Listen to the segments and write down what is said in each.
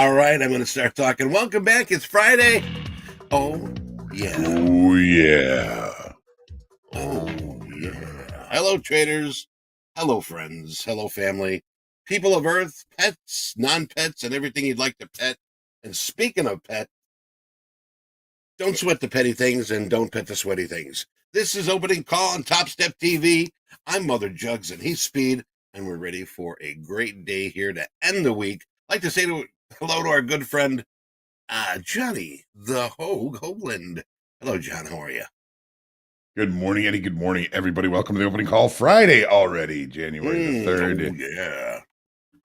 All right, I'm going to start talking. Welcome back. It's Friday. Oh, yeah. Oh, yeah. Oh, yeah. Hello, traders. Hello, friends. Hello, family. People of Earth, pets, non-pets, and everything you'd like to pet. And speaking of pet, don't sweat the petty things and don't pet the sweaty things. This is Opening Call on TopstepTV. I'm Mother Jugs and he's Speed, and we're ready for a great day here to end the week. I'd like to say hello to our good friend, Johnny, the Hoagland. Hello, John. How are you? Good morning, Eddie. Good morning, everybody. Welcome to the Opening Call Friday already, January the 3rd. Oh, yeah.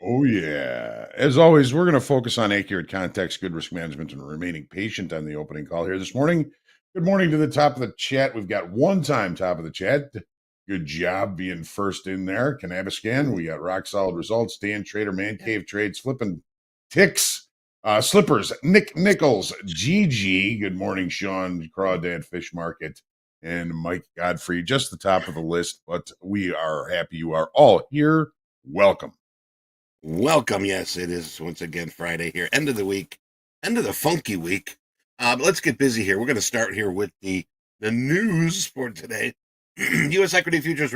Oh, yeah. As always, we're going to focus on accurate context, good risk management, and remaining patient on the Opening Call here this morning. Good morning to the top of the chat. We've got one-time top of the chat. Good job being first in there. Canabiscan. We got rock solid results. Dan Trader, Man Cave Trades, Flipping Ticks, Slippers, Nick Nichols, GG. Good morning, Sean, Crawdad Fish Market, and Mike Godfrey. Just the top of the list, but we are happy you are all here. Welcome. Welcome. Yes, it is once again Friday here. End of the week. End of the funky week. But let's get busy here. We're going to start here with the news for today. U.S. equity futures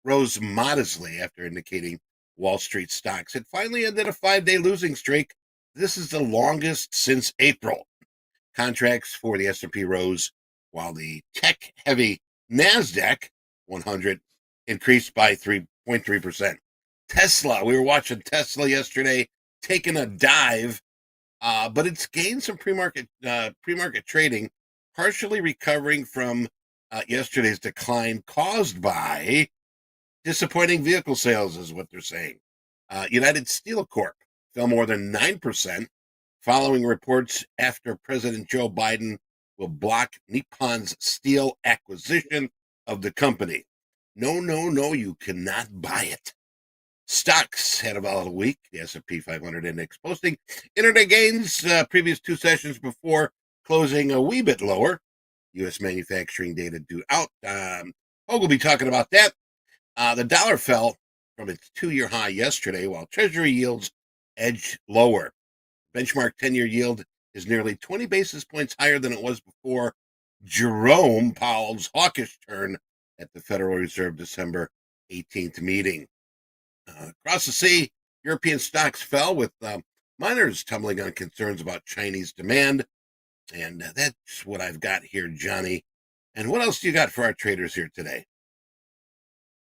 rose modestly after indicating Wall Street stocks had finally ended a 5-day losing streak. This is the longest since April. Contracts for the S&P rose while the tech-heavy NASDAQ 100 increased by 3.3%. Tesla, we were watching Tesla yesterday, taking a dive, but it's gained some pre-market trading, partially recovering from yesterday's decline caused by disappointing vehicle sales, is what they're saying. United Steel Corp fell more than 9%, following reports after President Joe Biden will block Nippon's steel acquisition of the company. No, you cannot buy it. Stocks had a volatile week. The S&P 500 index posting internet gains previous two sessions before closing a wee bit lower. U.S. manufacturing data due out. Hoag will be talking about that. The dollar fell from its 2-year high yesterday, while Treasury yields edged lower. Benchmark 10-year yield is nearly 20 basis points higher than it was before Jerome Powell's hawkish turn at the Federal Reserve December 18th meeting. Across the sea, European stocks fell with miners tumbling on concerns about Chinese demand. And that's what I've got here, Johnny. And what else do you got for our traders here today?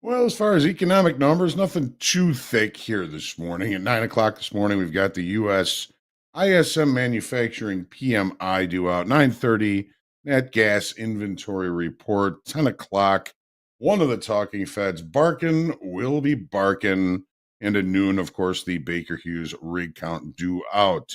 Well, as far as economic numbers, nothing too thick here this morning. At 9 o'clock this morning, we've got the U.S. ISM manufacturing PMI due out. 9:30, net gas inventory report. 10 o'clock, one of the talking feds barking will be barking. And at noon, of course, the Baker Hughes rig count due out.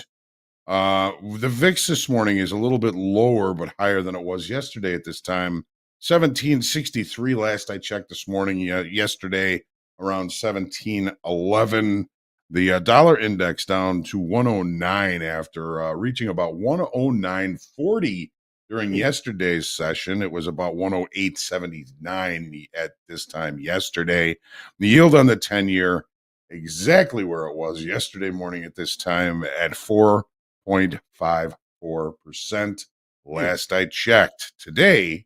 The VIX this morning is a little bit lower, but higher than it was yesterday at this time. 1763 last I checked this morning. Yesterday around 1711. The dollar index down to 109 after reaching about 109.40 during yesterday's session. It was about 108.79 at this time yesterday. The yield on the 10-year exactly where it was yesterday morning at this time at 4.54% last I checked. Today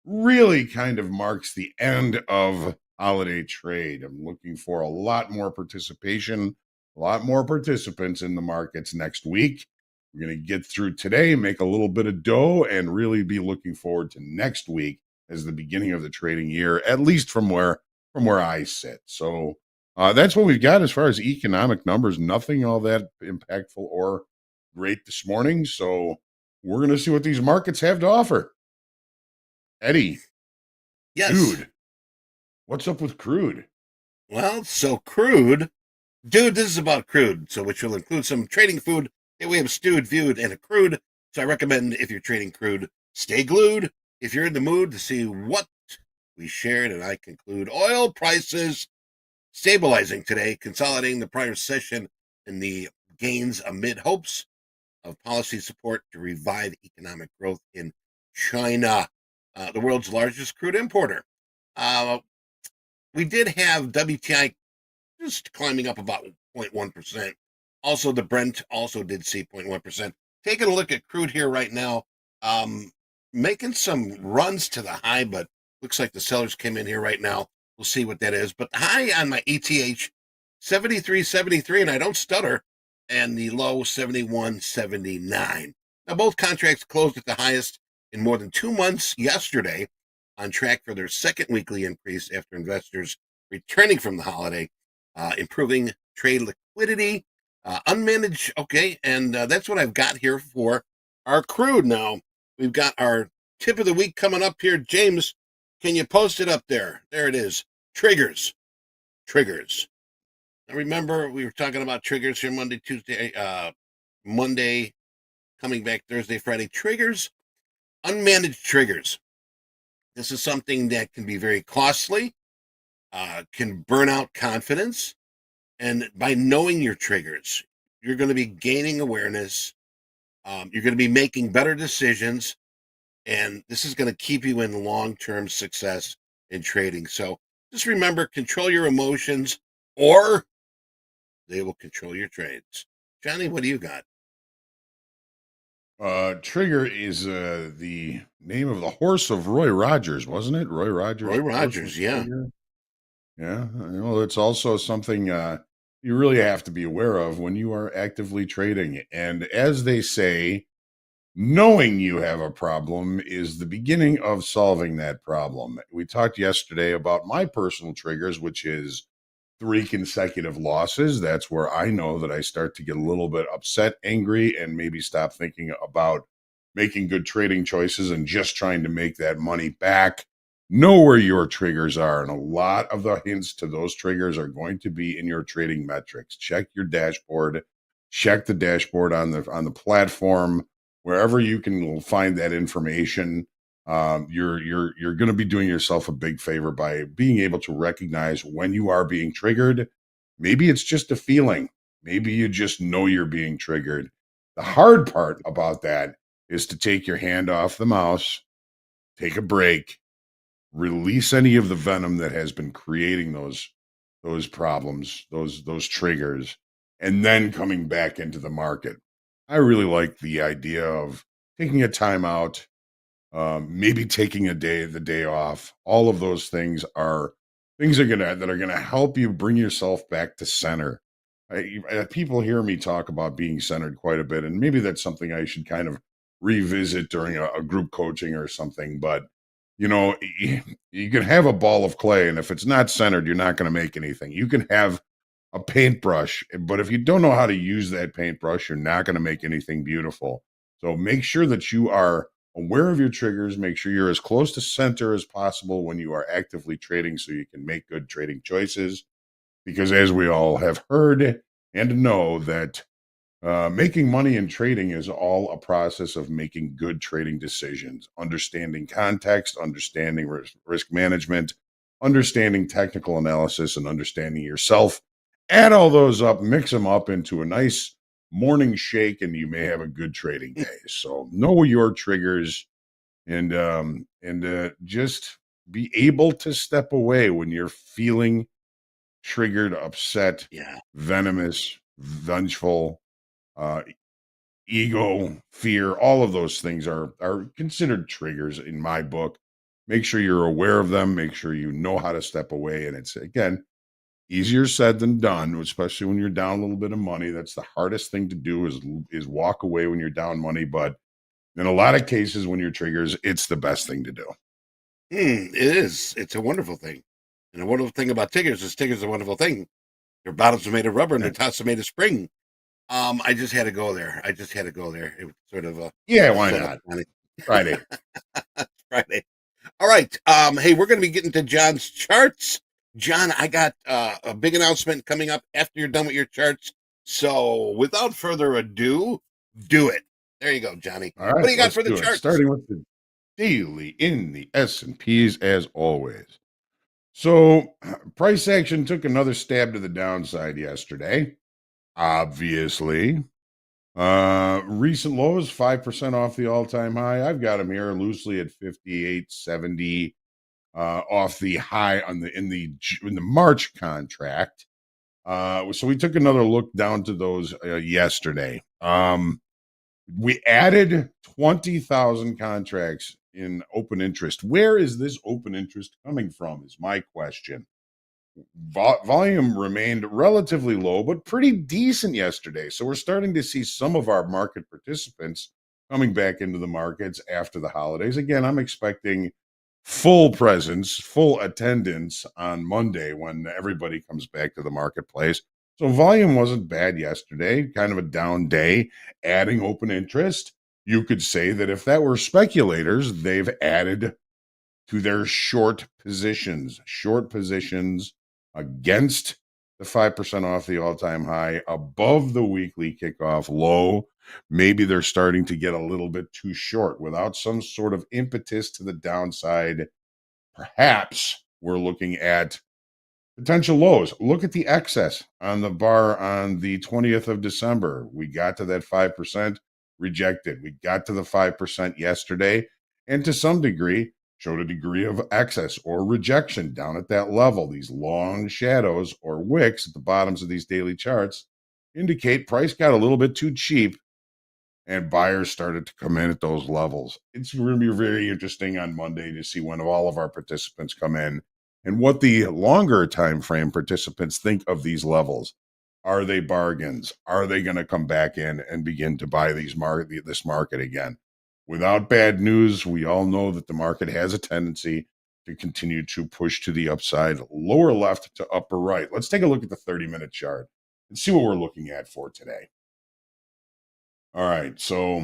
really kind of marks the end of holiday trade. I'm looking for a lot more participation, a lot more participants in the markets next week. We're going to get through today, make a little bit of dough, and really be looking forward to next week as the beginning of the trading year, at least from where I sit. So that's what we've got as far as economic numbers. Nothing all that impactful or great this morning. So we're going to see what these markets have to offer. Eddie. Yes. Dude, what's up with crude? Well, so crude. Dude, this is about crude, so which will include some trading food that we have stewed, viewed, and accrued. So I recommend if you're trading crude, stay glued. If you're in the mood to see what we shared, and I conclude oil prices stabilizing today, consolidating the prior session in the gains amid hopes of policy support to revive economic growth in China, the world's largest crude importer. We did have WTI just climbing up about 0.1%, Also, the Brent also did see 0.1%. Taking a look at crude here right now, um, making some runs to the high, but looks like the sellers came in here right now. We'll see what that is. But the high on my ETH, 73.73, and I don't stutter, and the low 71.79. Now, both contracts closed at the highest in more than 2 months yesterday, on track for their second weekly increase after investors returning from the holiday, improving trade liquidity, unmanaged. Okay, and that's what I've got here for our crude. Now we've got our tip of the week coming up here. James, can you post it up there? There it is. Triggers. Triggers. Now remember, we were talking about triggers here Monday, Tuesday, Monday, coming back Thursday, Friday. Triggers, unmanaged triggers. This is something that can be very costly, can burn out confidence. And by knowing your triggers, you're going to be gaining awareness. You're going to be making better decisions. And this is going to keep you in long-term success in trading. So just remember, control your emotions or they will control your trades. Johnny, what do you got? Trigger is the name of the horse of Roy Rogers, wasn't it? Roy Rogers' Roy horse was Rogers, yeah. Trigger. Yeah, well, it's also something you really have to be aware of when you are actively trading. And as they say, knowing you have a problem is the beginning of solving that problem. We talked yesterday about my personal triggers, which is 3 consecutive losses. That's where I know that I start to get a little bit upset, angry, and maybe stop thinking about making good trading choices and just trying to make that money back. Know where your triggers are. And a lot of the hints to those triggers are going to be in your trading metrics. Check your dashboard, check the dashboard on the platform, wherever you can find that information. You're going to be doing yourself a big favor by being able to recognize when you are being triggered. Maybe it's just a feeling. Maybe you just know you're being triggered. The hard part about that is to take your hand off the mouse, take a break, release any of the venom that has been creating those problems, those triggers, and then coming back into the market. I really like the idea of taking a time out, maybe taking the day off. All of those things are things that are gonna help you bring yourself back to center. People hear me talk about being centered quite a bit, and maybe that's something I should kind of revisit during a group coaching or something. But you can have a ball of clay, and if it's not centered, you're not going to make anything. You can have a paintbrush, but if you don't know how to use that paintbrush, you're not going to make anything beautiful. So make sure that you are aware of your triggers. Make sure you're as close to center as possible when you are actively trading so you can make good trading choices. Because as we all have heard and know that making money in trading is all a process of making good trading decisions, understanding context, understanding risk management, understanding technical analysis, and understanding yourself. Add all those up, mix them up into a nice morning shake, and you may have a good trading day. So know your triggers and just be able to step away when you're feeling triggered, upset, Yeah. venomous, vengeful, uh, ego, fear, all of those things are considered triggers in my book. Make sure you're aware of them, make sure you know how to step away. And it's again easier said than done, especially when you're down a little bit of money. That's the hardest thing to do is walk away when you're down money. But in a lot of cases, when you're triggers, it's the best thing to do. It is. It's a wonderful thing. And a wonderful thing about Tigers is Tigers are a wonderful thing. Their bottoms are made of rubber and Yeah, their tops are made of spring. I just had to go there. I just had to go there. It was sort of a yeah, why setup, not? Johnny. Friday. Friday. All right. Hey, we're going to be getting to John's charts. John, I got a big announcement coming up after you're done with your charts. So without further ado, do it. There you go, Johnny. All What right, do you got let's for the do it. charts? Starting with the daily in the S&Ps as always. So price action took another stab to the downside yesterday. Obviously, recent lows 5% off the all-time high. I've got them here loosely at 58.70 off the high in the March contract. So we took another look down to those yesterday. We added 20,000 contracts in open interest. Where is this open interest coming from? Is my question. Volume remained relatively low, but pretty decent yesterday. So we're starting to see some of our market participants coming back into the markets after the holidays. Again, I'm expecting full presence, full attendance on Monday when everybody comes back to the marketplace. So volume wasn't bad yesterday, kind of a down day, adding open interest. You could say that if that were speculators, they've added to their short positions against the 5% off the all-time high, above the weekly kickoff low. Maybe they're starting to get a little bit too short without some sort of impetus to the downside. Perhaps we're looking at potential lows. Look at the excess on the bar on the 20th of December. We got to that 5%, rejected. We got to the 5% yesterday, and to some degree, showed a degree of excess or rejection down at that level. These long shadows or wicks at the bottoms of these daily charts indicate price got a little bit too cheap and buyers started to come in at those levels. It's going to be very interesting on Monday to see when all of our participants come in and what the longer time frame participants think of these levels. Are they bargains? Are they going to come back in and begin to buy this market again? Without bad news, we all know that the market has a tendency to continue to push to the upside, lower left to upper right. Let's take a look at the 30-minute chart and see what we're looking at for today. All right, so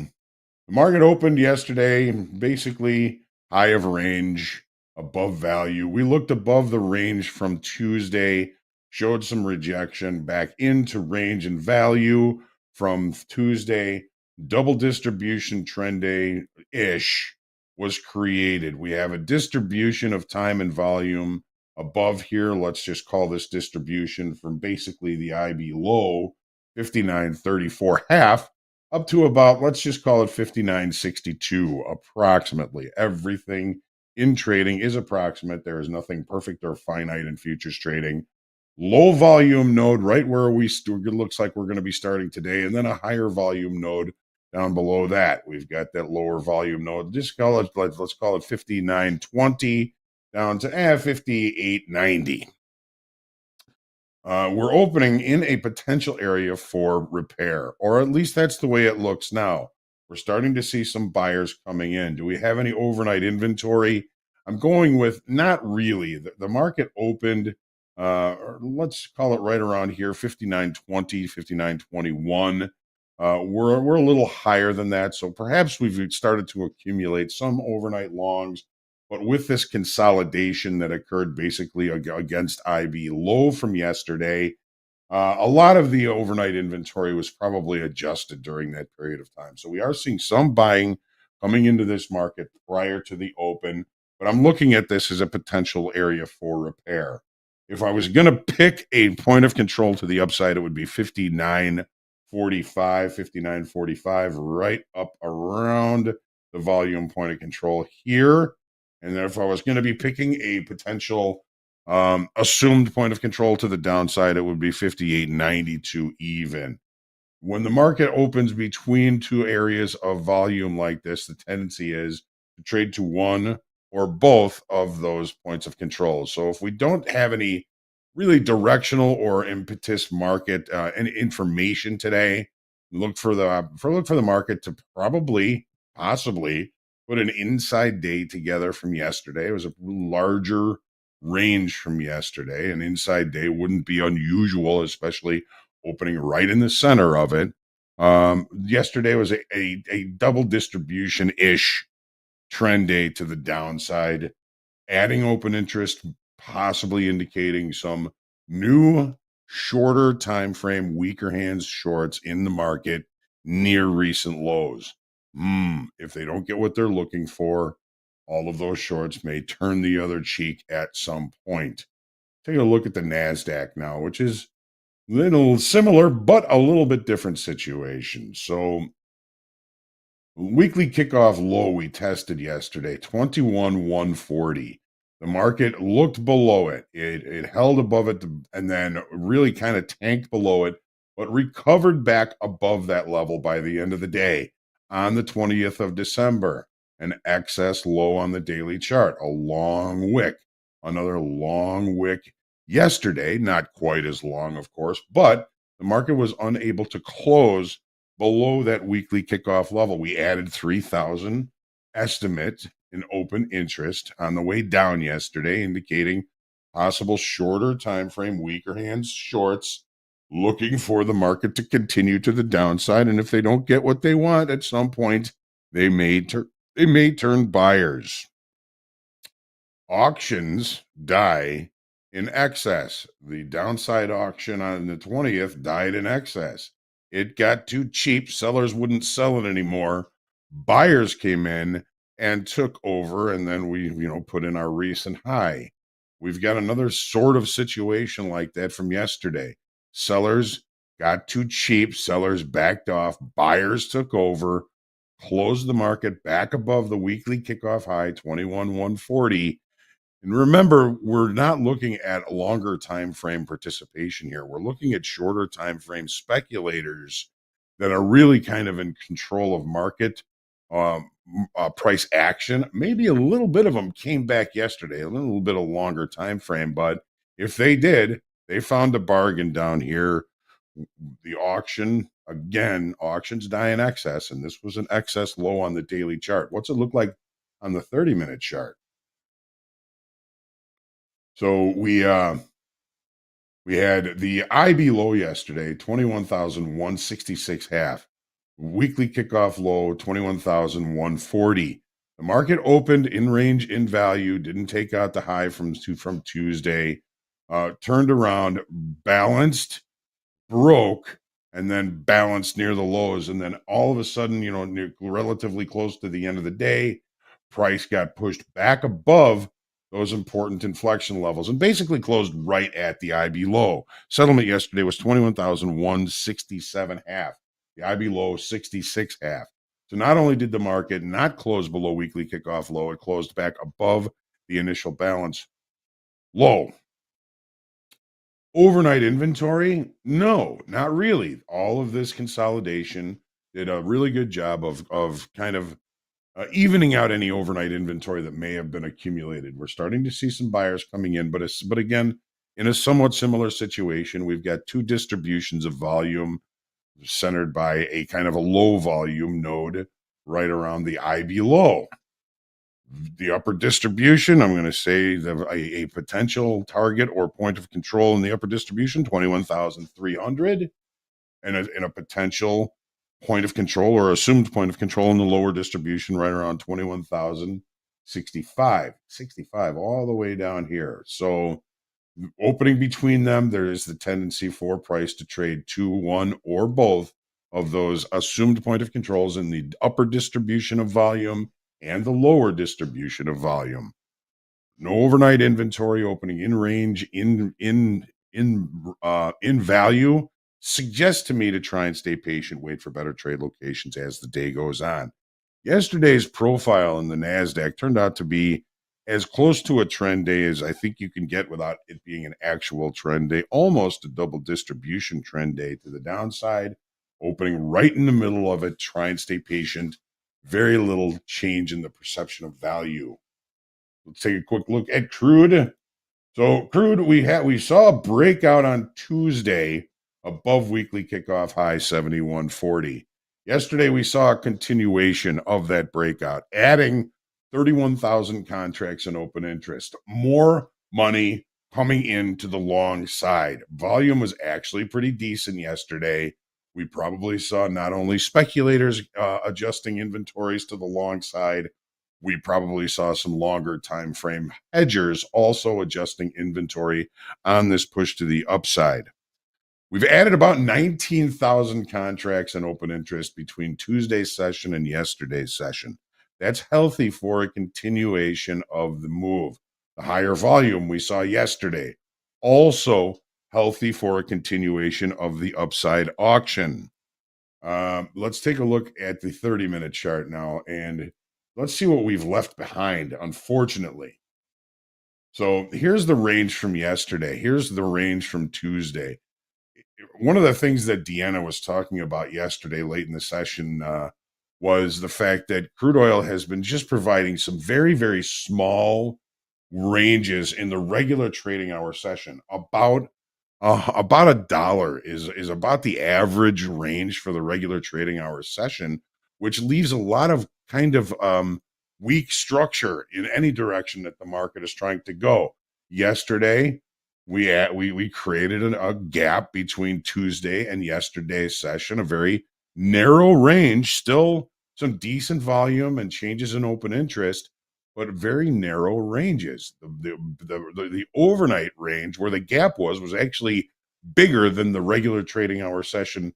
the market opened yesterday, basically high of range, above value. We looked above the range from Tuesday, showed some rejection back into range and value from Tuesday. Double distribution trend day ish was created. We have a distribution of time and volume above here. Let's just call this distribution from basically the IB low, 59.34 half up to about, let's just call it 59.62 approximately. Everything in trading is approximate. There is nothing perfect or finite in futures trading. Low volume node right where it looks like we're going to be starting today, and then a higher volume node down below that. We've got that lower volume node. Just call it, let's call it 59.20 down to 58.90. We're opening in a potential area for repair, or at least that's the way it looks now. We're starting to see some buyers coming in. Do we have any overnight inventory? I'm going with not really. The market opened, or let's call it right around here, 59.20, 59.21. We're a little higher than that, so perhaps we've started to accumulate some overnight longs. But with this consolidation that occurred basically against IB low from yesterday, a lot of the overnight inventory was probably adjusted during that period of time. So we are seeing some buying coming into this market prior to the open, but I'm looking at this as a potential area for repair. If I was going to pick a point of control to the upside, it would be 59.45, 59.45, right up around the volume point of control here. And then if I was going to be picking a potential assumed point of control to the downside, it would be 58.92 even. When the market opens between two areas of volume like this, the tendency is to trade to one or both of those points of control. So if we don't have any really directional or impetus market any information today, look for the market to possibly put an inside day together from yesterday. It was a larger range from yesterday. An inside day wouldn't be unusual, especially opening right in the center of it. Yesterday was a double distribution ish trend day to the downside, adding open interest, possibly indicating some new shorter time frame, weaker hands shorts in the market near recent lows. If they don't get what they're looking for, all of those shorts may turn the other cheek at some point. Take a look at the NASDAQ now, which is a little similar, but a little bit different situation. So weekly kickoff low we tested yesterday, 21,140. The market looked below it. It held above it and then really kind of tanked below it, but recovered back above that level by the end of the day on the 20th of December. An excess low on the daily chart, a long wick, another long wick yesterday, not quite as long, of course, but the market was unable to close below that weekly kickoff level. We added 3,000 estimate in open interest on the way down yesterday, indicating possible shorter time frame, weaker hands shorts, looking for the market to continue to the downside. And if they don't get what they want at some point, they may turn buyers. Auctions die in excess. The downside auction on the 20th died in excess. It got too cheap. Sellers wouldn't sell it anymore. Buyers came in and took over, and then we, put in our recent high. We've got another sort of situation like that from yesterday. Sellers got too cheap. Sellers backed off. Buyers took over, closed the market back above the weekly kickoff high, 21,140. And remember, we're not looking at longer time frame participation here. We're looking at shorter time frame speculators that are really kind of in control of market price action. Maybe a little bit of them came back yesterday, a little bit of longer time frame, but if they did, they found a bargain down here. The auction, again, auctions die in excess, and this was an excess low on the daily chart. What's it look like on the 30-minute chart? So we had the IB low yesterday, 21,166 half. Weekly kickoff low, 21,140. The market opened in range in value, didn't take out the high from Tuesday, turned around, balanced, broke, and then balanced near the lows. And then all of a sudden, relatively close to the end of the day, price got pushed back above those important inflection levels and basically closed right at the IB low. Settlement yesterday was 21,167 half. The IB low, 66 half. So not only did the market not close below weekly kickoff low, it closed back above the initial balance low. Overnight inventory? No, not really. All of this consolidation did a really good job of kind of evening out any overnight inventory that may have been accumulated. We're starting to see some buyers coming in, but again, in a somewhat similar situation, we've got two distributions of volume centered by a kind of a low volume node right around the IB low. The upper distribution, I'm going to say a potential target or point of control in the upper distribution, 21,300, and a potential point of control or assumed point of control in the lower distribution right around 21,065, 65 all the way down here. So opening between them, there is the tendency for price to trade to one or both of those assumed point of controls in the upper distribution of volume and the lower distribution of volume. No overnight inventory opening in range in value suggests to me to try and stay patient, wait for better trade locations as the day goes on. Yesterday's profile in the NASDAQ turned out to be as close to a trend day as I think you can get without it being an actual trend day, almost a double distribution trend day to the downside, opening right in the middle of it. Try and stay patient. Very little change in the perception of value. Let's take a quick look at crude. So crude, we saw a breakout on Tuesday above weekly kickoff high 71.40. Yesterday we saw a continuation of that breakout, adding 31,000 contracts in open interest. More money coming into the long side. Volume was actually pretty decent yesterday. We probably saw not only speculators adjusting inventories to the long side, we probably saw some longer time frame hedgers also adjusting inventory on this push to the upside. We've added about 19,000 contracts in open interest between Tuesday's session and yesterday's session. That's healthy for a continuation of the move. The higher volume we saw yesterday, also healthy for a continuation of the upside auction. Let's take a look at the 30-minute chart now, and let's see what we've left behind, unfortunately. So here's the range from yesterday. Here's the range from Tuesday. One of the things that Deanna was talking about yesterday, late in the session, was the fact that crude oil has been just providing some very, very small ranges in the regular trading hour session. About $1 is about the average range for the regular trading hour session, which leaves a lot of kind of weak structure in any direction that the market is trying to go. Yesterday, we created a gap between Tuesday and yesterday's session, a very narrow range, still some decent volume and changes in open interest, but very narrow ranges. The overnight range where the gap was actually bigger than the regular trading hour session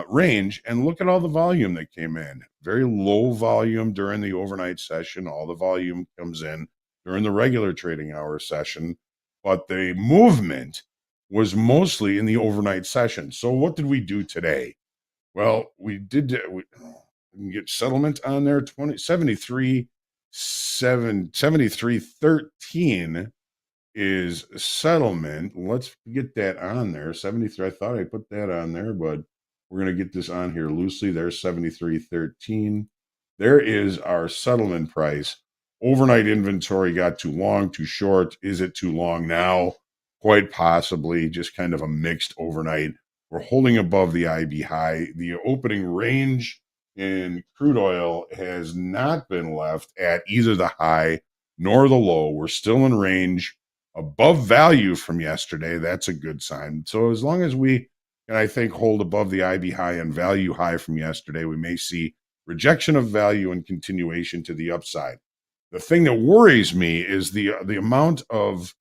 range. And look at all the volume that came in. Very low volume during the overnight session. All the volume comes in during the regular trading hour session, but the movement was mostly in the overnight session. So what did we do today? Well, we can get settlement on there 7313 is settlement. Let's get that on there. 73. I thought I put that on there, but we're going to get this on here loosely. There's 7313. There is our settlement price. Overnight inventory got too long, too short. Is it too long now? Quite possibly. Just kind of a mixed overnight. We're holding above the IB high. The opening range in crude oil has not been left at either the high nor the low. We're still in range above value from yesterday. That's a good sign. So as long as we can, I think, hold above the IB high and value high from yesterday, we may see rejection of value and continuation to the upside. The thing that worries me is the amount of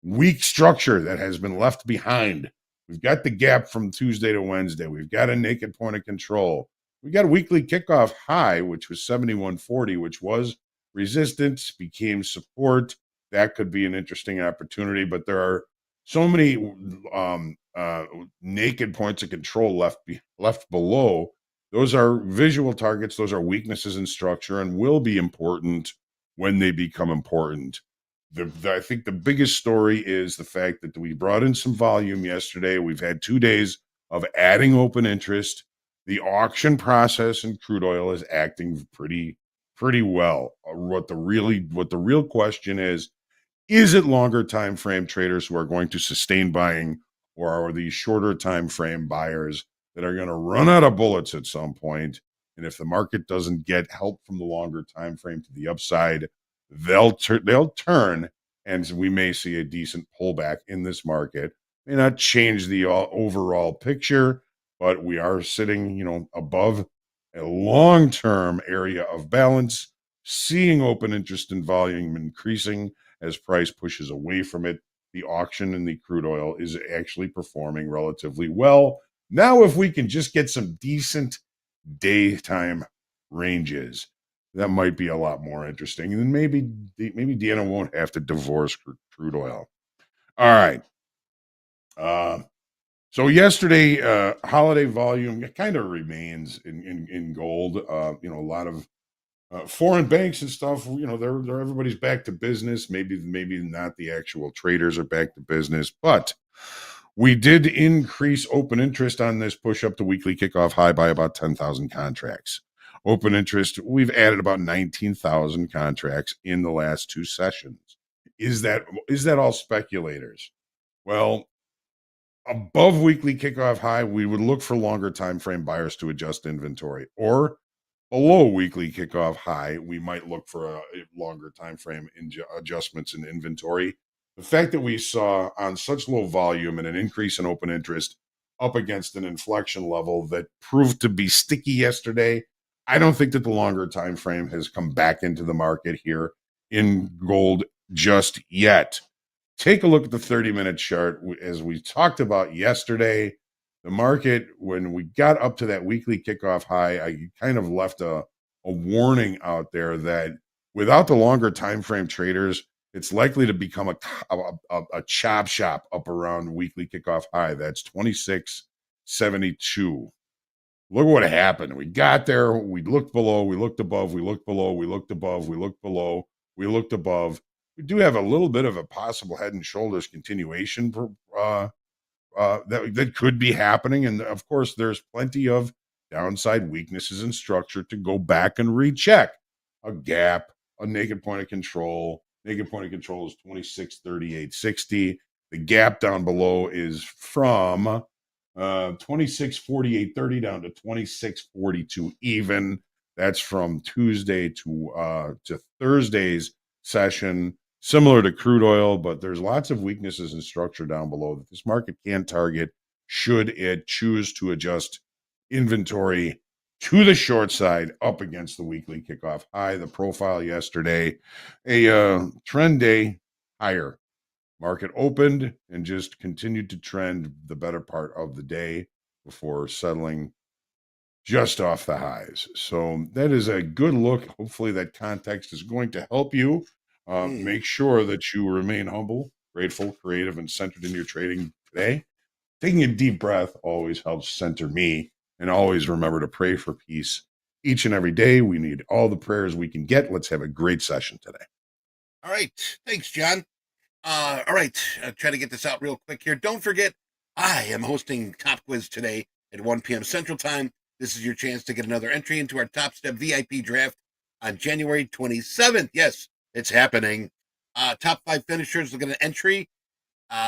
weak structure that has been left behind. We've got the gap from Tuesday to Wednesday. We've got a naked point of control. We got a weekly kickoff high, which was 71.40, which was resistance, became support. That could be an interesting opportunity, but there are so many naked points of control left below. Those are visual targets. Those are weaknesses in structure and will be important when they become important. I think the biggest story is the fact that we brought in some volume yesterday. We've had 2 days of adding open interest. The auction process in crude oil is acting pretty well. What the real question is it longer time frame traders who are going to sustain buying, or are these shorter time frame buyers that are going to run out of bullets at some point? And if the market doesn't get help from the longer time frame to the upside, they'll turn, and we may see a decent pullback in this market. May not change the overall picture, but we are sitting, above a long-term area of balance, seeing open interest and volume increasing as price pushes away from it. The auction in the crude oil is actually performing relatively well. Now, if we can just get some decent daytime ranges, that might be a lot more interesting. And then maybe Deanna won't have to divorce crude oil. All right. So yesterday, holiday volume kind of remains in gold. A lot of foreign banks and stuff. They're everybody's back to business. Maybe not the actual traders are back to business, but we did increase open interest on this push up to weekly kickoff high by about 10,000 contracts. Open interest, we've added about 19,000 contracts in the last 2 sessions. Is that all speculators? Well, above weekly kickoff high, we would look for longer time frame buyers to adjust inventory, or below weekly kickoff high, we might look for a longer time frame adjustments in inventory. The fact that we saw on such low volume and an increase in open interest up against an inflection level that proved to be sticky yesterday, I don't think that the longer time frame has come back into the market here in gold just yet. Take a look at the 30-minute chart. As we talked about yesterday, the market, when we got up to that weekly kickoff high, I kind of left a warning out there that without the longer time frame traders, it's likely to become a chop shop up around weekly kickoff high. That's 26.72. Look what happened. We got there. We looked below. We looked above. We looked below. We looked above. We looked below. We looked above. we do have a little bit of a possible head and shoulders continuation that could be happening. And of course, there's plenty of downside weaknesses in structure to go back and recheck. A gap, a naked point of control. Naked point of control is 26.3860. The gap down below is from 26.4830 down to 26.42 even. That's from Tuesday to Thursday's session. Similar to crude oil, but there's lots of weaknesses in structure down below that this market can target should it choose to adjust inventory to the short side up against the weekly kickoff high. The profile yesterday, a trend day higher. Market opened and just continued to trend the better part of the day before settling just off the highs. So that is a good look. Hopefully that context is going to help you. Make sure that you remain humble, grateful, creative, and centered in your trading today. Taking a deep breath always helps center me, and always remember to pray for peace each and every day. We need all the prayers we can get. Let's have a great session today. All right. Thanks, John. All right. I'll try to get this out real quick here. Don't forget, I am hosting Topquiz today at 1 p.m. Central Time. This is your chance to get another entry into our Topstep VIP draft on January 27th. Yes, it's happening. Top 5 finishers will get an entry.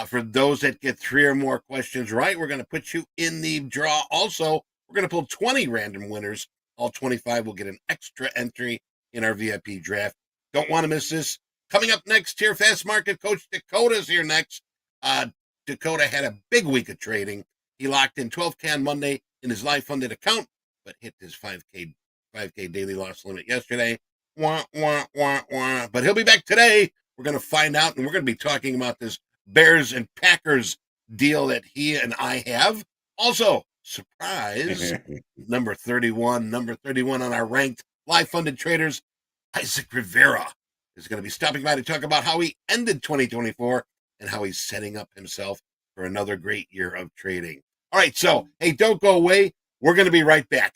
For those that get 3 or more questions right, we're going to put you in the draw. Also, we're going to pull 20 random winners. All 25 will get an extra entry in our VIP draft. Don't want to miss this. Coming up next here, Fast Market Coach Dakota's here next. Dakota had a big week of trading. He locked in 12K on Monday in his live funded account, but hit his 5K daily loss limit yesterday. Wah, wah, wah, wah. But he'll be back today. We're going to find out, and we're going to be talking about this Bears and Packers deal that he and I have. Also, surprise, number 31 on our ranked live funded traders, Isaac Rivera, is going to be stopping by to talk about how he ended 2024 and how he's setting up himself for another great year of trading. All right, so, hey, don't go away. We're going to be right back.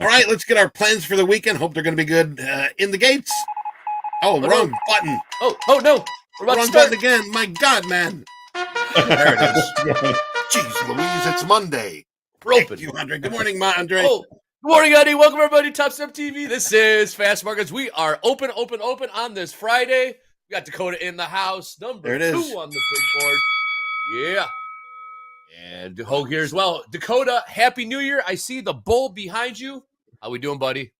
All right, let's get our plans for the weekend. Hope they're going to be good. In the gates. Oh, wrong button. Oh no. We're about Wrong to start button again. My God, man. There it is. Jeez Louise, it's Monday. We're open. Thank you, Andre. Good morning, Andre. Oh, good morning, Eddie. Welcome, everybody, to TopstepTV. This is Fast Markets. We are open on this Friday. We got Dakota in the house. Number 2 on the big board. Yeah. And Hoag here as well. Dakota, Happy New Year. I see the bull behind you. How we doing, buddy?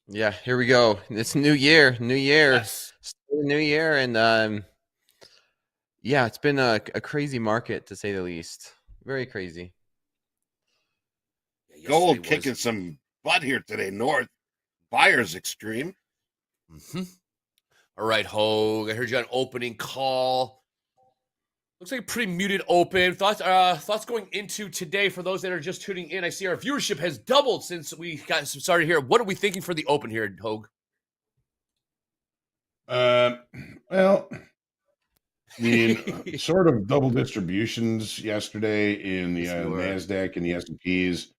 Yeah, here we go. It's New Year. Yes. Still New Year. And yeah, it's been a crazy market, to say the least. Very crazy. Gold kicking some butt here today. North buyers extreme. All right, Hoag. I heard you on opening call. Looks like a pretty muted open. Thoughts going into today for those that are just tuning in. I see our viewership has doubled since we got started here. What are we thinking for the open here, Hoag? Well, I mean, sort of double distributions yesterday in the NASDAQ and the S&Ps.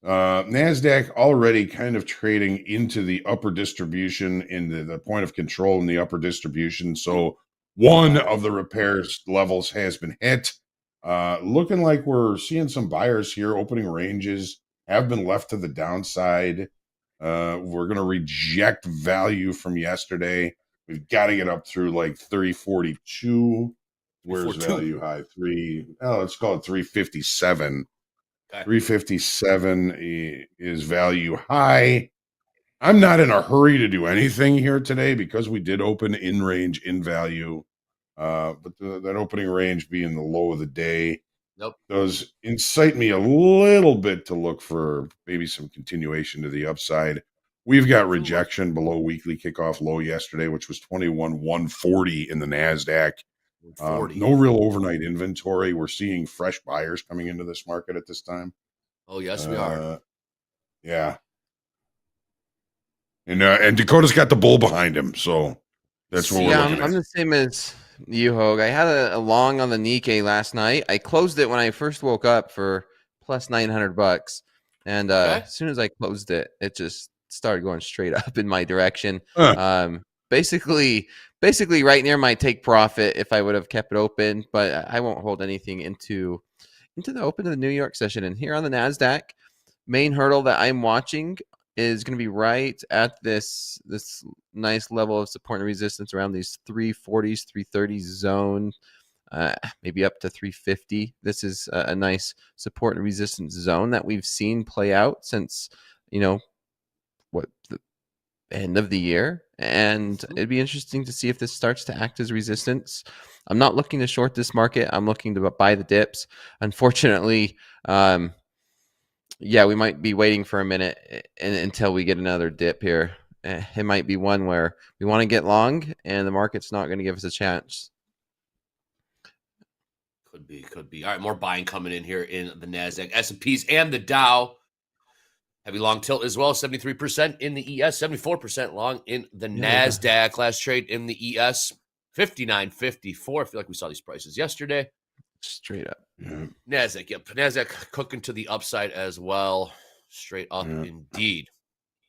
NASDAQ already kind of trading into the upper distribution in the point of control in the upper distribution. So one of the repairs levels has been hit. Looking like we're seeing some buyers here. Opening ranges have been left to the downside. We're going to reject value from yesterday. We've got to get up through like 342. Where's 342. value high? Let's call it 357. Okay. 357 is value high. I'm not in a hurry to do anything here today because we did open in range in value. But that opening range being the low of the day does incite me a little bit to look for maybe some continuation to the upside. We've got rejection below weekly kickoff low yesterday, which was 21,140 in the NASDAQ. No real overnight inventory. We're seeing fresh buyers coming into this market at this time. Oh, yes, we are. Yeah. And Dakota's got the bull behind him, so that's what we're looking at. I'm the same as you, Hoag. I had a long on the Nikkei last night. I closed it when I first woke up for plus $900, and as soon as I closed it, it just started going straight up in my direction. Basically right near my take profit if I would have kept it open, but I won't hold anything into the open of the New York session. And here on the NASDAQ, main hurdle that I'm watching is going to be right at this nice level of support and resistance around these 340s, 330s zone, maybe up to 350. This is a nice support and resistance zone that we've seen play out since, the end of the year. And it'd be interesting to see if this starts to act as resistance. I'm not looking to short this market. I'm looking to buy the dips. Unfortunately, we might be waiting for a minute until we get another dip here. It might be one where we want to get long and the market's not going to give us a chance. Could be. All right, more buying coming in here in the NASDAQ, S&Ps, and the Dow. Heavy long tilt as well, 73% in the ES, 74% long in the NASDAQ. Last trade in the ES, 59.54. I feel like we saw these prices yesterday. Straight up. Yeah. NASDAQ cooking to the upside as well. Straight up indeed.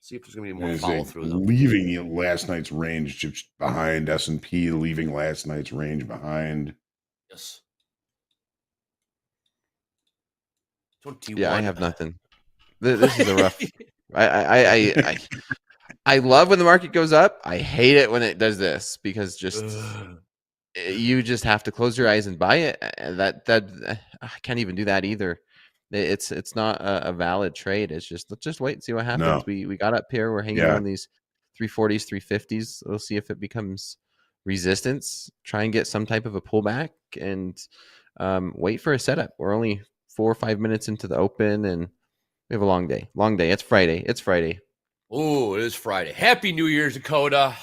See if there's going to be more follow through though. Leaving last night's range just behind. S&P leaving last night's range behind. Yes. 21. Yeah, I have nothing. This is a rough. I love when the market goes up. I hate it when it does this because you just have to close your eyes and buy it. That I can't even do that either. It's not a valid trade. It's just let's just wait and see what happens. No. We got up here. We're hanging on these 340s, 350s. We'll see if it becomes resistance. Try and get some type of a pullback and wait for a setup. We're only 4 or 5 minutes into the open and we have a long day. It's Friday. Oh, it is Friday. Happy New Year's, Dakota.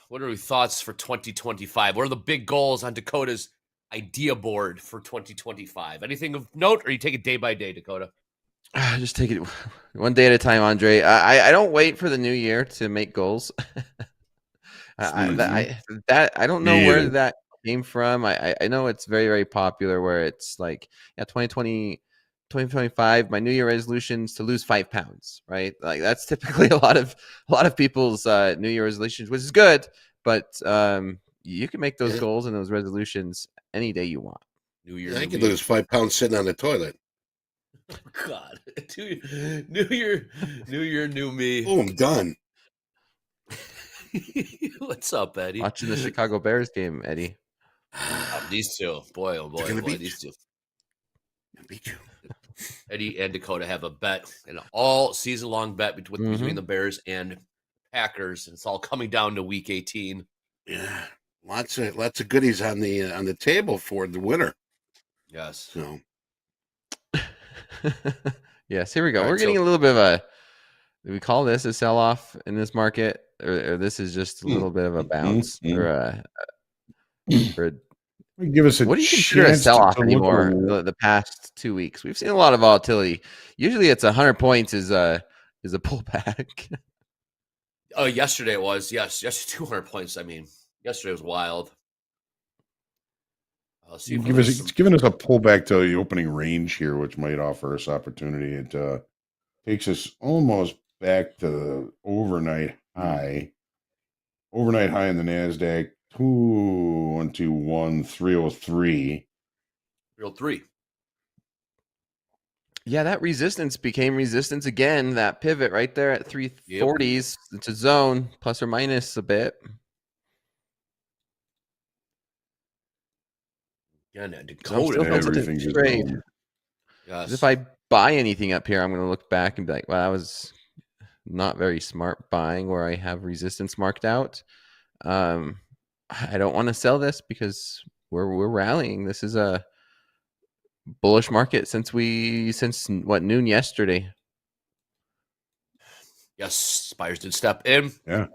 What are your thoughts for 2025? What are the big goals on Dakota's idea board for 2025? Anything of note, or you take it day by day, Dakota? Just take it one day at a time, Andre. I don't wait for the new year to make goals. I don't know where that came from. I know it's very, very popular where it's like 2025, my New Year resolutions to lose 5 pounds, right? Like that's typically a lot of people's New Year resolutions, which is good, but you can make those goals and those resolutions any day you want. New Year, I can lose 5 pounds sitting on the toilet. Oh God, New Year, new me. Oh, I'm done. What's up, Eddie? Watching the Chicago Bears game, Eddie. These two, boy, these two. Beat you. Eddie and Dakota have a bet, an all season long bet between the Bears and Packers, and it's all coming down to Week 18. Yeah, lots of goodies on the table for the winner. Yes. So. Yes, here we go. We're getting a little bit of a. Do we call this a sell off in this market, or this is just a little bit of a bounce, or give us a what do you consider a sell-off anymore? The past 2 weeks, we've seen a lot of volatility. Usually, it's 100 points is a pullback. Oh, yesterday it was 200 points. I mean, yesterday was wild. It's giving us a pullback to the opening range here, which might offer us opportunity. It takes us almost back to the overnight high. Overnight high in the NASDAQ. 303. 303. Yeah, that resistance became resistance again. That pivot right there at 340s. Yep. It's a zone, plus or minus a bit. Yeah, Dakota. Everything's a zone. Yes. If I buy anything up here, I'm going to look back and be like, well, that was not very smart buying where I have resistance marked out. I don't want to sell this because we're rallying. This is a bullish market since what, noon yesterday. Yes, buyers did step in. Yeah.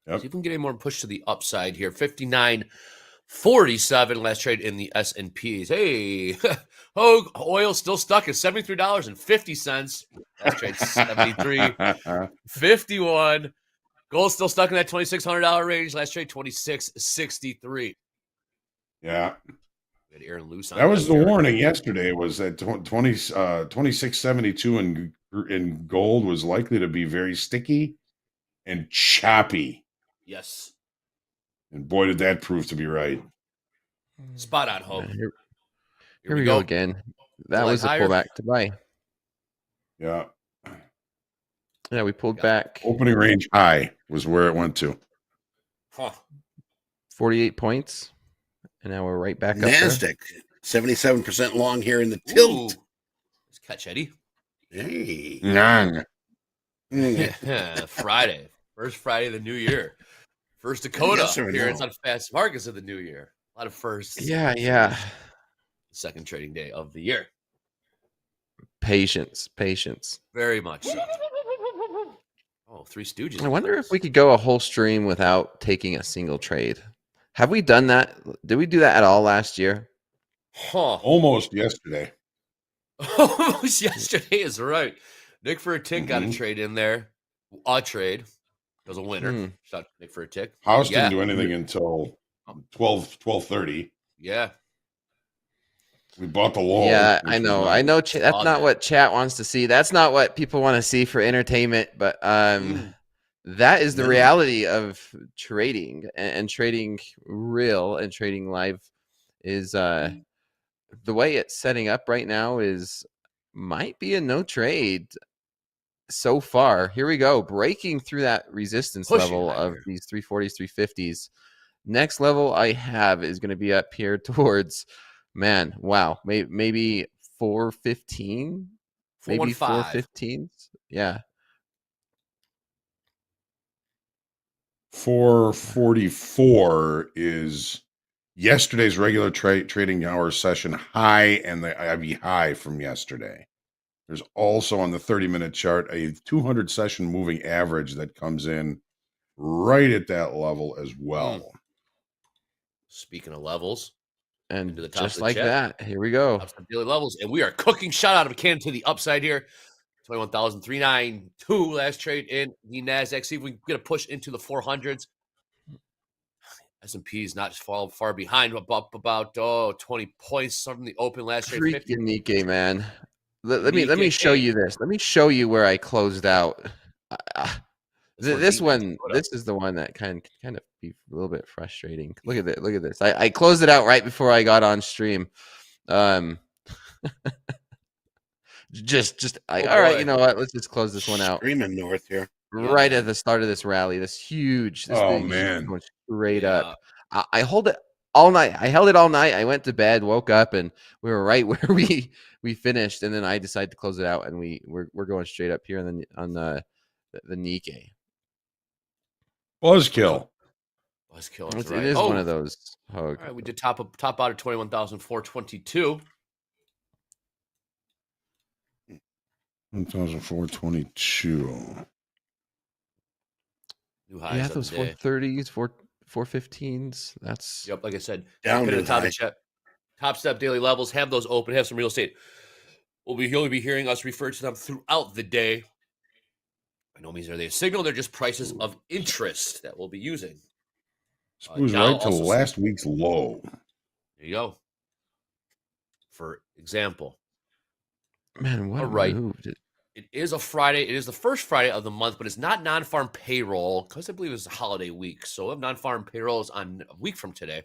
Yep. See if we can get any more push to the upside here. 59.47 last trade in the S&Ps. Hey, Hoag oil still stuck at $73.50. Last trade 73.51. Gold still stuck in that $2,600 range. Last trade $26.63. Yeah. We had Aaron loose on that was the warning yesterday. Was that 2672 in gold was likely to be very sticky and choppy. Yes. And boy, did that prove to be right. Spot on, Hoag. Here we go again. That was a pullback to buy. Yeah. Yeah, we pulled back. Opening range high was where it went to. 48 points. And now we're right back up there. NASDAQ, 77% long here in the tilt. Let's catch Eddie. Hey. Friday. First Friday of the new year. First Dakota appearance on Fast Markets of the new year. A lot of firsts. Yeah. Second trading day of the year. Patience. Very much so. Oh, Three Stooges. I wonder if we could go a whole stream without taking a single trade. Have we done that? Did we do that at all last year? Almost yesterday. Almost yesterday is right. Nick for a tick got a trade in there. A trade. It was a winner. Shot Nick for a tick. House didn't do anything until 12:30. Yeah. We bought the long. Yeah, I know. That's not what chat wants to see. That's not what people want to see for entertainment. But that is the reality of trading and trading real and trading live is the way it's setting up right now might be a no trade so far. Here we go. Breaking through that resistance level of these 340s, 350s. Next level I have is going to be up here towards, maybe 415, maybe 415s. Yeah. 444 is yesterday's regular trading hour session high and the IB high from yesterday. There's also on the 30-minute chart a 200 session moving average that comes in right at that level as well. Speaking of levels, and just like that, here we go. Daily levels, and we are cooking shot out of a can to the upside here. 21,392 last trade in the NASDAQ. See if we can get a push into the 400s. S&P is not far behind, up about 20 points from the open last trade. Freaking Nikkei, man. Let me show you this. Let me show you where I closed out. This is the one that kind of be a little bit frustrating. Look at it. Look at this. I closed it out right before I got on stream. All right, you know what? Let's just close this one out. Screaming north here. Right at the start of this rally, this thing going straight up. I hold it all night. I held it all night. I went to bed, woke up, and we were right where we finished. And then I decided to close it out, and we're going straight up here on the Nikkei. Buzzkill. It is one of those. All right, we did top out at 21,422. 1,422. New highs. Yeah, those 430s, 415s. That's like I said, down to the top. Topstep daily levels. Have those open. Have some real estate. You'll be hearing us refer to them throughout the day. By no means are they a signal. They're just prices of interest that we'll be using. Screws right to last week's low. There you go. For example. Man, what moved it? It is a Friday. It is the first Friday of the month, but it's not non-farm payroll because I believe it's a holiday week. So if non-farm payroll is on a week from today.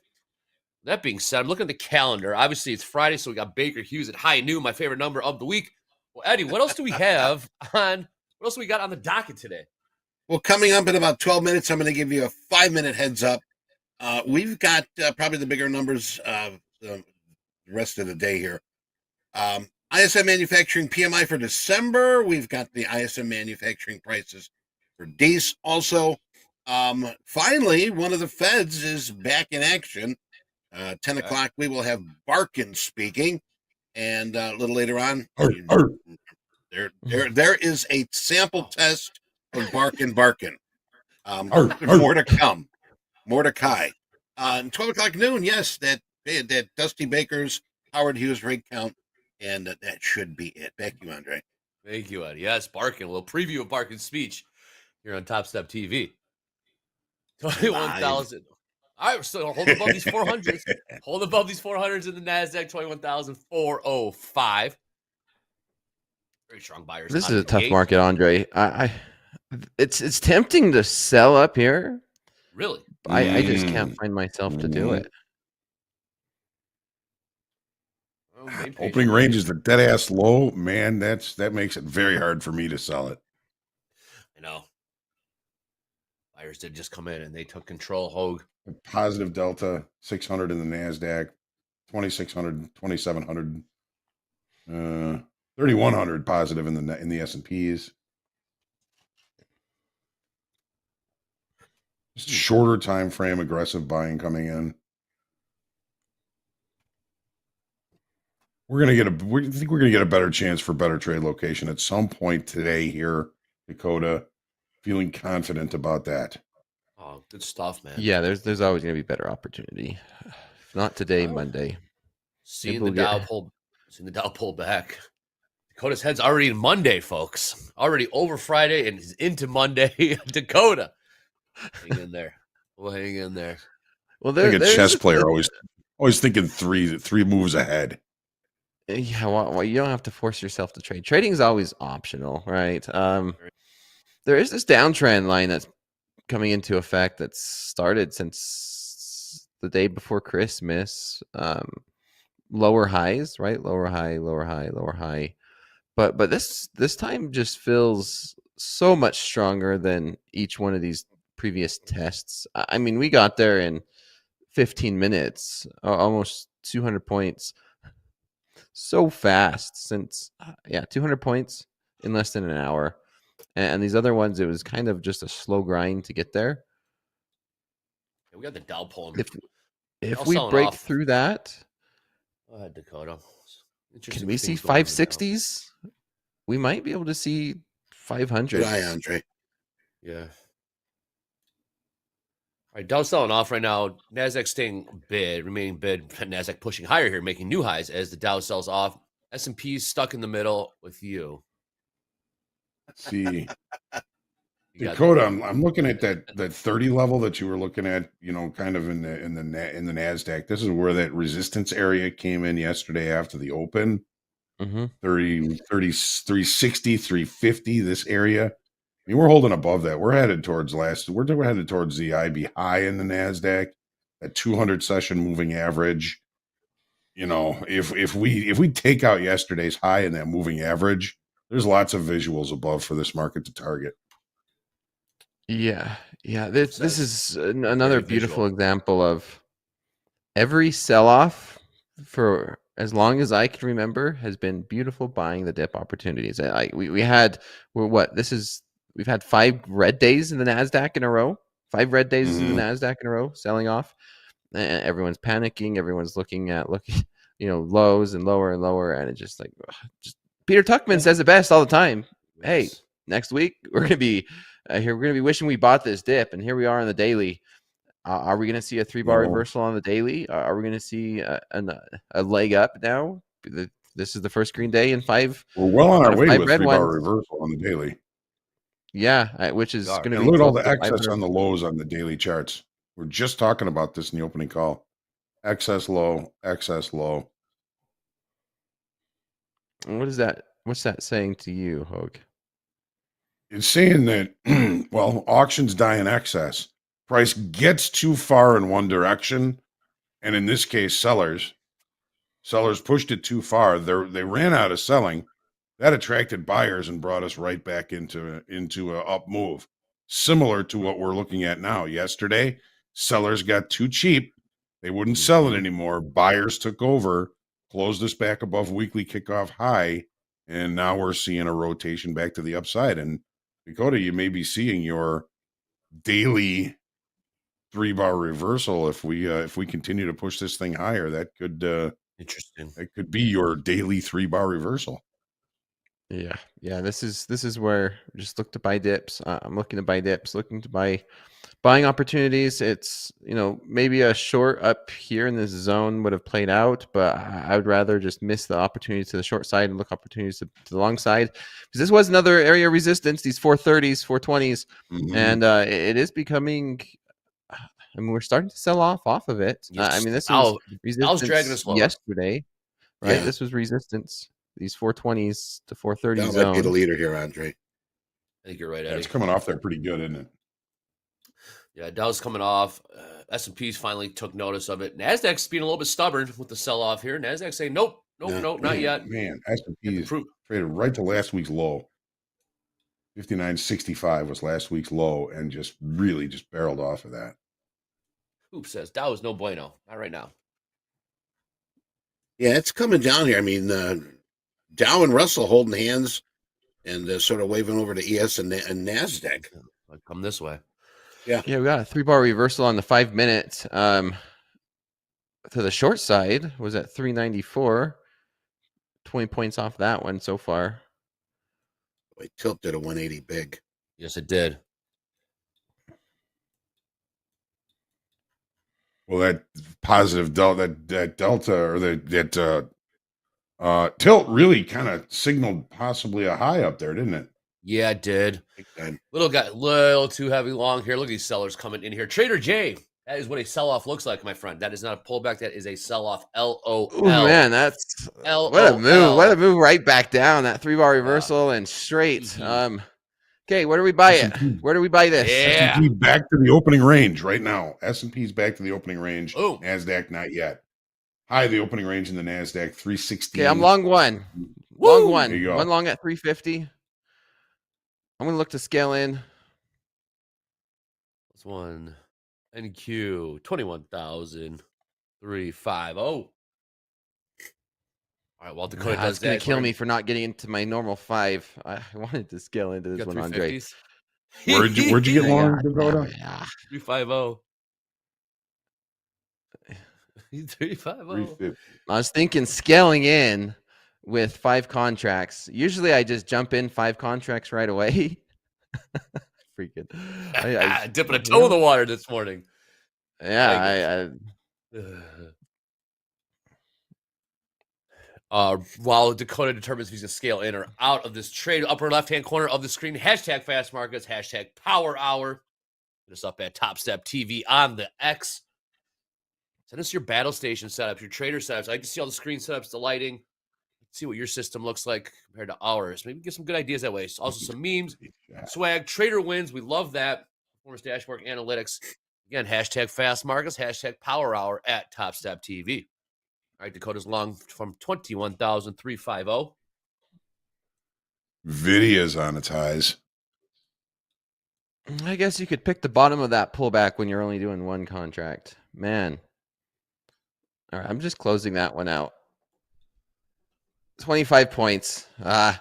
That being said, I'm looking at the calendar. Obviously, it's Friday, so we got Baker Hughes at high noon, my favorite number of the week. Well, Eddie, what else do we have on? What else we got on the docket today? Well, coming up in about 12 minutes, I'm going to give you a 5-minute heads up. We've got probably the bigger numbers the rest of the day here. ISM manufacturing PMI for December. We've got the ISM manufacturing prices for days also. Finally, one of the feds is back in action. 10 o'clock, we will have Barkin speaking. And a little later on, there is a sample test of Barkin. More to come. Mordecai. 12 o'clock noon, yes, that Dusty Baker's Howard Hughes rig count, and that should be it. Back to you, Andre. Thank you, Eddie. Yes, Barkin. A little preview of Barkin's speech here on Topstep TV. 21,000. All right, we're still holding above these 400s. Hold above these 400s in the NASDAQ, 21,405. Very strong buyers. This is a tough market, Andre. It's tempting to sell up here. Really? I just can't find myself to do it. Opening range is the dead ass low, man. That makes it very hard for me to sell it. I know. Buyers did just come in and they took control. Hoag. A positive delta, 600 in the NASDAQ, 2,600, 2,700, 3,100 positive in the S&Ps. Just a shorter time frame, aggressive buying coming in. We think we're gonna get a better chance for better trade location at some point today here, Dakota. Feeling confident about that. Oh, good stuff, man. Yeah, there's always gonna be better opportunity. If not today, Monday. Seeing the Dow pull back. Dakota's head's already in Monday, folks. Already over Friday and is into Monday. Dakota. Hang in there. We'll hang in there. Well, there's a chess player always thinking three moves ahead. Yeah, well, you don't have to force yourself to trade. Trading is always optional, right? There is this downtrend line that's coming into effect that's started since the day before Christmas. Lower highs, right? Lower high, lower high, lower high. But this time just feels so much stronger than each one of these previous tests. I mean, we got there in 15 minutes, almost 200 points. So fast since 200 points in less than an hour. And these other ones, it was kind of just a slow grind to get there. Yeah, we got the Dow pulling. If we break through that, go ahead, Dakota. Can we see 560s? We might be able to see 500. Good eye, Andre. Yeah. All right, Dow selling off right now. NASDAQ staying bid, remaining bid. NASDAQ pushing higher here, making new highs as the Dow sells off. S&P's stuck in the middle with you. Let's see. Dakota, I'm looking at that 30 level that you were looking at, kind of in the NASDAQ. This is where that resistance area came in yesterday after the open. 360, 350, this area. I mean, we're holding above that. We're headed towards we're headed towards the IB high in the NASDAQ, at 200 session moving average. If we take out yesterday's high in that moving average, there's lots of visuals above for this market to target. Yeah. This is another beautiful example of every sell-off for as long as I can remember has been beautiful buying the dip opportunities. We've had 5 red days in the NASDAQ in a row. 5 red days in the NASDAQ in a row, selling off. And everyone's panicking. Everyone's looking, lows and lower and lower. And it's just Peter Tuchman says it best all the time. Hey, next week we're gonna be here. We're gonna be wishing we bought this dip, and here we are on the daily. Are we gonna see a 3-bar reversal on the daily? Are we gonna see a leg up now? This is the first green day in 5. We're well on our way with 3-bar reversal on the daily. Yeah, which is going to be. Look at all the excess on the lows on the daily charts. We're just talking about this in the opening call. Excess low, excess low. What is that? What's that saying to you, Hoag? It's saying that, auctions die in excess. Price gets too far in one direction, and in this case, sellers pushed it too far. They ran out of selling. that attracted buyers and brought us right back into a up move, similar to what we're looking at now. Yesterday, sellers got too cheap. They wouldn't sell it anymore. Buyers took over, closed us back above weekly kickoff high, and now we're seeing a rotation back to the upside. And Dakota, you may be seeing your daily 3-bar reversal if we continue to push this thing higher. That could Interesting. That could be your daily 3-bar reversal. Yeah. This is where just look to buy dips. I'm looking to buy dips, looking to buying opportunities. It's, maybe a short up here in this zone would have played out, but I would rather just miss the opportunities to the short side and look opportunities to the long side, because this was another area of resistance, these 430s, 420s, and it is becoming. We're starting to sell off of it. Yes. This was resistance dragging us lower yesterday, right? Yeah. This was resistance. These 420s to 430 That zone. might be the leader here, Andre. I think you're right, Eddie. Yeah, it's coming off there pretty good, isn't it? Yeah, Dow's coming off. S&P's finally took notice of it. NASDAQ's being a little bit stubborn with the sell-off here. NASDAQ saying, nope, not yet. Man, S&P is traded right to last week's low. 59.65 was last week's low, and just barreled off of that. Hoop says Dow is no bueno. Not right now. Yeah, it's coming down here. I mean, Dow and Russell holding hands and sort of waving over to ES and NASDAQ. Come this way. Yeah, we got a 3-bar reversal on the 5 minute. To the short side was at 394. 20 points off that one so far. Wait, Tilt did a 180 big. Yes, it did. Well, that positive delta, that delta, or that tilt really kind of signaled possibly a high up there, didn't it? Yeah, it did. Little too heavy long here. Look at these sellers coming in here. Trader J, that is what a sell-off looks like, my friend. That is not a pullback. That is a sell-off. LOL. Oh man, that's LOL. What a move. What a move right back down. That 3-bar reversal and straight. Okay, where do we buy it? Where do we buy this? Yeah. S&P back to the opening range right now. S&P's back to the opening range. Ooh. NASDAQ not yet. High the opening range in the NASDAQ, 316. Okay, I'm long one. Woo! Long one. There you go. One long at 350. I'm going to look to scale in. This one. NQ 21,350. All right, well, Dakota does It's going that. to kill me for not getting into my normal 5. I wanted to scale into this one, Andre. Where'd you get long, Dakota? 350. 350. I was thinking scaling in with 5 contracts. Usually I just jump in 5 contracts right away. Freaking. I dipping a toe in the water this morning. Yeah, while Dakota determines if he's going to scale in or out of this trade, upper left-hand corner of the screen, hashtag fast markets, hashtag power hour. Hit us up at TopstepTV on the X. Send us your battle station setups, your trader setups. I like to see all the screen setups, the lighting, see what your system looks like compared to ours. Maybe get some good ideas that way. Also some memes, swag, trader wins. We love that. Performance dashboard analytics. Again, hashtag fast markets, hashtag power hour at TopstepTV. All right, Dakota's long from 21,350. Nvidia's on its highs. I guess you could pick the bottom of that pullback when you're only doing 1 contract. Man. All right, I'm just closing that one out. 25 points. Nice.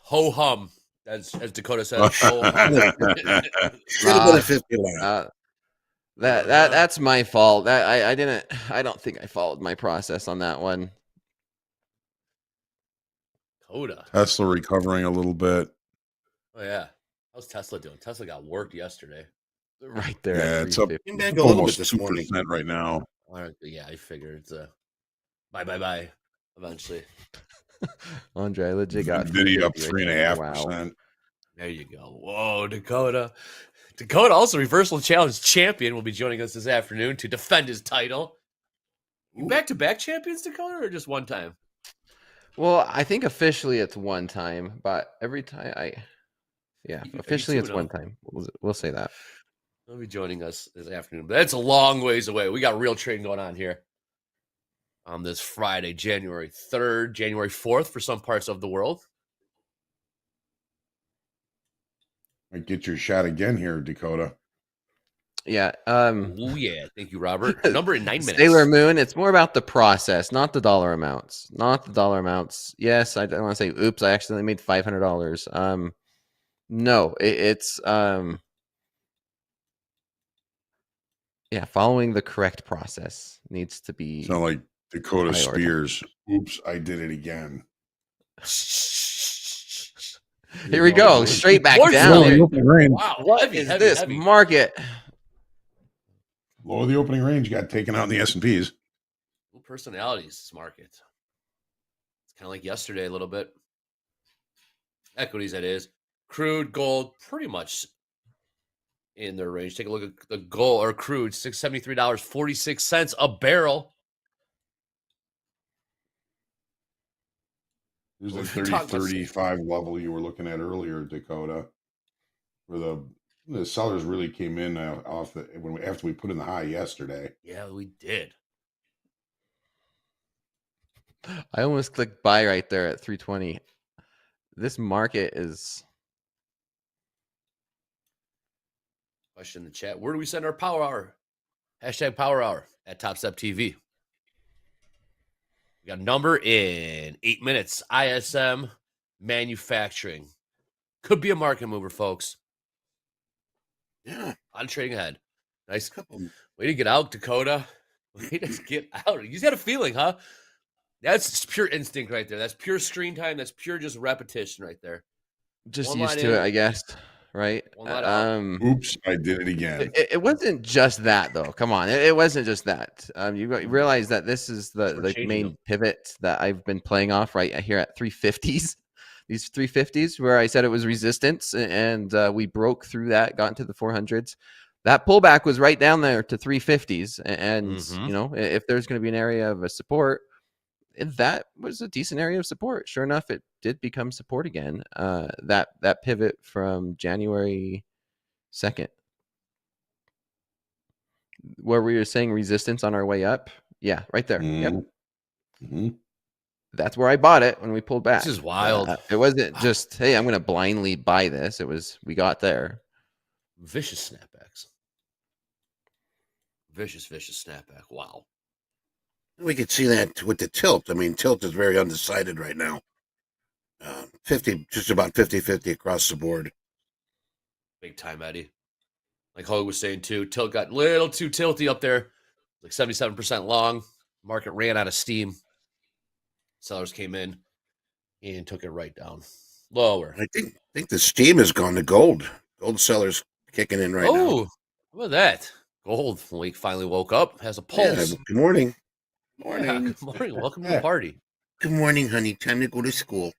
Ho hum, as Dakota says. Ho hum. That's my fault. I don't think I followed my process on that one. Dakota. Tesla recovering a little bit. Oh yeah. How's Tesla doing? Tesla got worked yesterday. Right there. Yeah, it's up almost this morning right now. Yeah, I figured it's a bye eventually. Andre, I legit got Nvidia up 3.5%. Wow. There you go. Whoa, Dakota. Dakota, also reversal challenge champion, will be joining us this afternoon to defend his title. You back-to-back champions, Dakota, or just one time? Well, I think officially it's one time, but every time officially it's one time. We'll say that. He'll be joining us this afternoon, but that's a long ways away. We got real trading going on here. on this Friday, January 3rd, January 4th for some parts of the world. Might get your shot again here, Dakota. Yeah. Oh, yeah. Thank you, Robert. Number in 9 minutes. Sailor Moon, it's more about the process, not the dollar amounts. Not the dollar amounts. Yes, I don't want to say, oops, I accidentally made $500. No, it's yeah, following the correct process needs to be. Sound like Dakota prioritized. Spears. Oops, I did it again. Here we go, straight back More down. today. Wow, what is this market? Lower the opening range, got taken out in the S&Ps. Personalities, this market. It's kind of like yesterday a little bit. Equities, that is. Crude, gold, pretty much in their range. Take a look at the gold or crude, $673.46 a barrel. There's the 30-35 level you were looking at earlier, Dakota, where the sellers really came in after we put in the high yesterday. Yeah, we did. I almost clicked buy right there at 320. This market is. Question in the chat. Where do we send our power hour? Hashtag power hour at TopstepTV. We got a number in 8 minutes. ISM manufacturing. Could be a market mover, folks. Yeah. A lot of trading ahead. Nice couple. Way to get out, Dakota. Way to get out. You got a feeling, huh? That's pure instinct right there. That's pure screen time. That's pure just repetition right there. Just used to it, I guess. Right? Oops, I did it again. It wasn't just that, though. Come on. It wasn't just that. You realize that this is the main pivot that I've been playing off right here at 350s. These 350s where I said it was resistance, and we broke through that, got into the 400s. That pullback was right down there to 350s. And, you know, if there's going to be an area of a support, that was a decent area of support. Sure enough, it did become support again. That pivot from January 2nd, where we were saying resistance on our way up. Yeah, right there. Yep. That's where I bought it when we pulled back. This is wild. It wasn't just, hey, I'm going to blindly buy this. It was, we got there. Vicious snapbacks. Vicious snapback. Wow. We could see that with the tilt. I mean, tilt is very undecided right now. 50, just about 50-50 across the board. Big time, Eddie. Like Hoag was saying too, tilt got a little too tilty up there. Like 77% long. Market ran out of steam. Sellers came in and took it right down. Lower. I think the steam has gone to gold. Gold sellers kicking in right now. Oh, how about that? Gold finally woke up. Has a pulse. Yeah, good morning. Morning. Yeah, good morning. Welcome to the party. Good morning, honey. Time to go to school.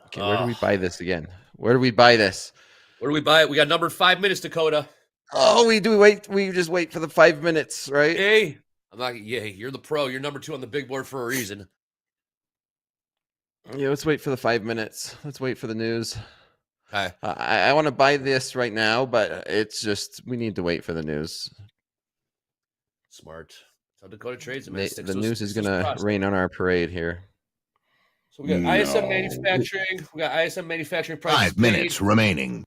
Okay, where do we buy this again? Where do we buy this? Where do we buy it? We got numbered 5 minutes, Dakota. Oh, we just wait for the 5 minutes, right? Hey, you're the pro. You're number 2 on the big board for a reason. Yeah, let's wait for the 5 minutes. Let's wait for the news. Okay. I want to buy this right now, but it's just we need to wait for the news. Smart. So Dakota trades. The news is going to rain on our parade here. So we got ISM manufacturing. We got ISM manufacturing prices. 5 minutes remaining.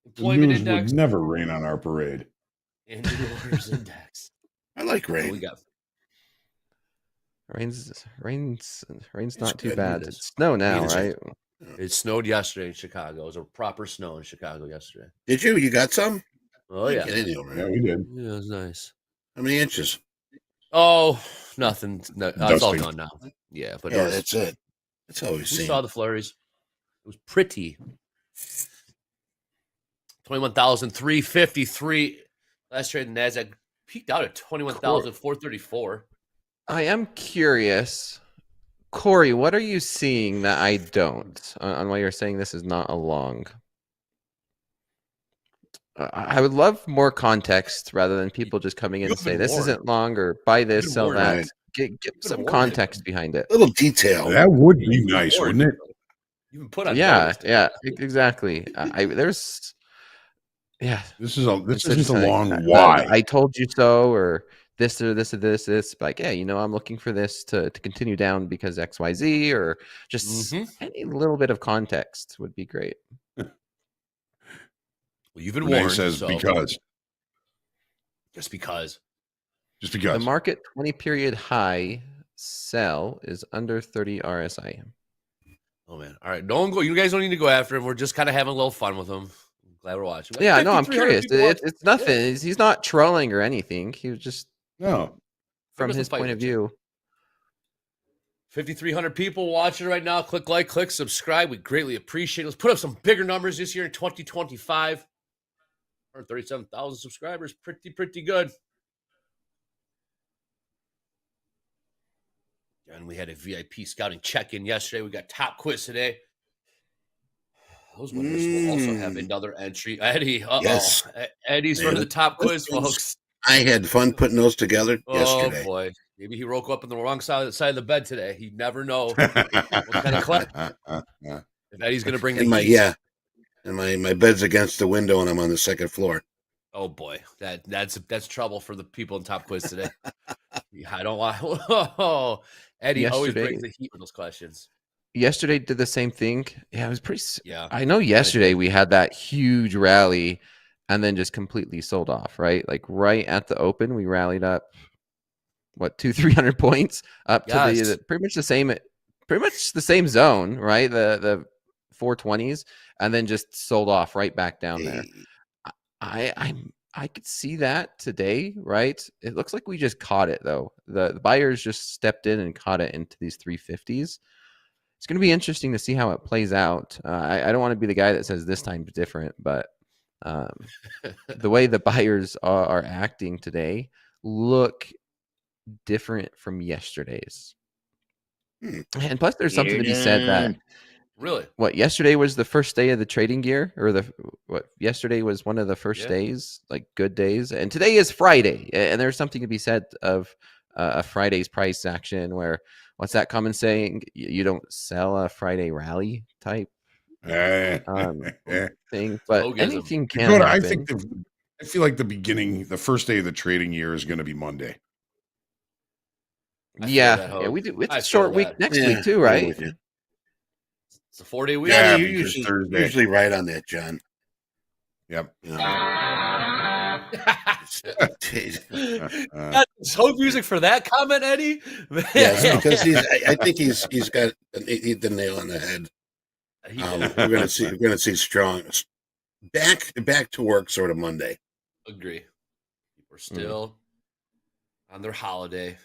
Employment news index would never rain on our parade. and new orders index. I like rain. So we got Rain's not too good. bad. It's snow now, right? it snowed yesterday in Chicago. It was a proper snow in Chicago yesterday. Did you? You got some? Oh yeah. Get in here, man. Yeah, we did. Yeah, it was nice. How many inches? Oh, nothing. No, it's all Dusting. gone now. Yeah, but Yeah, that's it. That's all we've we seen. saw the flurries. It was pretty. 21,353. Last trade in NASDAQ peaked out at 21,434. I am curious, Corey. What are you seeing that I don't? On why you're saying this is not a long. I would love more context rather than people just coming in and say this isn't long or buy this, sell that. Right. Get some context behind it. A little detail. That would be nice, wouldn't it? You can put on Yeah, notice. yeah, exactly. This This isn't a saying long that why. I told you so, or this or this or this. Like, yeah, I'm looking for this to continue down because XYZ, or just any little bit of context would be great. Well, you've been Renee warned. says so. because. Just because. Just because. The market 20-period high sell is under 30 RSI. Oh, man. All right. Don't go. You guys don't need to go after him. We're just kind of having a little fun with him. I'm glad we're watching. Like, yeah, no, I'm 5,300 curious. people It's nothing. Yeah. He's not trolling or anything. He was just from his point of view. 5,300 people watching right now. Click like, click subscribe. We greatly appreciate it. Let's put up some bigger numbers this year in 2025. 137,000 subscribers. Pretty good. And we had a VIP scouting check-in yesterday. We got Topquiz today. Those winners will also have another entry. Eddie, Yes. Eddie's for the Topquiz, folks. I had fun putting those together yesterday. Oh, boy. Maybe he woke up on the wrong side of the bed today. He'd never know what kind of class. If Eddie's going to bring the and my bed's against the window, and I'm on the second floor. Oh, boy. That's trouble for the people in Topquiz today. I don't want. Oh, Eddie always brings the heat with those questions. Yesterday did the same thing. Yeah, it was pretty. Yeah, I know. Yesterday we had that huge rally, and then just completely sold off. Right, like right at the open, we rallied up. What 200-300 points up to the pretty much the same zone, right? The 420s, and then just sold off right back down there. I could see that today, right? It looks like we just caught it though. The buyers just stepped in and caught it into these 350s. It's going to be interesting to see how it plays out. I don't want to be the guy that says this time's different, but the way the buyers are acting today look different from yesterday's. And plus, there's something to be said that really, yesterday was the first day of the trading year, or yesterday was one of the first days, like good days, and today is Friday, and there's something to be said of a Friday's price action where what's that common saying? You don't sell a Friday rally type thing, but anything can happen. I feel like the first day of the trading year is going to be Monday. Yeah, we do. It's a short week next week too, right? It's a 4-day week. Yeah, you're usually right on that, John. Yep. Hoag music for that comment, Eddie. Yes, because I think he's got the nail on the head. We're gonna see strong back to work sort of Monday. Agree. We're still on their holiday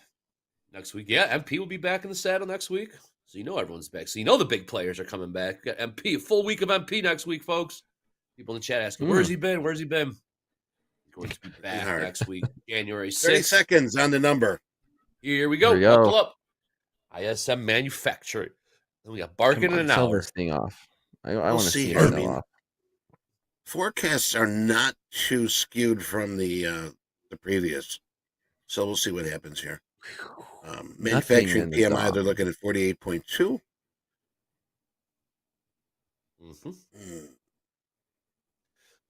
next week. Yeah, MP will be back in the saddle next week. So everyone's back. So the big players are coming back. We got MP, a full week of MP next week, folks. People in the chat asking, where's he been? Where's he been? He's going to be back next week, January 6th. 30 seconds on the number. Here we go. Buckle up. ISM Manufacturing. Then we got barking in an hour. Sell this thing off. I want to see it sell off. Forecasts are not too skewed from the previous. So we'll see what happens here. Manufacturing PMI, they're looking at 48.2.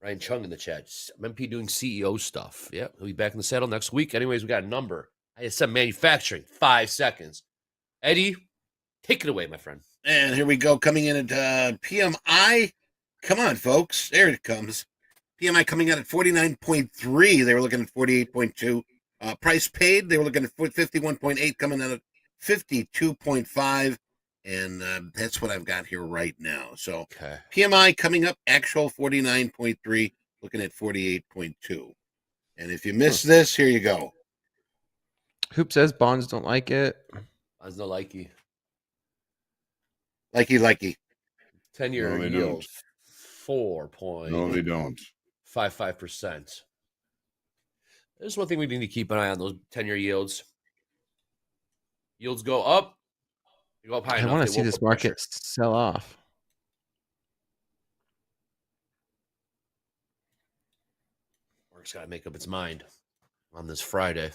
Ryan Chung in the chat. MP doing CEO stuff. Yeah, he'll be back in the saddle next week. Anyways, we got a number. ISM Manufacturing, 5 seconds. Eddie, take it away, my friend. And here we go. Coming in at PMI. Come on, folks. There it comes. PMI coming out at 49.3. They were looking at 48.2. Price paid, they were looking at 51.8, coming out at 52.5. And that's what I've got here right now. So PMI coming up, actual 49.3, looking at 48.2. And if you missed this, here you go. Hoop says bonds don't like it. Bonds don't likey. Likey. 10-year yield, 4.55%. No, they don't. 55%. There's one thing we need to keep an eye on, those 10-year yields. Yields go up. You go up high enough. I want to see this market sell off. Market's got to make up its mind on this Friday.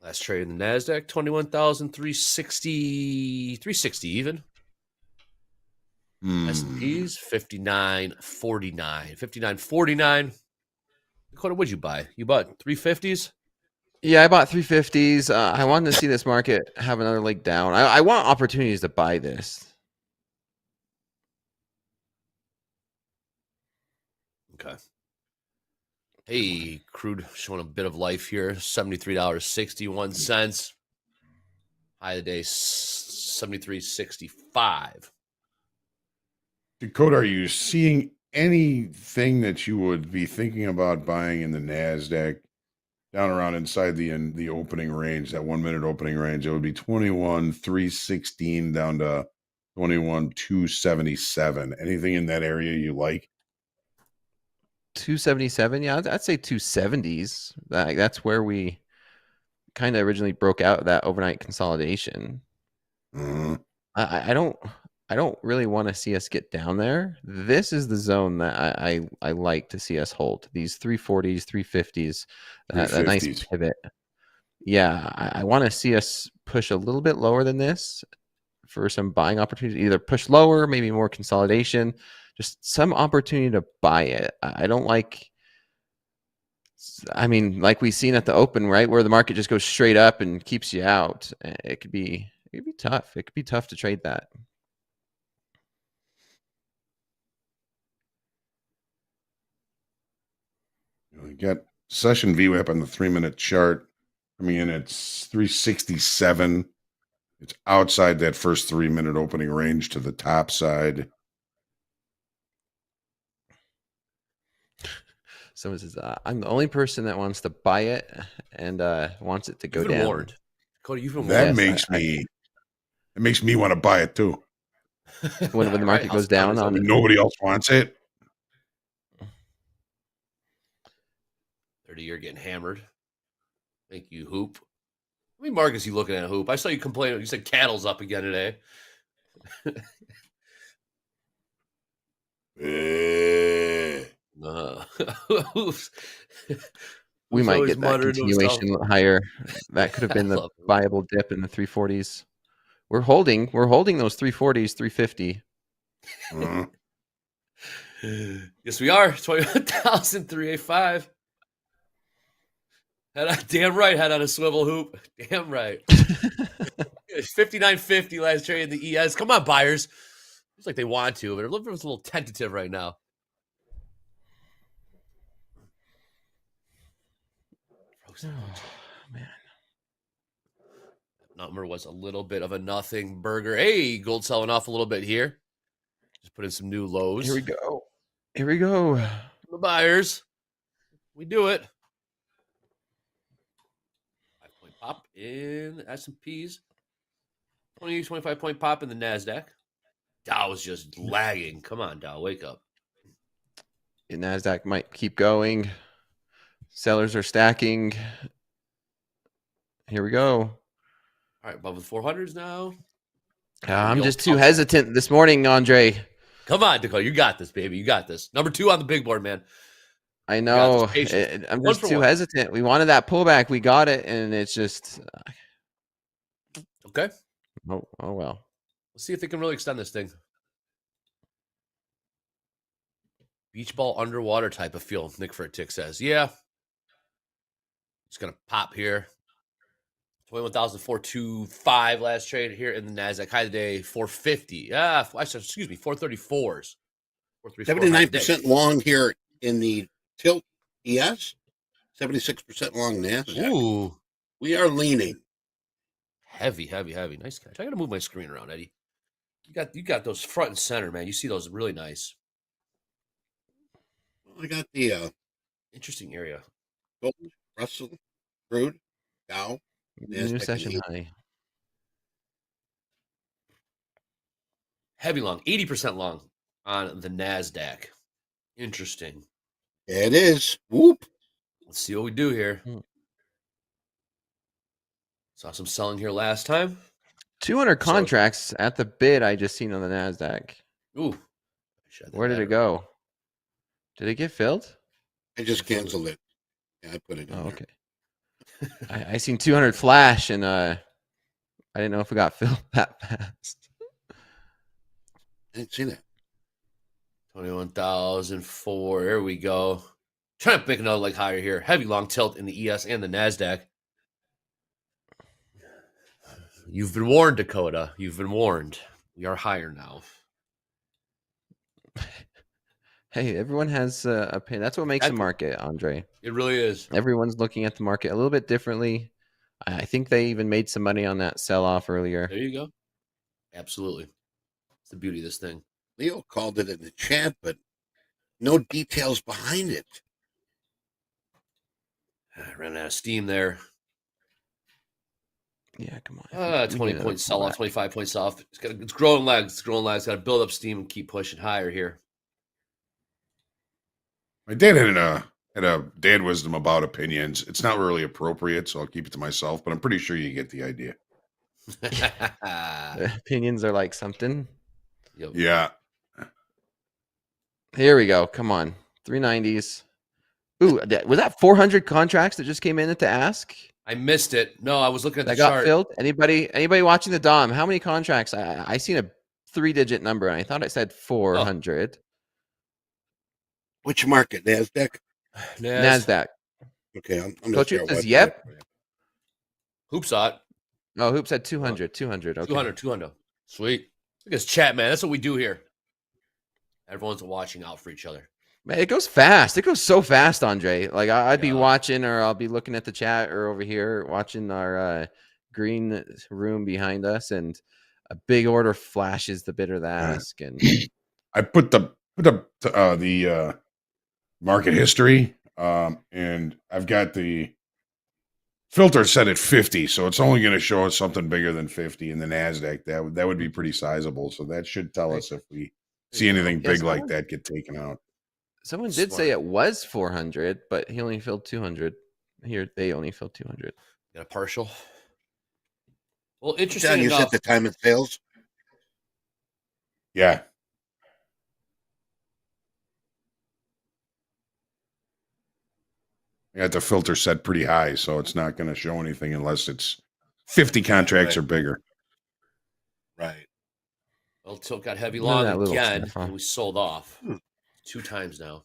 Last trade in the NASDAQ, 21,360, 360 even. S&P's 59.49. 59.49. Dakota, what'd you buy? You bought 350s? Yeah, I bought 350s. I wanted to see this market have another leg down. I want opportunities to buy this. Okay. Hey, crude showing a bit of life here. $73.61. High of the day, 73.65. Dakota, are you seeing anything that you would be thinking about buying in the NASDAQ down around inside the opening range, that 1 minute opening range? It would be 21,316 down to 21,277. Anything in that area you like? 277. Yeah, I'd say 270s. That's where we kind of originally broke out that overnight consolidation. I don't really want to see us get down there. This is the zone that I like to see us hold. These 340s, 350s, a nice pivot. Yeah, I want to see us push a little bit lower than this for some buying opportunities. Either push lower, maybe more consolidation, just some opportunity to buy it. I don't like. I mean, like we've seen at the open, right, where the market just goes straight up and keeps you out. It could be tough. It could be tough to trade that. You got session VWAP on the 3-minute chart coming in at 367. It's outside that first 3-minute opening range to the top side. Someone says, I'm the only person that wants to buy it and wants it to go down. Warned. Cody, you've been That warned. makes me want to buy it too. When the market goes down on it. Nobody else wants it. 30-year getting hammered. Thank you, Hoop. How many markets you looking at, Hoop? I saw you complain. You said cattle's up again today. We might get that continuation higher. That could have been the viable dip in the 340s. We're holding those 340s, 350. Yes, we are. 21,385. Damn right, head on a swivel, Hoop. Damn right. 59.50 last trade in the ES. Come on, buyers. Looks like they want to, but it looks a little tentative right now. Oh, man. Number was a little bit of a nothing burger. Hey, gold selling off a little bit here. Just put in some new lows. Here we go. Here we go. The buyers. We do it. 5-point pop in S&Ps. 25-point pop in the NASDAQ. Dow is just lagging. Come on, Dow. Wake up. The NASDAQ might keep going. Sellers are stacking. Here we go. All right, above the 400s now. I'm just too hesitant this morning, Andre. Come on, Dakota. You got this, baby. You got this. Number 2 on the big board, man. I know. I'm just too hesitant. We wanted that pullback. We got it, and it's just... Okay. Oh well. Let's see if they can really extend this thing. Beach ball underwater type of feel, Nick Tick says. Yeah. It's going to pop here. 21,425 last trade here in the NASDAQ. High today, 450. Excuse me, 434s. 79% long here in the tilt ES. 76% long NASDAQ. Ooh. We are leaning. Heavy. Nice catch. I got to move my screen around, Eddie. You got those front and center, man. You see those really nice. Well, I got the interesting area. Gold, Russell, crude, Dow. New session high. Heavy long, 80% long on the NASDAQ. Interesting. It is. Whoop. Let's see what we do here. Saw some selling here last time. 200 contracts at the bid I just seen on the NASDAQ. Ooh. Where did it go? Did it get filled? I just canceled it. Yeah, I put it in there. Okay. I seen 200 flash, and I didn't know if it got filled that fast. I didn't see that. 21,004. There we go. Trying to make another leg higher here. Heavy long tilt in the ES and the NASDAQ. You've been warned, Dakota. You've been warned. We are higher now. Hey, everyone has a opinion. That's what makes a market, Andre. It really is. Everyone's looking at the market a little bit differently. I think they even made some money on that sell-off earlier. There you go. Absolutely. It's the beauty of this thing. Leo called it in the chat, but no details behind it. I ran out of steam there. Yeah, come on. 20 points sell off, 25 points off. It's growing legs. It's growing legs. Got to build up steam and keep pushing higher here. My dad had a dad wisdom about opinions. It's not really appropriate, so I'll keep it to myself, but I'm pretty sure you get the idea. Opinions are like something. Yep. Yeah. Here we go. Come on. 390s. Ooh, was that 400 contracts that just came in at the ask? I missed it. No, I was looking at the chart. Got filled. Anybody watching the Dom? How many contracts? I seen a 3-digit number, and I thought it said 400. Oh. Which market? NASDAQ? NASDAQ. Okay, I'm Coach says yep. Hoop saw it. Oh, Hoop said 200. 200. Okay. 200. Sweet. Look at this chat, man. That's what we do here. Everyone's watching out for each other. Man, it goes fast. It goes so fast, Andre. Like I'd be watching, or I'll be looking at the chat, or over here watching our green room behind us, and a big order flashes the bid or the ask. And I put the market history, and I've got the filter set at 50, so it's only going to show us something bigger than 50 in the NASDAQ. That would be pretty sizable. So that should tell us if we see anything big like that get taken out. Someone did say it was 400, but he only filled 200. Here, they only filled 200. Got a partial. Well, interesting John, you enough. set the time it fails? Yeah. I got the filter set pretty high, so it's not going to show anything unless it's 50 contracts or bigger. Right. Well, tilt got heavy long again, and we sold off 2 times now.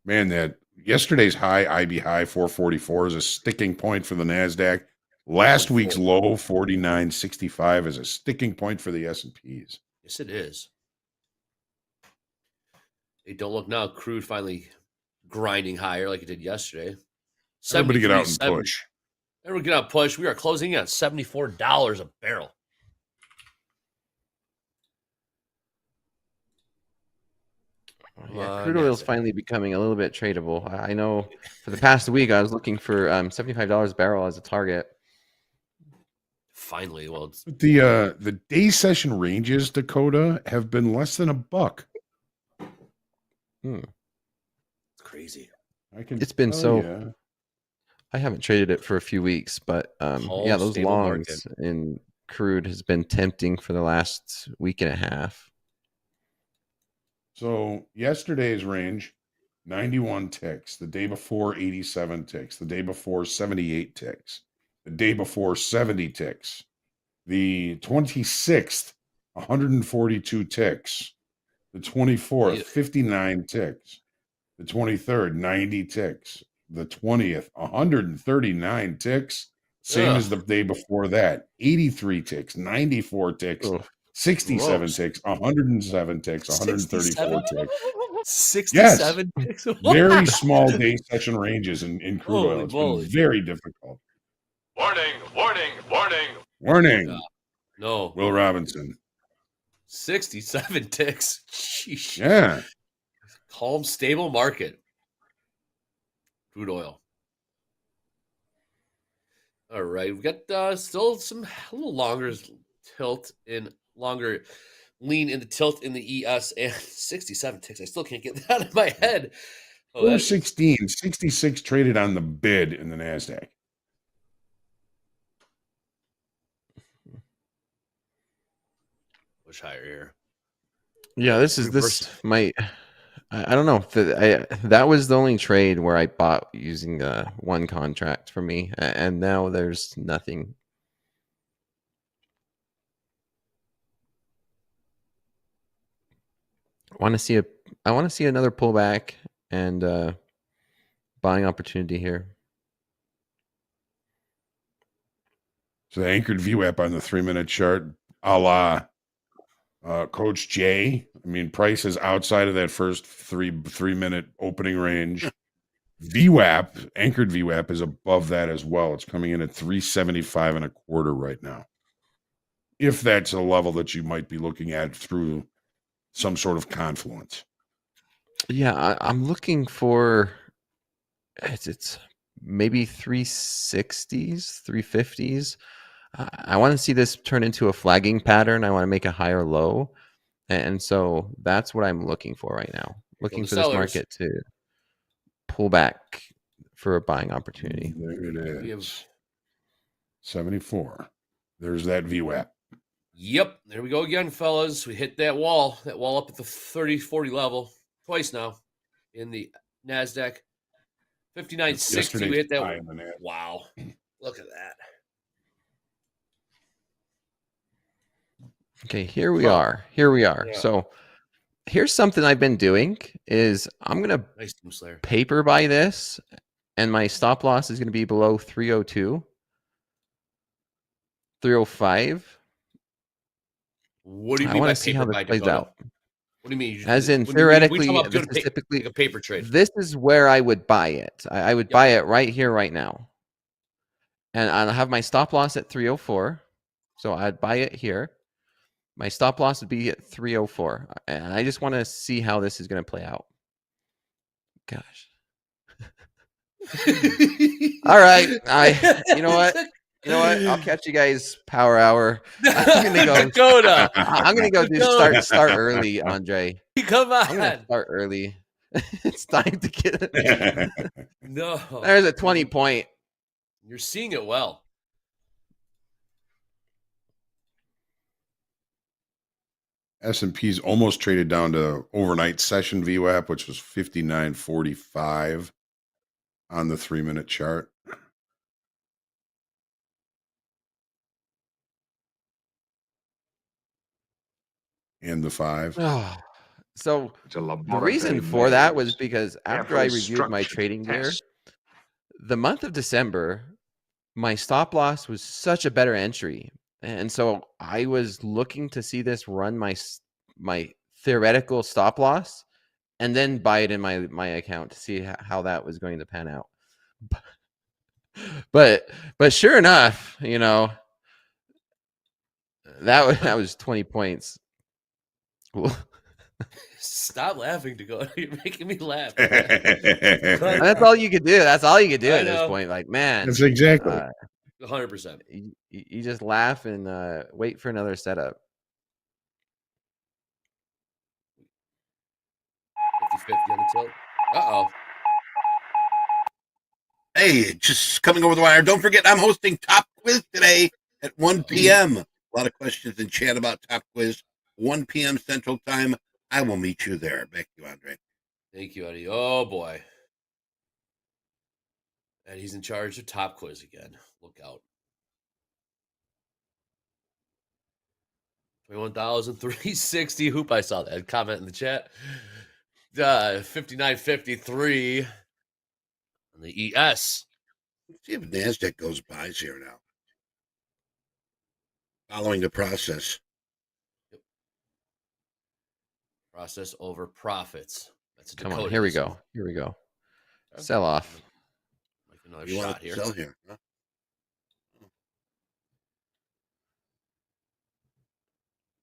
Man, that yesterday's high, IB high 444 is a sticking point for the NASDAQ. Last week's low 49.65 is a sticking point for the S&Ps. Yes, it is. Hey, don't look now. Crude finally grinding higher like it did yesterday. Everybody get out and push. Everybody get out and push. We are closing in at $74 a barrel. Yeah, crude oil is finally becoming a little bit tradable. I know for the past week I was looking for $75 a barrel as a target. Finally, well, the day session ranges, Dakota, have been less than $1. It's crazy. It's been so. I haven't traded it for a few weeks, but yeah, those longs in crude has been tempting for the last week and a half. So yesterday's range, 91 ticks. The day before, 87 ticks. The day before, 78 ticks. The day before, 70 ticks. The 26th, 142 ticks. The 24th, 59 ticks. The 23rd, 90 ticks. The 20th, 139 ticks. Same as the day before that. 83 ticks, 94 ticks. 67 ticks, 107 ticks, 134 ticks. 67 ticks. Very small day session ranges in crude oil. It's been very difficult. Warning. No. Will Robinson. 67 ticks. Sheesh. Yeah. Calm, stable market. Crude oil. All right. We've got still some a little longer tilt in longer lean in the tilt in the ES and 67 ticks. I still can't get that out of my head. 416, 66 traded on the bid in the NASDAQ. Push higher here. Yeah, this might. I don't know. That was the only trade where I bought using one contract for me, and now there's nothing. I want to see another pullback and buying opportunity here. So the anchored VWAP on the 3-minute chart, a la Coach J. I mean, price is outside of that first three-minute opening range. VWAP, anchored VWAP, is above that as well. It's coming in at 375.25 right now. If that's a level that you might be looking at through some sort of confluence. Yeah, I'm looking for it's maybe 360s, 350s. I want to see this turn into a flagging pattern. I want to make a higher low. And so that's what I'm looking for right now. Looking for this market to pull back for a buying opportunity. There it is. 74. There's that VWAP. Yep. There we go again, fellas. We hit that wall up at the 30-40 level twice now in the NASDAQ. 59.60. We hit that. Wow. Look at that. Okay, here we are. Yeah. So here's something I've been doing is I'm going to paper buy this, and my stop loss is going to be below 302, 305. What do you mean by paper buy? Plays out. What do you mean? As in, theoretically, this is typically like a paper trade. This is where I would buy it. I would buy it right here, right now. And I'll have my stop loss at 304. So I'd buy it here. My stop loss would be at 304. And I just want to see how this is going to play out. Gosh. All right. You know what? I'll catch you guys power hour. I'm gonna go Dakota. I'm gonna go start early, Andre. Come on. I'm gonna start early. It's time to get it. No. There's a 20 point. You're seeing it well. S&P's almost traded down to overnight session VWAP, which was 59.45 on the 3-minute chart. And the 5. So the reason for that was because after I reviewed my trading gear, the month of December, my stop loss was such a better entry. And so I was looking to see this run my theoretical stop loss and then buy it in my account to see how that was going to pan out. But sure enough, that was 20 points. Stop laughing, Dakota. You're making me laugh. That's all you could do. That's all you could do at this point. Like, man. That's exactly. 100%. You just laugh and wait for another setup. 50-50 on the tilt. Uh-oh. Hey, just coming over the wire. Don't forget, I'm hosting Topquiz today at 1 p.m. A lot of questions in chat about Topquiz. 1 p.m. Central Time. I will meet you there. Back to you, Andre. Thank you, Eddie. Oh, boy. And he's in charge of Topquiz again. Look out. 21,360. Hoop, I saw that comment in the chat. 59.53 on the ES. Let's see if NASDAQ goes buys here now. Following the process. Yep. Process over profits. That's Come on, here we go. Here we go. Sell off. Like another shot here. Sell here. Huh?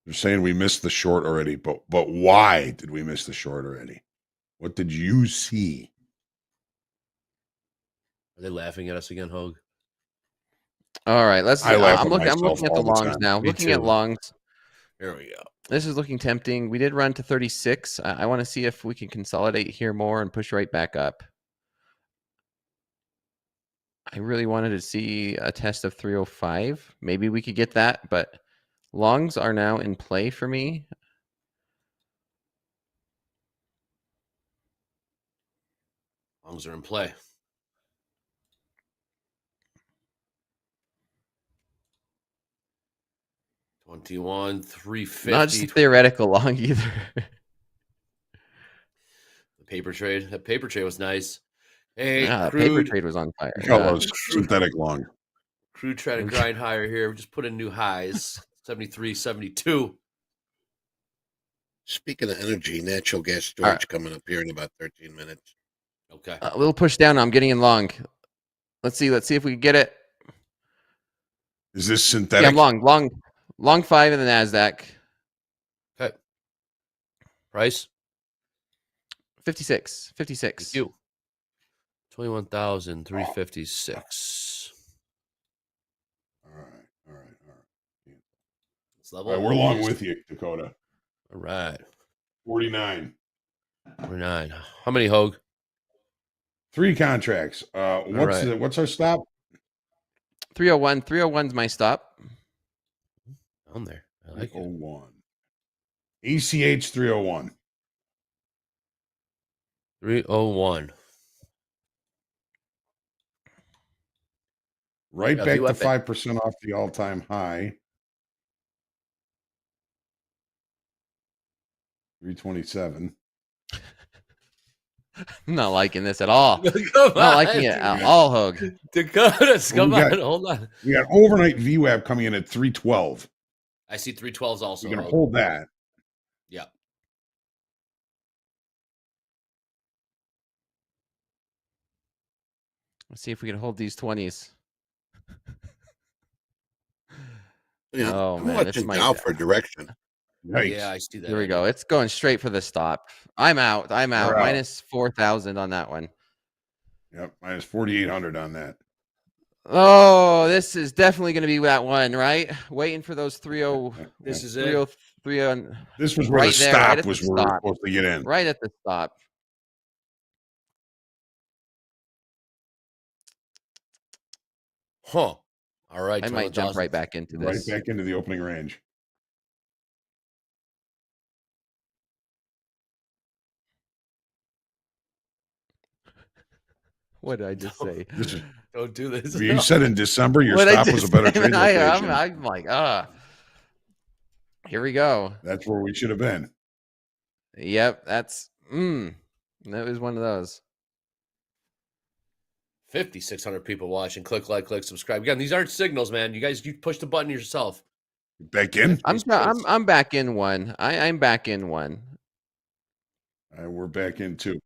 They're saying we missed the short already, but why did we miss the short already? What did you see? Are they laughing at us again, Hoag? All right, let's. I'm looking at the longs now. Looking at longs. Here we go. This is looking tempting. We did run to 36. I want to see if we can consolidate here more and push right back up. I really wanted to see a test of 305. Maybe we could get that, but longs are now in play for me. Longs are in play. $21,350. Not just theoretical long either. Paper trade. That paper trade was nice. Hey, Yeah, the paper crude. trade was on fire. Those synthetic long. Crude trying to grind higher here. We just put in new highs. 73, 72. Speaking of energy, natural gas storage coming up here in about 13 minutes. Okay. A little push down. I'm getting in long. Let's see if we can get it. Is this synthetic? Yeah, I'm long 5 in the NASDAQ. Okay. Price? 56. Thank you. 21,356. All right. This level. All right, we're along with you, Dakota. All right. 49. 49. How many, Hoag? 3 contracts. What's our stop? 301. 301's my stop. On there. I like 301. ACH 301. 301. Right Yeah, back to VWAP 5% off the all-time high. 327. I'm not liking this at all. Come Not on. liking it at all, Hoag. Dakotas, Well, come we on. got- Hold on. We got overnight VWAP coming in at 312. I see 312s also. We're going to Hoag. hold that. Yeah. Let's see if we can hold these 20s. Yeah, Oh, I'm man, this watching might- Dow for direction. Yikes. Yeah, I see that. Here we go. It's going straight for the stop. I'm out. We're out. Minus 4,000 on that one. Yep, minus 4,800 on that. Oh, this is definitely going to be that one, right? Waiting for those 30. This is 30, it. 30, This was where Right the there, stop right at was the where we were stop. supposed to get in. right at the stop. Huh. All right. I might jump 21,000. right back into Right this. back into the opening range. What did I just say? This is, Don't do this. you said in December your What I stop was a just better say, trade man, location. I'm like, here we go. That's where we should have been. Yep, that was one of those. 5,600 people watching. Click like, click subscribe. Again, these aren't signals, man. You push the button yourself. Back in? I'm back in one. I'm back in one. We're back in 2.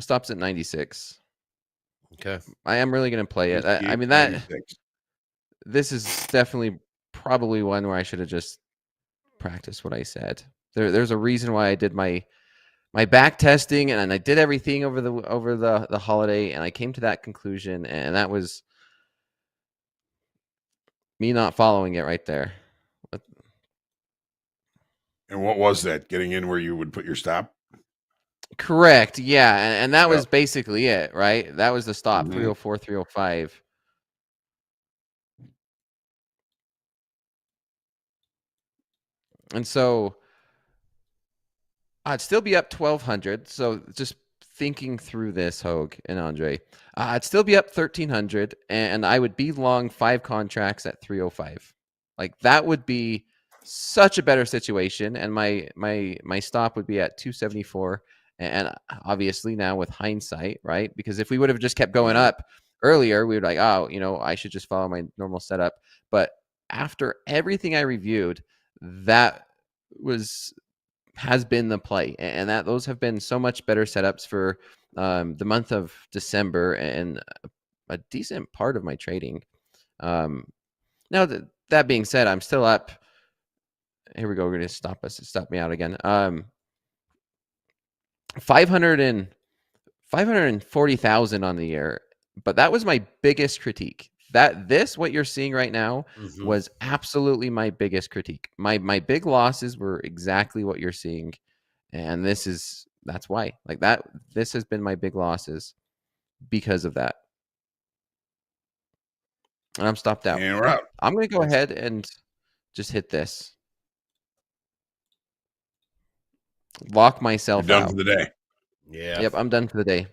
Stops at 96. Okay. I am really going to play it. I mean, 96. this is definitely probably one where I should have just practiced what I said. There's a reason why I did my back testing and I did everything over the holiday, and I came to that conclusion, and that was me not following it right there. And what was that? Getting in where you would put your stop? Correct. Yeah, and that was Yep. basically it, right? That was the stop. Mhm. 304, 305. And so I'd still be up 1,200. So just thinking through this, Hoag and Andre, I'd still be up 1,300, and I would be long 5 contracts at 305. Like, that would be such a better situation, and my stop would be at 274. And obviously now with hindsight, right? Because if we would have just kept going up earlier, we would like, oh, I should just follow my normal setup. But after everything I reviewed, that has been the play, and that those have been so much better setups for the month of December and a decent part of my trading. Now that being said, I'm still up. Here we go. We're going to stop me out again. 540,000 on the year, but that was my biggest critique. What you're seeing right now was absolutely my biggest critique. My big losses were exactly what you're seeing, and that's why. Like that, this has been my big losses because of that. And I'm stopped out. And we're out. I'm going to go ahead and just hit this. Lock myself You're done out. for the day. Yeah. Yep, I'm done for the day.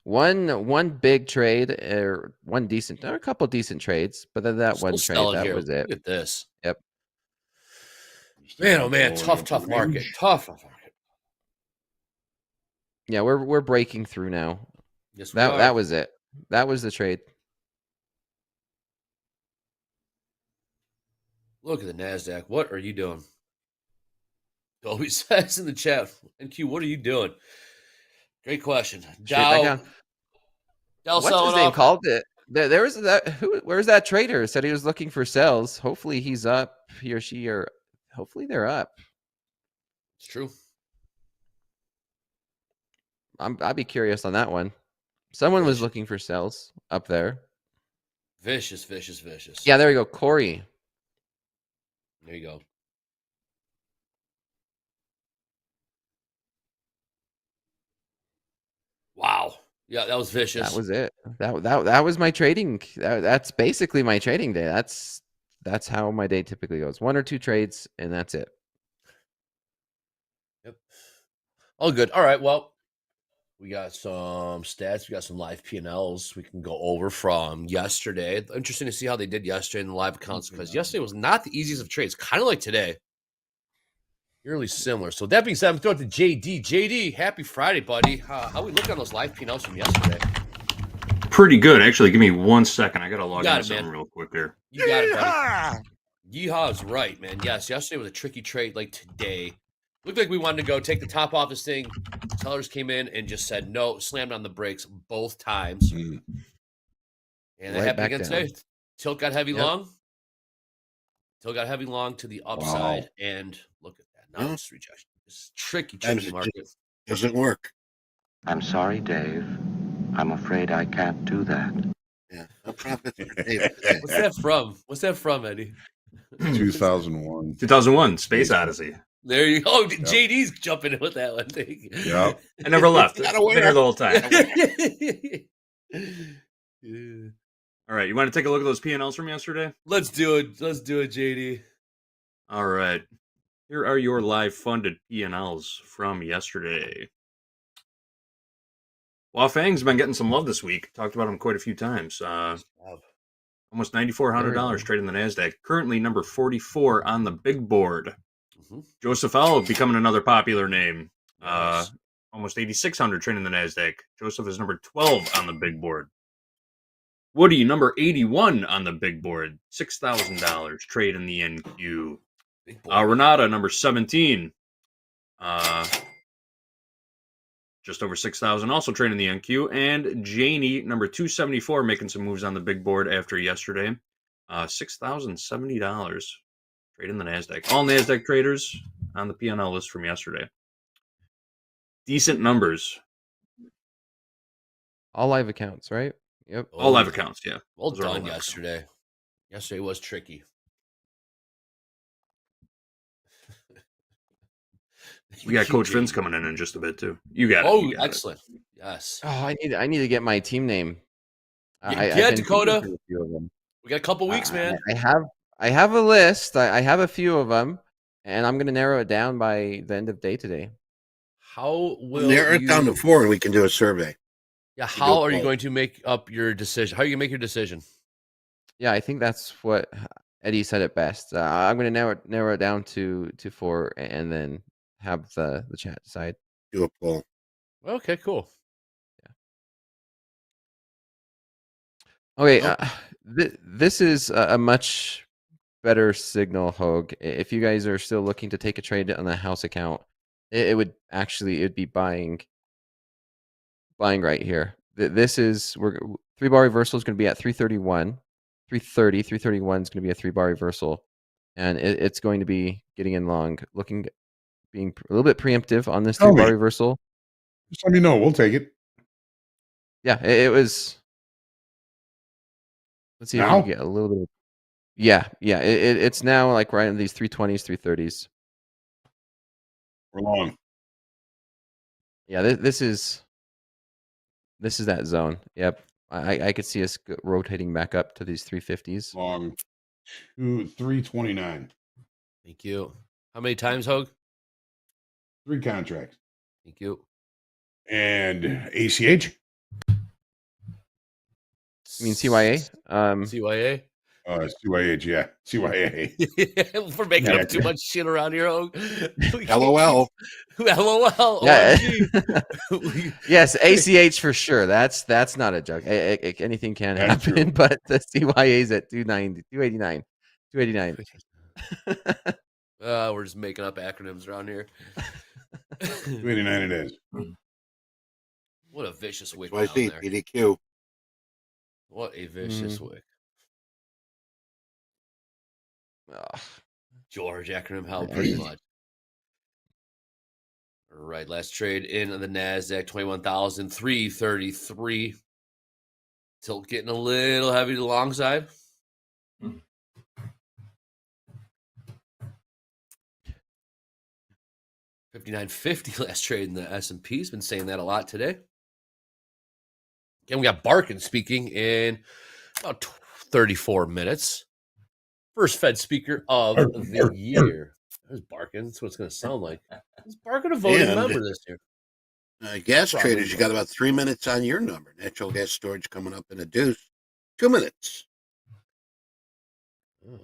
One big trade, or a couple decent trades, but then that Still one trade, selling that here. was it. Look at this. Yep. Man, oh man, tough market. Tough market. Yeah, we're breaking through now. Yes, we are. That was it. That was the trade. Look at the NASDAQ. What are you doing? Dolby says in the chat, NQ, what are you doing? Great question. Straight back down. Dow What's his name called it? There was that. Where's that trader? Said he was looking for sells. Hopefully he's up. He or she, or hopefully they're up. It's true. I'd be curious on that one. Someone was looking for sells up there. Vicious, vicious, vicious. Yeah, there you go, Corey. There you go. Wow. Yeah, that was vicious. That was it. That was my trading. That's basically my trading day. That's how my day typically goes. 1 or 2 trades, and that's it. Yep. All good. All right. Well, we got some stats. We got some live P&Ls we can go over from yesterday. Interesting to see how they did yesterday in the live accounts, because yesterday was not the easiest of trades. Kind of like today. Really similar. So that being said, I'm throwing it to JD. JD, happy Friday, buddy. How we look on those live P&Ls from yesterday? Pretty good, actually. Give me 1 second. I gotta log into something real quick here. You got it, buddy. Yeehaw's right, man. Yes, yesterday was a tricky trade like today. Looked like we wanted to go take the top off this thing. Sellers came in and just said no, slammed on the brakes both times. And that happened again today. Tilt got heavy long. Tilt got heavy long to the upside. Wow. And look at that. Now it's rejection. It's tricky market. Doesn't work. I'm sorry, Dave. I'm afraid I can't do that. Yeah. No profits for Dave. What's that from? What's that from, Eddie? 2001. 2001, Space Odyssey. There you go. Yep. JD's jumping in with that one thing. Yeah. I never left. I've been here the whole time. Yeah. All right. You want to take a look at those P&Ls from yesterday? Let's do it. Let's do it, JD. All right. Here are your live funded P&Ls from yesterday. Fang's been getting some love this week. Talked about him quite a few times. Almost $9,400 trading the NASDAQ. Currently number 44 on the big board. Joseph L. becoming another popular name. Nice. Almost 8,600 trading the NASDAQ. Joseph is number 12 on the big board. Woody, number 81 on the big board. $6,000 trade in the NQ. Renata, number 17. Just over 6,000, also trading the NQ. And Janie, number 274, making some moves on the big board after yesterday. $6,070 trading the NASDAQ. All NASDAQ traders on the P&L list from yesterday. Decent numbers. All live accounts, right? Yep. All live accounts, yeah. Well done yesterday. Yesterday was tricky. We got Coach Finn's coming in just a bit too. You got it. Oh, excellent. Yes. Oh, I need to get my team name. Yeah, Dakota. We got a couple weeks, man. I have a list. I have a few of them, and I'm going to narrow it down by the end of day today. How will narrow it down to 4, and we can do a survey? Yeah. How are you going to make up your decision? How are you going to make your decision? Yeah, I think that's what Eddie said it best. I'm going to narrow it down to 4, and then have the chat decide. Do a poll. Okay, cool. Yeah. Okay, this is a much better signal, Hoag. If you guys are still looking to take a trade on the house account, it'd be buying right here. This is 3-bar reversal is going to be at 331, 330, 331 is going to be a 3-bar reversal, and it's going to be getting in long, being a little bit preemptive on this 3-bar reversal. Just let me know. We'll take it. Yeah, it was. Let's see if we can get a little bit. Yeah. It's now like right in these 320s, 330s. We're long. Yeah, this is that zone. Yep, I could see us rotating back up to these 350s. Long. 329. Thank you. How many times, Hoag? 3 contracts. Thank you. And ACH? You mean CYA? CYA? CYH, yeah. CYA. We're making up too much shit around here. LOL. LOL. Yeah. OMG. Yes, ACH for sure. That's not a joke. Anything can That's happen, true. but the CYA is at 290, 289. We're just making up acronyms around here. 289 it is. What a vicious wick down YC, there. PDQ. What a vicious wick. George, acronym help pretty much. All right, last trade in the NASDAQ, 21,333. Tilt getting a little heavy to the long side. $59.50 last trade in the S&P. Has been saying that a lot today. Again, we got Barkin speaking in about 34 minutes. First Fed speaker of the year. There's Barkin. That's what it's going to sound like. Is Barkin a voting member this year? Gas traders, you got about 3 minutes on your number. Natural gas storage coming up in a deuce. 2 minutes. All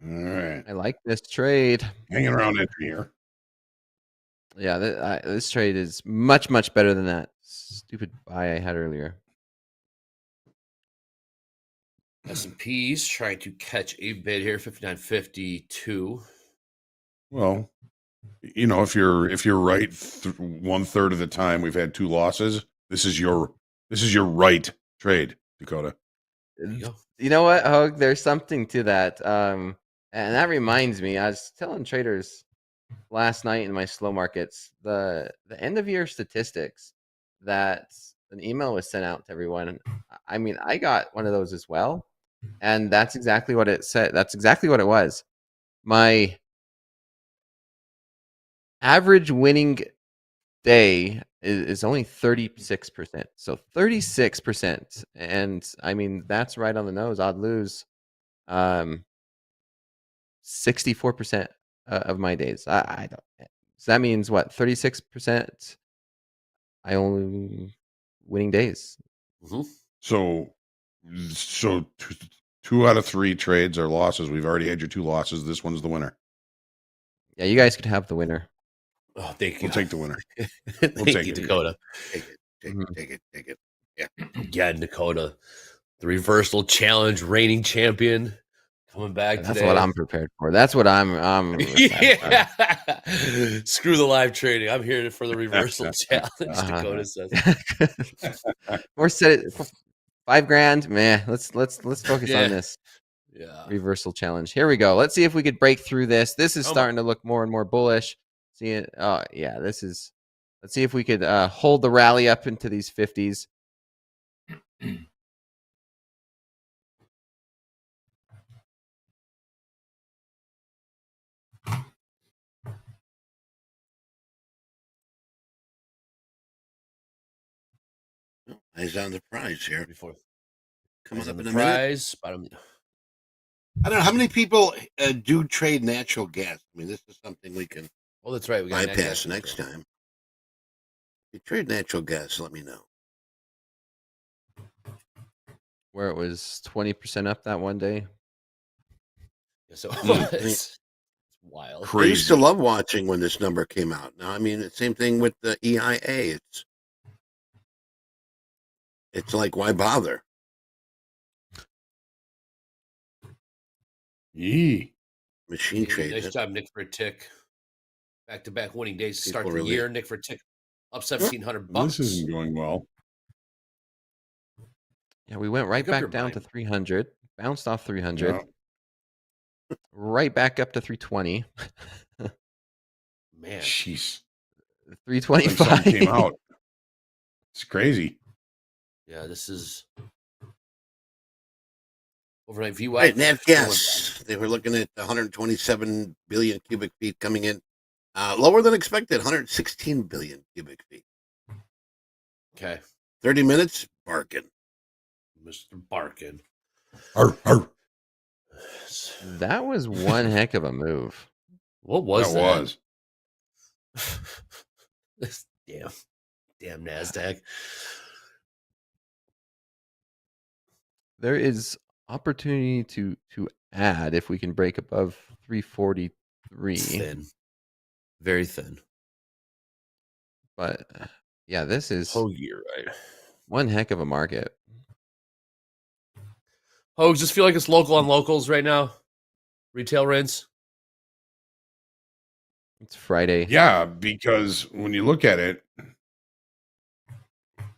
right. I like this trade. Hanging around entry here. Yeah, this trade is much, much better than that stupid buy I had earlier. S&P's trying to catch a bid here, 59.52. Well, you know, if you're right 1/3 of the time we've had 2 losses, this is your right trade, Dakota. You know what, Hoag? There's something to that. And that reminds me, I was telling traders last night in my slow markets, the end of year statistics that an email was sent out to everyone. I mean, I got one of those as well. And that's exactly what it said. That's exactly what it was. My average winning day is only 36%. So 36%. And I mean, that's right on the nose. I'd lose 64% of my days. I don't. So that means what? 36%. I only winning days. So 2 out of 3 trades are losses. We've already had your 2 losses. This one's the winner. Yeah, you guys could have the winner. Oh, thank you. We'll take the winner. We'll take you, Dakota. Take it. Yeah. Again, Dakota, the reversal challenge reigning champion coming back That's today. what I'm prepared for. That's what I'm yeah. Screw the live trading. I'm here for the reversal challenge, Dakota says. Or set it $5,000. Man, let's focus on this. Yeah. Reversal challenge. Here we go. Let's see if we could break through this. This is starting to look more and more bullish. See it. Oh yeah, this is. Let's see if we could hold the rally up into these 50s. Eyes on the prize here. Before coming up in a prize, minute. I don't know how many people do trade natural gas. I mean, this is something we can. Oh, that's right. We got bypass next time. If you trade natural gas, let me know. Where it was 20% up that one day. So it's wild. Crazy. I used to love watching when this number came out. Now, I mean, the same thing with the EIA. It's like, why bother? Yee. Machine trade. Nice job, Nick, for a tick. Back-to-back winning days to start the really year. Nick for a tick. Up $1,700. This isn't going well. Yeah, we went right back down to 300. Bounced off 300. Yeah. Right back up to 320. Man. Jeez. 325 like came out. It's crazy. Yeah, this is overnight VWAP. Right, nat gas. They were looking at 127 billion cubic feet coming in. Lower than expected, 116 billion cubic feet. Okay. 30 minutes, Barkin. Mr. Barkin. Arr, arr. That was one heck of a move. What was that? Was. Damn NASDAQ. there is opportunity to add if we can break above 343. Thin. Very thin. But yeah, this is you're right. one heck of a market. Hoag, just feel like it's local on locals right now. Retail rinse. It's Friday. Yeah, because when you look at it,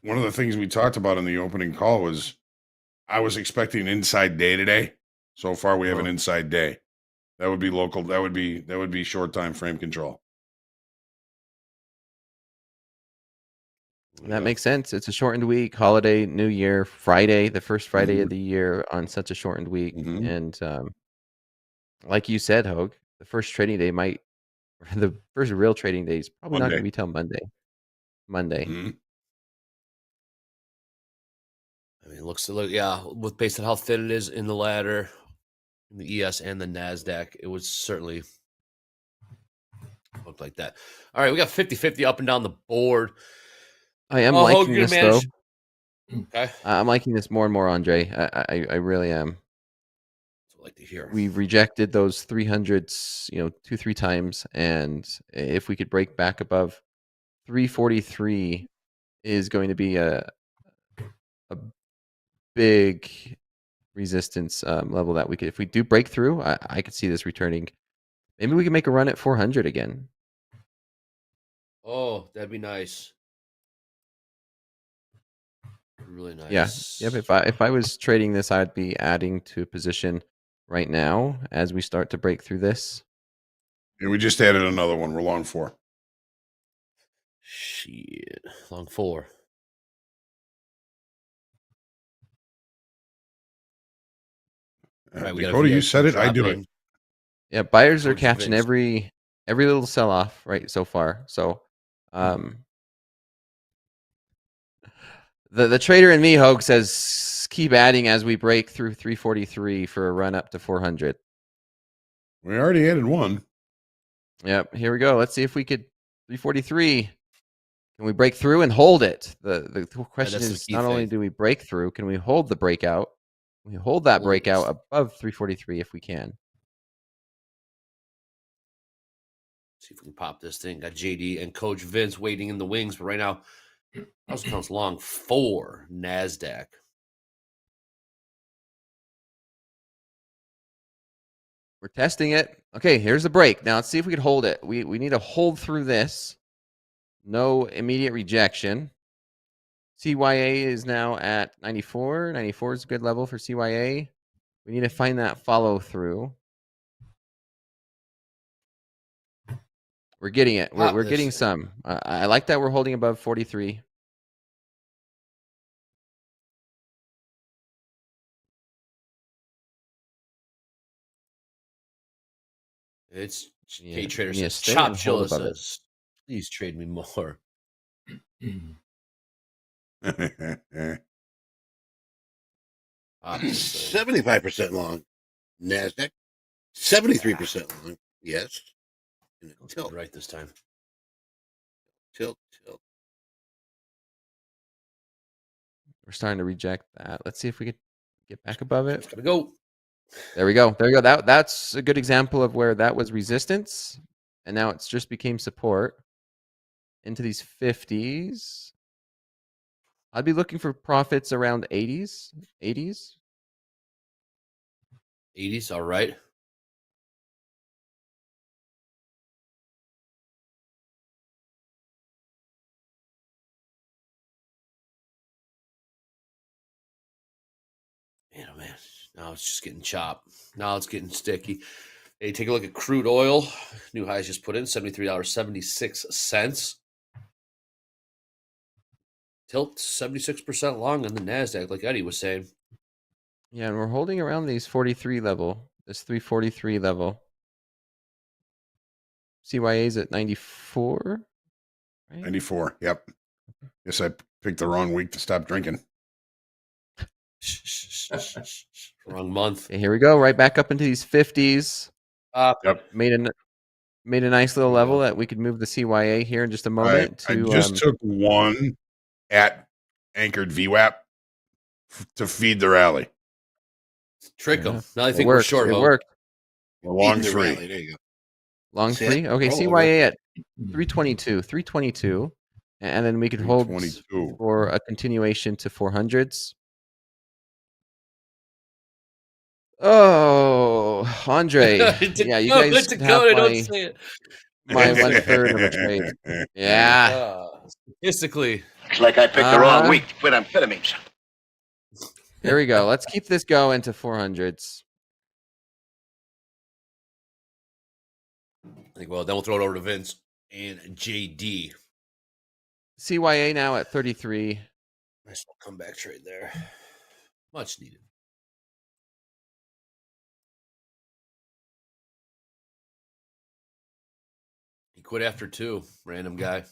one of the things we talked about in the opening call was I was expecting an inside day today. So far, we have an inside day. That would be local. That would be short time frame control. That makes sense. It's a shortened week, holiday, New Year, Friday, the first Friday of the year on such a shortened week. And like you said, Hoag, the first trading day the first real trading day is probably not going to be till Monday. I mean, it looks with based on how thin it is in the ladder, in the ES and the NASDAQ, it would certainly look like that. All right, we got 50-50 up and down the board. I am liking this, though. Okay. I'm liking this more and more, Andre. I really am. That's what I like to hear. We've rejected those 300s, 2-3 times, and if we could break back above 343 is going to be a big resistance level that we could, if we do break through, I could see this returning. Maybe we can make a run at 400 again. Oh, that'd be nice. Really nice. Yeah. Yep. If I was trading this, I'd be adding to a position right now as we start to break through this. And we just added another one. We're long 4. Shit. Long 4. Right, Dakota, you said it. I do it. Yeah, buyers are catching every little sell off right so far. So, the trader in me, Hoag, says keep adding as we break through 343 for a run up to 400. We already added one. Yep. Here we go. Let's see if we could 343. Can we break through and hold it? The question is not only do we break through, can we hold the breakout? We hold that breakout above 343 if we can. See if we can pop this thing. Got JD and Coach Vince waiting in the wings, but right now, house counts long 4 NASDAQ. We're testing it. Okay, here's the break. Now let's see if we can hold it. We need to hold through this. No immediate rejection. CYA is now at 94. 94 is a good level for CYA. We need to find that follow through. We're getting it. We're getting some. I like that we're holding above 43. It's Day Trader says, Chop Chilla says, please trade me more. 75% long. NASDAQ. 73% long. Yes. Tilt right this time. Tilt. We're starting to reject that. Let's see if we could get back above it. It's gonna go. There we go. There we go. That's a good example of where that was resistance, and now it's just became support into these 50s. I'd be looking for profits around 80s. 80s. All right. Man, oh man. Now it's just getting chopped. Now it's getting sticky. Hey, take a look at crude oil. New highs just put in $73.76. Tilt 76% long on the NASDAQ, like Eddie was saying. Yeah, and we're holding around these 43 level, this 343 level. CYA's at 94, right? 94, yep. Guess I picked the wrong week to stop drinking. Wrong month. Okay, here we go, right back up into these 50s. Yep. Made a nice little level that we could move the CYA here in just a moment. I just took one at anchored VWAP to feed the rally. Trick them. Now I It think we're worked. short. It Hoag. worked. Long Eating the three. rally. There you go. Long Sit, three. Okay, roll CYA at 322, 322, and then we could hold 322. for a continuation to 400s. Oh, Andre. Yeah, you guys could have don't say it. my 1/3 of a trade. Yeah. Statistically. Looks like I picked the wrong week to quit amphetamines. Here we go. Let's keep this going to 400s. I think, well, then we'll throw it over to Vince and JD. CYA now at 33. Nice little comeback trade there. Much needed. He quit after 2. Random guy.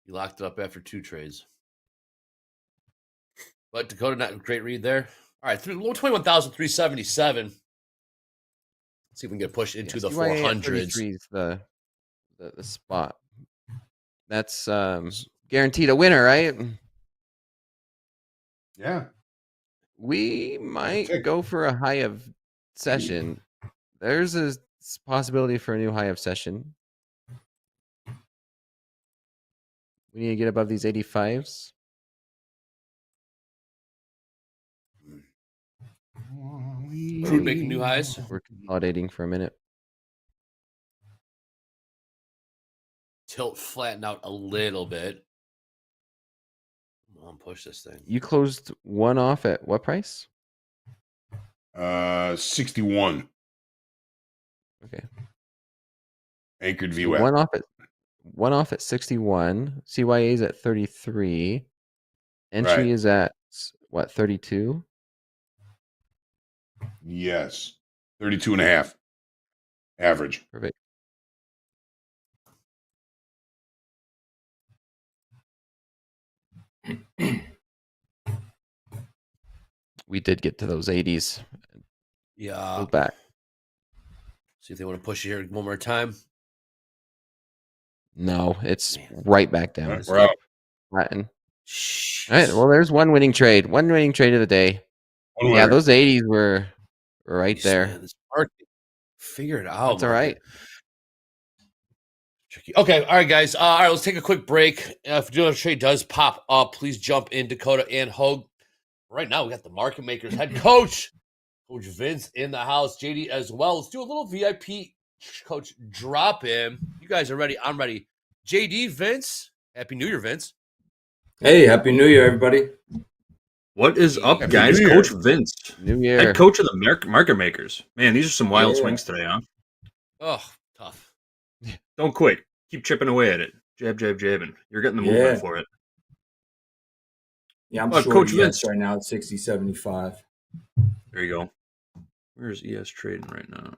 He locked it up after 2 trades. But Dakota, not a great read there. All right, 21,377. Let's see if we can get pushed into the CYA 400s. 33 is the spot. That's guaranteed a winner, right? Yeah. We might go for a high of session. There's a possibility for a new high of session. We need to get above these 85s. Crude making new highs. We're consolidating for a minute. Tilt flattened out a little bit. Come on, push this thing. You closed one off at what price? 61. Okay. Anchored So VWAP. one off at 61. CYA is at 33. Entry Right. is at what, 32? Yes. 32 and a half. Average. Perfect. We did get to those 80s. Yeah. Pulled back. See if they want to push it here one more time. No, it's right back down. We're out. Flatten. Jeez. All right. Well, there's one winning trade. One winning trade of the day. One Yeah, winner. those 80s were right Jeez, there. man, this market, figure it out. That's all right. Tricky. Okay, all right, guys. All right, let's take a quick break. If the trade does pop up, please jump in, Dakota and Hoag. Right now, we got the market makers head coach, Coach Vince in the house, JD as well. Let's do a little VIP coach drop in. You guys are ready. I'm ready. JD, Vince, Happy New Year, Vince. Hey, Happy New Year, everybody. What is up, Happy guys? New Year. Coach Vince, New year. head coach of the market makers. Man, these are some wild Yeah. swings today, huh? Oh, tough. Don't quit. Keep chipping away at it. Jab, jab, jabbing. You're getting the movement Yeah. for it. Yeah, I'm Well, short Coach ES Vince. right now at 60.75. There you go. Where's ES trading right now?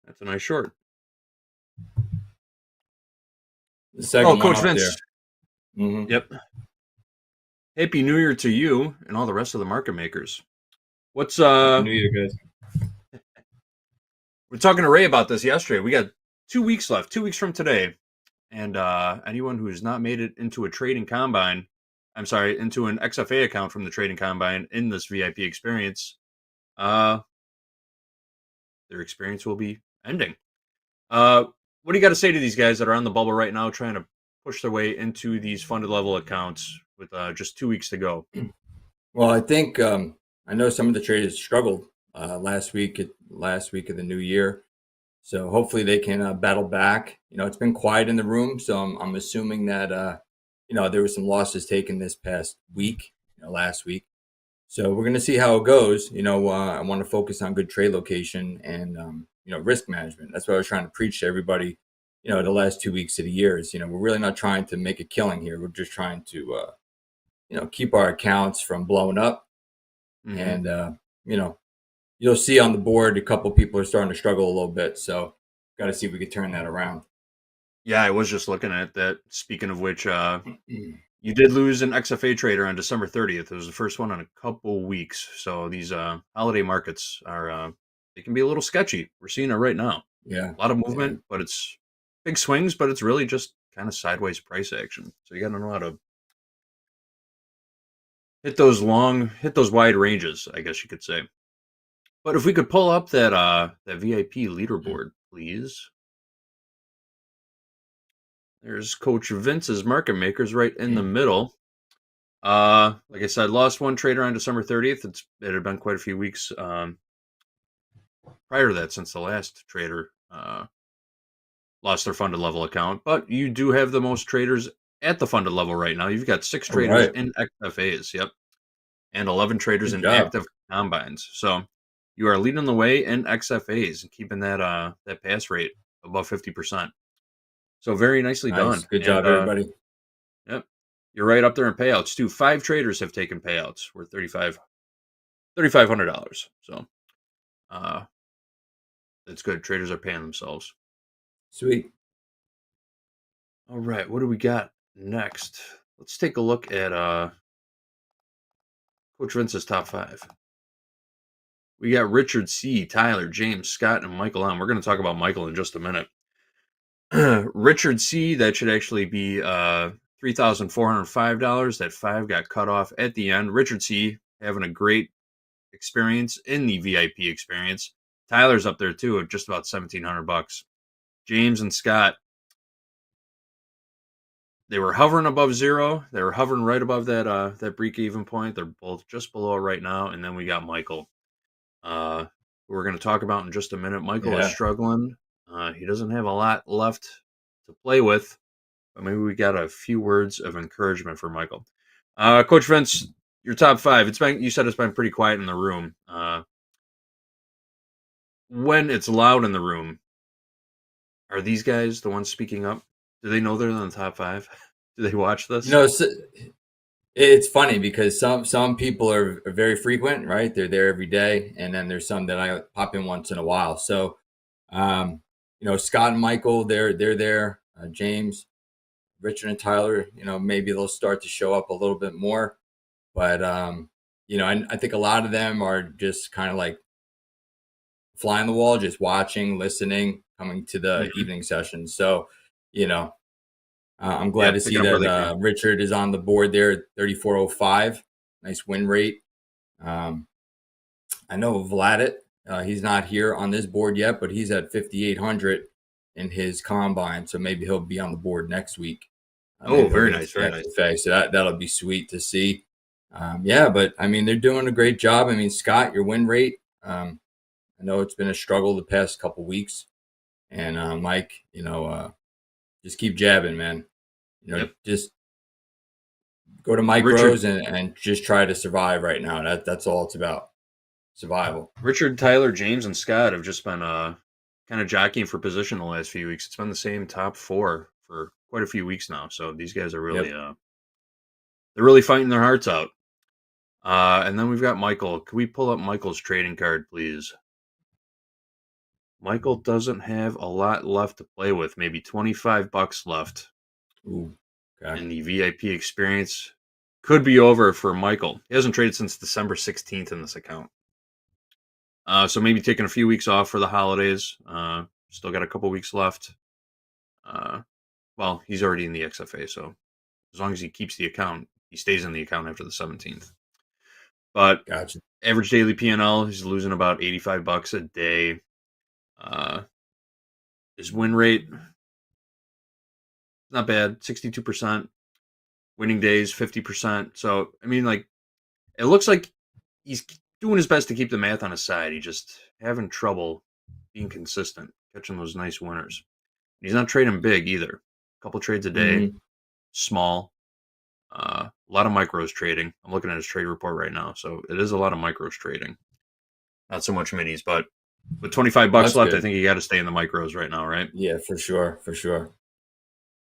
That's a nice short. The second Oh, one Coach up Vince. there. Mhm. Yep. Happy New Year to you and all the rest of the market makers. What's Happy New Year, guys. We're talking to Ray about this yesterday. We got 2 weeks left, 2 weeks from today. And anyone who has not made it into a trading combine, into an XFA account from the trading combine in this VIP experience, their experience will be ending. What do you got to say to these guys that are on the bubble right now, trying to push their way into these funded level accounts with just 2 weeks to go? Well, I think I know some of the traders struggled last week of the new year. So hopefully they can battle back. You know, it's been quiet in the room, so I'm assuming that there were some losses taken this past week, last week. So we're going to see how it goes. I want to focus on good trade location and risk management. That's what I was trying to preach to everybody. The last 2 weeks of the year is we're really not trying to make a killing here. We're just trying to keep our accounts from blowing up. Mm-hmm. And you'll see on the board a couple people are starting to struggle a little bit. So got to see if we can turn that around. Yeah, I was just looking at that. Speaking of which, you did lose an XFA trader on December 30th. It was the first one in a couple weeks. So these holiday markets are they can be a little sketchy. We're seeing it right now. Yeah, A lot of movement, but it's big swings, but it's really just kind of sideways price action. So you got to know how to hit those wide ranges, I guess you could say. But if we could pull up that VIP leaderboard, please. There's Coach Vince's market makers right in the middle. Like I said, lost one trader on December 30th. It had been quite a few weeks prior to that since the last trader lost their funded level account. But you do have the most traders at the funded level right now. You've got 6 traders in XFAs, yep, and 11 traders in active combines. So you are leading the way in XFAs and keeping that pass rate above 50%. So very nicely done. Good job, everybody. Yep. You're right up there in payouts too. 5 traders have taken payouts worth $3,500. So that's good. Traders are paying themselves. Sweet. All right, what do we got next? Let's take a look at Coach Vince's top 5. We got Richard C., Tyler, James, Scott, and Michael M. We're going to talk about Michael in just a minute. Richard C., that should actually be $3,405. That 5 got cut off at the end. Richard C. having a great experience in the VIP experience. Tyler's up there too at just about $1,700. James and Scott, they were hovering above 0. They were hovering right above that break-even point. They're both just below it right now. And then we got Michael, who we're going to talk about in just a minute. Michael is struggling. He doesn't have a lot left to play with, but maybe we got a few words of encouragement for Michael. Coach Vince, your top 5. You said it's been pretty quiet in the room. When it's loud in the room, are these guys the ones speaking up? Do they know they're in the top 5? Do they watch this? It's funny because some people are very frequent, right? They're there every day, and then there's some that I pop in once in a while. So, Scott and Michael, they're there. James, Richard, and Tyler, maybe they'll start to show up a little bit more. But I think a lot of them are just kind of like fly on the wall, just watching, listening, coming to the evening sessions. So, I'm glad to see that Richard is on the board there at 3405. Nice win rate. I know Vladit, he's not here on this board yet, but he's at 5,800 in his combine. So maybe he'll be on the board next week. Very nice. Very nice. So that'll be sweet to see. But I mean, they're doing a great job. I mean, Scott, your win rate, I know it's been a struggle the past couple weeks. And Mike, just keep jabbing, man. Just go to micros and just try to survive right now. That's all it's about. Survival. Richard, Tyler, James, and Scott have just been kind of jockeying for position the last few weeks. It's been the same top 4 for quite a few weeks now. So these guys are really they're really fighting their hearts out. And then we've got Michael. Can we pull up Michael's trading card, please? Michael doesn't have a lot left to play with. Maybe $25 left. Ooh, okay. And the VIP experience could be over for Michael. He hasn't traded since December 16th in this account. So maybe taking a few weeks off for the holidays. Still got a couple weeks left. Well, he's already in the XFA, so as long as he keeps the account, he stays in the account after the 17th. But gotcha. Average daily P&L, he's losing about $85 a day. His win rate, not bad, 62%. Winning days, 50%. So, I mean, it looks like he's doing his best to keep the math on his side. He's just having trouble being consistent, catching those nice winners. He's not trading big either. A couple trades a day, small. A lot of micros trading. I'm looking at his trade report right now, so it is a lot of micros trading. Not so much minis, but with $25 left, good. I think you got to stay in the micros right now, right? Yeah, for sure.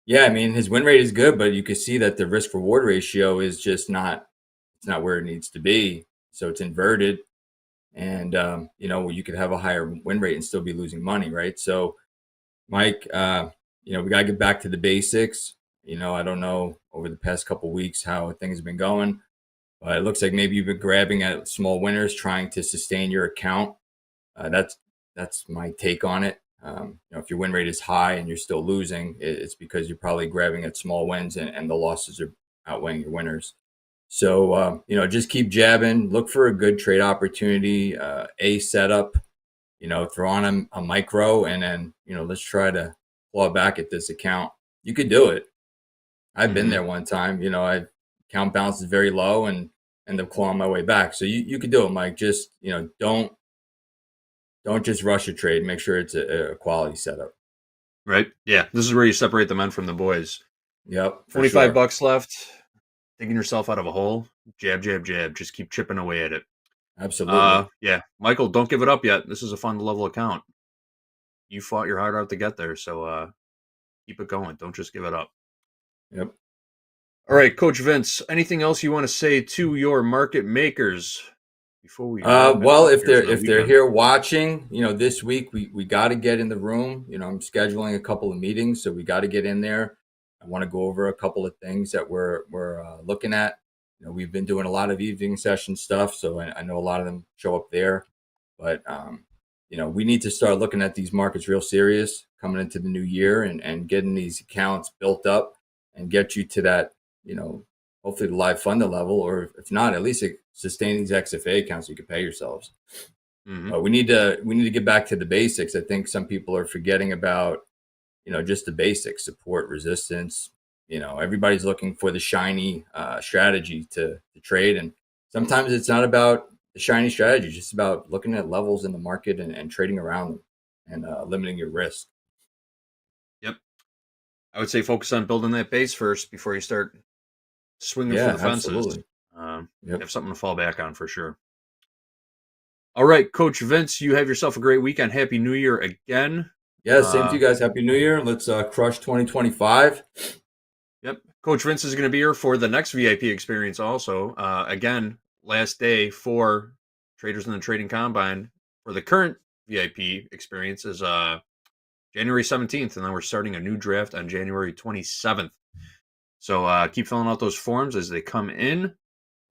Yeah, I mean, his win rate is good, but you can see that the risk reward ratio is just not where it needs to be. So it's inverted, and you could have a higher win rate and still be losing money, right? So, Mike, we got to get back to the basics. I don't know over the past couple of weeks how things have been going, but it looks like maybe you've been grabbing at small winners, trying to sustain your account. That's my take on it. If your win rate is high and you're still losing, it's because you're probably grabbing at small wins and the losses are outweighing your winners. So, just keep jabbing, look for a good trade opportunity, a setup, throw on a micro, and then, let's try to claw back at this account. You could do it. I've been there one time, account balance is very low and end up clawing my way back. So you could do it, Mike. Just, don't just rush a trade. Make sure it's a quality setup. Right. Yeah. This is where you separate the men from the boys. Yep. 25 bucks left. Digging yourself out of a hole. Jab, jab, jab. Just keep chipping away at it. Absolutely. Yeah. Michael, don't give it up yet. This is a fun level account. You fought your heart out to get there. So keep it going. Don't just give it up. Yep. All right, Coach Vince, anything else you want to say to your market makers before we well, if they're here watching, this week we got to get in the room. I'm scheduling a couple of meetings, so we got to get in there. I want to go over a couple of things that we're looking at. We've been doing a lot of evening session stuff, so I know a lot of them show up there. But we need to start looking at these markets real serious coming into the new year and getting these accounts built up and get you to that, hopefully the live funder level, or if not, at least sustain these XFA accounts so you can pay yourselves. But we need to get back to the basics. I think some people are forgetting about, just the basics: support, resistance. Everybody's looking for the shiny strategy to trade, and sometimes it's not about the shiny strategy. It's just about looking at levels in the market and trading around them and limiting your risk. Yep. I would say focus on building that base first before you start swinging for the fences. Absolutely. Have something to fall back on for sure. All right, Coach Vince, you have yourself a great weekend. Happy New Year again. Yeah, same to you guys. Happy New Year. Let's crush 2025. Yep. Coach Vince is going to be here for the next VIP experience also. Again, last day for Traders in the Trading Combine for the current VIP experience is January 17th, and then we're starting a new draft on January 27th. So keep filling out those forms as they come in.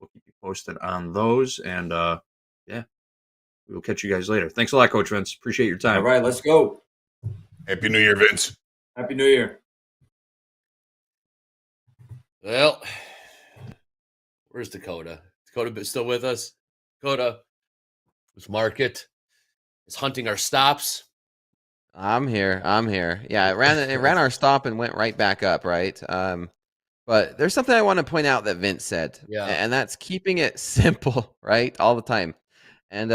We'll keep you posted on those, and we will catch you guys later. Thanks a lot, Coach Vince. Appreciate your time. All right, let's go. Happy New Year, Vince. Happy New Year. Well, where's Dakota? Dakota still with us? Dakota, who's market is hunting our stops. I'm here. Yeah, it ran our stop and went right back up, right? But there's something I want to point out that Vince said, and that's keeping it simple, right, all the time. And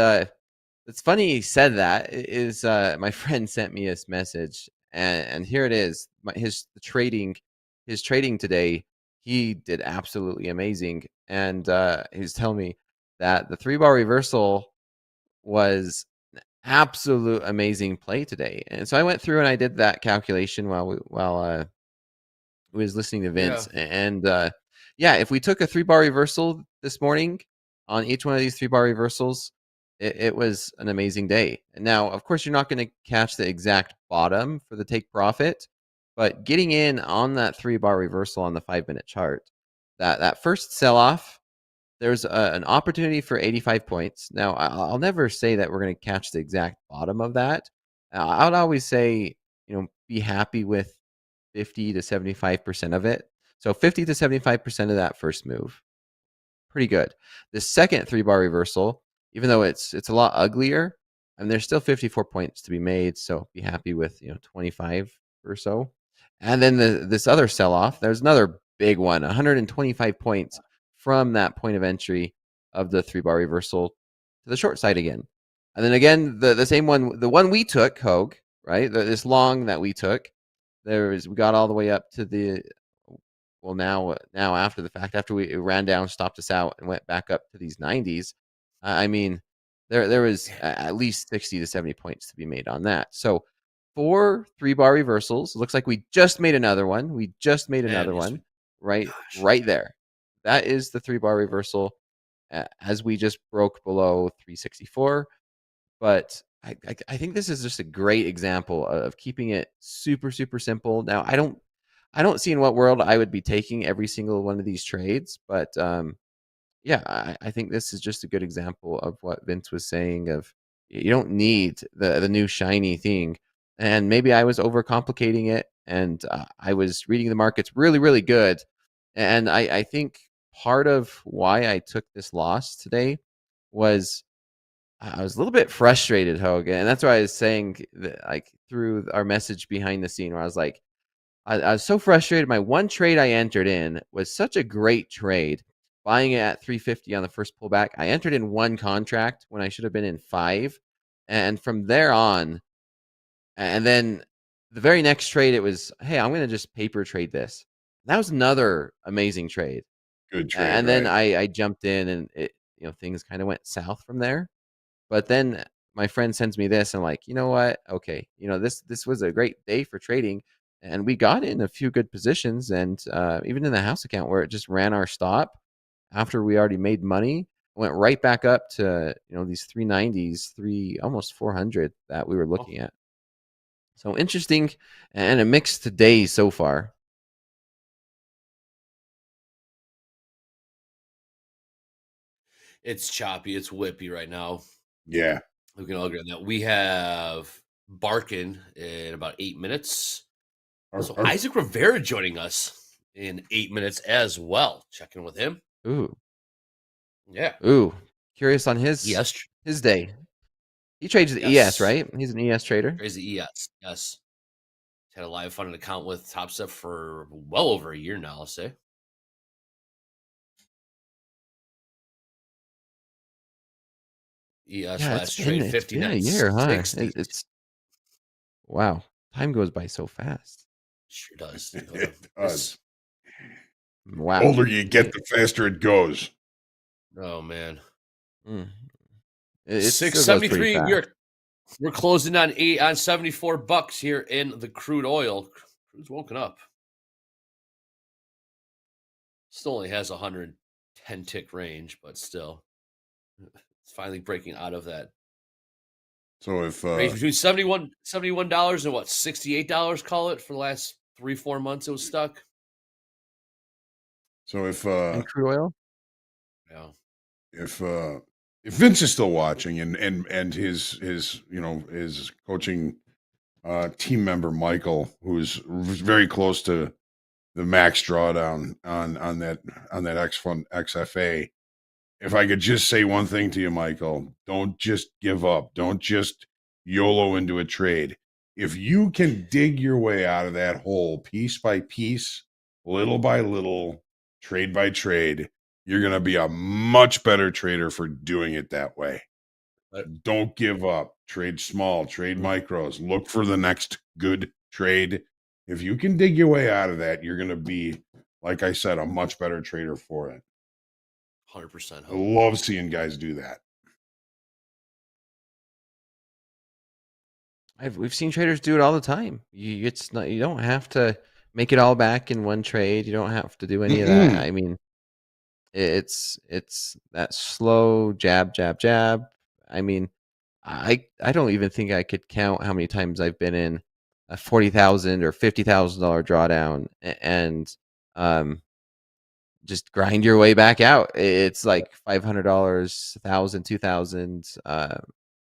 it's funny he said that. Is my friend sent me this message, and here it is. His trading today, he did absolutely amazing, and he was telling me that the 3-bar reversal was an absolute amazing play today. And so I went through and I did that calculation while we was listening to Vince, and if we took a 3-bar reversal this morning on each one of these 3-bar reversals, it was an amazing day. And now, of course, you're not going to catch the exact bottom for the take profit, but getting in on that 3-bar reversal on the 5-minute chart, that first sell-off, there's an opportunity for 85 points. Now, I'll never say that we're going to catch the exact bottom of that. I would always say, be happy with 50 to 75% of it. So 50 to 75% of that first move. Pretty good. The second 3-bar reversal, even though it's a lot uglier, and there's still 54 points to be made, so be happy with 25 or so. And then this other sell-off, there's another big one, 125 points from that point of entry of the 3-bar reversal to the short side again. And then again, the same one, the one we took, Hoag, right? This long that we took, we got all the way up to the, well, now after the fact, after we ran down, stopped us out, and went back up to these 90s. I mean, there was at least 60 to 70 points to be made on that. So 4 3-bar reversals. It looks like we just made another one. Right there. That is the 3-bar reversal as we just broke below 364. But I think this is just a great example of keeping it super, super simple. Now, I don't see in what world I would be taking every single one of these trades, but I think this is just a good example of what Vince was saying of you don't need the new shiny thing. And maybe I was overcomplicating it, and I was reading the markets really, really good. And I think part of why I took this loss today was I was a little bit frustrated, Hoag, and that's why I was saying that, like, through our message behind the scene, where I was like, I was so frustrated. My one trade I entered in was such a great trade, buying it at 350 on the first pullback. I entered in one contract when I should have been in 5, and from there on, and then the very next trade, it was, hey, I'm going to just paper trade this. That was another amazing trade. Good trade. And then I jumped in, and things kind of went south from there. But then my friend sends me this, and I'm like, you know what? Okay, this was a great day for trading, and we got in a few good positions, and even in the house account where it just ran our stop after we already made money, went right back up to these 390s, almost 400 that we were looking at. So interesting, and a mixed day so far. It's choppy. It's whippy right now. Yeah. We can all agree on that. We have Barkin in about 8 minutes. Also, Isaac Rivera joining us in 8 minutes as well. Checking with him. Ooh. Yeah. Ooh. Curious on his day. He trades the ES, right? He's an ES trader. Trades the ES. Yes. He's had a live funded account with Topstep for well over a year now, I'll say. ES last trade 59. A year, huh? It's wow. Time goes by so fast. Sure does. It does. Wow. The older you get, the faster it goes. Oh man. It's 673. We're closing on $74 here in the crude oil. Crude's woken up. Still only has 110 tick range, but still, it's finally breaking out of that. So if range between $71 and what, $68, call it, for the last 3-4 months, it was stuck. So if in crude oil, yeah, if Vince is still watching and his his coaching team member Michael, who's very close to the max drawdown on that XFA. If I could just say one thing to you, Michael, don't just give up. Don't just YOLO into a trade. If you can dig your way out of that hole piece by piece, little by little, trade by trade, you're going to be a much better trader for doing it that way. Don't give up. Trade small, trade micros. Look for the next good trade. If you can dig your way out of that, you're going to be, like I said, a much better trader for it. 100%. I love seeing guys do that. we've seen traders do it all the time. You don't have to make it all back in one trade. You don't have to do any of that. I mean, it's that slow jab. I mean, I don't even think I could count how many times I've been in a $40,000 or $50,000 drawdown and just grind your way back out. It's like $500, $1,000, $2,000.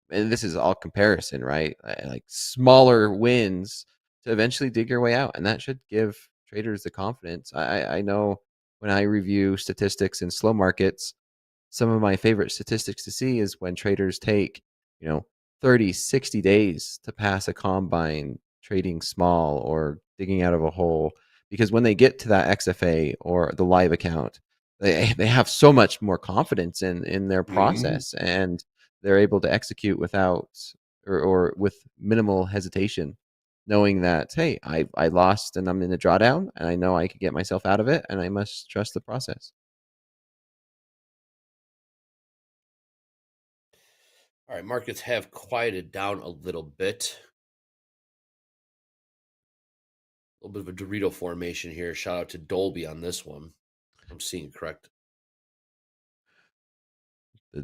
And this is all comparison, right? Like smaller wins to eventually dig your way out. And that should give traders the confidence. I know when I review statistics in slow markets, some of my favorite statistics to see is when traders take, 30, 60 days to pass a combine trading small or digging out of a hole. Because when they get to that XFA or the live account, they have so much more confidence in their process, and they're able to execute without or with minimal hesitation, knowing that, hey, I lost and I'm in a drawdown, and I know I can get myself out of it, and I must trust the process. All right, markets have quieted down a little bit. A little bit of a Dorito formation here. Shout out to Dolby on this one. I'm seeing it correct. We're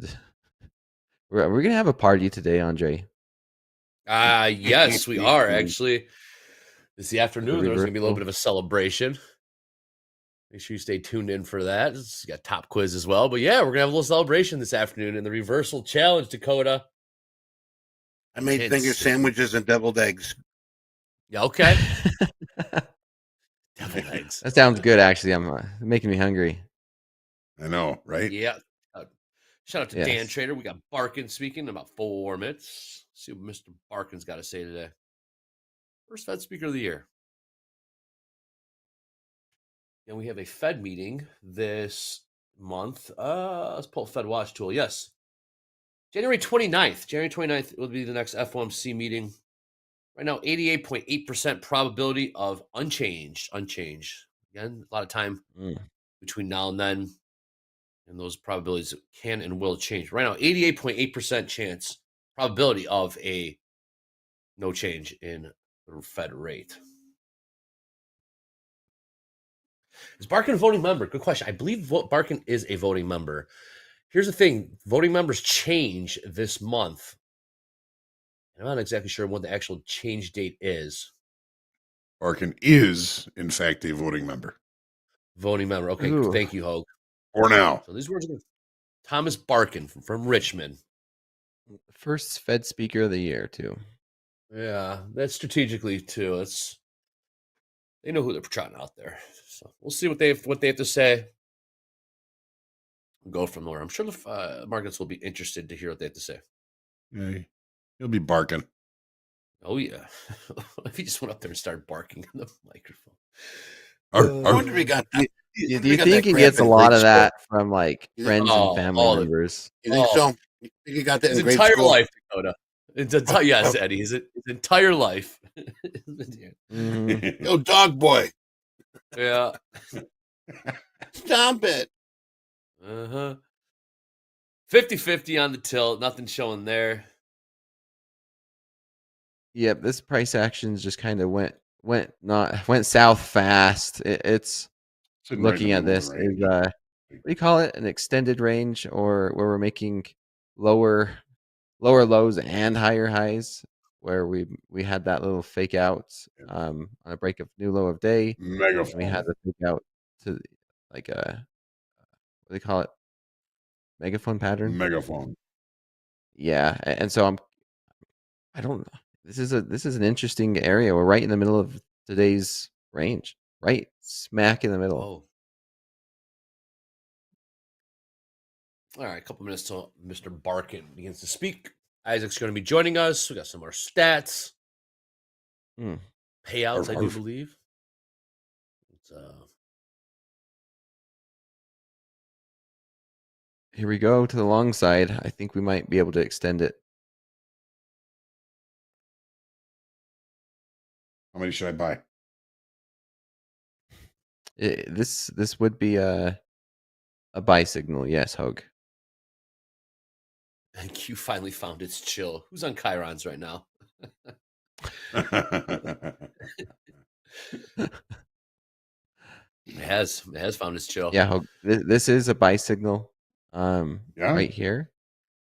going to have a party today, Andre. Yes, we are, actually. This afternoon, there's going to be a little bit of a celebration. Make sure you stay tuned in for that. It's got Topquiz as well. But yeah, we're going to have a little celebration this afternoon in the reversal challenge, Dakota. I made finger sandwiches and deviled eggs. Yeah, okay. Deviled eggs. That sounds good, actually. I'm making me hungry. I know, right? Yeah. Shout out to Yes. Dan Trader. We got Barkin speaking in about 4 minutes. See what Mr. Barkin's got to say today. First Fed Speaker of the Year. And we have a Fed meeting this month. Let's pull Fed Watch tool. Yes. January 29th. January 29th will be the next FOMC meeting. Right now, 88.8% probability of unchanged. Again, a lot of time between now and then. And those probabilities can and will change. Right now, 88.8% chance probability of a no change in the Fed rate. Is Barkin a voting member? Good question. I believe Barkin is a voting member. Here's the thing. Voting members change this month. I'm not exactly sure what the actual change date is. Barkin is, in fact, a voting member. Voting member. Okay, Ooh. Thank you, Hoag. For now. So these words are Thomas Barkin from Richmond. First Fed Speaker of the Year, too. Yeah, that's strategically, too. They know who they're trotting out there. So we'll see what they have to say. Go from there. I'm sure the markets will be interested to hear what they have to say. Yeah, he'll be barking. Oh, yeah. If he just went up there and started barking in the microphone. I wonder if he got. Do you think he gets a lot of that from like friends and family members? You think so? You think he got that his in grade entire school? life, Dakota. Yes, Eddie. His entire life. Yo, dog boy. Yeah. Stop it. 50-50 on the tilt. Nothing showing there. Yep, this price actions just kind of went south fast. It's looking at this is what do you call it? An extended range, or where we're making lower lows and higher highs, where we had that little fake out on a break of new low of day. Megaphone. We had the fake out to like a what do they call it? Megaphone pattern. Megaphone. Yeah, and so I don't know. This is an interesting area. We're right in the middle of today's range, right smack in the middle. Oh. All right, a couple minutes till Mr. Barkin begins to speak. Isaac's going to be joining us. We got some more stats, payouts, I do believe. Here we go to the long side. I think we might be able to extend it. How many should I buy? This would be a buy signal, yes, Hoag. And Q finally found its chill. Who's on Chirons right now? It has found its chill. Yeah, Hoag, this is a buy signal. Right here.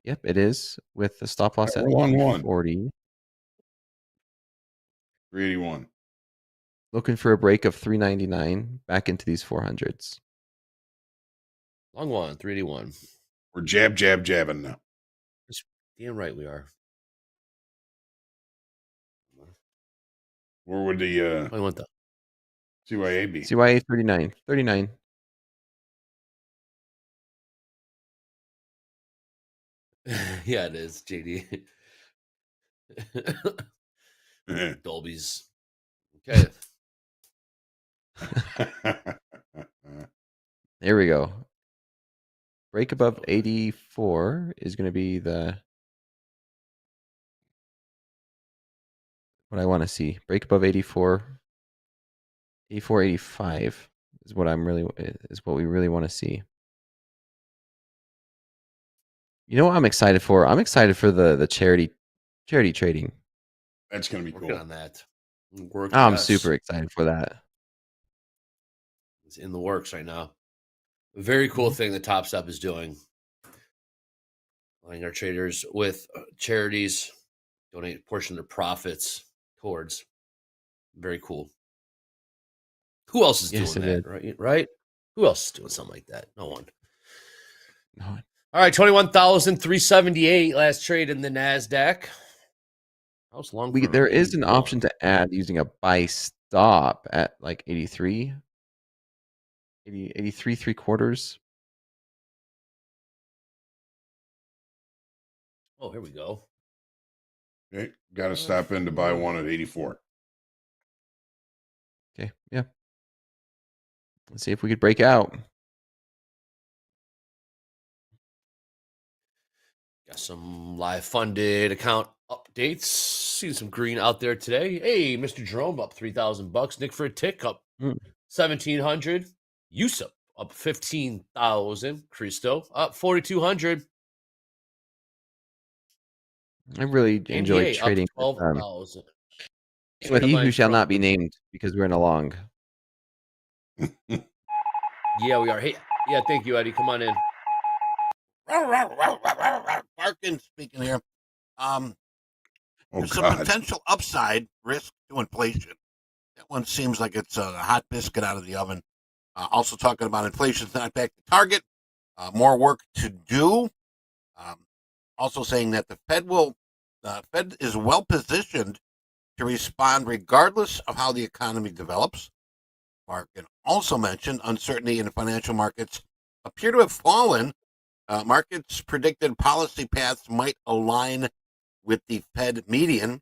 Yep, it is with the stop loss at 40. 381. Looking for a break of 399 back into these 400s. Long one, 381. We're jabbing now. Damn right we are. Where would the I want that. CYA be? CYA 39. 39. Yeah, it is, JD. Dolby's. Okay. There we go. Break above 84 is going to be what I want to see. Break above 84. 84, 85 is what we really want to see. You know what I'm excited for? I'm excited for the charity trading. That's going to be Working cool. on that. I'm super excited for that. It's in the works right now. A very cool thing that Topstep is doing. Allowing our traders with charities donate a portion of their profits towards. Very cool. Who else is doing that? Right? Who else is doing something like that? No one. All right, 21,378 last trade in the NASDAQ. How's long? There is an option to add using a buy stop at like 83. 83 3/4. Oh, here we go. Okay, got to stop in to buy one at 84. Okay, yeah. Let's see if we could break out. Got some live funded account updates. Seen some green out there today. Hey, Mr. Jerome up $3,000. Nick for a tick up 1,700. Yusuf up 15,000. Cristo up 4,200. I really enjoy NBA trading up 12,000. with he who shall not be named because we're in a long. Yeah, we are. Hey, yeah, thank you, Eddie. Come on in. Barkin speaking here. There's some potential upside risk to inflation. That one seems like it's a hot biscuit out of the oven. Also talking about inflation's not back to target. More work to do. Also saying that the Fed is well positioned to respond regardless of how the economy develops. Barkin also mentioned uncertainty in the financial markets appear to have fallen. Markets predicted policy paths might align with the Fed median,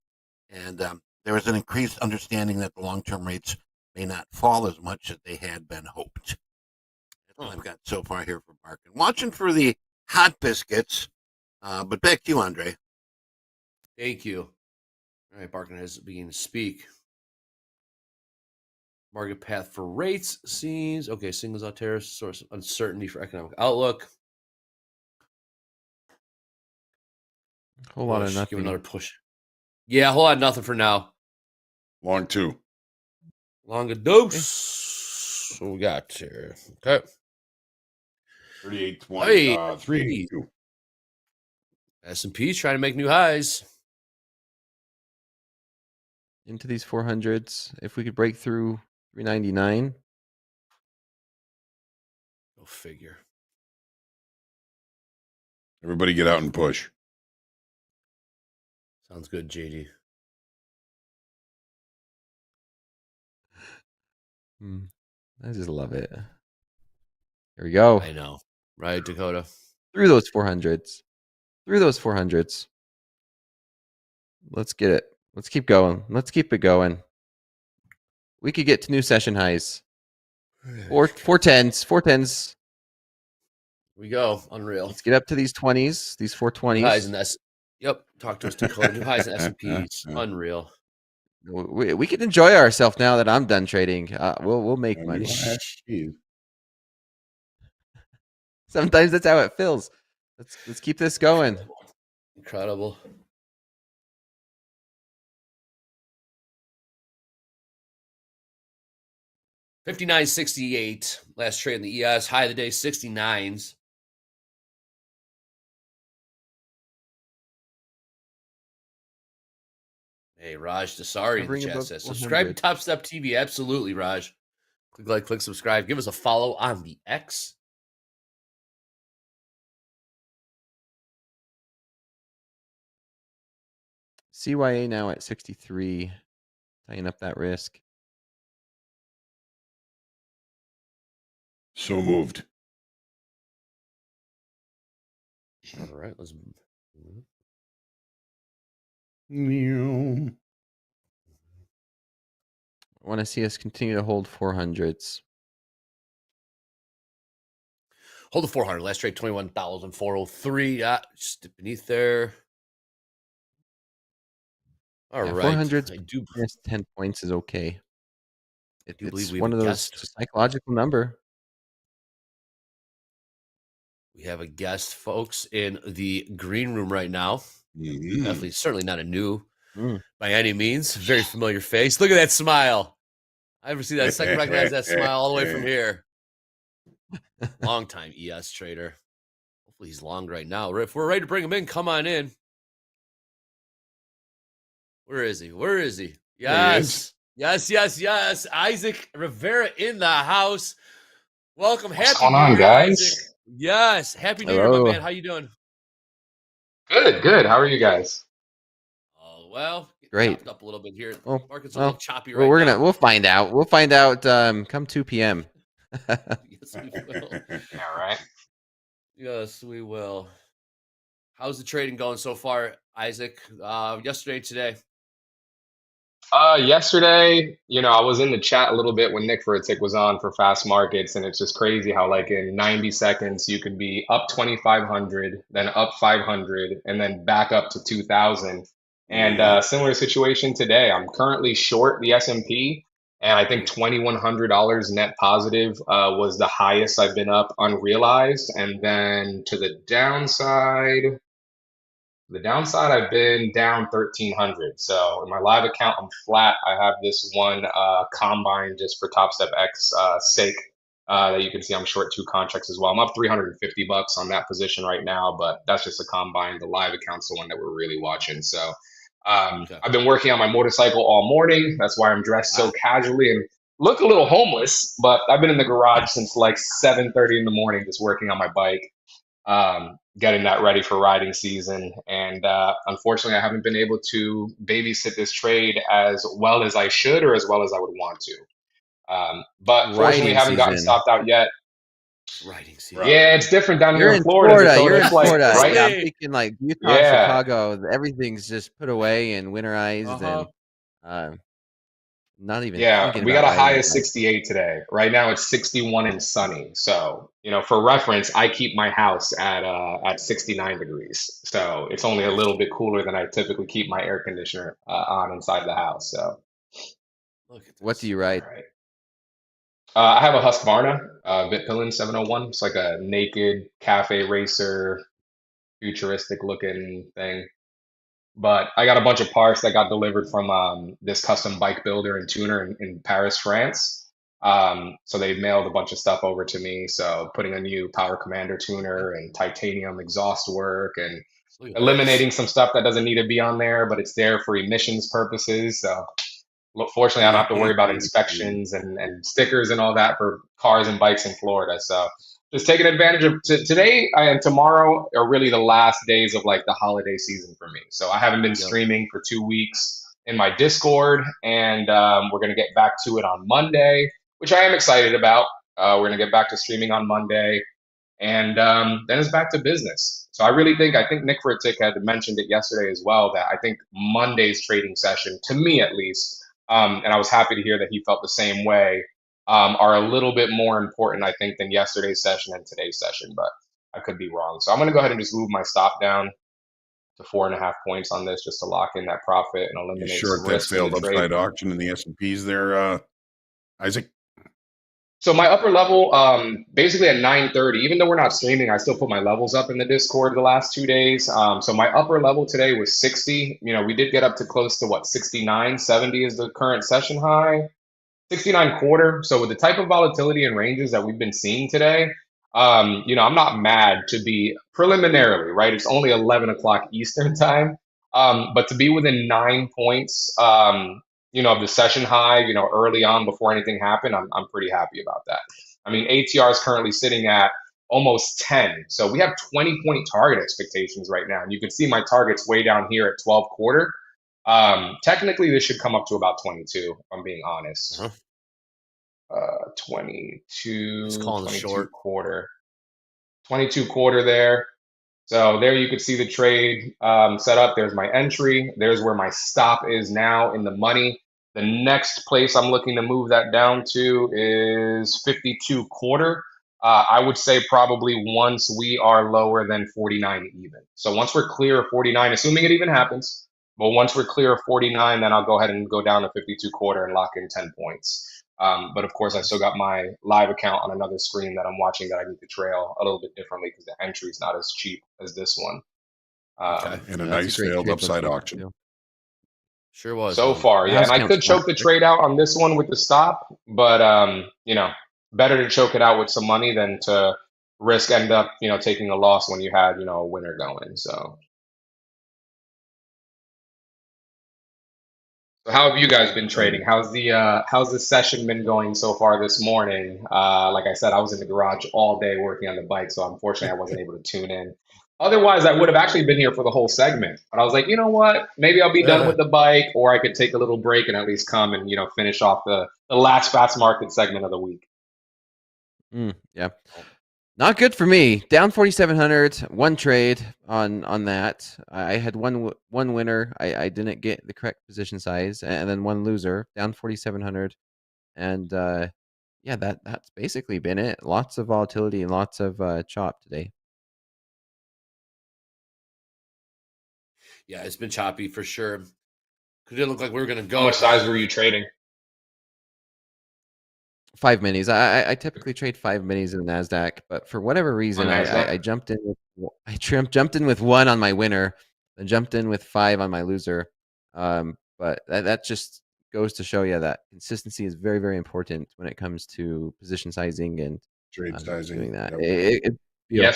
and there is an increased understanding that the long-term rates may not fall as much as they had been hoped. That's all I've got so far here for Barkin. Watching for the hot biscuits, but back to you, Andre. Thank you. All right, Barkin has begun to speak. Market path for rates seems okay. Singles out tariffs, source of uncertainty for economic outlook. Whole lot of nothing. Give another push. Yeah, a whole lot of nothing for now. Long two. Long a dose. Okay. What we got here? Okay. 38.20. Hey, 382. S&P's trying to make new highs. Into these 400s. If we could break through 399. Go figure. Everybody get out and push. Sounds good, JD. I just love it. Here we go. I know. Right, Dakota? Through those 400s. Through those 400s. Let's get it. Let's keep going. Let's keep it going. We could get to new session highs. 410s. 410s. We go. Unreal. Let's get up to these 20s. These 420s. New highs in S. Yep. Talk to us, Dakota. New highs in S&Ps. Unreal. We can enjoy ourselves now that I'm done trading. We'll make money. Sometimes that's how it feels. Let's keep this going. Incredible. $59.68. Last trade in the ES. High of the day, 69s. Hey, Raj Dasari in the chat says, subscribe to TopstepTV. Absolutely, Raj. Click like, click subscribe. Give us a follow on the X. CYA now at 63. Tying up that risk. So moved. All right, let's. New. I want to see us continue to hold 400s. Hold the 400. Last trade 21,403. Just beneath there. All right. 400s. I do minus 10 points is okay. It's one of those psychological number. We have a guest, folks, in the green room right now. Definitely, certainly not a new by any means. Very familiar face. Look at that smile. I ever see that. Second recognize that smile all the way from here. Long time ES trader. Hopefully he's long right now. If we're ready to bring him in, come on in. Where is he? Where is he? Yes. Yes. Isaac Rivera in the house. Welcome. What's going on, guys? Isaac. Yes. Happy New Year, my man. How you doing? Good. How are you guys? Oh, well. Great. Chopped up a little bit here. Well, Market's a little choppy right now. We'll find out. We'll find out come 2 p.m. Yes, we will. Yeah, right. Yes, we will. How's the trading going so far, Isaac? Yesterday, today? Yesterday, I was in the chat a little bit when Nick Furtick was on for Fast Markets, and it's just crazy how like in 90 seconds you could be up 2,500, then up 500, and then back up to 2,000. And similar situation today. I'm currently short the S&P, and I think $2,100 net positive was the highest I've been up unrealized. And then to the downside. The downside, I've been down 1,300. So in my live account, I'm flat. I have this one combine just for Topstep X sake that you can see I'm short 2 contracts as well. I'm up $350 on that position right now, but that's just a combine. The live account's the one that we're really watching. So I've been working on my motorcycle all morning. That's why I'm dressed so casually and look a little homeless, but I've been in the garage since like 7:30 in the morning just working on my bike. Getting that ready for riding season. And unfortunately, I haven't been able to babysit this trade as well as I should or as well as I would want to. But fortunately, haven't gotten stopped out yet. Riding season. Yeah, it's different down here in Florida. You're in Florida. Right? Yeah, I'm thinking like Utah, Chicago, everything's just put away and winterized and not even we got a high of 68 today. Right now it's 61 and sunny. So, for reference, I keep my house at 69 degrees. So it's only a little bit cooler than I typically keep my air conditioner on inside the house. So what do you ride? I have a Husqvarna Vitpillen 701. It's like a naked cafe racer, futuristic looking thing. But I got a bunch of parts that got delivered from this custom bike builder and tuner in Paris, France. So they mailed a bunch of stuff over to me. So putting a new Power Commander tuner and titanium exhaust work and eliminating some stuff that doesn't need to be on there, but it's there for emissions purposes. So fortunately, I don't have to worry about inspections and stickers and all that for cars and bikes in Florida. So just taking advantage of today and tomorrow are really the last days of like the holiday season for me. So I haven't been streaming for 2 weeks in my Discord, and we're going to get back to it on Monday, which I am excited about. We're going to get back to streaming on Monday, and then it's back to business. So I think Nick Furtick had mentioned it yesterday as well, that I think Monday's trading session, to me at least, and I was happy to hear that he felt the same way, are a little bit more important, I think, than yesterday's session and today's session, but I could be wrong. So I'm going to go ahead and just move my stop down to 4.5 points on this just to lock in that profit and eliminate some risk. That failed upside auction in the S&Ps there, Isaac? So my upper level, basically at 9:30, even though we're not streaming, I still put my levels up in the Discord the last 2 days. So my upper level today was 60. We did get up to close to 69, 70 is the current session high. 69 quarter. So with the type of volatility and ranges that we've been seeing today, I'm not mad to be preliminarily, right? It's only 11 o'clock Eastern time. But to be within 9 points, of the session high, early on before anything happened, I'm pretty happy about that. I mean, ATR is currently sitting at almost 10. So we have 20-point target expectations right now. And you can see my target's way down here at 12 quarter. Technically, this should come up to about 22, if I'm being honest. 22 quarter. 22 quarter there. So there you can see the trade set up. There's my entry. There's where my stop is now in the money. The next place I'm looking to move that down to is 52 quarter. I would say probably once we are lower than 49 even. So once we're clear of 49, assuming it even happens, but once we're clear of 49, then I'll go ahead and go down to 52 quarter and lock in 10 points. But of course, I still got my live account on another screen that I'm watching that I need to trail a little bit differently because the entry is not as cheap as this one. And a nice failed upside auction. Sure was. So far, yeah. And I could choke the trade out on this one with the stop, but better to choke it out with some money than to risk end up, taking a loss when you had, a winner going. So how have you guys been trading? How's the session been going so far this morning? Like I said, I was in the garage all day working on the bike, so unfortunately I wasn't able to tune in. Otherwise, I would have actually been here for the whole segment. But I was like, you know what? Maybe I'll be done with the bike, or I could take a little break and at least come and finish off the last fast market segment of the week. Yeah. Not good for me. Down 4,700. One trade on that. I had one winner. I didn't get the correct position size, and then one loser. Down 4,700, and yeah, that's basically been it. Lots of volatility and lots of chop today. Yeah, it's been choppy for sure. It didn't look like we were going to go. How much size were you trading? 5 minis. I typically trade 5 minis in the Nasdaq, but for whatever reason, I jumped in. Jumped in with 1 on my winner, then jumped in with 5 on my loser. But that just goes to show you that consistency is very, very important when it comes to position sizing and trade sizing. Doing that. Yep.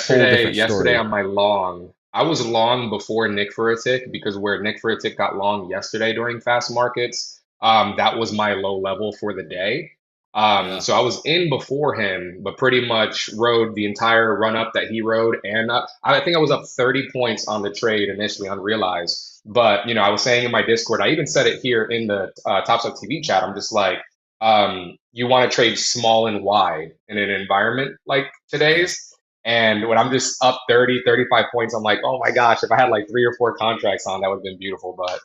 Yesterday on my long, I was long before Nick for a tick, because where Nick for a tick got long yesterday during fast markets, that was my low level for the day. So I was in before him, but pretty much rode the entire run up that he rode, and I think I was up 30 points on the trade initially, unrealized. But I was saying in my Discord, I even said it here in the TopstepTV chat. I'm just like, you want to trade small and wide in an environment like today's. And when I'm just up 30, 35 points, I'm like, oh my gosh, if I had like 3 or 4 contracts on, that would have been beautiful, but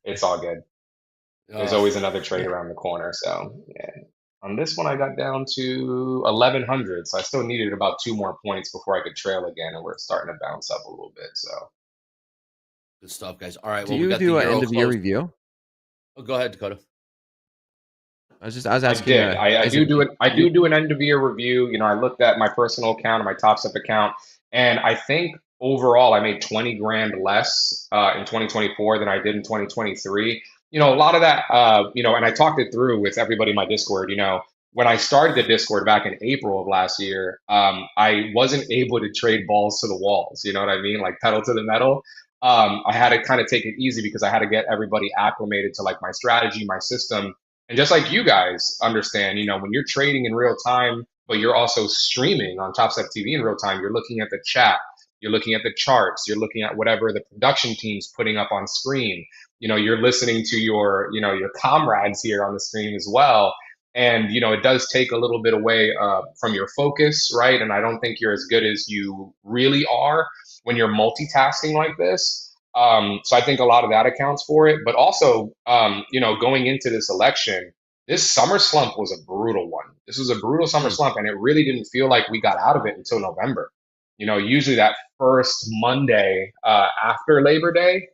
it's all good. There's always another trade around the corner. So yeah, on this one, I got down to 1,100. So I still needed about 2 more points before I could trail again. And we're starting to bounce up a little bit. So good stuff, guys. All right. Do you do an end of year review? Oh, go ahead, Dakota. I was asking. I do do an end of year review. I looked at my personal account and my Topstep account, and I think overall I made 20 grand less in 2024 than I did in 2023. A lot of that, and I talked it through with everybody in my Discord. When I started the Discord back in April of last year, I wasn't able to trade balls to the walls. You know what I mean? Like pedal to the metal. I had to kind of take it easy because I had to get everybody acclimated to like my strategy, my system. And just like you guys understand, when you're trading in real time, but you're also streaming on TopstepTV in real time, you're looking at the chat, you're looking at the charts, you're looking at whatever the production team's putting up on screen. You're listening to your comrades here on the screen as well. And, it does take a little bit away from your focus, right? And I don't think you're as good as you really are when you're multitasking like this. So I think a lot of that accounts for it. But also, going into this election, this summer slump was a brutal one. This was a brutal summer slump, and it really didn't feel like we got out of it until November. Usually that first Monday after Labor Day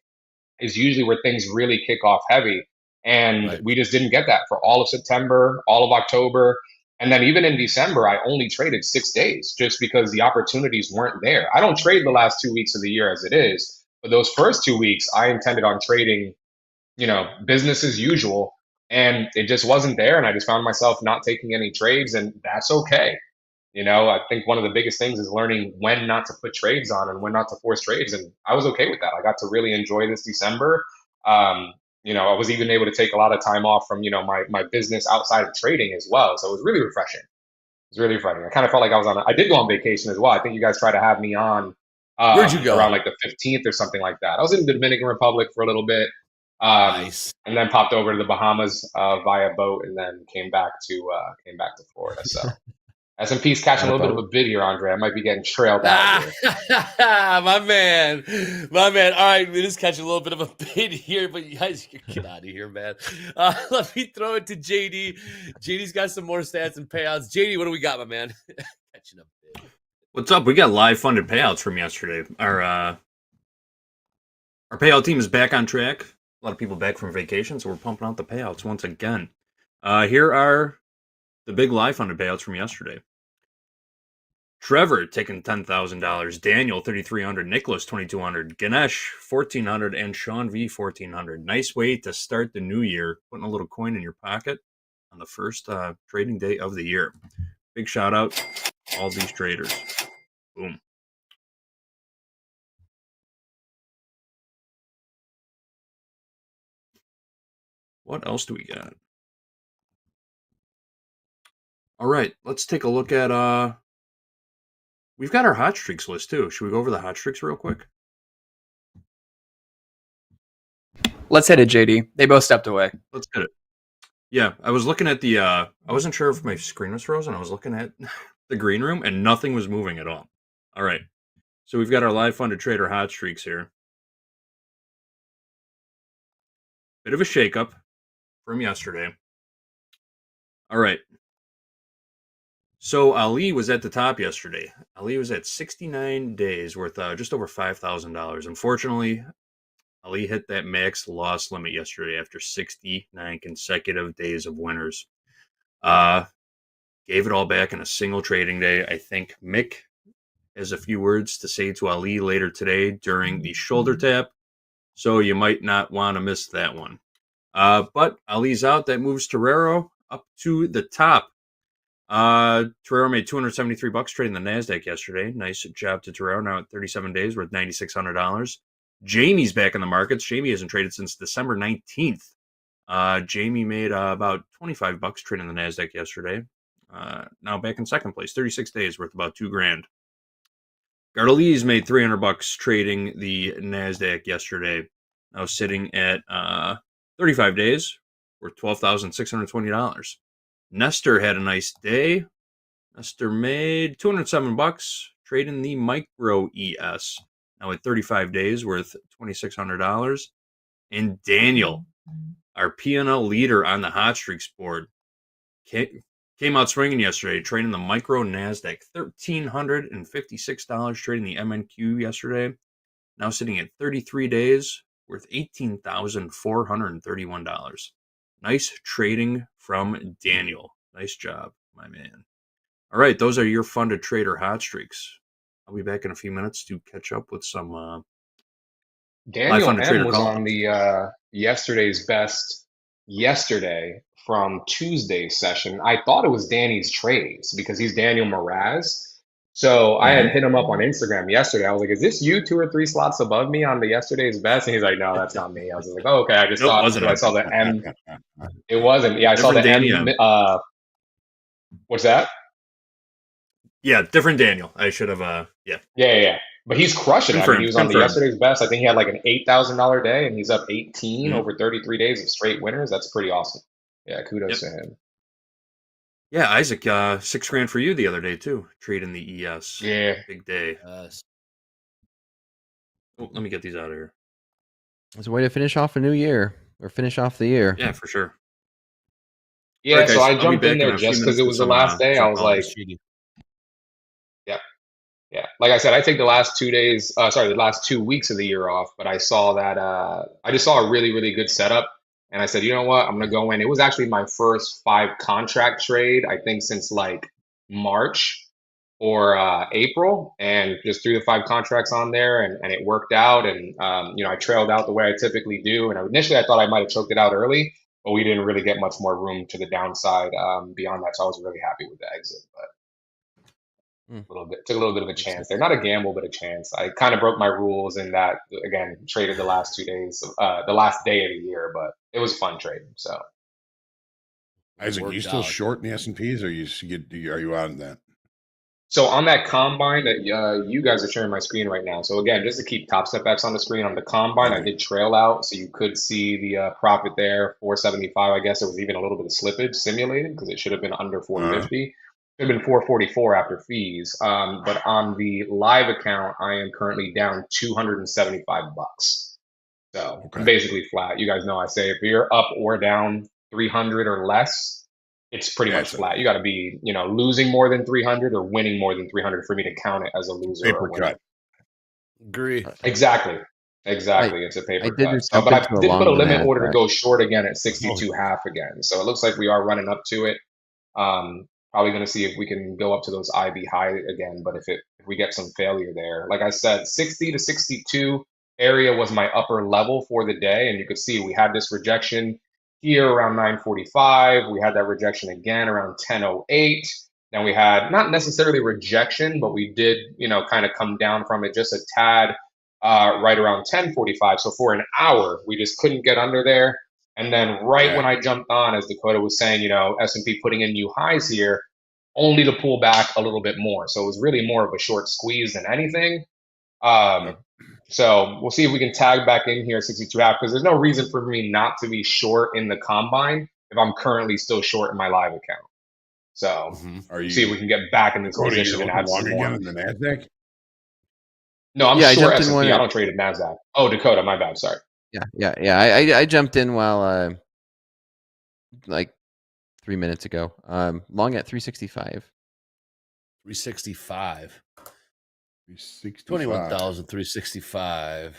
is usually where things really kick off heavy. And we just didn't get that for all of September, all of October. And then even in December, I only traded 6 days just because the opportunities weren't there. I don't trade the last 2 weeks of the year as it is. But those first 2 weeks, I intended on trading, business as usual. And it just wasn't there. And I just found myself not taking any trades. And that's okay. I think one of the biggest things is learning when not to put trades on and when not to force trades. And I was okay with that. I got to really enjoy this December. I was even able to take a lot of time off from, my business outside of trading as well. So it was really refreshing. It was really refreshing. I kind of felt like I did go on vacation as well. I think you guys tried to have me on. Where'd you go? Around like the 15th or something like that. I was in the Dominican Republic for a little bit. Nice. And then popped over to the Bahamas via boat, and then came back to Florida. So S&P's catching a little bit of a bid here, Andre. I might be getting trailed out here. My man. All right, we just catch a little bit of a bid here, but you guys get out of here, man. Let me throw it to JD. JD's got some more stats and payouts. JD, what do we got, my man? Catching a bid. What's up? We got live funded payouts from yesterday. Our payout team is back on track. A lot of people back from vacation, so we're pumping out the payouts once again. Here are the big live funded payouts from yesterday. Trevor taking $10,000, Daniel $3,300, Nicholas $2,200, Ganesh $1,400, and Sean V $1,400. Nice way to start the new year, putting a little coin in your pocket on the first trading day of the year. Big shout out to all these traders. Boom. What else do we got? All right, let's take a look at we've got our hot streaks list too. Should we go over the hot streaks real quick? Let's hit it, JD. They both stepped away. Let's hit it. Yeah, I was looking at the. I wasn't sure if my screen was frozen. I was looking at the green room, and nothing was moving at all. All right, so we've got our live funded trader hot streaks here. Bit of a shakeup from yesterday. All right. So Ali was at the top yesterday. Ali was at 69 days worth just over $5,000. Unfortunately, Ali hit that max loss limit yesterday after 69 consecutive days of winners. Gave it all back in a single trading day. I think Mick has a few words to say to Ali later today during the shoulder tap, so you might not want to miss that one. But Ali's out. That moves Torero up to the top. Torero made $273 trading the NASDAQ yesterday. Nice job to Torero. Now at 37 days worth $9,600. Jamie's back in the markets. Jamie hasn't traded since December 19th. Jamie made about $25 trading the NASDAQ yesterday. Now back in second place, 36 days worth about $2,000. Gardeliz made $300 trading the NASDAQ yesterday. Now sitting at 35 days worth $12,620. Nestor had a nice day. Nestor made $207 trading the Micro ES. Now at 35 days worth $2,600. And Daniel, our P&L leader on the hot streaks board, came out swinging yesterday, trading the Micro NASDAQ. $1,356 trading the MNQ yesterday. Now sitting at 33 days worth $18,431. Nice trading from Daniel. Nice job, my man. All right, those are your funded trader hot streaks. I'll be back in a few minutes to catch up with some Daniel M trader was call. on the yesterday's best yesterday from Tuesday's session. I thought it was Danny's trades because he's Daniel Mraz. So I had hit him up on Instagram yesterday. I was like, "Is this you 2 or 3 slots above me on the yesterday's best?" And he's like, "No, that's not me." I was like, "Oh, okay." I just thought I saw the M. It wasn't. Yeah, I saw the Danny M. What's that? Yeah, different Daniel. I should have. Yeah. But he's crushing it. I mean, he was on the yesterday's best. I think he had like an $8,000 day, and he's up 18 over 33 days of straight winners. That's pretty awesome. Yeah, kudos to him. Yeah, Isaac, $6,000 for you the other day too. Trading the ES. Yeah, big day. Oh, let me get these out of here. It's a way to finish off a new year or finish off the year. Yeah, for sure. Yeah, right, so I jumped in there just because it was the last day. I was like, yeah. Like I said, I take the last 2 days, the last 2 weeks of the year off. But I saw that I just saw a really, really good setup. And I said, you know what? I'm going to go in. It was actually my first 5 contract trade, I think, since like March or April, and just threw the 5 contracts on there, and it worked out. And, I trailed out the way I typically do. And initially I thought I might have choked it out early, but we didn't really get much more room to the downside beyond that. So I was really happy with the exit. But took a little bit of a chance there. Not a gamble, but a chance. I kind of broke my rules in that, again, traded the last 2 days, the last day of the year, but it was a fun trade. So, Isaac, are you still short in the S&Ps, or are you out in that? So on that combine that you guys are sharing my screen right now. So again, just to keep Topstep X on the screen, on the combine, I did trail out, so you could see the profit there, 475. I guess it was even a little bit of slippage simulated because it should have been under 450. It would have been 444 after fees. But on the live account, I am currently down $275. So I'm basically flat. You guys know I say if you're up or down 300 or less, it's pretty much flat. You got to be, losing more than 300 or winning more than 300 for me to count it as a loser or a winner. Agree. Exactly. It's a paper cut. But I did put a limit order to go short again at 62.5 again. So it looks like we are running up to it. Probably going to see if we can go up to those IB high again. But if we get some failure there, like I said, 60 to 62 area was my upper level for the day. And you could see we had this rejection here around 9:45. We had that rejection again around 10:08. Then we had not necessarily rejection, but we did, kind of come down from it just a tad right around 10:45. So for an hour, we just couldn't get under there. And then when I jumped on, as Dakota was saying, S&P putting in new highs here, only to pull back a little bit more. So it was really more of a short squeeze than anything. So we'll see if we can tag back in here 62.5, because there's no reason for me not to be short in the combine. if I'm currently still short in my live account. So see if we can get back in this position and add some more. Again in the NASDAQ? No, I'm I short jumped in S&P. I don't trade at NASDAQ. Oh, Dakota, my bad. Sorry. Yeah. I jumped in while like 3 minutes ago. Long at 365. 365. 365. 21,365.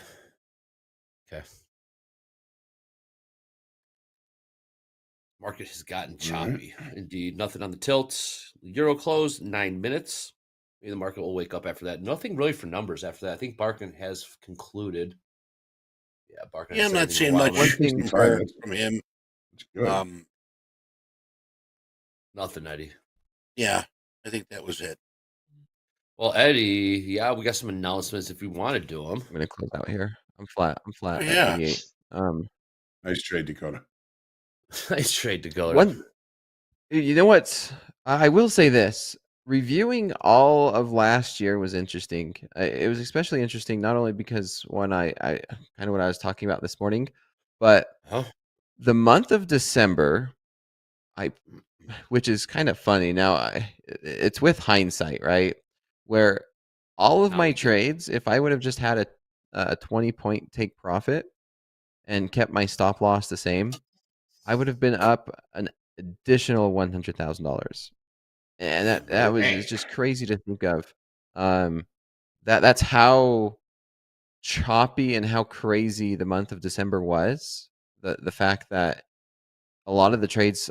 Okay. Market has gotten choppy. Indeed. Nothing on the tilts. Euro closed 9 minutes. Maybe the market will wake up after that. Nothing really for numbers after that. I think Barkin has concluded. Yeah, Barkin. Yeah, I'm not seeing much from him. Nothing, Eddie. Yeah, I think that was it. Well, Eddie, yeah, we got some announcements if we want to do them. I'm gonna close out here. I'm flat Oh, at 88. Nice trade, Dakota. Nice trade, Dakota. You know what? I will say this. Reviewing all of last year was interesting. It was especially interesting not only because I kind of what I was talking about this morning, but the month of December, which is kind of funny. Now it's with hindsight, right? Where all of my trades, if I would have just had a 20-point take profit and kept my stop loss the same, I would have been up an additional $100,000. And that was it's just crazy to think of. That's how choppy and how crazy the month of December was. The fact that a lot of the trades,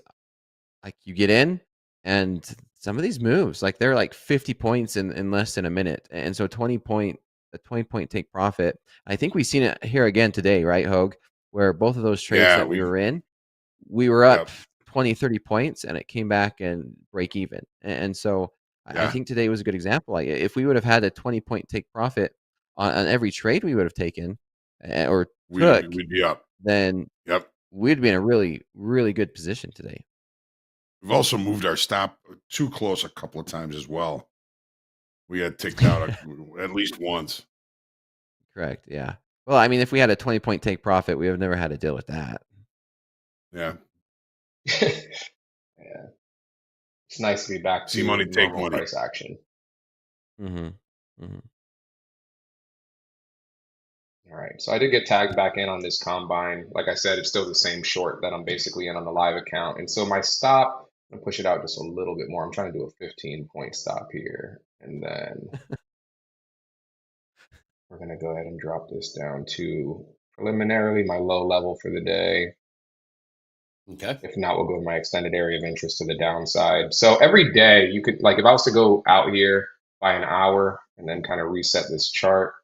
like you get in, and some of these moves, like they're like 50 points in less than a minute, and so a 20-point take profit. I think we've seen it here again today, right, Hoag? Where both of those trades that we were in, we were up 20, 30 points, and it came back and break even. And so I think today was a good example. Like if we would have had a 20-point take profit on every trade we would have taken or took, we'd be up. Then we'd be in a really, really good position today. We've also moved our stop too close a couple of times as well. We got ticked out at least once. Correct. Yeah. Well, I mean, if we had a 20-point take profit, we would have never had to deal with that. Yeah. Yeah. It's nice to be back to money, take money. Price action. All right. So I did get tagged back in on this combine. Like I said, it's still the same short that I'm basically in on the live account. And so my stop, I'm going to push it out just a little bit more. I'm trying to do a 15-point stop here. And then we're going to go ahead and drop this down to preliminarily my low level for the day. Okay. If not, we'll go to my extended area of interest to the downside. So every day you could, like if I was to go out here by an hour and then kind of reset this chart.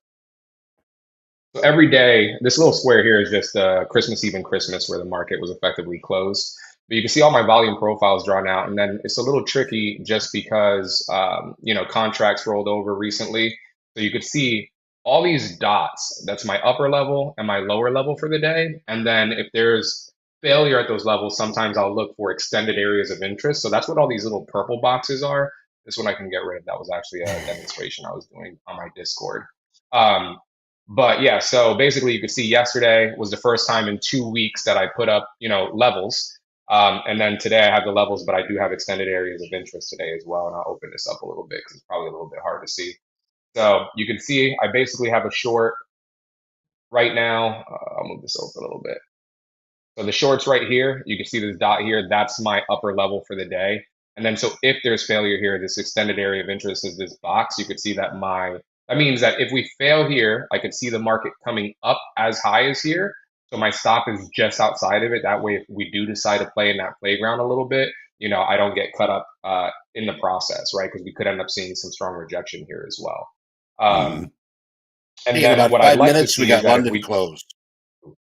So every day, this little square here is just Christmas Eve and Christmas where the market was effectively closed. But you can see all my volume profiles drawn out. And then it's a little tricky just because, contracts rolled over recently. So you could see all these dots. That's my upper level and my lower level for the day. And then if there's failure at those levels, sometimes I'll look for extended areas of interest. So that's what all these little purple boxes are. This one I can get rid of. That was actually a demonstration I was doing on my Discord. But yeah, so basically you could see yesterday was the first time in 2 weeks that I put up, levels. And then today I have the levels, but I do have extended areas of interest today as well. And I'll open this up a little bit because it's probably a little bit hard to see. So you can see I basically have a short right now. I'll move this over a little bit. So the short's right here. You can see this dot here. That's my upper level for the day. And then so if there's failure here, this extended area of interest is this box. You could see that that means that if we fail here, I could see the market coming up as high as here. So my stop is just outside of it. That way, if we do decide to play in that playground a little bit, I don't get cut up in the process, right? Because we could end up seeing some strong rejection here as well. And then about what 5 I'd like minutes, to see we got is that London closed.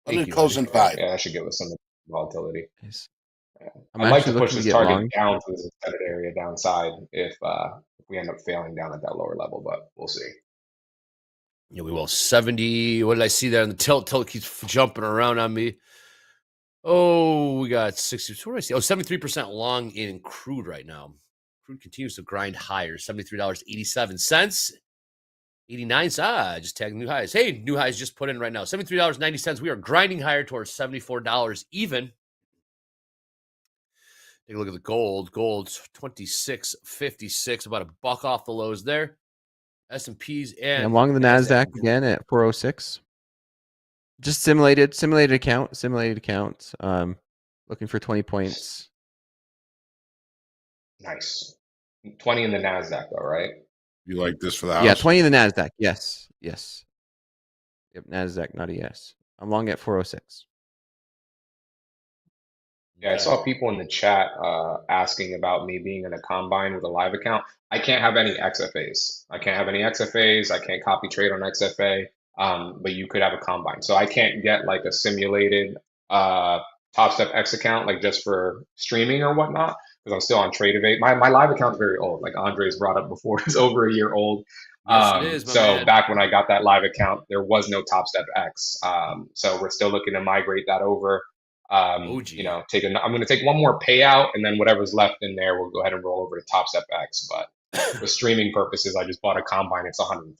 London closed in 5. Yeah, that should give us some volatility. Nice. Yeah. I'd like to push this target down to this extended area downside if we end up failing down at that lower level, but we'll see. Yeah, we will. 70. What did I see there on the tilt? Tilt keeps jumping around on me. Oh, we got 60. What did I see? Oh, 73% long in crude right now. Crude continues to grind higher. $73.87. 89. Just tagging new highs. Hey, new highs just put in right now. $73.90. We are grinding higher towards $74 even. Take a look at the gold. Gold's 26.56, about a buck off the lows there. S&Ps and I'm long the NASDAQ again at 406. Just simulated account. Looking for 20 points. Nice. 20 in the NASDAQ, though, right? You like this for the house? Yeah, 20 in the NASDAQ. Yes. Yep, NASDAQ, not a yes. I'm long at 406. Yeah, I saw people in the chat asking about me being in a combine with a live account. I can't have any XFAs. I can't copy trade on XFA. But you could have a combine. So I can't get like a simulated Topstep X account, like just for streaming or whatnot, because I'm still on TradeAvate. My live account's very old. Like Andre's brought up before, it's over a year old. Yes, it is, my So man. back when I got that live account, there was no Topstep X. So we're still looking to migrate that over. I'm going to take one more payout, and then whatever's left in there, we'll go ahead and roll over to Topstep X. But for streaming purposes, I just bought a combine. It's $150.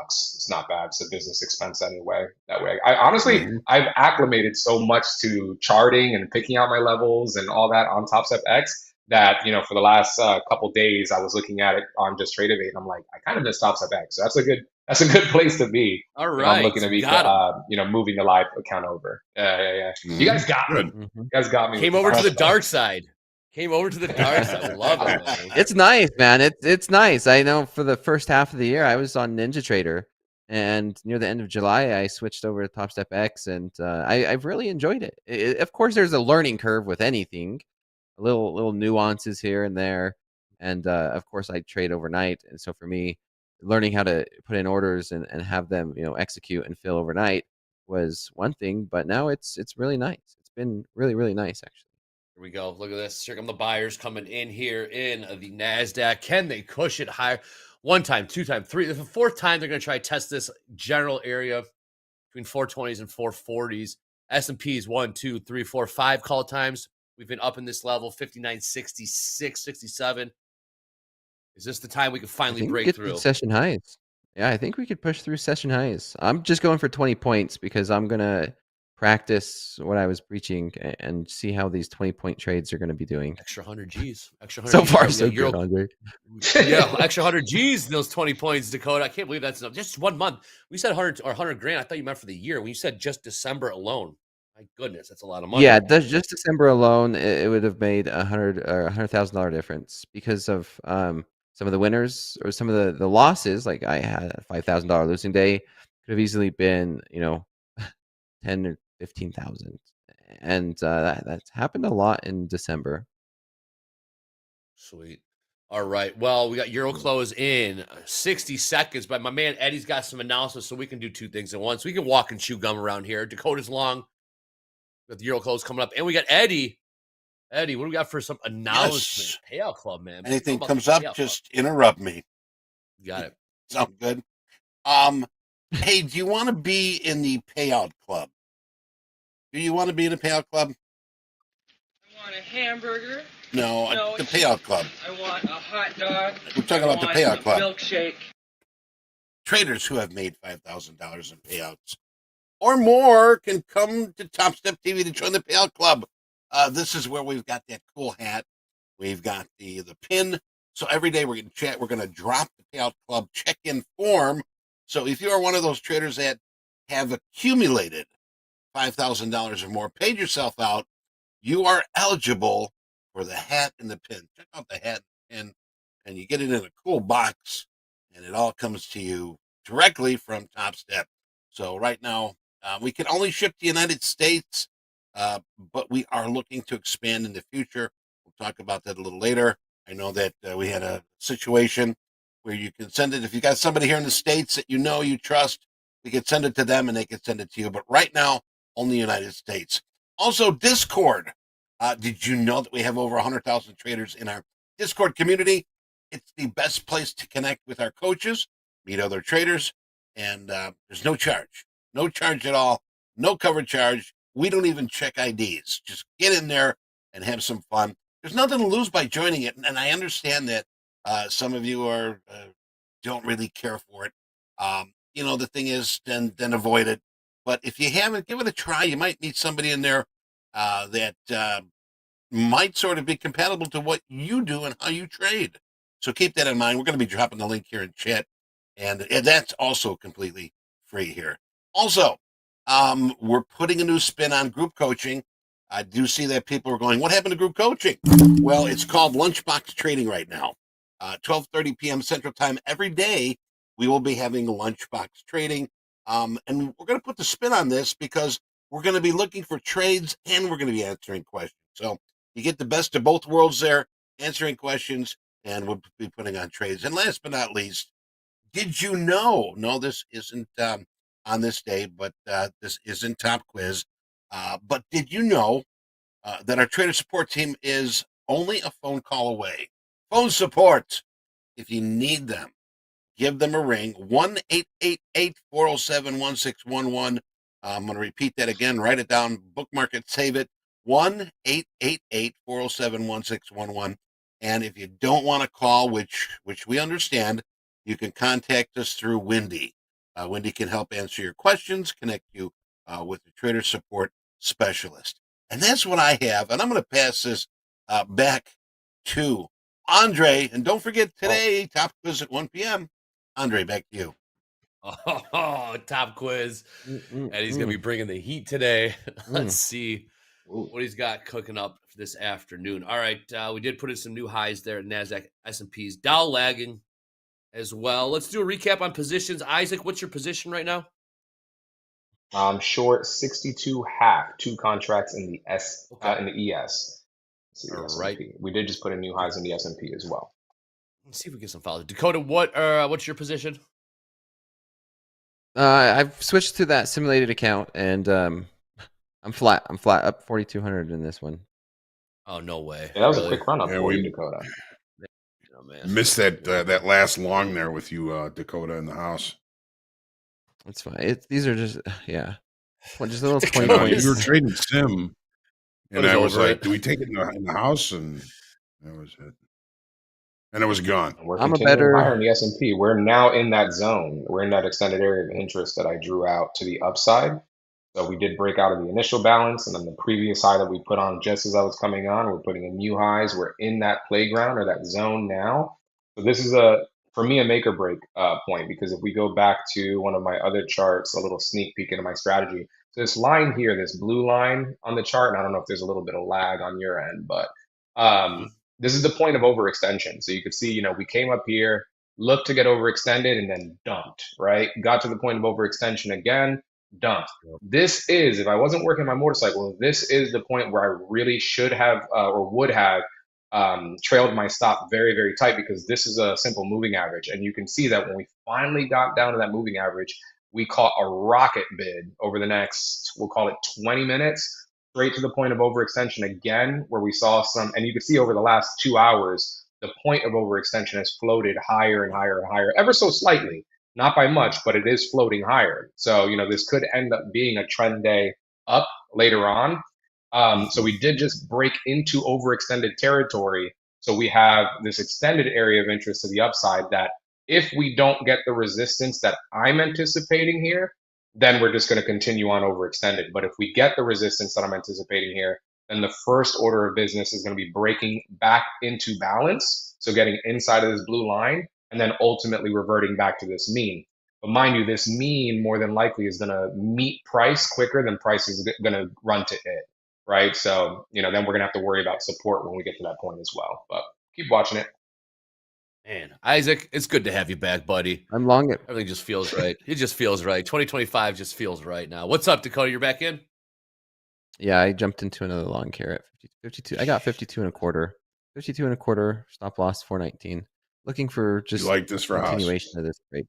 It's not bad. It's a business expense anyway. That way, I honestly, I've acclimated so much to charting and picking out my levels and all that on Topstep X that, for the last couple days, I was looking at it on just TradeAvate, and I'm like, I kind of miss Topstep X. So that's a good place to be. All right, I'm looking to be, moving the live account over. Yeah. You guys got me. You guys got me. Came over to the dark side. We love it, man. It's nice, man. It's nice. I know for the first half of the year, I was on Ninja Trader, and near the end of July, I switched over to Topstep X, and I've really enjoyed it. Of course, there's a learning curve with anything, little nuances here and there, and of course, I trade overnight, and so for me, learning how to put in orders and have them execute and fill overnight was one thing, but now it's really nice. It's been really nice, actually. Here we go. Look at this. Here come the buyers coming in here in the NASDAQ. Can they push it higher? One time, two time, three. The fourth time, they're going to try to test this general area between 420s and 440s. S&Ps 1, 2, 3, 4, 5 call times. We've been up in this level, 59, 66, 67. Is this the time we can finally break through? Session highs. Yeah, I think we could push through session highs. I'm just going for 20 points because I'm going to practice what I was preaching and see how these 20-point trades are going to be doing. Extra 100 G's. So far, so good, Andre. Yeah, extra 100 G's, those 20 points, Dakota. I can't believe that's enough. Just 1 month. We said 100 or 100 grand. I thought you meant for the year. When you said just December alone, my goodness, that's a lot of money. Yeah, just December alone, it would have made $100,000 difference because of some of the winners or some of the losses. Like I had a $5,000 losing day, could have easily been 10 or 15,000, and that's happened a lot in December. Sweet. All right. Well, we got Euro close in 60 seconds, but my man Eddie's got some analysis, so we can do two things at once. We can walk and chew gum around here. Dakota's long. With the Euro close coming up, and we got Eddie. Eddie, what do we got for some announcement? Yes. Payout club, man. Anything comes up, just interrupt me. You got it. Sound good? Hey, do you want to be in the payout club? Do you want to be in a payout club? I want a hamburger. No, the payout club. I want a hot dog. We're talking about the payout club. Milkshake. Traders who have made $5,000 in payouts or more can come to TopstepTV to join the payout club. This is where we've got that cool hat. We've got the pin. So every day we're going to chat. We're going to drop the payout club check-in form. So if you are one of those traders that have accumulated $5,000 or more, paid yourself out, you are eligible for the hat and the pin. Check out the hat and pin, and you get it in a cool box, and it all comes to you directly from Topstep. So right now, we can only ship to the United States, but we are looking to expand in the future. We'll talk about that a little later. I know that we had a situation where you can send it. If you got somebody here in the States that you trust, we can send it to them and they can send it to you. But right now, only United States. Also, Discord. Did you know that we have over 100,000 traders in our Discord community? It's the best place to connect with our coaches, meet other traders, and there's no charge. No charge at all. No cover charge. We don't even check IDs. Just get in there and have some fun. There's nothing to lose by joining it, and I understand that some of you are don't really care for it. The thing is, then avoid it. But if you haven't, give it a try. You might meet somebody in there that might sort of be compatible to what you do and how you trade. So keep that in mind. We're going to be dropping the link here in chat, and that's also completely free here. Also, we're putting a new spin on group coaching. I do see that people are going, what happened to group coaching? Well, it's called Lunchbox Trading right now. 12:30 p.m. Central Time every day, we will be having Lunchbox Trading. And we're going to put the spin on this because we're going to be looking for trades and we're going to be answering questions. So you get the best of both worlds there, answering questions, and we'll be putting on trades. And last but not least, did you know? No, this isn't on this day, but this isn't Topquiz. But did you know that our trader support team is only a phone call away? Phone support, if you need them, give them a ring, 1-888-407-1611. I'm going to repeat that again. Write it down, bookmark it, save it, 1-888-407-1611. And if you don't want to call, which we understand, you can contact us through Wendy. Wendy can help answer your questions, connect you with the trader support specialist. And that's what I have. And I'm going to pass this back to Andre. And don't forget today, Topquiz at 1 p.m. Andre, back to you. Oh, Topquiz. And he's going to be bringing the heat today. Let's see what he's got cooking up this afternoon. All right. We did put in some new highs there at NASDAQ, S&P's. Dow lagging as well. Let's do a recap on positions. Isaac, what's your position right now? I'm short 62.5, 2 contracts in the in the ES. All right. We did just put in new highs in the S&P as well. Let's see if we get some follows. Dakota, what's your position? I've switched to that simulated account, and I'm flat. I'm flat, up 4,200 in this one. Oh, no way. Yeah, that was a quick run up for you, Dakota. Oh, man. Missed that last long there with you, Dakota, in the house. It's fine. These are just, just a little 20 points. You were trading sim, and I was like, do we take it in the house? And that was it. And it was gone. We're continuing higher in the S&P. We're now in that zone. We're in that extended area of interest that I drew out to the upside. So we did break out of the initial balance, and then the previous high that we put on just as I was coming on, we're putting in new highs. We're in that playground or that zone now. So this is for me, a make or break point, because if we go back to one of my other charts, a little sneak peek into my strategy. So this line here, this blue line on the chart, and I don't know if there's a little bit of lag on your end, but this is the point of overextension. So you could see, we came up here, looked to get overextended, and then dumped, right? Got to the point of overextension again, dumped. This is, if I wasn't working my motorcycle, this is the point where I really should have or would have trailed my stop very, very tight, because this is a simple moving average. And you can see that when we finally got down to that moving average, we caught a rocket bid over the next, we'll call it 20 minutes, straight to the point of overextension again, where we saw some, and you can see over the last 2 hours, the point of overextension has floated higher and higher and higher, ever so slightly, not by much, but it is floating higher. So, this could end up being a trend day up later on. So we did just break into overextended territory. So we have this extended area of interest to the upside that if we don't get the resistance that I'm anticipating here, then we're just going to continue on overextended. But if we get the resistance that I'm anticipating here, then the first order of business is going to be breaking back into balance. So getting inside of this blue line and then ultimately reverting back to this mean. But mind you, this mean more than likely is going to meet price quicker than price is going to run to it, right? So, then we're going to have to worry about support when we get to that point as well. But keep watching it. Man, Isaac, it's good to have you back, buddy. I'm long it. Everything just feels right. It just feels right. 2025 just feels right now. What's up, Dakota? You're back in? Yeah, I jumped into another long carrot. 52. I got 52 and a quarter. 52 and a quarter. Stop loss 419. Looking for just you like this for continuation of this break.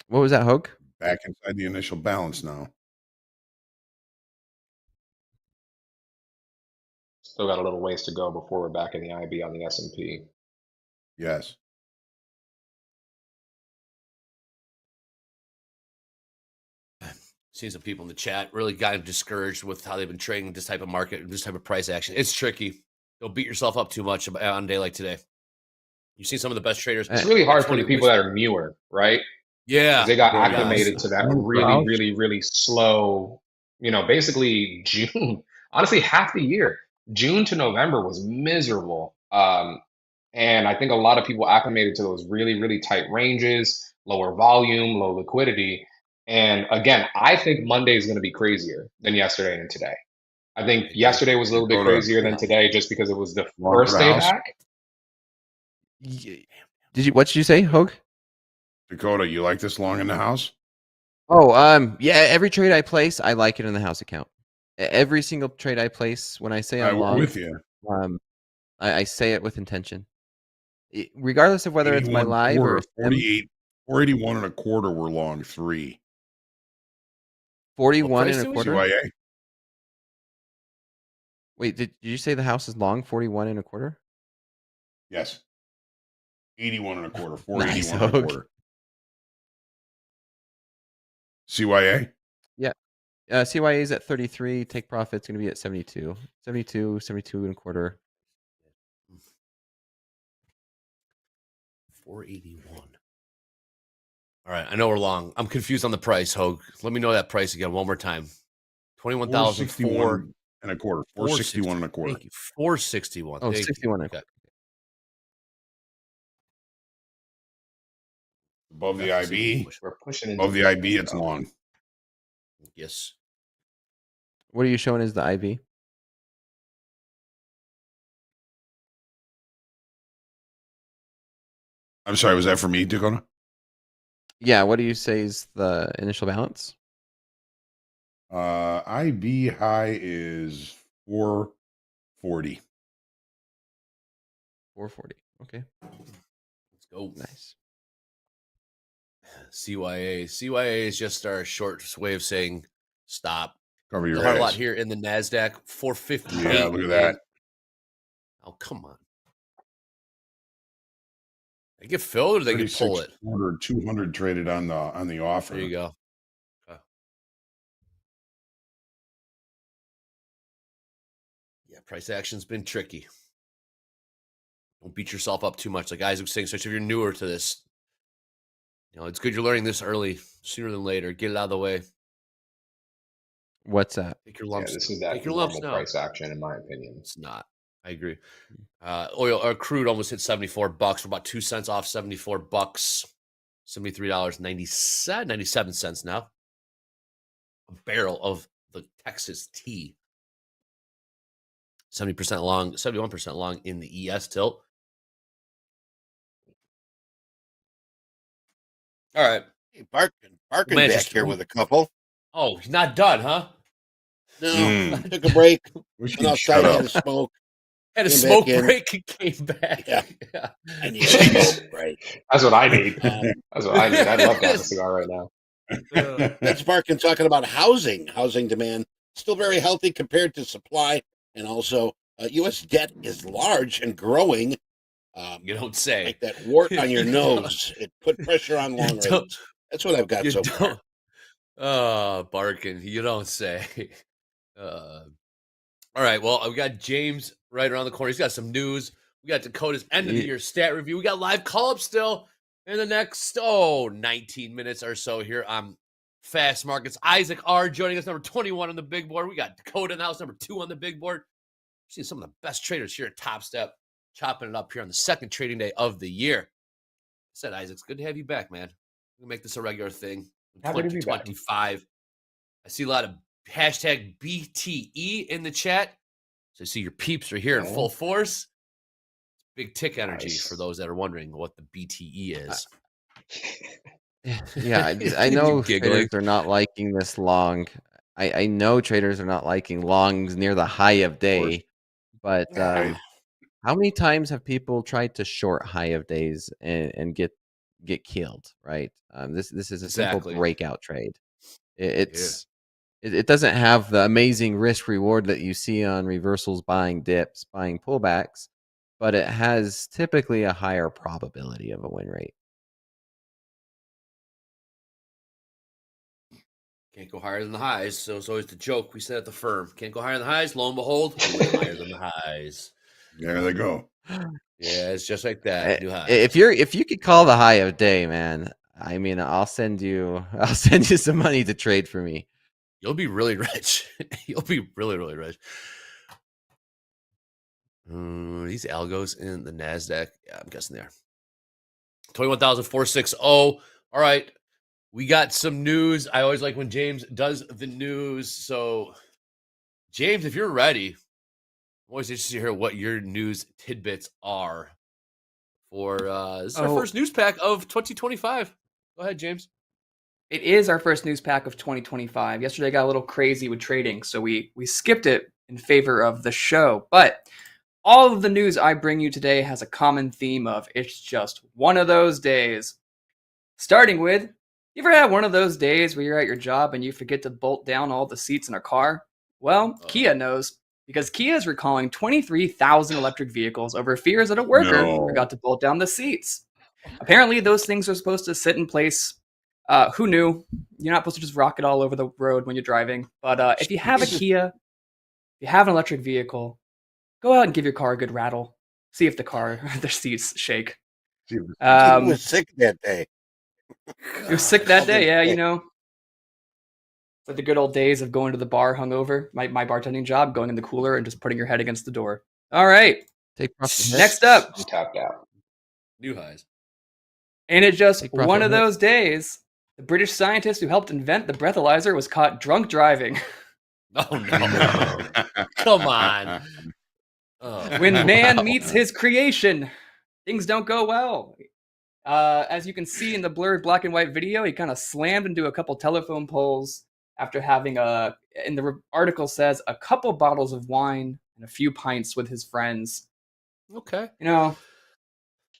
What was that, Hoag? Back inside the initial balance now. Still got a little ways to go before we're back in the IB on the S&P. Yes. Seen some people in the chat really got discouraged with how they've been trading this type of market, this type of price action. It's tricky. Don't beat yourself up too much on a day like today. You see some of the best traders. It's really hard for the people that are newer, right? Yeah. They got acclimated to that really, really, really slow basically June, honestly, half the year, June to November was miserable. And I think a lot of people acclimated to those really, really tight ranges, lower volume, low liquidity. And again, I think Monday is going to be crazier than yesterday and today. I think yesterday was a little bit crazier than today just because it was the first day back. What did you say, Hoag? Dakota, you like this long in the house? Oh, yeah. Every trade I place, I like it in the house account. Every single trade I place, when I say I'm long, with you. I say it with intention, regardless of whether it's my live or 48, 481 and a quarter. We're long 3. 41 and a quarter. CYA. Wait, did you say the house is long 41 and a quarter? Yes. 81 and a quarter. 481 Nice, and a quarter. CYA? Yeah. CYA is at 33. Take profit's going to be at 72. 72 and a quarter. 481. All right, I know we're long. I'm confused on the price, Hoag. Let me know that price again one more time. 21,004 and a quarter. 461 and a quarter. Thank you. 461. Oh, 61 and a quarter. Above the IB. We're pushing above the IB, it's long. Yes. What are you showing as the IB? I'm sorry, was that for me, Dakota? Yeah, what do you say is the initial balance? IB high is 440. 440. Okay. Let's go. Nice. CYA. CYA is just our short way of saying stop. Cover your head. A lot here in the NASDAQ. 458. Yeah, look at that. Oh, come on. They get filled or they can pull it? 200 traded on the offer. There you go. Okay. Yeah, price action's been tricky. Don't beat yourself up too much. Like Isaac was saying, especially if you're newer to this. It's good you're learning this early, sooner than later. Get it out of the way. What's that? Take your lumps. Yeah, this is that normal price action, in my opinion. It's not. I agree. Oil or crude almost hit $74. We're about 2 cents off $74. $73.97 now. A barrel of the Texas tea. 70% long, 71% long in the ES tilt. All right. Hey, Barkin back here with a couple. Oh, he's not done, huh? No, I took a break. Went outside, had a smoke. Had a smoke break and came back. Yeah. I need a smoke break. That's what I need. That's what I need. I'd love to have a cigar right now. That's Barkin talking about housing demand. Still very healthy compared to supply. And also, U.S. debt is large and growing. You don't say. Like that wart on your nose. It put pressure on long range. That's what I've got so far. Oh, Barkin, you don't say. All right, well, we got James right around the corner. He's got some news. We got Dakota's end of the year stat review. We got live call-up still in the next, 19 minutes or so here on Fast Markets. Isaac R. joining us, number 21 on the big board. We got Dakota in the house, number 2 on the big board. We're seeing some of the best traders here at Topstep, chopping it up here on the second trading day of the year. I said, Isaac, it's good to have you back, man. We'll make this a regular thing. 2025. I see a lot of hashtag BTE in the chat. So I see your peeps are here in full force. Big tick energy for those that are wondering what the BTE is. Yeah, I know traders are not liking this long. I know traders are not liking longs near the high of day. But how many times have people tried to short high of days and get killed, right? This is a simple breakout trade. It doesn't have the amazing risk reward that you see on reversals, buying dips, buying pullbacks, but it has typically a higher probability of a win rate. Can't go higher than the highs. So it's always the joke we said at the firm. Can't go higher than the highs. Lo and behold, higher than the highs. There they go. Yeah, it's just like that. If you could call the high of day, man, I mean, I'll send you some money to trade for me. You'll be really rich. You'll be really, really rich. These algos in the NASDAQ. Yeah, I'm guessing they are. 21,460. All right. We got some news. I always like when James does the news. So, James, if you're ready, I'm always interested to hear what your news tidbits are for this is our first news pack of 2025. Go ahead, James. It is our first news pack of 2025. Yesterday got a little crazy with trading, so we skipped it in favor of the show. But all of the news I bring you today has a common theme of it's just one of those days. Starting with, you ever had one of those days where you're at your job and you forget to bolt down all the seats in a car? Well, Kia knows, because Kia is recalling 23,000 electric vehicles over fears that a worker forgot to bolt down the seats. Apparently, those things are supposed to sit in place. Who knew? You're not supposed to just rock it all over the road when you're driving. But if you have a Kia, if you have an electric vehicle, go out and give your car a good rattle. See if the seats shake. He was sick that day. You were sick that day, yeah, you know. Like the good old days of going to the bar hungover. My bartending job, going in the cooler and just putting your head against the door. All right. Next up. Tapped out. New highs. And it's just one of those days. The British scientist who helped invent the breathalyzer was caught drunk driving. Oh, no. Come on. When man meets his creation, things don't go well. As you can see in the blurred black and white video, he kind of slammed into a couple telephone poles after having in the article says, a couple bottles of wine and a few pints with his friends. Okay. You know,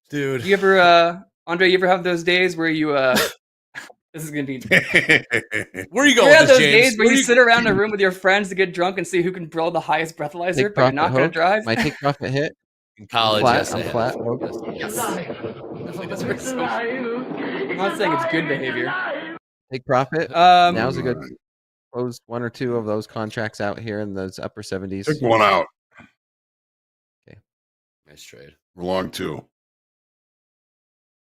dude. You ever, Andre, you ever have those days where you, this is going to be... Where are you going with this, those James? days where you sit around in a room with your friends to get drunk and see who can blow the highest breathalyzer, but you're not going to drive? My take profit hit. In college, flat, yes, I'm flat. Yes. I'm not saying it's good behavior. Take profit. Now's a good close one or two of those contracts out here in those upper 70s. Took one out. Okay. Nice trade. We're long two.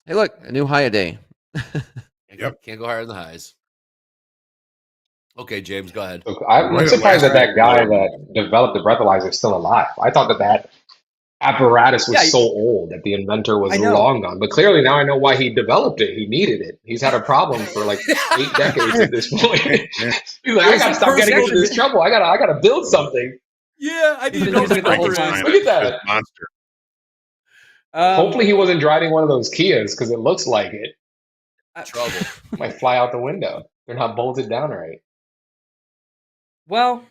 Hey, look, a new high a day. Yep. Can't go higher than the highs. Okay, James, go ahead. Look, I'm surprised that guy that developed the breathalyzer is still alive. I thought that apparatus was so old that the inventor was long gone. But clearly now I know why he developed it. He needed it. He's had a problem for like 8 decades at this point. He's like, I gotta stop getting into this trouble. I gotta build something. Yeah, I need to know the whole time. Look at that. Monster. Hopefully he wasn't driving one of those Kias because it looks like it. Trouble. Might fly out the window. They're not bolted down right. Well,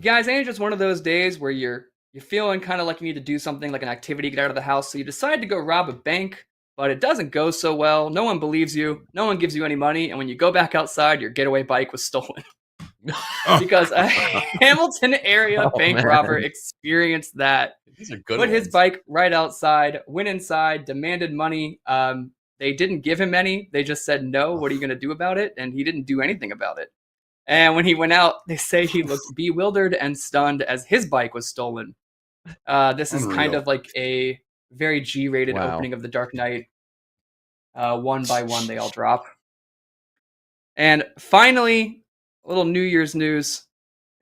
guys, ain't it just one of those days where you're feeling kind of like you need to do something, like an activity, get out of the house, so you decide to go rob a bank, but it doesn't go so well. No one believes you. No one gives you any money, and when you go back outside, your getaway bike was stolen. Because a Hamilton area bank robber experienced that. These are good Put ones. his bike right outside, went inside, demanded money. They didn't give him any. They just said, no, what are you going to do about it? And he didn't do anything about it. And when he went out, they say he looked bewildered and stunned as his bike was stolen. This is kind of like a very G-rated opening of The Dark Knight. One by one, they all drop. And finally, a little New Year's news.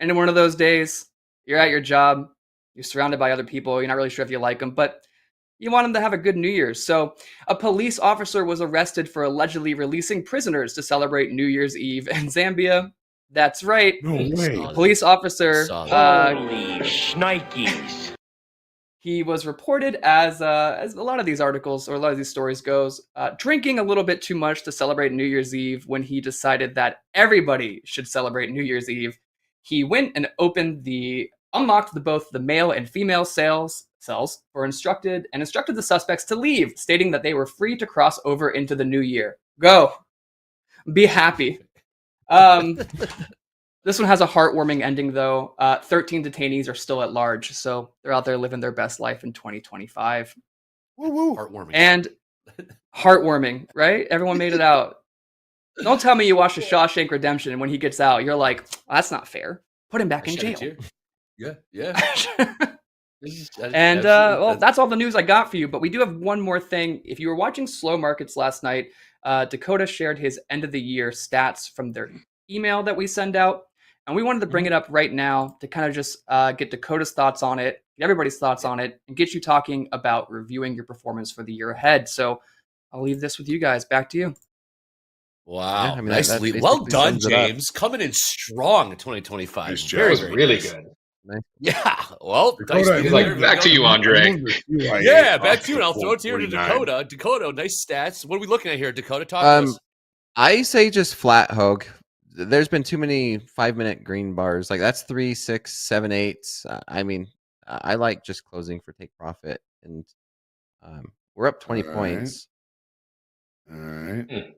And in one of those days, you're at your job, you're surrounded by other people, you're not really sure if you like them, but you want them to have a good New Year's. So a police officer was arrested for allegedly releasing prisoners to celebrate New Year's Eve in Zambia. That's right. No way. A police officer. Holy shnikes. He was reported as a lot of these articles or a lot of these stories goes, drinking a little bit too much to celebrate New Year's Eve when he decided that everybody should celebrate New Year's Eve. He went and unlocked both the male and female cells instructed the suspects to leave, stating that they were free to cross over into the new year. Go. Be happy. This one has a heartwarming ending, though. 13 detainees are still at large, so they're out there living their best life in 2025. Woo-woo. Heartwarming. And heartwarming, right? Everyone made it out. Don't tell me you watched The Shawshank Redemption and when he gets out, you're like, well, that's not fair. Put him back in jail. Yeah. And well, that's all the news I got for you. But we do have one more thing. If you were watching Slow Markets last night, Dakota shared his end of the year stats from their email that we send out. And we wanted to bring it up right now to kind of just get Dakota's thoughts on it, get everybody's thoughts on it, and get you talking about reviewing your performance for the year ahead. So I'll leave this with you guys. Back to you. Wow. Yeah, I mean, Nicely. Well done, James. Coming in strong in 2025. Nice job. That was really good. Nice. Yeah. Well, Dakota, like, back to you, Andre. Yeah, back to you. And I'll throw it here to Dakota. Dakota, nice stats. What are we looking at here, Dakota? Talk to us. I say just flat Hoag. There's been too many 5-minute green bars. Like that's 3, 6, 7, 8. I mean, I like just closing for take profit, and we're up 20 points. All right.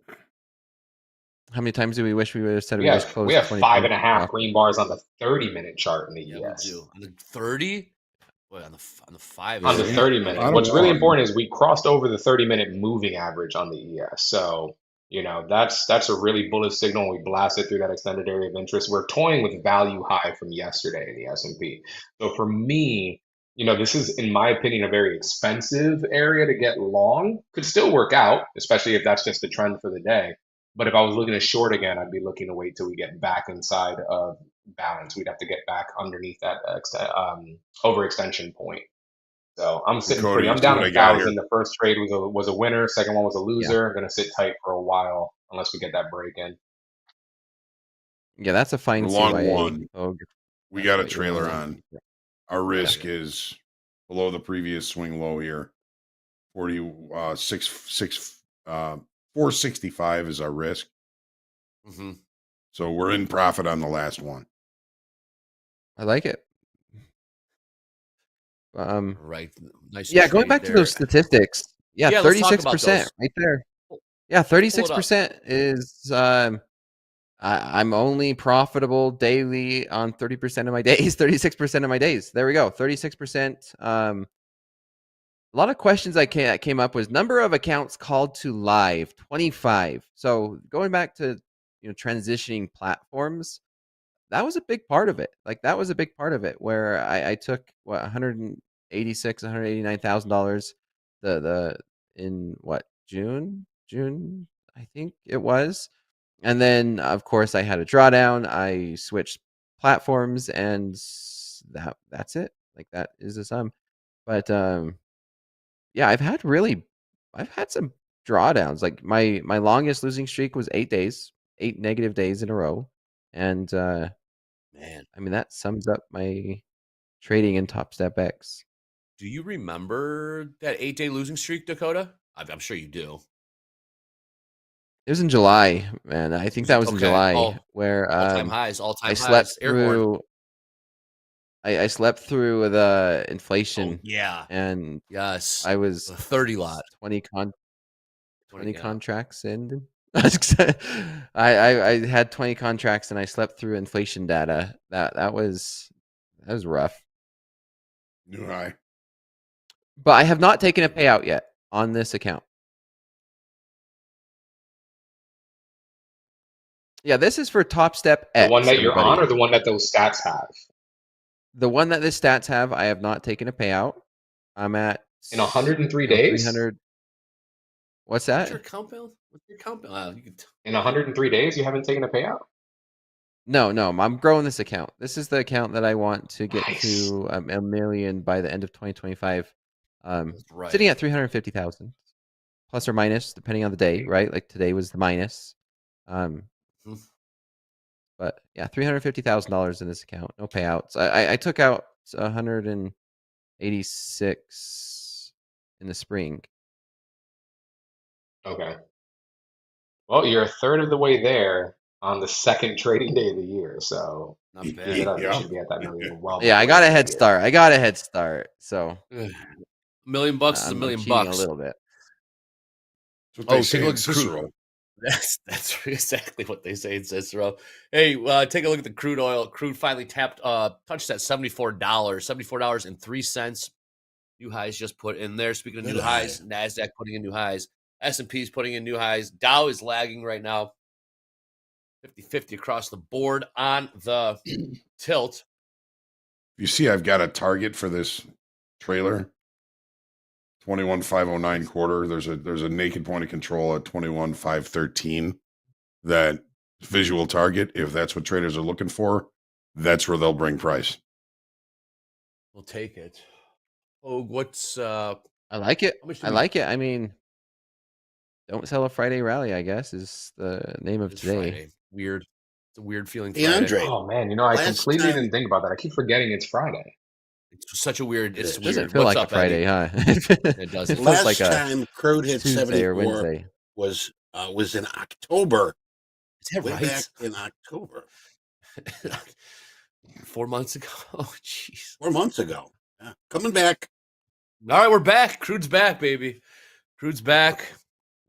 How many times do we wish we would have said we just closed? We have 5.5 green bars on the 30-minute chart in the ES. We do. On the 30? Boy, on the 5. On the 30-minute. What's really important is we crossed over the 30-minute moving average on the ES. So, you know, that's a really bullish signal. We blasted through that extended area of interest. We're toying with value high from yesterday in the S&P. So for me, you know, this is, in my opinion, a very expensive area to get long. Could still work out, especially if that's just the trend for the day. But if I was looking to short again, I'd be looking to wait till we get back inside of balance. We'd have to get back underneath that overextension point. So I'm sitting pretty. I'm down 1,000. The first trade was a winner. Second one was a loser. I'm gonna sit tight for a while unless we get that break in. Yeah, that's a fine long one. We got a trailer on. Our risk is below the previous swing low here. 465 is our risk. Mm-hmm. So we're in profit on the last one. I like it. Right. Nice. Yeah, going back to those statistics. Yeah, 36% right there. Yeah, 36% is I'm only profitable daily on 30% of my days, 36% of my days. There we go. 36%. A lot of questions I came up was number of accounts called to live, 25. So going back to transitioning platforms, that was a big part of it. Like that was a big part of it where I took $189,000 in June I think it was, and then of course I had a drawdown. I switched platforms, and that's it. Like that is the sum. But yeah, I've had some drawdowns. Like my longest losing streak was 8 days, 8 negative days in a row. And man, I mean that sums up my trading in Topstep X. Do you remember that 8-day losing streak, Dakota? I'm sure you do. It was in July, man. I think that was in July where all-time highs. I slept through. I slept through the inflation. Yeah. And yes, I was a 30 lot. 20 contracts in. I had 20 contracts and I slept through inflation data. That was rough. New high. But I have not taken a payout yet on this account. Yeah, this is for Topstep X. The one that you're on, or the one that those stats have? The one that the stats have, I have not taken a payout. I'm at in 103 days. 300. What's that? What's your account bill? In 103 days, you haven't taken a payout? No. I'm growing this account. This is the account that I want to get to $1 million by the end of 2025. Sitting at 350,000, plus or minus, depending on the day. Right, like today was the minus. But yeah, $350,000 in this account, no payouts. I took out 186 in the spring. Okay. Well, you're a third of the way there on the second trading day of the year, so not bad. You should be at that million. Yeah, I got a head start. So $1 million is $1 million. A little bit. Take a look at Cicero. That's exactly what they say in Cicero. Hey, take a look at the crude oil. Crude finally touched that $74.03. New highs just put in there. Speaking of new highs, NASDAQ putting in new highs. S&P's putting in new highs. Dow is lagging right now. 50-50 across the board on the tilt. You see, I've got a target for this trailer. 21,509 quarter. There's a naked point of control at 21,513. That visual target, if that's what traders are looking for, that's where they'll bring price. We'll take it. Oh, what's I like it. I like it. I mean, don't sell a Friday rally, I guess, is the name of today. Friday. Weird. It's a weird feeling. Hey, Friday. Andre. Oh man, you know, I completely didn't think about that. I keep forgetting it's Friday. It's such a weird. It's It weird. doesn't feel What's like up, a Friday, Eddie? huh? It doesn't. It feels Last like a time crude hit Tuesday 74 or Wednesday. was in October. Is that way right? back in October. 4 months ago. Oh, jeez. 4 months ago. Yeah. Coming back. All right, we're back. Crude's back, baby. Crude's back.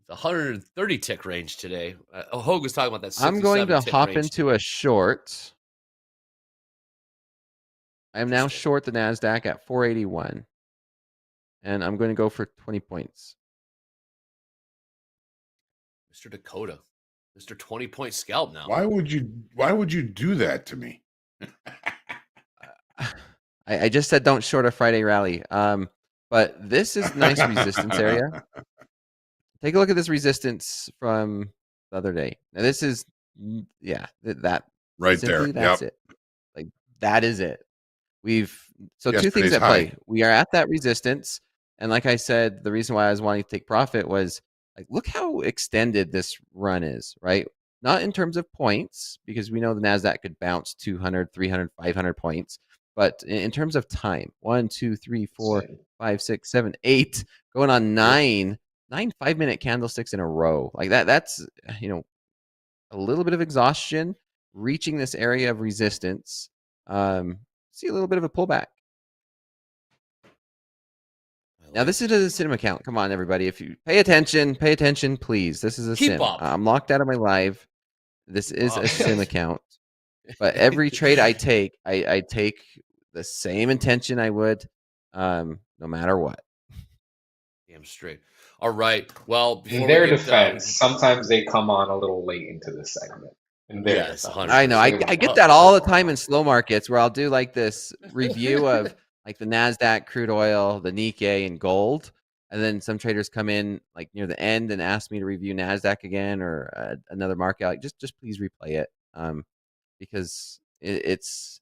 130 tick range today. Hoag was talking about that. I'm going to hop range into a short. I am now short the NASDAQ at 481. And I'm going to go for 20 points. Mr. Dakota. Mr. 20-point scalp now. Why would you do that to me? I just said don't short a Friday rally. But this is nice resistance area. Take a look at this resistance from the other day. Now this is, that right simply, there. that's it. Like that is it. Two things Yesterday's at play. high. We are at that resistance, and like I said, the reason why I was wanting to take profit was like, look how extended this run is, right? Not in terms of points, because we know the NASDAQ could bounce 200, 300, 500 points, but in terms of time, 1, 2, 3, 4, 5, 6, 7, 8, going on 9 5-minute candlesticks in a row. Like that's, a little bit of exhaustion, reaching this area of resistance. See a little bit of a pullback. Now, this is a sim account. Come on, everybody. If you pay attention, please. This is a sim. I'm locked out of my live. This is a sim account. But every trade I take, I take the same intention I would, no matter what. Damn straight. All right. Well, in their defense, sometimes they come on a little late into the segment. Yes, I know. I get that all the time in slow markets where I'll do like this review of like the NASDAQ, crude oil, the Nikkei, and gold. And then some traders come in like near the end and ask me to review NASDAQ again or another market. Like, just please replay it. Because it's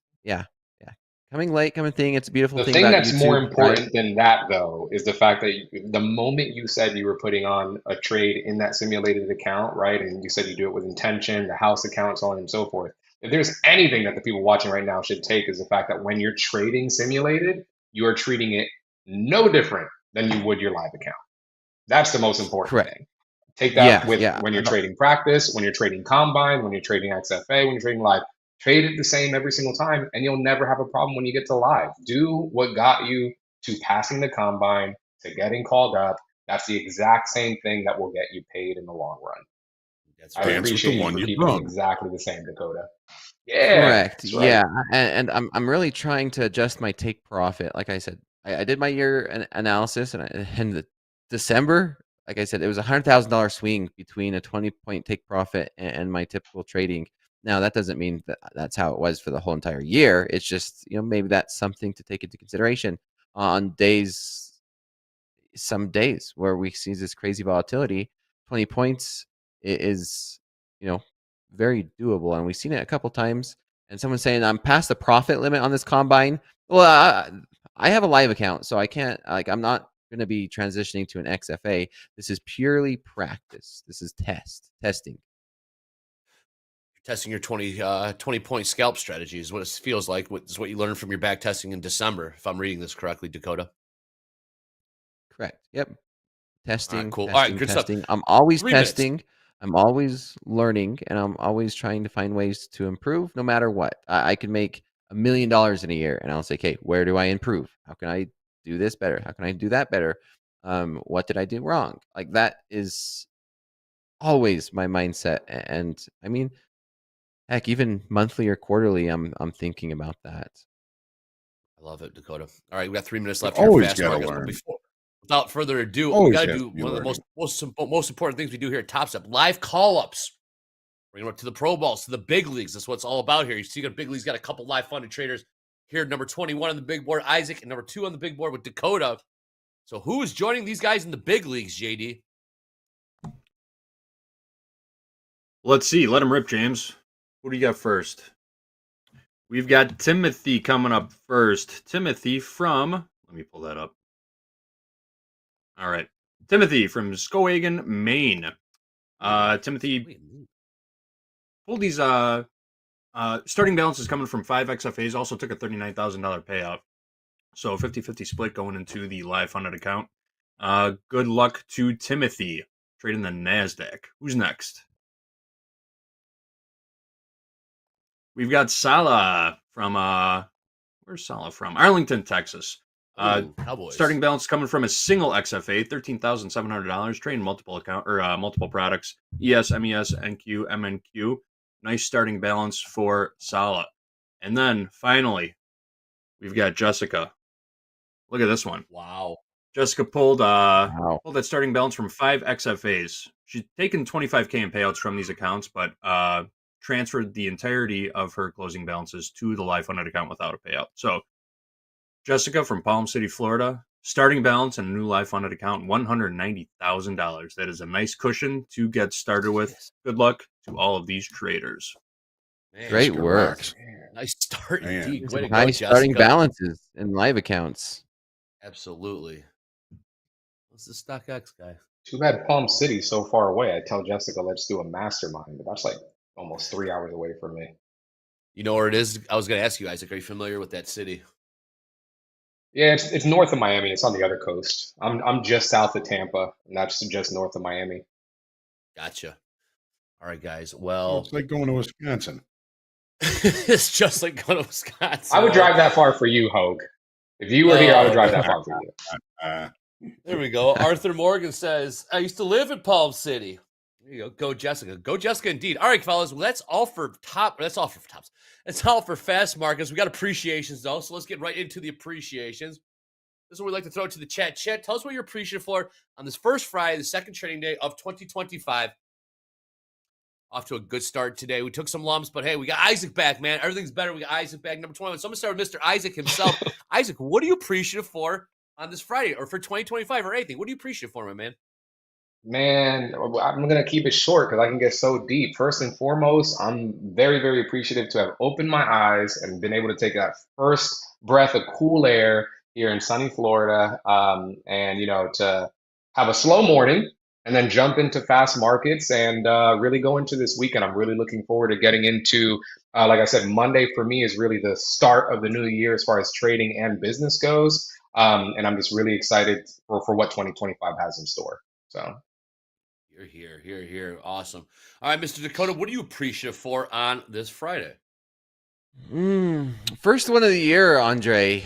coming late, coming thing. It's a beautiful thing. The thing about that's YouTube, more important than that, though, is the fact that the moment you said you were putting on a trade in that simulated account, right, and you said you do it with intention, the house account, so on and so forth. If there's anything that the people watching right now should take is the fact that when you're trading simulated, you are treating it no different than you would your live account. That's the most important thing. Take that when you're trading practice, when you're trading combine, when you're trading XFA, when you're trading live. Trade it the same every single time, and you'll never have a problem when you get to live. Do what got you to passing the combine, to getting called up. That's the exact same thing that will get you paid in the long run. That's I appreciate you for keeping exactly the same, Dakota. Yeah, correct. Right. Yeah, and I'm really trying to adjust my take profit. Like I said, I did my year analysis, and the December, like I said, it was $100,000 swing between a 20-point take profit and my typical trading. Now, that doesn't mean that that's how it was for the whole entire year. It's just, maybe that's something to take into consideration on some days where we see this crazy volatility. 20 points is, very doable. And we've seen it a couple times. And someone's saying, I'm past the profit limit on this combine. Well, I have a live account, so I can't, I'm not going to be transitioning to an XFA. This is purely practice. This is testing. Testing your 20-point scalp strategy is what it feels like. It's what you learned from your back testing in December, if I'm reading this correctly, Dakota. Correct. Yep. Testing. All right, cool. Testing, All right, good testing. stuff. I'm always 3 testing. minutes. I'm always learning, and I'm always trying to find ways to improve no matter what. I could make $1 million in a year, and I'll say, okay, where do I improve? How can I do this better? How can I do that better? What did I do wrong? Like, that is always my mindset. And I mean, heck, even monthly or quarterly, I'm thinking about that. I love it, Dakota. All right, we got 3 minutes left You here. always Fast gotta markets. learn. Without further ado, we Always got to has do to be one of the learning. most important things we do here at Topstep: live call-ups. We're going to the Pro Balls, to the big leagues. That's what it's all about here. You see, the big leagues got a couple live funded traders here. Number 21 on the big board, Isaac, and number 2 on the big board with Dakota. So, who is joining these guys in the big leagues, JD? Let's see. Let him rip, James. What do you got first? We've got Timothy coming up first. Timothy from, let me pull that up. All right. Timothy from Hoagland, Maine. Timothy pulled these starting balances coming from 5 XFAs, also took a $39,000 payout. So 50-50 split going into the live funded account. Good luck to Timothy trading the NASDAQ. Who's next? We've got Salah from, where's Salah from? Arlington, Texas. Cowboys. Starting balance coming from a single XFA, $13,700, trading multiple multiple products, ES, MES, NQ, MNQ. Nice starting balance for Salah. And then finally, we've got Jessica. Look at this one. Wow. Jessica pulled pulled that starting balance from 5 XFAs. She's taken 25K in payouts from these accounts, but transferred the entirety of her closing balances to the live funded account without a payout. So Jessica from Palm City, Florida, starting balance and a new live funded account, $190,000. That is a nice cushion to get started with. Good luck to all of these traders. Man, great work. Nice start indeed. Way to go, starting balances in live accounts. Absolutely. What's the StockX guy? Too bad Palm City's so far away. I tell Jessica, let's do a mastermind, but that's like almost 3 hours away from me. You know where it is? I was going to ask you, Isaac, are you familiar with that city? Yeah, it's north of Miami. It's on the other coast. I'm just south of Tampa, and that's just north of Miami. Gotcha. All right, guys. Well, it's like going to Wisconsin. It's just like going to Wisconsin. I would drive that far for you, Hoag. If you were here, I would drive that far for you. There we go. Arthur Morgan says, I used to live in Palm City. There you go. Go Jessica. Go Jessica indeed. All right, fellas. Well, that's all for tops. That's all for fast markets. We got appreciations though, so let's get right into the appreciations. This is what we like to throw to the chat. Chat, tell us what you're appreciative for on this first Friday, the second trading day of 2025. Off to a good start today. We took some lumps, but hey, we got Isaac back, man. Everything's better. We got Isaac back, number 21. So I'm going to start with Mr. Isaac himself. Isaac, what are you appreciative for on this Friday or for 2025 or anything? What are you appreciative for, my man? Man, I'm going to keep it short because I can get so deep. First and foremost, I'm very, very appreciative to have opened my eyes and been able to take that first breath of cool air here in sunny Florida, and, you know, to have a slow morning and then jump into fast markets and really go into this weekend. I'm really looking forward to getting into, like I said, Monday for me is really the start of the new year as far as trading and business goes. And I'm just really excited for what 2025 has in store. So. You're here. Awesome. All right, Mr. Dakota, what are you appreciative for on this Friday? First one of the year, Andre.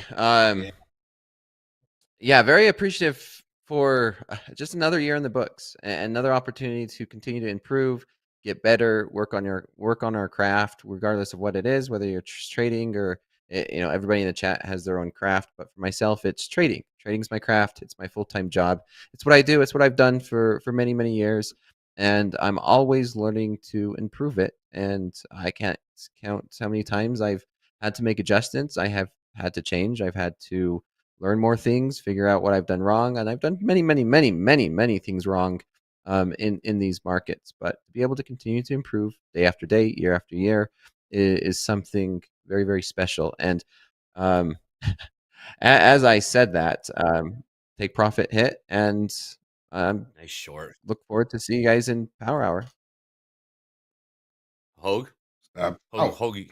Yeah, very appreciative for just another year in the books, another opportunity to continue to improve, get better, work on our craft, regardless of what it is, whether you're trading or, you know, everybody in the chat has their own craft. But for myself, it's trading. Trading's my craft. It's my full-time job. It's what I do. It's what I've done for many, many years. And I'm always learning to improve it. And I can't count how many times I've had to make adjustments. I have had to change. I've had to learn more things, figure out what I've done wrong. And I've done many, many, many, many, many things wrong in these markets. But to be able to continue to improve day after day, year after year is something very, very special. And as I said that, take profit hit and nice short. Look forward to see you guys in Power Hour. Hoag? Hoagie.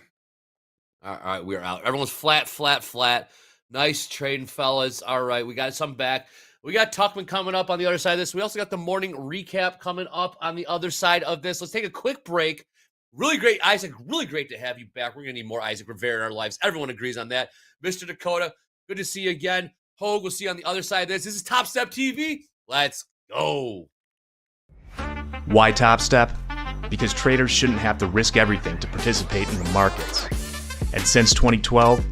All right, we're out. Everyone's flat. Nice trading, fellas. All right, we got some back. We got Tuchman coming up on the other side of this. We also got the morning recap coming up on the other side of this. Let's take a quick break. Really great, Isaac. Really great to have you back. We're going to need more Isaac Rivera in our lives. Everyone agrees on that. Mr. Dakota, good to see you again. Hoag, we'll see you on the other side of this. This is TopstepTV. Let's go. Why Topstep? Because traders shouldn't have to risk everything to participate in the markets. And since 2012,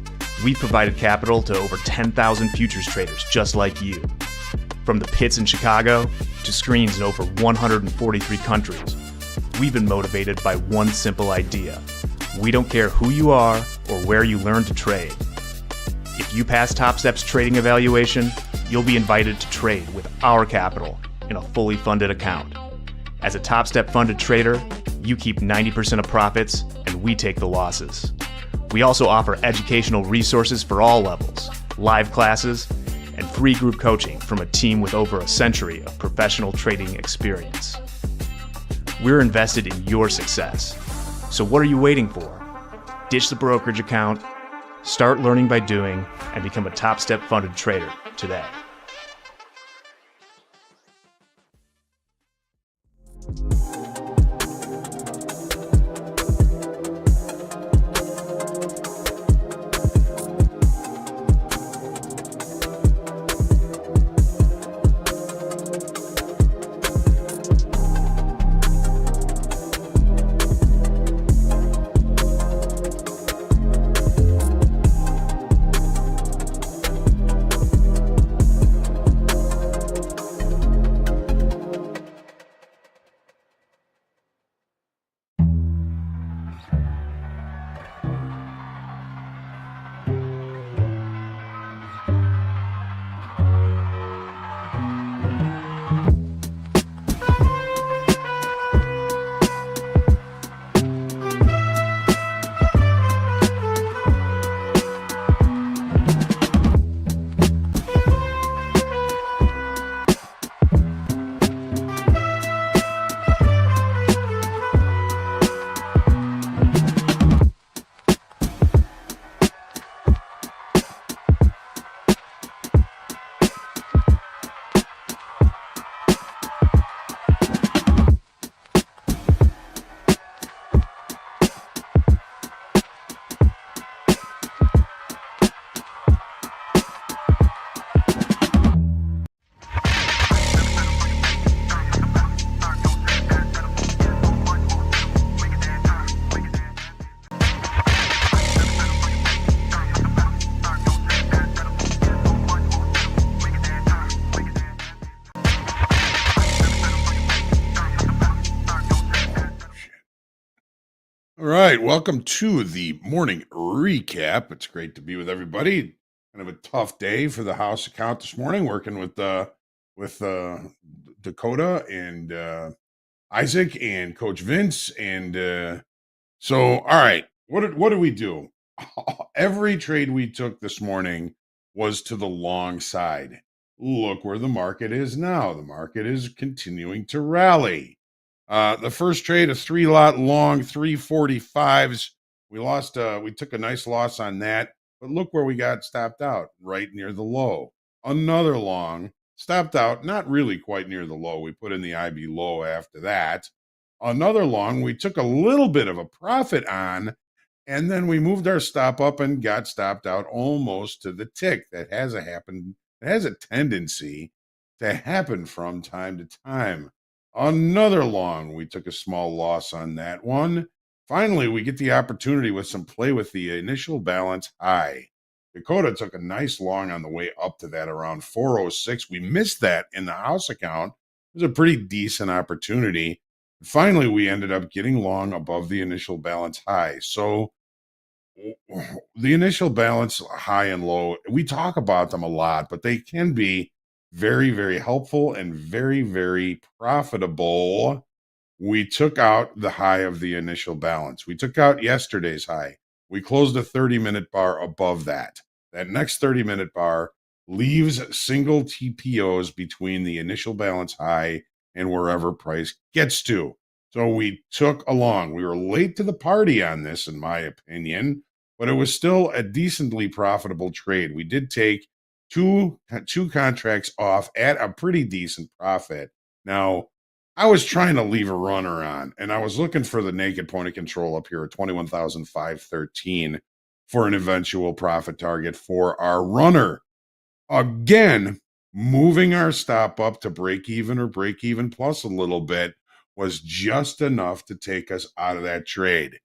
we've provided capital to over 10,000 futures traders just like you. From the pits in Chicago to screens in over 143 countries, we've been motivated by one simple idea. We don't care who you are or where you learn to trade. If you pass Topstep's trading evaluation, you'll be invited to trade with our capital in a fully funded account. As a Topstep funded trader, you keep 90% of profits and we take the losses. We also offer educational resources for all levels, live classes, and free group coaching from a team with over a century of professional trading experience. We're invested in your success. So what are you waiting for? Ditch the brokerage account, start learning by doing, and become a Topstep funded trader today. All right, welcome to the morning recap. It's great to be with everybody. Kind of a tough day for the house account this morning, working with Dakota and Isaac and Coach Vince. And so, all right, what did we do? Every trade we took this morning was to the long side. Look where the market is now. The market is continuing to rally. The first trade, a 3-lot long, 345s. We took a nice loss on that, but look where we got stopped out, right near the low. Another long, stopped out, not really quite near the low. We put in the IB low after that. Another long, we took a little bit of a profit on, and then we moved our stop up and got stopped out almost to the tick. That has a tendency to happen from time to time. Another long, we took a small loss on that one. Finally, we get the opportunity with some play with the initial balance high. Dakota took a nice long on the way up to that around 406. We missed that in the house account. It was a pretty decent opportunity. Finally, we ended up getting long above the initial balance high. So the initial balance high and low, we talk about them a lot, but they can be very, very helpful and very, very profitable. We took out the high of the initial balance. We took out yesterday's high. We closed a 30-minute bar above that. That next 30-minute bar leaves single TPOs between the initial balance high and wherever price gets to. So we took along. We were late to the party on this, in my opinion, but it was still a decently profitable trade. We did take two contracts off at a pretty decent profit. Now, I was trying to leave a runner on, and I was looking for the naked point of control up here at 21,513 for an eventual profit target for our runner. Again, moving our stop up to break even or break even plus a little bit was just enough to take us out of that trade.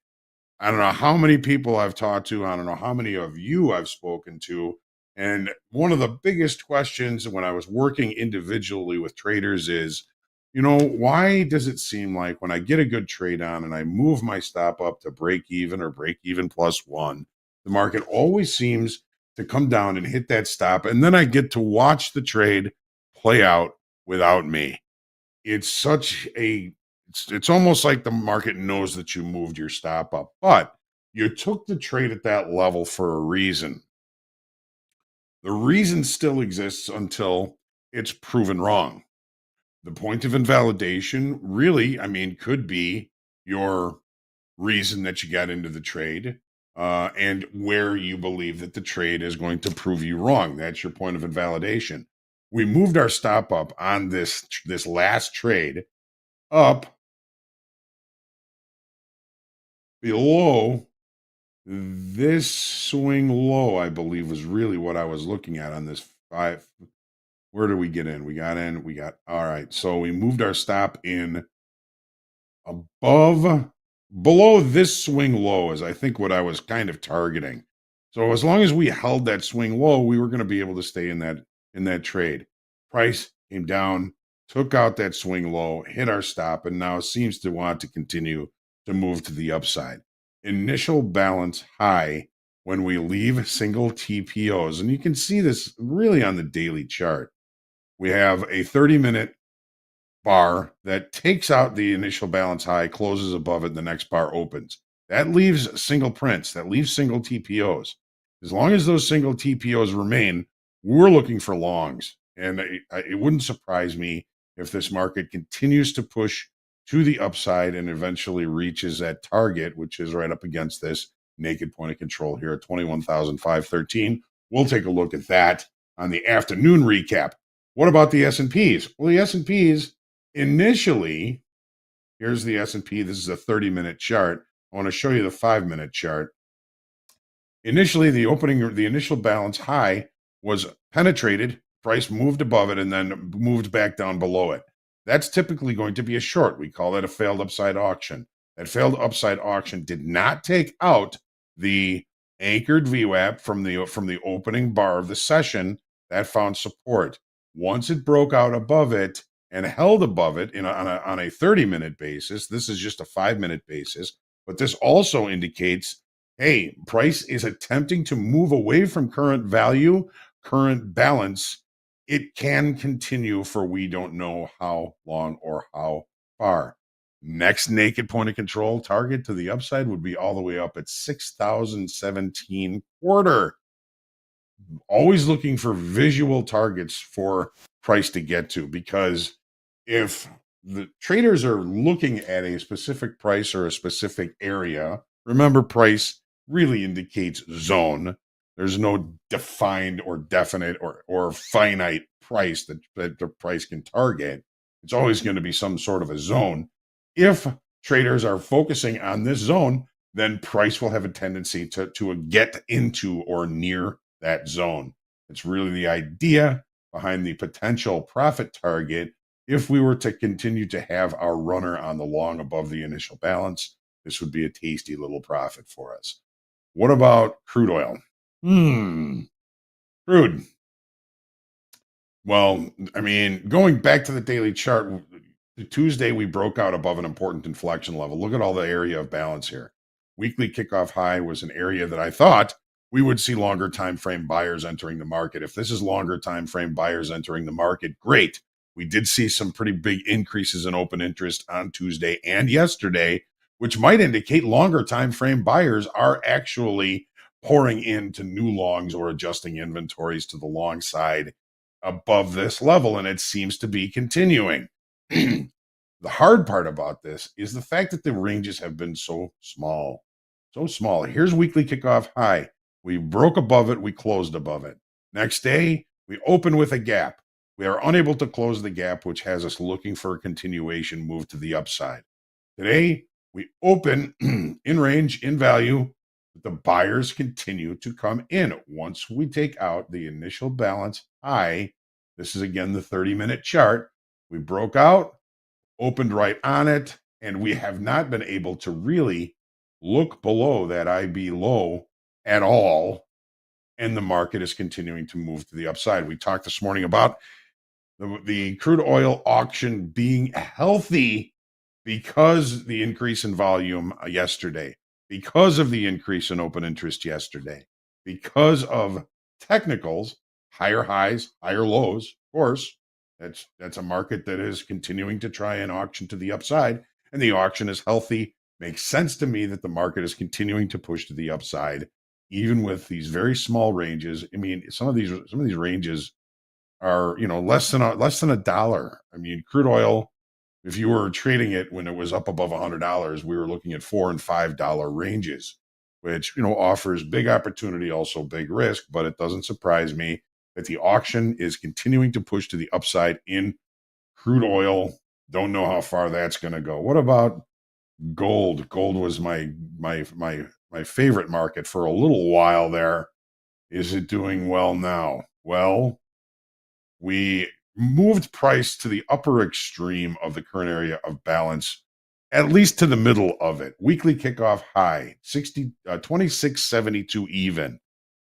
I don't know how many people I've talked to. I don't know how many of you I've spoken to. And one of the biggest questions when I was working individually with traders is, why does it seem like when I get a good trade on and I move my stop up to break even or break even plus one, the market always seems to come down and hit that stop, and then I get to watch the trade play out without me? It's almost like the market knows that you moved your stop up, but You took the trade at that level for a reason. The reason still exists until it's proven wrong. The point of invalidation really, could be your reason that you got into the trade and where you believe that the trade is going to prove you wrong. That's your point of invalidation. We moved our stop up on this last trade up below this swing low, I believe, was really what I was looking at on this 5. Where do we get in? We got all right. So we moved our stop in below this swing low is I think what I was kind of targeting. So as long as we held that swing low, we were going to be able to stay in that trade. Price came down, took out that swing low, hit our stop, and now seems to want to continue to move to the upside. Initial balance high when we leave single TPOs. And you can see this really on the daily chart. We have a 30-minute bar that takes out the initial balance high, closes above it, the next bar opens. That leaves single prints, that leaves single TPOs. As long as those single TPOs remain, we're looking for longs. And it wouldn't surprise me if this market continues to push to the upside and eventually reaches that target, which is right up against this naked point of control here at 21,513. We'll take a look at that on the afternoon recap. What about the S&Ps? Well, the S&Ps initially, here's the S&P. This is a 30-minute chart. I want to show you the 5-minute chart. Initially, the initial balance high was penetrated. Price moved above it and then moved back down below it. That's typically going to be a short. We call that a failed upside auction. That failed upside auction did not take out the anchored VWAP from the opening bar of the session that found support. Once it broke out above it and held above it on a 30-minute basis, this is just a 5-minute basis, but this also indicates, hey, price is attempting to move away from current value, current balance. It can continue for we don't know how long or how far. Next naked point of control target to the upside would be all the way up at 6,017 quarter. Always looking for visual targets for price to get to, because if the traders are looking at a specific price or a specific area, remember price really indicates zone. There's no defined or definite or finite price that the price can target. It's always going to be some sort of a zone. If traders are focusing on this zone, then price will have a tendency to get into or near that zone. It's really the idea behind the potential profit target. If we were to continue to have our runner on the long above the initial balance, this would be a tasty little profit for us. What about crude oil? Crude. Well, going back to the daily chart, Tuesday we broke out above an important inflection level. Look at all the area of balance here. Weekly kickoff high was an area that I thought we would see longer time frame buyers entering the market. If this is longer time frame buyers entering the market, great. We did see some pretty big increases in open interest on Tuesday and yesterday, which might indicate longer time frame buyers are actually pouring into new longs or adjusting inventories to the long side above this level, and it seems to be continuing. The hard part about this is the fact that the ranges have been so small. So small. Here's weekly kickoff high. We broke above it. We closed above it. Next day, we open with a gap. We are unable to close the gap, which has us looking for a continuation move to the upside. Today, we open in range, in value. The buyers continue to come in. Once we take out the initial balance high, this is again the 30-minute chart. We broke out, opened right on it, and we have not been able to really look below that IB low at all, and the market is continuing to move to the upside. We talked this morning about the crude oil auction being healthy because the increase in volume yesterday, because of the increase in open interest yesterday, because of technicals, higher highs, higher lows. Of course, that's a market that is continuing to try and auction to the upside, and the auction is healthy Makes sense to me that the market is continuing to push to the upside, even with these very small ranges. I mean, some of these ranges are, less than $1. I mean, crude oil, if you were trading it when it was up above $100, we were looking at $4 and $5 ranges, which, offers big opportunity, also big risk. But it doesn't surprise me that the auction is continuing to push to the upside in crude oil. Don't know how far that's going to go. What about gold? Gold was my favorite market for a little while there. Is it doing well now? Well, we moved price to the upper extreme of the current area of balance, at least to the middle of it. Weekly kickoff high, 26.72 even.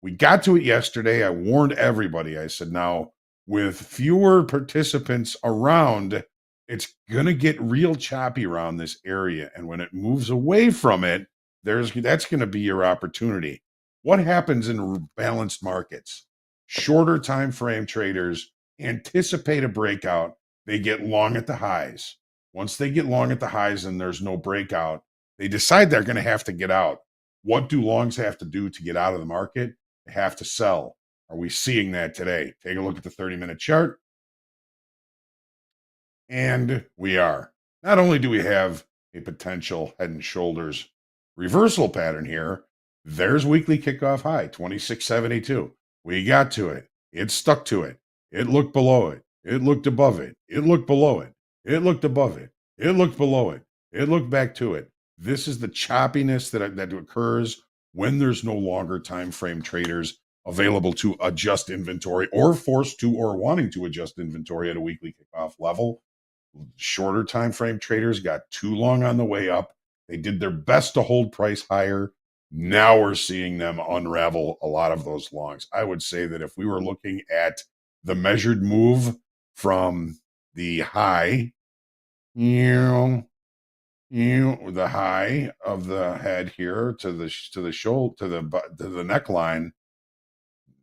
We got to it yesterday. I warned everybody. I said, now, with fewer participants around, it's going to get real choppy around this area. And when it moves away from it, that's going to be your opportunity. What happens in balanced markets? Shorter time frame traders anticipate a breakout. They get long at the highs. Once they get long at the highs and there's no breakout, they decide they're going to have to get out. What do longs have to do to get out of the market? They have to sell. Are we seeing that today? Take a look at the 30-minute chart. And we are. Not only do we have a potential head and shoulders reversal pattern here, there's weekly kickoff high, 26.72. We got to it. It stuck to it. It looked below it. It looked above it. It looked below it. It looked above it. It looked below it. It looked back to it. This is the choppiness that occurs when there's no longer time frame traders available to adjust inventory or forced to or wanting to adjust inventory at a weekly kickoff level. Shorter time frame traders got too long on the way up. They did their best to hold price higher. Now we're seeing them unravel a lot of those longs. I would say that if we were looking at the measured move from the high, the high of the head here to the shoulder, to the neckline.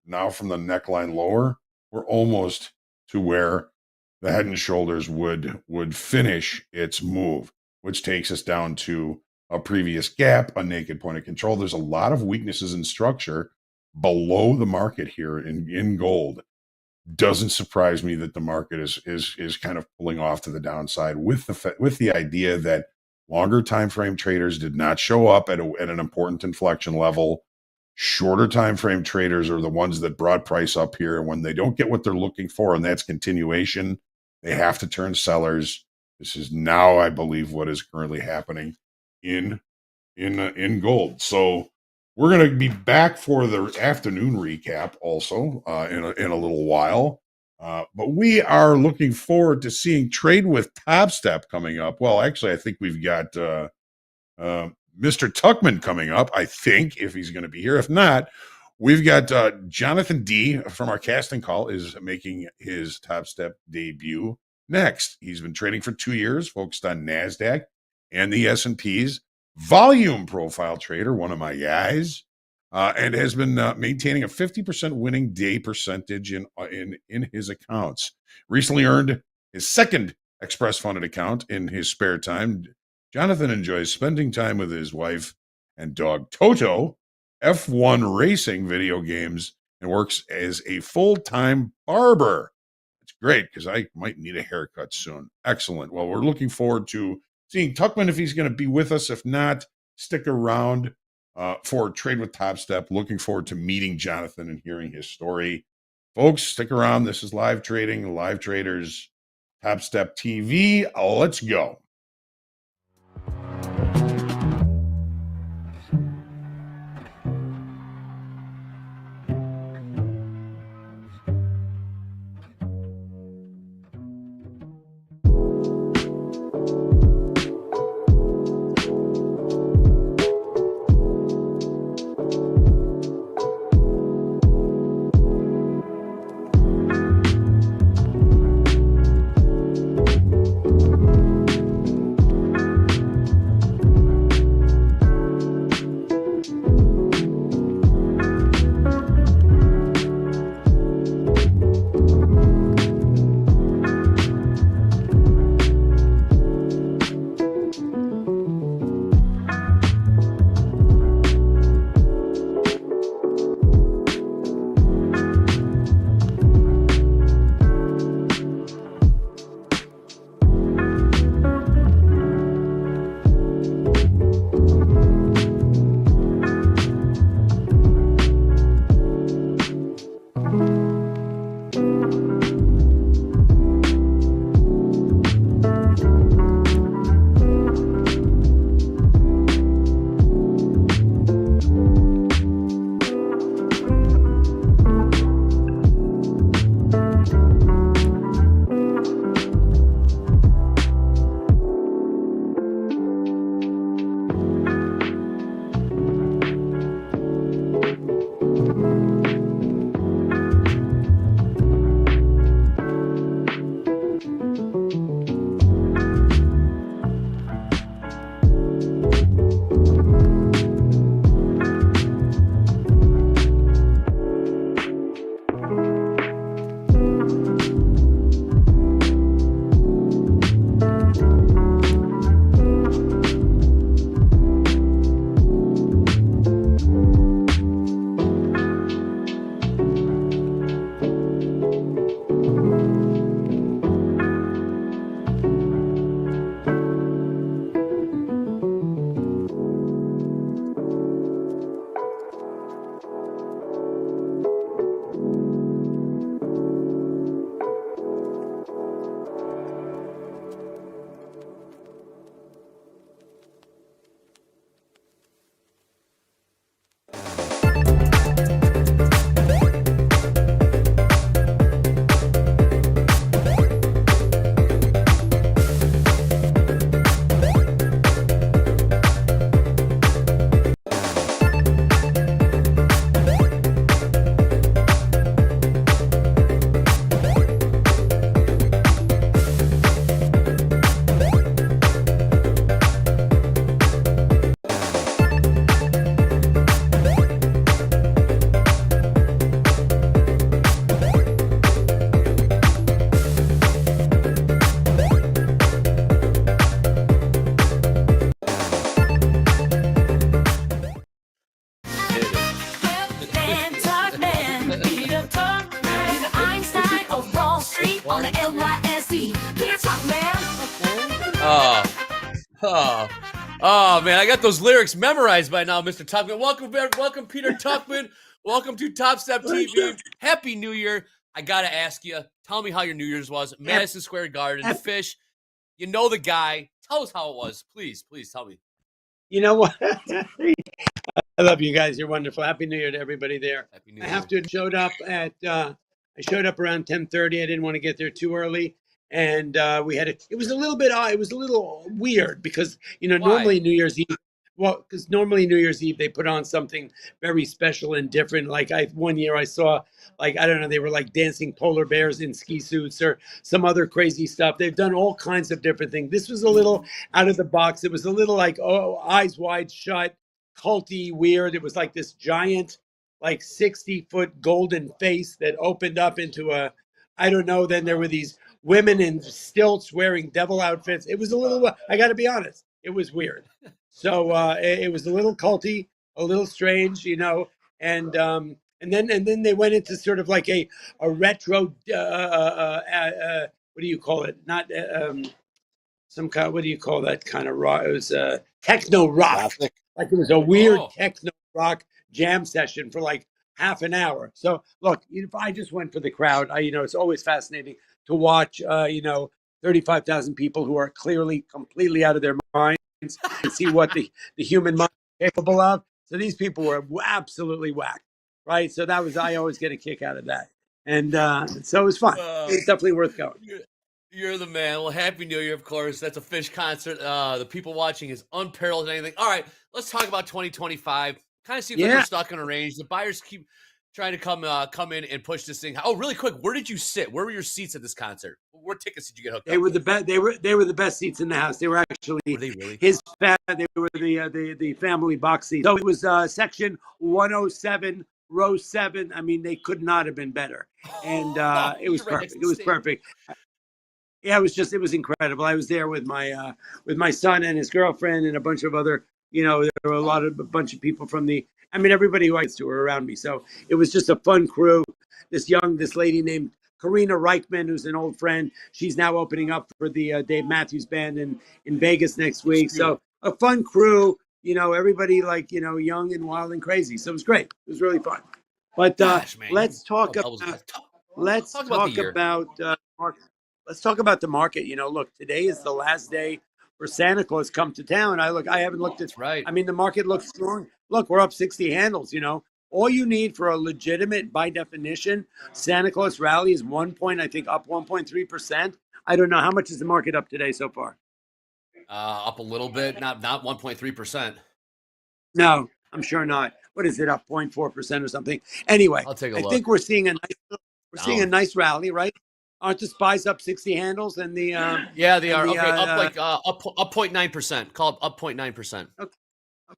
Now from the neckline lower, we're almost to where the head and shoulders would finish its move, which takes us down to a previous gap, a naked point of control. There's a lot of weaknesses in structure below the market here in gold. Doesn't surprise me that the market is kind of pulling off to the downside with the idea that longer time frame traders did not show up at an important inflection level. Shorter time frame traders are the ones that brought price up here, and when they don't get what they're looking for, and that's continuation, they have to turn sellers. This is now, I believe, what is currently happening in gold. So we're going to be back for the afternoon recap also in a little while. But we are looking forward to seeing Trade with Topstep coming up. Well, actually, I think we've got Mr. Tuchman coming up, I think, if he's going to be here. If not, we've got Jonathan D. from our casting call is making his Topstep debut next. He's been trading for 2 years, focused on NASDAQ and the S&Ps. Volume profile trader, one of my guys, and has been maintaining a 50% winning day percentage in his accounts. Recently earned his second express funded account in his spare time. Jonathan enjoys spending time with his wife and dog Toto, F1 racing, video games, and works as a full-time barber. It's great because I might need a haircut soon. Excellent. Well, we're looking forward to seeing Tuchman if he's going to be with us. If not, stick around for Trade with Topstep. Looking forward to meeting Jonathan and hearing his story. Folks, stick around. This is Live Trading, Live Traders, TopstepTV. Let's go. on the NYSE. Oh, man, I got those lyrics memorized by now, Mr. Tuchman. Welcome, Peter Tuchman. Welcome to Topstep TV. Happy New Year. I got to ask you, tell me how your New Year's was. Madison Square Garden, Fish. You know the guy. Tell us how it was. Please tell me. You know what? I love you guys. You're wonderful. Happy New Year to everybody there. Happy New I Year. have to showed up at I showed up around 10:30. I didn't want to get there too early. And we had it was a little bit odd. It was a little weird because normally New Year's Eve, because normally New Year's Eve they put on something very special and different. Like one year I saw, like, I don't know, they were like dancing polar bears in ski suits or some other crazy stuff. They've done all kinds of different things. This was a little out of the box. It was a little like, eyes wide shut, culty, weird. It was like this giant, like 60-foot golden face that opened up into a, I don't know. Then there were these women in stilts wearing devil outfits. It was a little, I got to be honest, it was weird. So it was a little culty, a little strange, and then they went into sort of like a retro, what do you call it? Not some kind, what do you call that kind of rock? It was techno rock. Like it was a weird techno rock jam session for like half an hour. So look, if I just went for the crowd, it's always fascinating to watch, 35,000 people who are clearly completely out of their minds and see what the human mind is capable of. So these people were absolutely whacked, right? So I always get a kick out of that. And so it was fun. It's definitely worth going. You're the man. Well, Happy New Year, of course. That's a Fish concert. The people watching is unparalleled in anything. All right, let's talk about 2025. Kind of seems like we're stuck in a range. The buyers keep trying to come in and push this thing. Oh, really quick, where did you sit? Where were your seats at this concert? What tickets did you get hooked up? They were the best. They were the best seats in the house. They were actually his. They were the family box seats. So it was section 107, row 7. I mean, they could not have been better. And it was perfect. It was perfect. Yeah, it was incredible. I was there with my son and his girlfriend and a bunch of other. There were a bunch of people from everybody who I used to were around me. So it was just a fun crew. This lady named Karina Reichman, who's an old friend. She's now opening up for the Dave Matthews Band in Vegas next week. So a fun crew, everybody young and wild and crazy. So it was great. It was really fun. But let's talk about the market. Look, today is the last day for Santa Claus come to town. I haven't looked at. Right. I mean, the market looks strong. Look, we're up 60 handles. All you need for a legitimate, by definition, Santa Claus rally is up 1.3%. I don't know how much is the market up today so far. Up a little bit, not 1.3%. No, I'm sure not. What is it, up 0.4% or something? Anyway, I'll take a look. I think we're seeing a nice rally, right? Aren't the SPYs up 60 handles and the yeah, they are. Up 0.9%. Call it up 0.9%.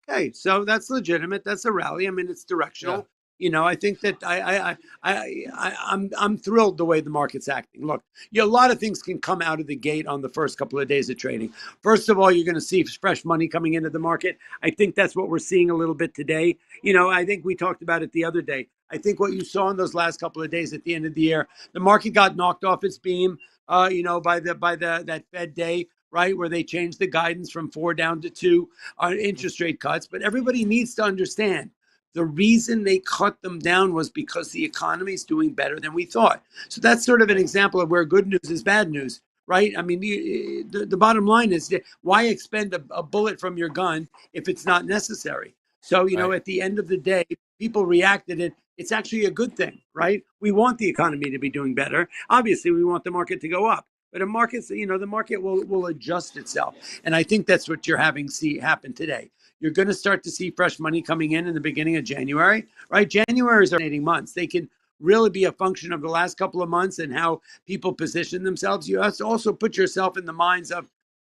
Okay, so that's legitimate. That's a rally. I mean, it's directional. I think that I'm thrilled the way the market's acting. Look, a lot of things can come out of the gate on the first couple of days of trading. First of all, you're going to see fresh money coming into the market. I think that's what we're seeing a little bit today. I think we talked about it the other day. I think what you saw in those last couple of days at the end of the year, the market got knocked off its beam, by that Fed day, right, where they changed the guidance from 4 down to 2 on interest rate cuts. But everybody needs to understand the reason they cut them down was because the economy is doing better than we thought. So that's sort of an example of where good news is bad news, right? I mean, the bottom line is why expend a bullet from your gun if it's not necessary? So, at the end of the day, people reacted it. It's actually a good thing, right? We want the economy to be doing better. Obviously, we want the market to go up. But the market will adjust itself. And I think that's what you're see happen today. You're going to start to see fresh money coming in the beginning of January, right? January is 18 months. They can really be a function of the last couple of months and how people position themselves. You have to also put yourself in the minds of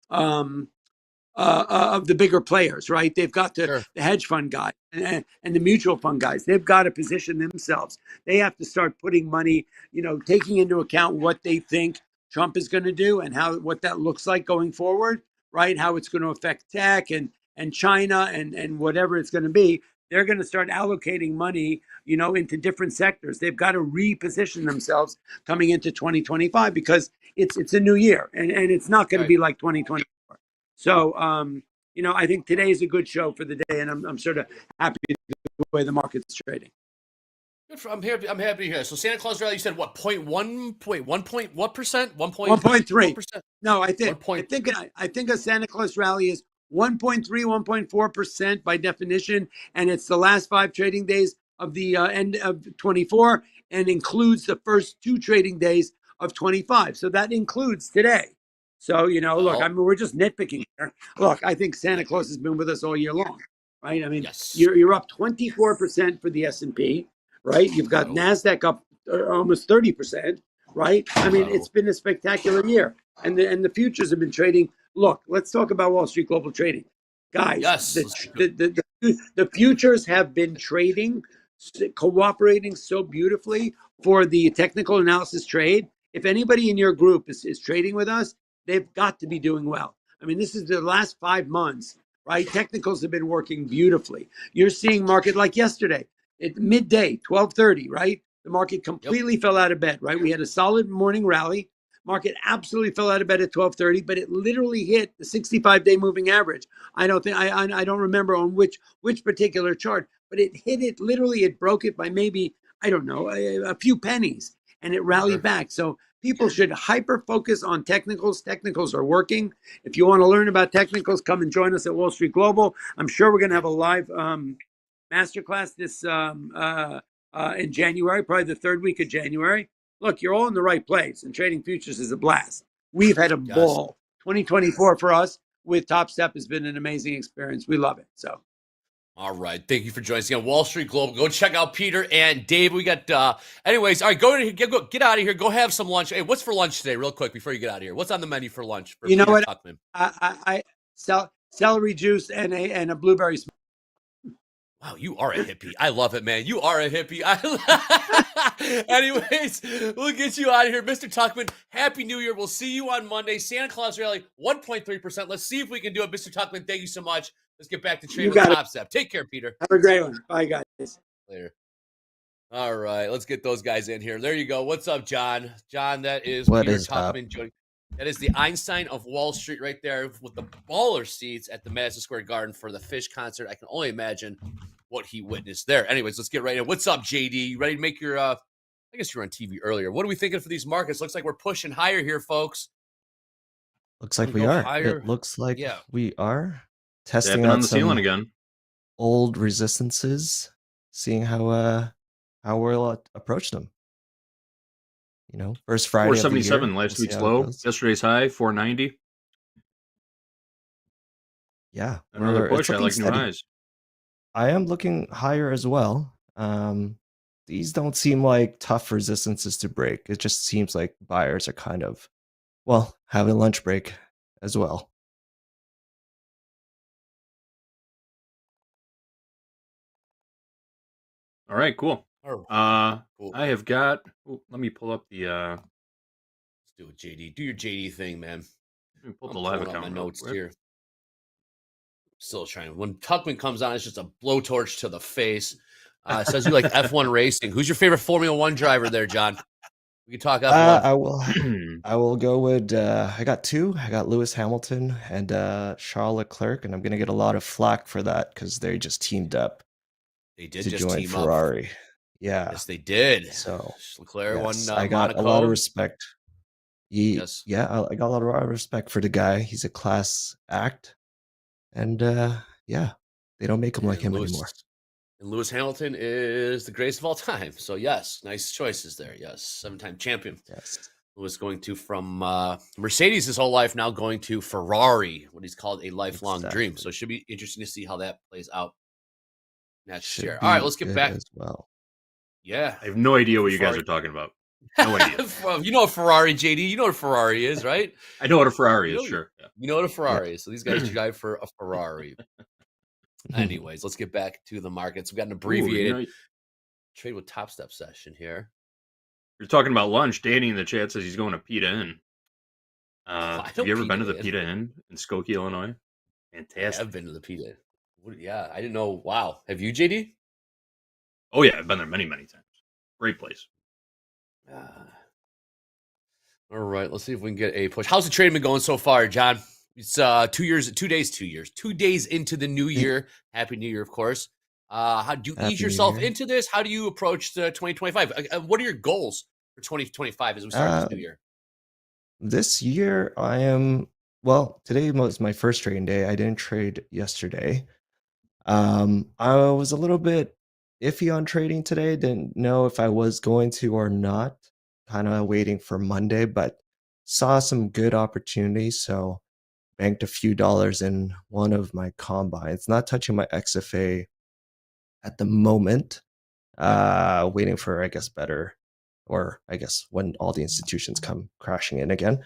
the bigger players, right? They've got the hedge fund guys and the mutual fund guys. They've got to position themselves. They have to start putting money, taking into account what they think Trump is going to do and what that looks like going forward, right? How it's going to affect tech and China and whatever it's going to be. They're going to start allocating money, into different sectors. They've got to reposition themselves coming into 2025 because it's a new year and it's not going to be like 2024. So, I think today is a good show for the day, and I'm sort of happy with the way the market's trading. I'm happy to hear that. So Santa Claus rally, you said what? 0.1 what percent? 1.3%. No, I think a Santa Claus rally is 1.3, 1.4% by definition, and it's the last 5 trading days of the end of 24, and includes the first 2 trading days of 25. So that includes today. So, look, I mean, we're just nitpicking here. Look, I think Santa Claus has been with us all year long, right? I mean, you're up 24% for the S&P, right? You've got NASDAQ up almost 30%, right? I mean, it's been a spectacular year. And the futures have been trading. Look, let's talk about Wall Street Global Trading. Guys, the futures have been trading, cooperating so beautifully for the technical analysis trade. If anybody in your group is trading with us, they've got to be doing well. I mean, this is the last 5 months, right? Technicals have been working beautifully. You're seeing market like yesterday at midday, 12:30, right? The market completely fell out of bed, right? We had a solid morning rally. Market absolutely fell out of bed at 12:30, but it literally hit the 65-day moving average. I don't remember on which particular chart, but it hit it literally. It broke it by maybe, I don't know, a few pennies, and it rallied back. So people should hyper focus on technicals. Technicals are working. If you want to learn about technicals, come and join us at Wall Street Global. I'm sure we're going to have a live masterclass this in January, probably the 3rd week of January. Look, you're all in the right place, and trading futures is a blast. We've had a ball. 2024 for us with Topstep has been an amazing experience. We love it. So. All right. Thank you for joining us again. Wall Street Global. Go check out Peter and Dave. We got, anyways, all right, get out of here. Go have some lunch. Hey, what's for lunch today, real quick, before you get out of here? What's on the menu for lunch? For you know Peter what? Tuchman? I celery juice and a blueberry smoothie. Wow, you are a hippie. I love it, man. You are a hippie. Anyways, we'll get you out of here. Mr. Tuchman, Happy New Year. We'll see you on Monday. Santa Claus rally, 1.3%. Let's see if we can do it. Mr. Tuchman, thank you so much. Let's get back to trading with Topstep. Take care, Peter. Have a great one. Bye, guys. Later. All right, let's get those guys in here. There you go. What's up, John? John, that is what Peter is Tuchman. That is the Einstein of Wall Street right there with the baller seats at the Madison Square Garden for the Fish concert. I can only imagine what he witnessed there. Anyways, let's get right in. What's up, JD? You ready to make your, I guess you were on TV earlier. What are we thinking for these markets? Looks like we're pushing higher here, folks. Looks like we are. Higher. It looks like we are testing on out the some ceiling again. Old resistances, seeing how we'll approach them. You know, first Friday. 477 last week's low. Yesterday's high, 490. Yeah, another push. I like new highs. I am looking higher as well. These don't seem like tough resistances to break. It just seems like buyers are kind of, having a lunch break as well. All All right, cool. Cool. I have got. Let me pull up the. Let's do it, JD. Do your JD thing, man. Let me pull I'm the live pulling up account my real notes quick. here. Still trying. When Tuchman comes on, it's just a blowtorch to the face. It says you like F1 racing. Who's your favorite Formula One driver there, John? We can talk F1. I will go with. I got two. I got Lewis Hamilton and Charles Leclerc, and I'm gonna get a lot of flack for that because they just teamed up. They did to just join team Ferrari. up. Yeah. Yes, they did. So Leclerc yes, won I got Monaco. a lot of respect. Yes. Yeah, I got a lot of respect for the guy. He's a class act, and yeah, they don't make him like him anymore. And Lewis Hamilton is the greatest of all time. So yes, nice choices there. Yes, 7-time champion. Yes. Lewis going to from Mercedes his whole life, now going to Ferrari, what he's called a lifelong dream. So it should be interesting to see how that plays out next year. All right, let's get back as well. Yeah, I have no idea what you guys are talking about. No idea. You know a Ferrari, JD. You know what a Ferrari is, right? I know what a Ferrari is. Sure. Yeah. You know what a Ferrari is. So these guys drive for a Ferrari. Anyways, let's get back to the markets. We've got an abbreviated trade with Topstep session here. You're talking about lunch. Danny in the chat says he's going to Pita Inn. Have you ever been to the Pita Inn in Skokie, Illinois? Fantastic. I have been to the Pita. Yeah, I didn't know. Wow. Have you, JD? Oh, yeah. I've been there many, many times. Great place. All right. Let's see if we can get a push. How's the trade been going so far, John? It's 2 days into the new year. Happy New Year, of course. How do you ease yourself into this? How do you approach the 2025? What are your goals for 2025 as we start this new year? This year, I am today was my first trading day. I didn't trade yesterday. I was a little bit iffy on trading today. Didn't know if I was going to or not. Kind of waiting for Monday, but saw some good opportunities. So banked a few dollars in one of my combines. Not touching my XFA at the moment. Waiting for, I guess, better, or I guess when all the institutions come crashing in again.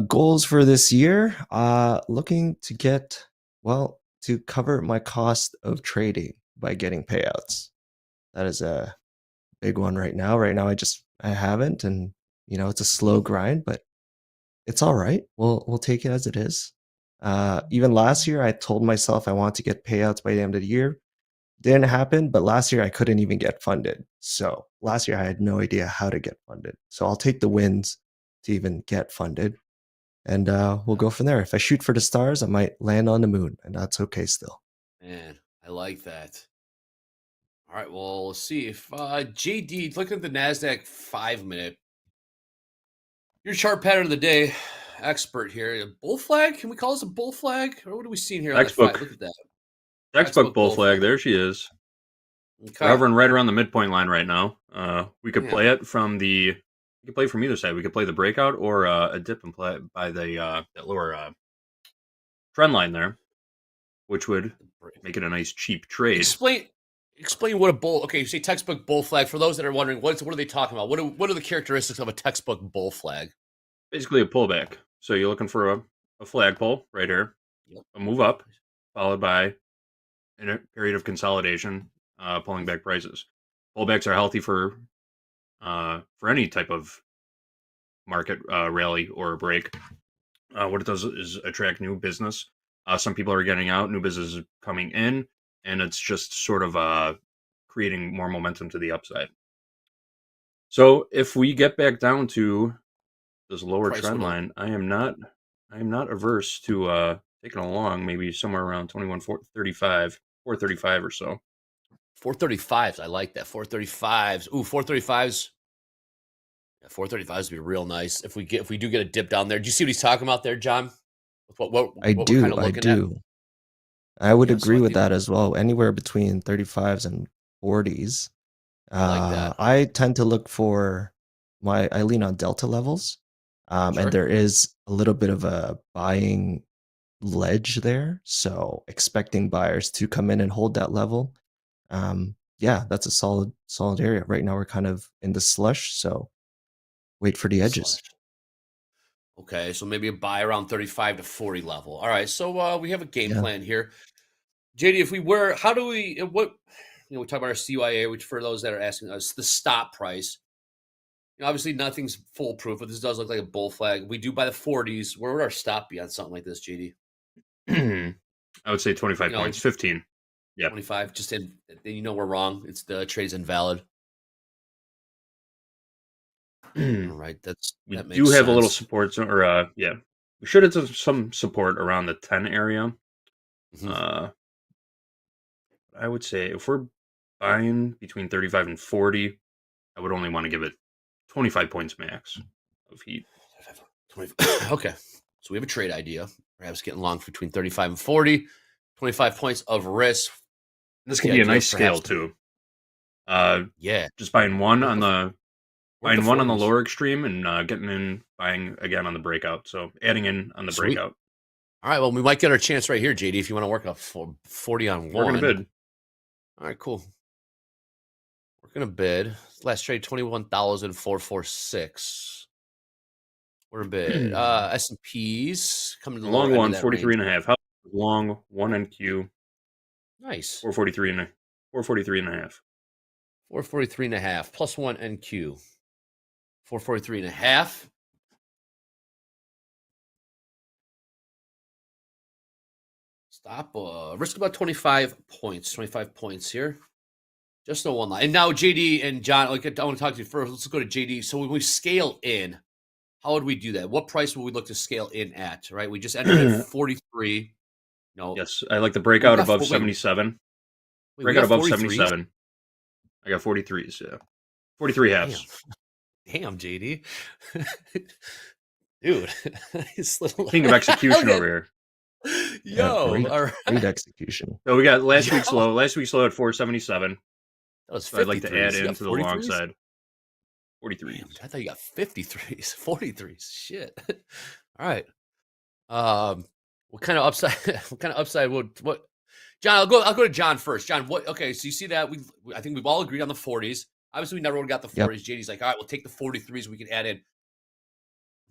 Goals for this year, looking to get, to cover my cost of trading by getting payouts. That is a big one right now. Right now, I haven't, and it's a slow grind, but it's all right. We'll take it as it is. Even last year, I told myself I wanted to get payouts by the end of the year. Didn't happen, but last year I couldn't even get funded. So last year I had no idea how to get funded. So I'll take the wins to even get funded, and we'll go from there. If I shoot for the stars, I might land on the moon, and that's okay still. Man, I like that. All right, well, let's see if JD, looking at the NASDAQ 5-minute, your chart pattern of the day, expert here. A bull flag? Can we call this a bull flag? Or what are we seeing here? Textbook. Look at that. Textbook bull flag. There she is. Okay. We're hovering right around the midpoint line right now. We could play it from we could play from either side. We could play the breakout or a dip and play it by the that lower trend line there, which would make it a nice cheap trade. Explain what a bull. Okay, you say textbook bull flag. For those that are wondering, what are they talking about? What are the characteristics of a textbook bull flag? Basically a pullback. So you're looking for a flagpole right here, a move up, followed by a period of consolidation, pulling back prices. Pullbacks are healthy for any type of market rally or break. What it does is attract new business. Some people are getting out, new business is coming in, and it's just sort of creating more momentum to the upside. So if we get back down to this lower trend line, I am not averse to taking along maybe somewhere around 435 or so. 435s. I like that. 435s. Ooh, 435s. Yeah, 435s would be real nice if we do get a dip down there. Do you see what he's talking about there, John? I do. I would agree with that as well. Anywhere between 35s and 40s. I like that. I tend to look for I lean on delta levels. And there is a little bit of a buying ledge there. So expecting buyers to come in and hold that level. Yeah, that's a solid area. Right now we're kind of in the slush. So wait for the edges. Okay, so maybe a buy around 35 to 40 level. All right, so we have a game plan here. JD, if we were, we talk about our CYA, which for those that are asking us, the stop price. Obviously, nothing's foolproof, but this does look like a bull flag. We do buy the 40s. Where would our stop be on something like this, JD? I would say 25 points, 15. Yeah, 25. Just in, we're wrong. It's the trade's invalid. All right, that makes do have sense. a little support, or yeah, we should have some support around the 10 area. I would say if we're buying between 35 and 40, I would only want to give it 25 points max of heat. Okay, so we have a trade idea. Perhaps getting long between 35 and 40, 25 points of risk. This could be a nice scale too. Yeah, just buying one on the lower extreme and getting in, buying again on the breakout. So adding in on the breakout. All right, well, we might get our chance right here, JD, if you want to work a 40 on one. We're going to bid. All right, cool. We're going to bid. Last trade, 21,446. We're in bid. S&Ps coming to the long one, 43 range. and a half. How long? 1 NQ. Nice. 443 and a half. 443 and a half plus 1 NQ. 443 and a half. Stop. Risk about 25 points. 25 points here. Just no one line. And now JD and John, I want to talk to you first. Let's go to JD. So when we scale in, how would we do that? What price would we look to scale in at? Right? We just entered at 43. No. Yes, I like the breakout above 77. Breakout above 77. I got 43s. Yeah, 43 halves. Damn, JD. Dude, king of execution over here. Yo, all right. Great execution. So we got last week's low. Last week's low at 477. That was 53s. So I'd like to add into the long side. 43. Damn, I thought you got 53s. 43s. Shit. All right. What kind of upside what John, I'll go to John first. John, what okay, so you see that I think we've all agreed on the 40s. Obviously, we never would have got the 40s. Yep. JD's like, all right, we'll take the 43s we can add in.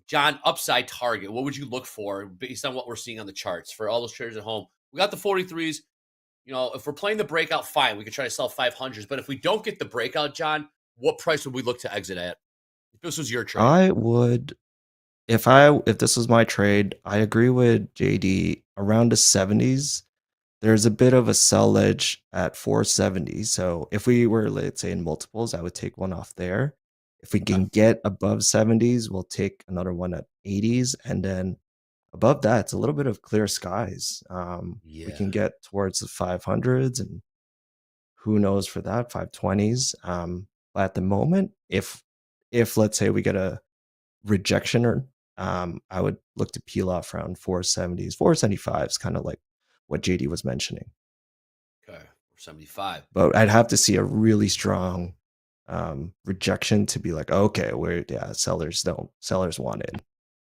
John, upside target. What would you look for based on what we're seeing on the charts for all those traders at home? We got the 43s. If we're playing the breakout, fine. We could try to sell 500s. But if we don't get the breakout, John, what price would we look to exit at? If this was your trade, I would. If this was my trade, I agree with JD. Around the 70s, there's a bit of a sell edge at 470. So if we were, let's say, in multiples, I would take one off there. If we can get above 70s, we'll take another one at 80s. And then above that, it's a little bit of clear skies. We can get towards the 500s and who knows for that, 520s. But at the moment, if let's say we get a rejection, or I would look to peel off around 470s. 475 is kind of like what JD was mentioning. Okay, 475. But I'd have to see a really strong rejection to be like, okay, sellers want in.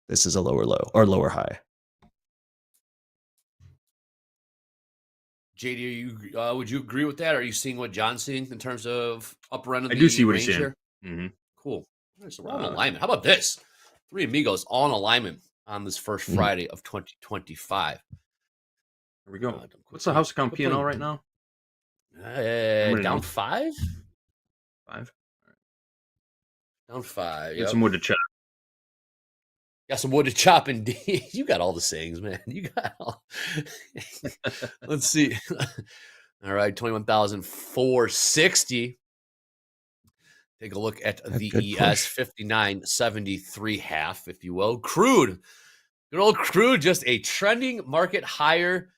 This is a lower low or lower high. JD, would you agree with that? Are you seeing what John's seeing in terms of upper end of the I do see what range he's here? saying. Mm-hmm. Cool. So we're on alignment. How about this? Three amigos all in alignment on this first Friday of 2025. Here we go. What's the house account P&L right now? Down 5? 5. Down 5. Get some wood to chop. Got some wood to chop, indeed. You got all the sayings, man. You got all. Let's see. All right, 21,460. Take a look at the ES 59.73 half, if you will. Crude. Good old crude, just a trending market higher.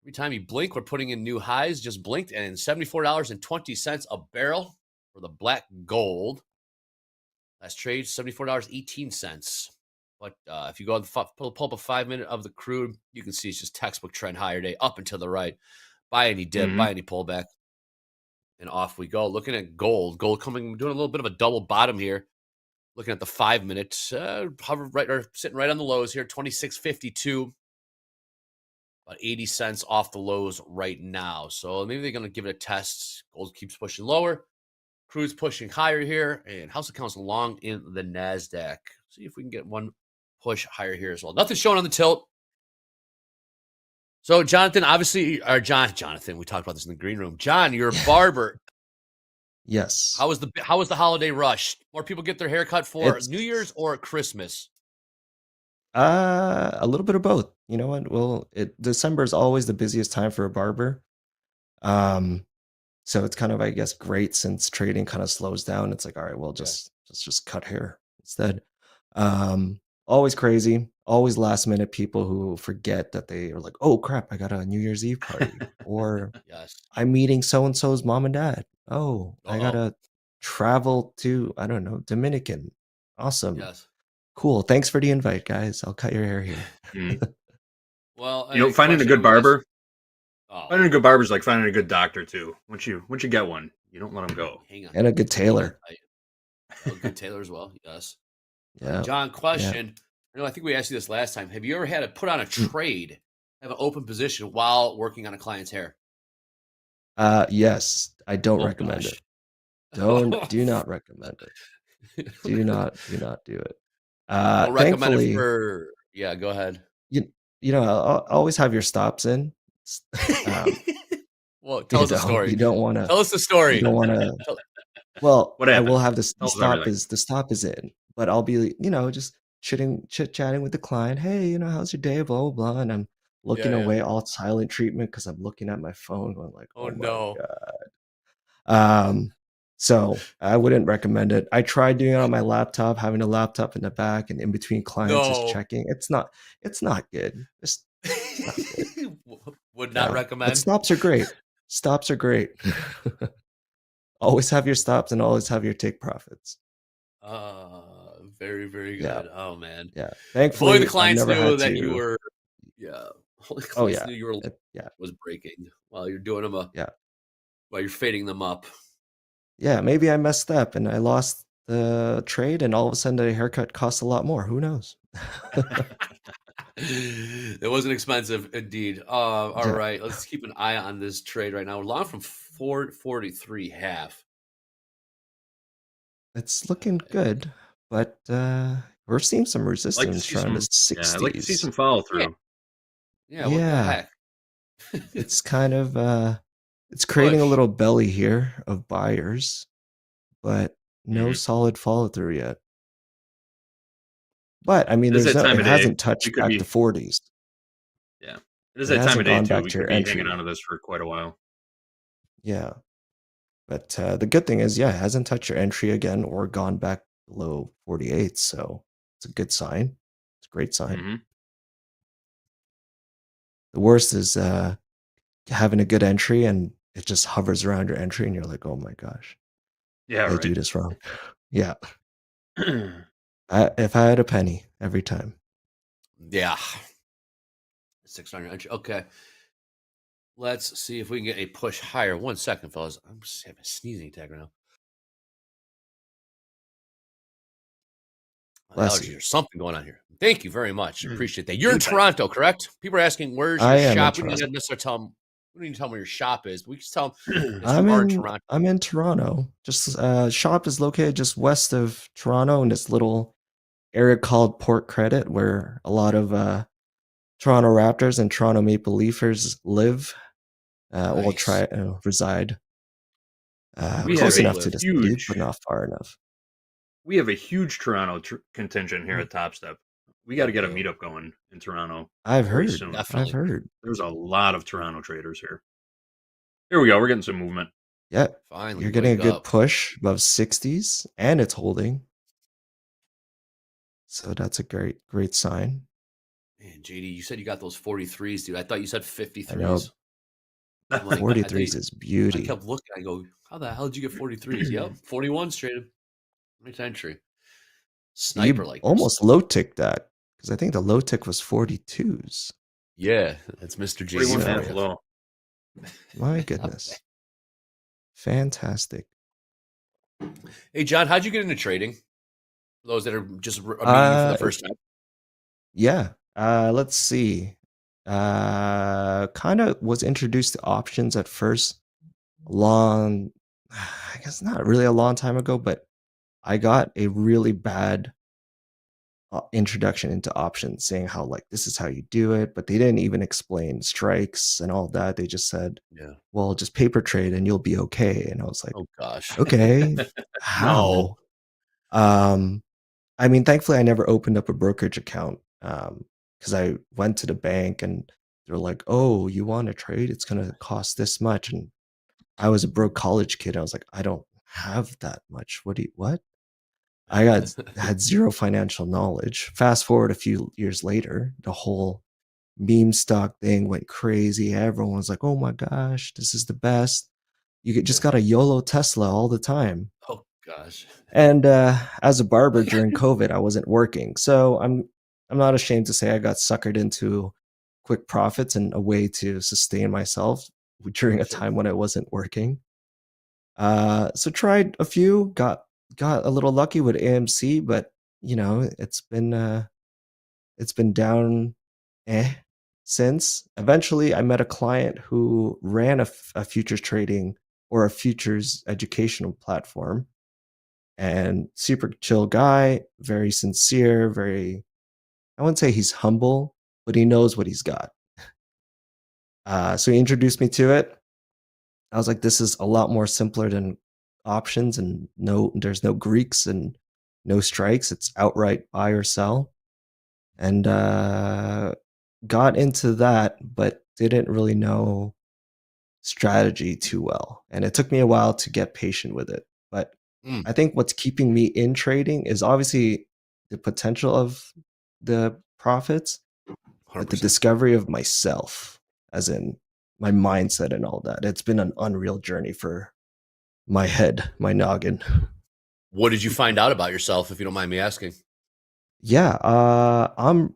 Every time you blink, we're putting in new highs. Just blinked, and $74.20 a barrel for the black gold. Last trade, $74.18. But if you go on pull up a 5 minute of the crude, you can see it's just textbook trend higher day, up and to the right. Buy any dip, buy any pullback, and off we go. Looking at gold. Gold doing a little bit of a double bottom here. Looking at the 5 minutes, hover right or sitting right on the lows here, 26.52. About 80 cents off the lows right now. So maybe they're going to give it a test. Gold keeps pushing lower. Crude's pushing higher here. And house accounts long in the NASDAQ. See if we can get one push higher here as well. Nothing showing on the tilt. So, Jonathan, obviously, or Jonathan, we talked about this in the green room. John, you're a barber. Yes. How was the holiday rush? More people get their haircut for It's New Year's or Christmas? a little bit of both. You know what? Well, December is always the busiest time for a barber. So it's kind of, I guess, great since trading kind of slows down. It's like, all right, well, just cut hair instead. Always crazy, always last minute people who forget that they are like, oh crap, I got a New Year's Eve party, or Yes. I'm meeting so and so's mom and dad. Oh, I gotta travel to, I don't know, Dominican. Awesome. Yes. Cool. Thanks for the invite, guys. I'll cut your hair here. Well, You know, finding a good barber. Finding a good barber is like finding a good doctor too. Once you get one, you don't let them go. Hang on. And a good tailor. A good tailor as well. Yes. Yeah. John, question. I think we asked you this last time. Have you ever had to put on a trade, have an open position while working on a client's hair? Yes. I don't recommend it. Do not recommend it. Do not do it. Don't recommend it for. Yeah, go ahead. You know, I'll always have your stops in. Well, tell us the story. You don't want to tell us the story. You don't want to. Well, what I happened? will have the stop everything. is the stop is in, but I'll be just chit chatting with the client. Hey, how's your day? Blah blah blah. And I'm looking away, all silent treatment because I'm looking at my phone, going like, oh my no. God. So I wouldn't recommend it. I tried doing it on my laptop, having a laptop in the back and in between clients just checking. It's not good. It's not good. Would not recommend. But stops are great. Stops are great. Always have your stops and always have your take profits. Very, very good. Yeah. Oh man. Yeah. Thankfully, the clients I've never knew had that to. you were. Yeah. Only clients knew you were. Was breaking while you're doing them. While you're fading them up. Yeah, maybe I messed up and I lost the trade, and all of a sudden the haircut costs a lot more. Who knows? It wasn't expensive, indeed. All right, let's keep an eye on this trade right now. We're long from 443 half. It's looking good, but we're seeing some resistance around the 60s. Yeah, I'd like to see some follow through. Yeah, what the heck? It's kind of it's creating a little belly here of buyers, but no solid follow through yet. But I mean, it hasn't touched back to 40s. Yeah, it is that time of day too. We could be hanging on to this for quite a while. Yeah, but the good thing is, it hasn't touched your entry again or gone back below 48. So it's a good sign. It's a great sign. The worst is having a good entry and it just hovers around your entry and you're like, oh my gosh. Yeah, I do this wrong. Yeah. If I had a penny every time. Yeah. 600 entry. Okay. Let's see if we can get a push higher. 1 second, fellas. I'm just having a sneezing attack right now. Allergy or something going on here. Thank you very much. Appreciate that. You're in Toronto, correct? People are asking, where's your shop? We didn't necessarily tell them. We didn't tell them where your shop is. We just tell them I'm in Toronto. Just shop is located just west of Toronto in this little area called Port Credit, where a lot of Toronto Raptors and Toronto Maple Leafers live. Or reside. Close enough to the city, but not far enough. We have a huge Toronto contingent here at Topstep. We got to get a meetup going in Toronto. I've heard. There's a lot of Toronto traders here. Here we go. We're getting some movement. Yeah. Finally, you're getting a good push above 60s, and it's holding. So that's a great sign. Man, JD, you said you got those 43s, dude. I thought you said 53s. I know. 43s is beauty. I kept looking. I go, how the hell did you get 43s? Yep, 41s traded. Nice entry. Sniper like almost low tick that, because I think the low tick was 42s. Yeah, that's Mr. J. 41 low. My goodness. Fantastic. Hey, John, how'd you get into trading? For those that are just meeting you for the first time. Yeah. Let's see. Kind of was introduced to options at first. I guess not really a long time ago, but I got a really bad introduction into options, saying how like this is how you do it, but they didn't even explain strikes and all that. They just said, Yeah. well, just paper trade and you'll be okay. And I was like, Oh gosh. okay, No. how? I mean, thankfully I never opened up a brokerage account because I went to the bank and they're like, oh, you want to trade? It's going to cost this much. And I was a broke college kid. I was like, I don't have that much. What? I had zero financial knowledge. Fast forward a few years later, the whole meme stock thing went crazy. Everyone was like, oh my gosh, this is the best. Just got a YOLO Tesla all the time. Oh gosh. And as a barber during COVID, I wasn't working. So I'm not ashamed to say I got suckered into quick profits and a way to sustain myself during a time when I wasn't working. So tried a few, got a little lucky with AMC, but you know, it's been down since. Eventually I met a client who ran a futures trading or a futures educational platform, and super chill guy, very sincere, very, I wouldn't say he's humble, but he knows what he's got. So he introduced me to it. I was like, this is a lot more simpler than options, and there's no Greeks and no strikes. It's outright buy or sell. And got into that, but didn't really know strategy too well. And it took me a while to get patient with it. But I think what's keeping me in trading is obviously the potential of the profits, but the 100%. discovery of myself, as in my mindset and all that. It's been an unreal journey for my head, my noggin. What did you find out about yourself, if you don't mind me asking? Yeah, I'm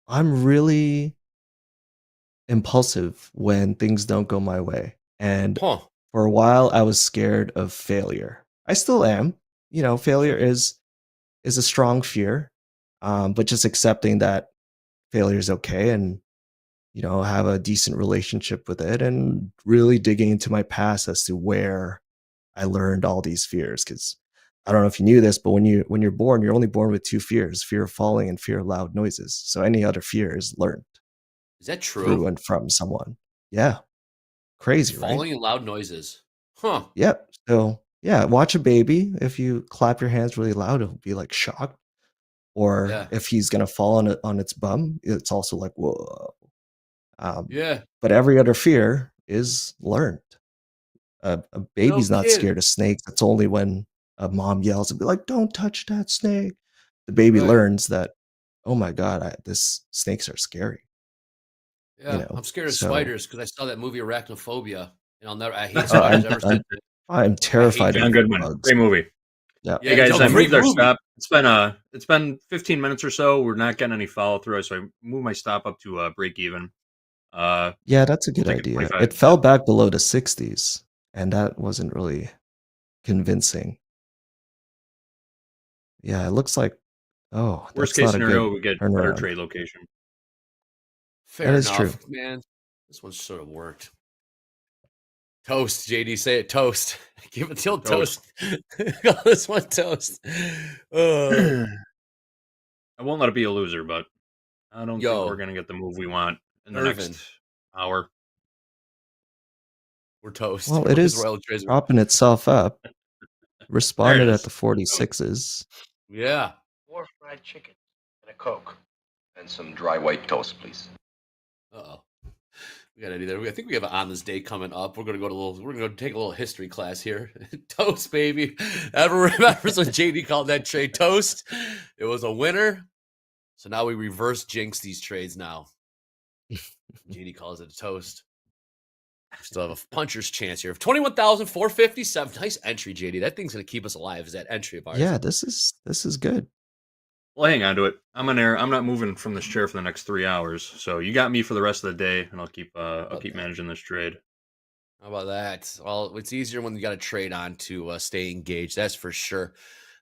really impulsive when things don't go my way. And for a while I was scared of failure. I still am. You know, failure is a strong fear. But just accepting that failure is okay, and you know, have a decent relationship with it, and really digging into my past as to where I learned all these fears. Because I don't know if you knew this, but when you're born, you're only born with two fears: fear of falling and fear of loud noises. So any other fear is learned. Is that Through true? and from someone. Yeah. Crazy, right? Falling and loud noises. Huh. Yep. So yeah, watch a baby. If you clap your hands really loud, it'll be like shocked. Or if he's gonna fall on its bum, it's also like, whoa. Yeah. But every other fear is learned. A baby's not kidding. scared of snakes. It's only when a mom yells and be like, "Don't touch that snake." The baby learns that, oh my God, this snakes are scary. Yeah, You know, I'm scared of so spiders because I saw that movie Arachnophobia, and I hate spiders ever since. I'm terrified John of Goodman. bugs. Great movie. Yeah. Hey guys, I great moved our movie. stop. It's been 15 minutes or so. We're not getting any follow through, so I moved my stop up to break even. Yeah, that's a good take idea. 25. It fell back below the 60s, and that wasn't really convincing. Yeah, it looks like, oh, Worst that's case not a scenario, good we get better turnaround. trade location. Fair That is enough, true. man. This one sort of worked. Toast, JD, say it. Toast. Give it till toast. Call this one toast. I won't let it be a loser, but I don't think Yo, we're gonna get the move we want in the Irvin. next hour. We're toast. Well, it is Royal Treasury. propping itself up. Responded There it at the 46s. Yeah. 4 fried chicken and a Coke. And some dry white toast, please. Uh-oh. We got any there. I think we have an on this day coming up. We're gonna take a little history class here. Toast, baby. Everyone remembers when JD called that trade toast? It was a winner. So now we reverse jinx these trades now. JD calls it a toast. We still have a puncher's chance here of 21,457. Nice entry, JD. That thing's gonna keep us alive. Is that entry of ours? Yeah, this is good. Well, hang on to it. I'm not moving from this chair for the next 3 hours. So you got me for the rest of the day, and I'll keep managing this trade. How about that? Well, it's easier when you got a trade on to stay engaged. That's for sure.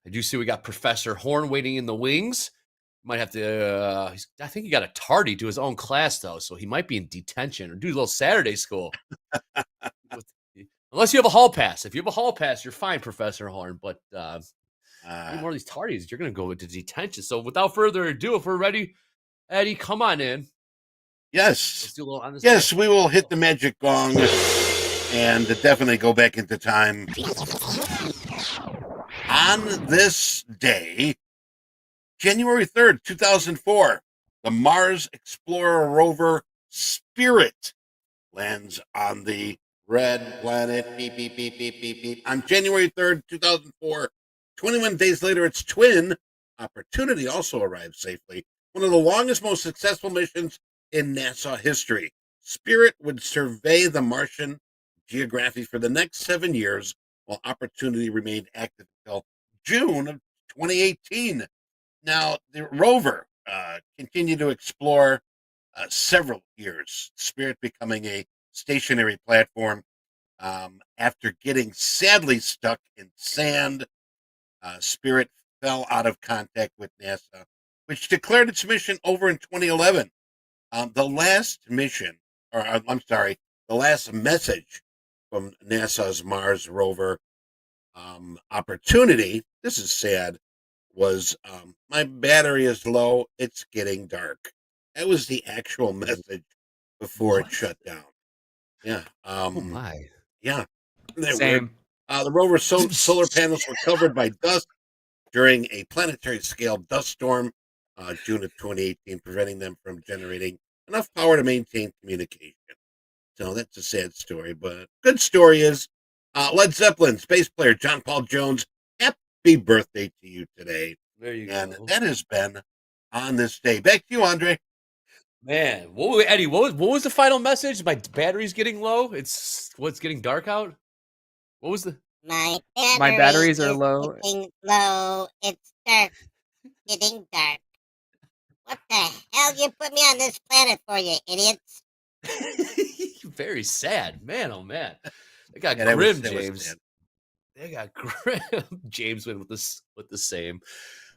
I do see we got Professor Horn waiting in the wings. Might have to. I think he got a tardy to his own class though, so he might be in detention or do a little Saturday school. Unless you have a hall pass. If you have a hall pass, you're fine, Professor Horn. But Any more of these tardies, you're going to go into detention. So without further ado, if we're ready, Eddie, come on in. Yes. Let's do a little on this. Yes, we will hit the magic gong and definitely go back into time. On this day, January 3rd, 2004, the Mars Explorer rover Spirit lands on the red planet. Beep, beep, beep, beep, beep, beep. On January 3rd, 2004, 21 days later, its twin, Opportunity, also arrived safely. One of the longest, most successful missions in NASA history. Spirit would survey the Martian geography for the next 7 years, while Opportunity remained active until June of 2018. Now, the rover continued to explore several years, Spirit becoming a stationary platform after getting sadly stuck in sand. Spirit fell out of contact with NASA, which declared its mission over in 2011. The last mission, or I'm sorry, the last message from NASA's Mars rover Opportunity, this is sad, was my battery is low, it's getting dark. That was the actual message before it shut down. Yeah. Oh my. Yeah. Isn't that Same. weird? The rover's solar panels were covered by dust during a planetary scale dust storm, June of 2018, preventing them from generating enough power to maintain communication. So that's a sad story, but good story is Led Zeppelin's bass player John Paul Jones. Happy birthday to you today. There you and go. that has been on this day. Back to you, Andre. Man, Eddie, what was the final message? My battery's getting low. It's getting dark out. What was the? My batteries are low. Getting low. It's dark. Getting dark. What the hell you put me on this planet for, you idiots? Very sad, man. Oh man, they got Yeah, grim, that was James. sad. They got grim. James went with the same.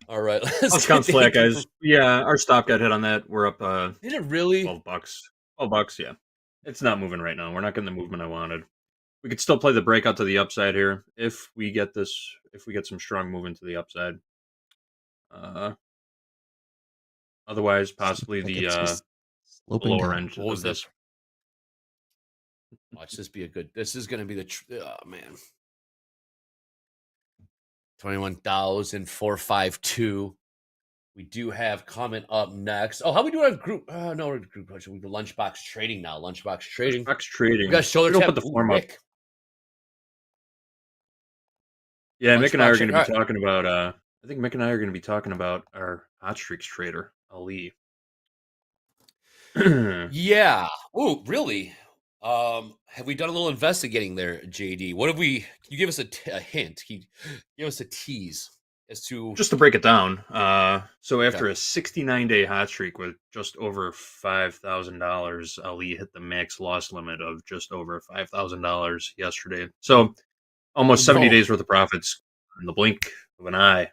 All right, Let's count slack, guys. Yeah, our stop got hit on that. We're up. Did it really? $12. $12. Yeah, it's not moving right now. We're not getting the movement I wanted. We could still play the breakout to the upside here if we get this. If we get some strong movement to the upside. Otherwise, possibly the lower end What was of this. Watch this be a good. This is going to be the. Oh man. 21,452. We do have coming up next. Oh, how we doing on group? No, we're group. We do Lunchbox Trading now. Lunchbox Trading. Lunchbox Trading. We got shoulder We don't tap. put the form up. Mick. Yeah, Mick and I are Lunchbox going to Trading. be talking about. I think Mick and I are going to be talking about our hot streaks trader Ali. Yeah. Oh, really? Have we done a little investigating there, JD? What have we? Can you give us a hint? Can you give us a tease as to just to break it down? So after a 69-day hot streak with just over $5,000, Ali hit the max loss limit of just over $5,000 yesterday. So almost 70 days worth of profits in the blink of an eye.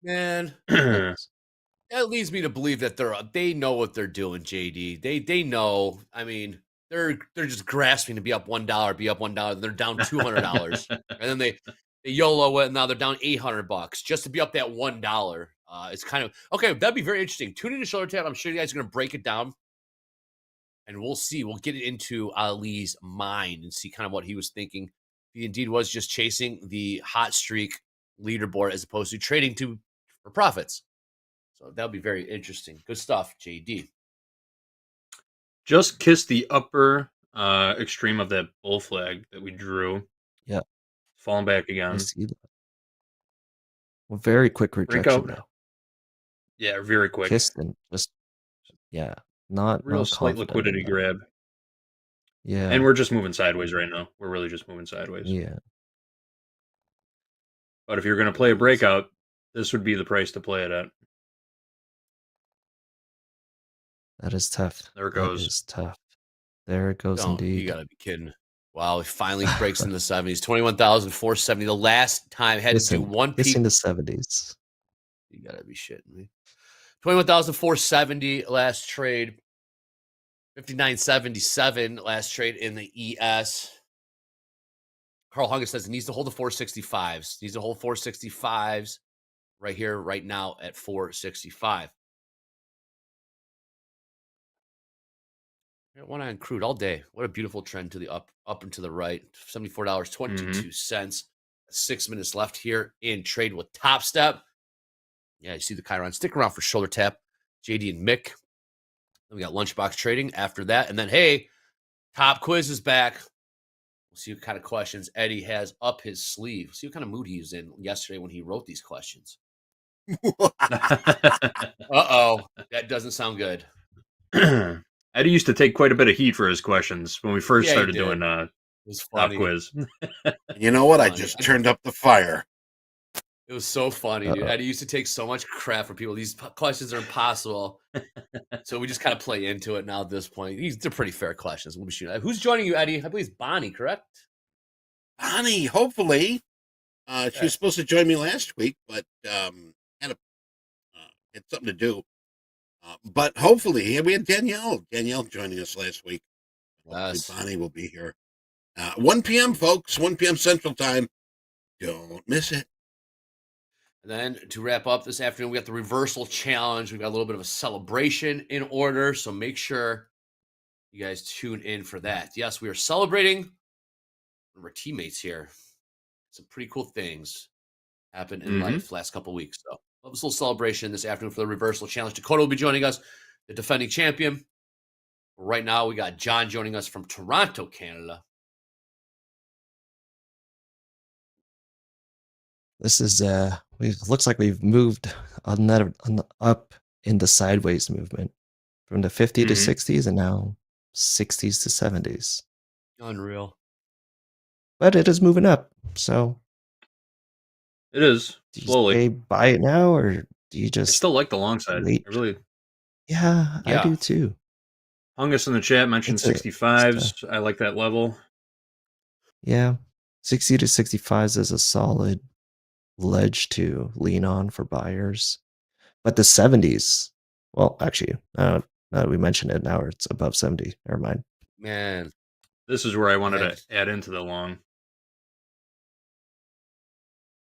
Man, that leads me to believe that they know what they're doing, JD. They know. I mean, they're just grasping to be up $1, be up $1. They're down $200, and then they YOLO it, and now they're down $800 just to be up that $1. It's kind of okay. That'd be very interesting. Tune into Shoulder Tap. I'm sure you guys are going to break it down, and we'll see. We'll get it into Ali's mind and see kind of what he was thinking. He indeed was just chasing the hot streak leaderboard as opposed to trading for profits. So that'll be very interesting. Good stuff, JD. Just kissed the upper extreme of that bull flag that we drew. Yeah. Falling back again. I see that. Well, very quick rejection though. Yeah, very quick. Kissed and just not real slight liquidity grab. Yeah. And we're just moving sideways right now. We're really just moving sideways. Yeah. But if you're going to play a breakout, this would be the price to play it at. That is tough. There it goes. That is tough. There it goes indeed. You gotta be kidding. Wow, he finally breaks in the 70s. 21,470. The last time had to do one peak. In the 70s. You gotta be shitting me. 21,470 last trade. 59.77 last trade in the ES. Carl Hunger says it needs to hold the 465s. Needs to hold 465s. right here, right now at 465. One on crude all day. What a beautiful trend to the up and to the right. $74.22. 6 minutes left here in trade with Topstep. Yeah, you see the Chiron. Stick around for shoulder tap. JD and Mick. Then we got Lunchbox Trading after that. And then, hey, Topquiz is back. We'll see what kind of questions Eddie has up his sleeve. See what kind of mood he was in yesterday when he wrote these questions. Uh-oh. That doesn't sound good. Eddie used to take quite a bit of heat for his questions when we first started doing Topquiz. You know what? I just turned up the fire. It was so funny, dude. Eddie used to take so much crap from people. These questions are impossible. So we just kind of play into it now at this point. They're pretty fair questions. We'll be shooting. Who's joining you, Eddie? I believe it's Bonnie, correct? Bonnie, hopefully. She was supposed to join me last week, but had something to do. But hopefully, we had Danielle joining us last week. Yes. Bonnie will be here. 1 p.m., folks, 1 p.m. Central Time. Don't miss it. And then to wrap up this afternoon, we got the reversal challenge. We got a little bit of a celebration in order, so make sure you guys tune in for that. Yes, we are celebrating one of our teammates here. Some pretty cool things happened in life last couple weeks. So love this little celebration this afternoon for the reversal challenge. Dakota will be joining us, the defending champion. Right now, we got John joining us from Toronto, Canada. This is looks like we've moved up in the sideways movement from the 50 to 60s and now 60s to 70s. Unreal. But it is moving up, so it is slowly. Do you buy it now, or do you just? I still like the long side. I really. Yeah, I do too. Hungus in the chat mentioned 65s. I like that level. Yeah, 60 to 65s is a solid ledge to lean on for buyers. But the 70s, well, actually, now that we mentioned it, now it's above 70. Never mind. Man, this is where I wanted to add into the long.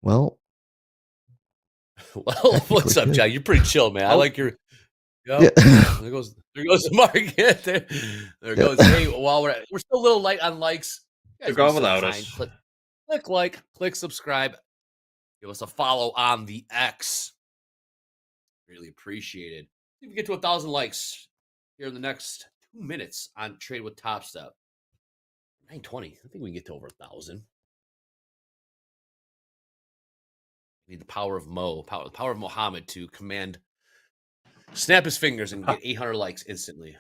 Well, what's up, John? You're pretty chill, man. I like your. Yep. There goes the market. There goes. Hey, while we're still a little light on likes. Took off without us. Click like, click subscribe. Give us a follow on the X. Really appreciate it. See if we get to 1,000 likes here in the next 2 minutes on Trade with Topstep. 920. I think we can get to over 1,000. Need the power of the power of Muhammad to snap his fingers and get 800 likes instantly.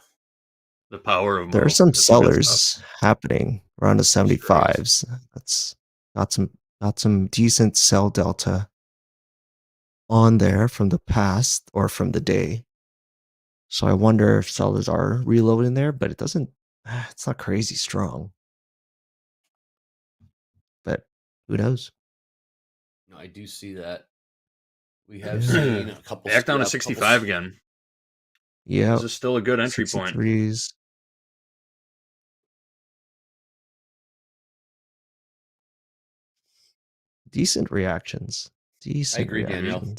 The power of there are some sellers happening around the 75s. That's not some decent sell delta on there from the past or from the day. So I wonder if sellers are reloading there, but it's not crazy strong. But who knows? No, I do see that. We have seen a couple back down to 65 again. Yeah. This is still a good entry point. Decent reactions. I agree, Danielle.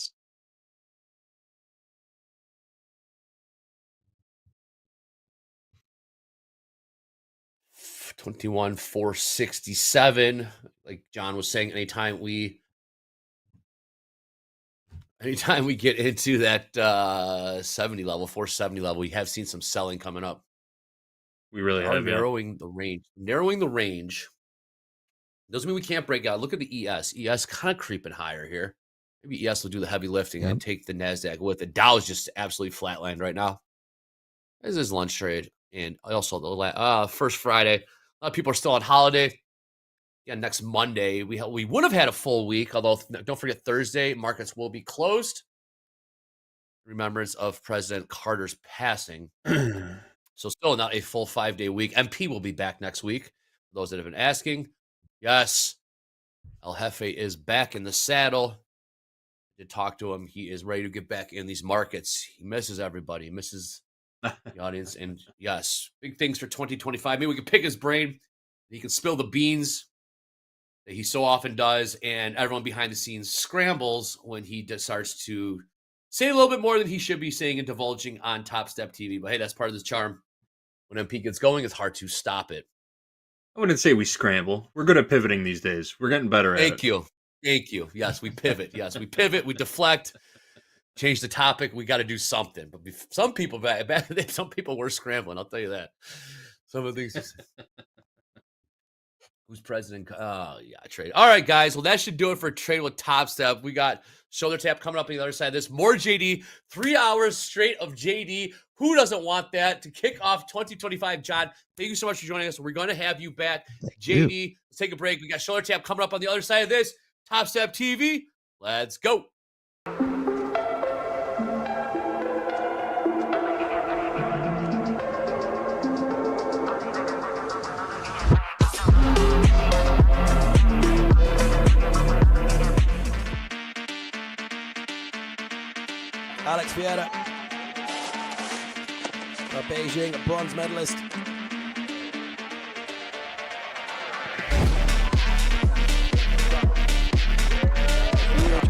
21,467. Like John was saying, anytime we get into that 70 level, 470 level, we have seen some selling coming up. We really have narrowing the range. Narrowing the range doesn't mean we can't break out. Look at the ES. ES kind of creeping higher here. Maybe ES will do the heavy lifting and take the NASDAQ with it. Dow's just absolutely flatlined right now. This is lunch trade. And also the first Friday. A lot of people are still on holiday. Yeah, next Monday, we would have had a full week, although don't forget Thursday, markets will be closed. Remembrance of President Carter's passing. So still not a full 5-day week. MP will be back next week. For those that have been asking. Yes, El Jefe is back in the saddle. I did talk to him. He is ready to get back in these markets. He misses everybody. He misses the audience. And yes, big things for 2025. Maybe we can pick his brain. He can spill the beans. that he so often does, and everyone behind the scenes scrambles when he starts to say a little bit more than he should be saying and divulging on Topstep TV. But hey, that's part of the charm. When MP gets going, it's hard to stop it. I wouldn't say we scramble. We're good at pivoting these days. We're getting better at it. Thank you. Yes, we pivot. Yes, we pivot. We deflect. Change the topic. We got to do something. But some people back in the day, some people were scrambling. I'll tell you that. Some of these. Who's president? Oh, yeah, trade. All right, guys. Well, that should do it for Trade with Topstep. We got shoulder tap coming up on the other side of this. More JD. 3 hours straight of JD. Who doesn't want that to kick off 2025? John, thank you so much for joining us. We're going to have you back. JD, let's take a break. We got shoulder tap coming up on the other side of this. Topstep TV. Let's go. Alex Vieira, a Beijing bronze medalist.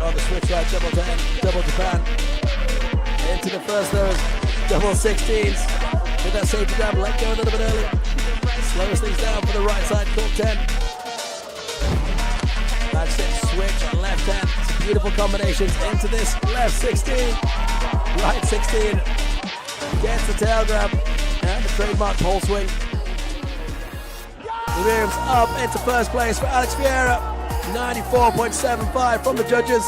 On the switch right, double 10, double Japan. Into the first those, double 16s. With that safety grab, let go a little bit early. Slows things down for the right side, cork 10. Match it, switch, left hand. Beautiful combinations into this left 16, right 16. Gets the tail grab and the trademark pole swing. He moves up into first place for Alex Vieira. 94.75 from the judges.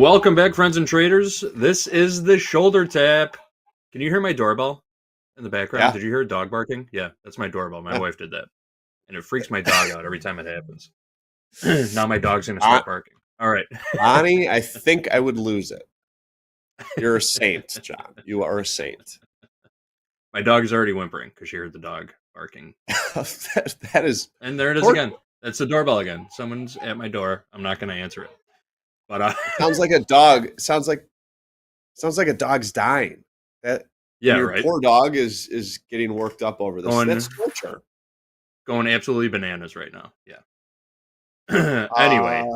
Welcome back, friends and traders. This is the shoulder tap. Can you hear my doorbell in the background? Yeah. Did you hear a dog barking? Yeah, that's my doorbell. My wife did that. And it freaks my dog out every time it happens. Now my dog's going to start barking. All right. Bonnie, I think I would lose it. You're a saint, John. You are a saint. My dog is already whimpering because she heard the dog barking. that is... And there it is again. That's the doorbell again. Someone's at my door. I'm not going to answer it. But sounds like a dog. Sounds like a dog's dying. Your right. poor dog is getting worked up over this. That's torture. Going absolutely bananas right now. Yeah. Anyway,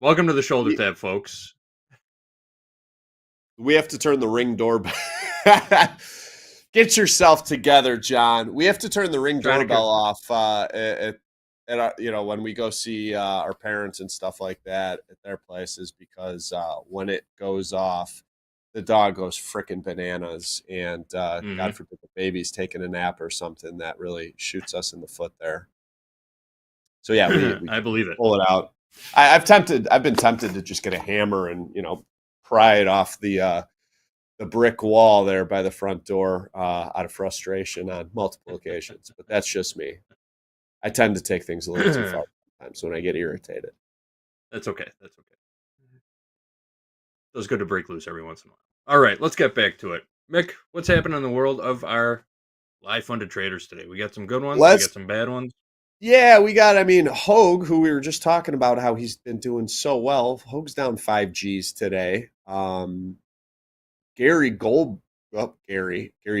welcome to the shoulder tap, folks. We have to turn the Ring doorbell. Get yourself together, John. We have to turn the Ring doorbell off at when we go see our parents and stuff like that at their places, because when it goes off, the dog goes frickin' bananas, and God forbid the baby's taking a nap or something, that really shoots us in the foot there. So yeah, we I believe it. Pull it out. I've been tempted to just get a hammer and pry it off the brick wall there by the front door out of frustration on multiple occasions, but that's just me. I tend to take things a little too far sometimes when I get irritated. That's okay. That's okay. Feels good to break loose every once in a while. All right, let's get back to it. Mick, what's happening in the world of our live funded traders today? We got some good ones. We got some bad ones. Yeah, we got, Hoag, who we were just talking about how he's been doing so well. Hoag's down 5 Gs today. Gary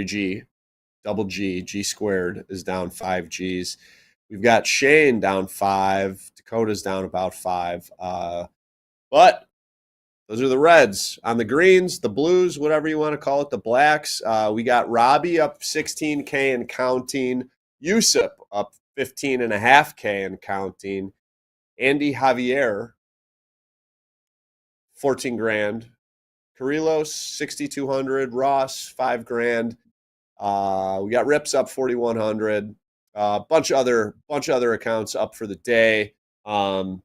G, double G squared is down 5 Gs. We've got Shane down 5. Dakota's down about 5. But those are the reds. On the greens, the blues, whatever you want to call it, the blacks, we got Robbie up 16K and counting. Yusuf up 15.5K and counting. Andy Javier, 14 grand. Carrillos, 6,200. Ross, 5 grand. We got Rips up 4,100. Bunch of other accounts up for the day. And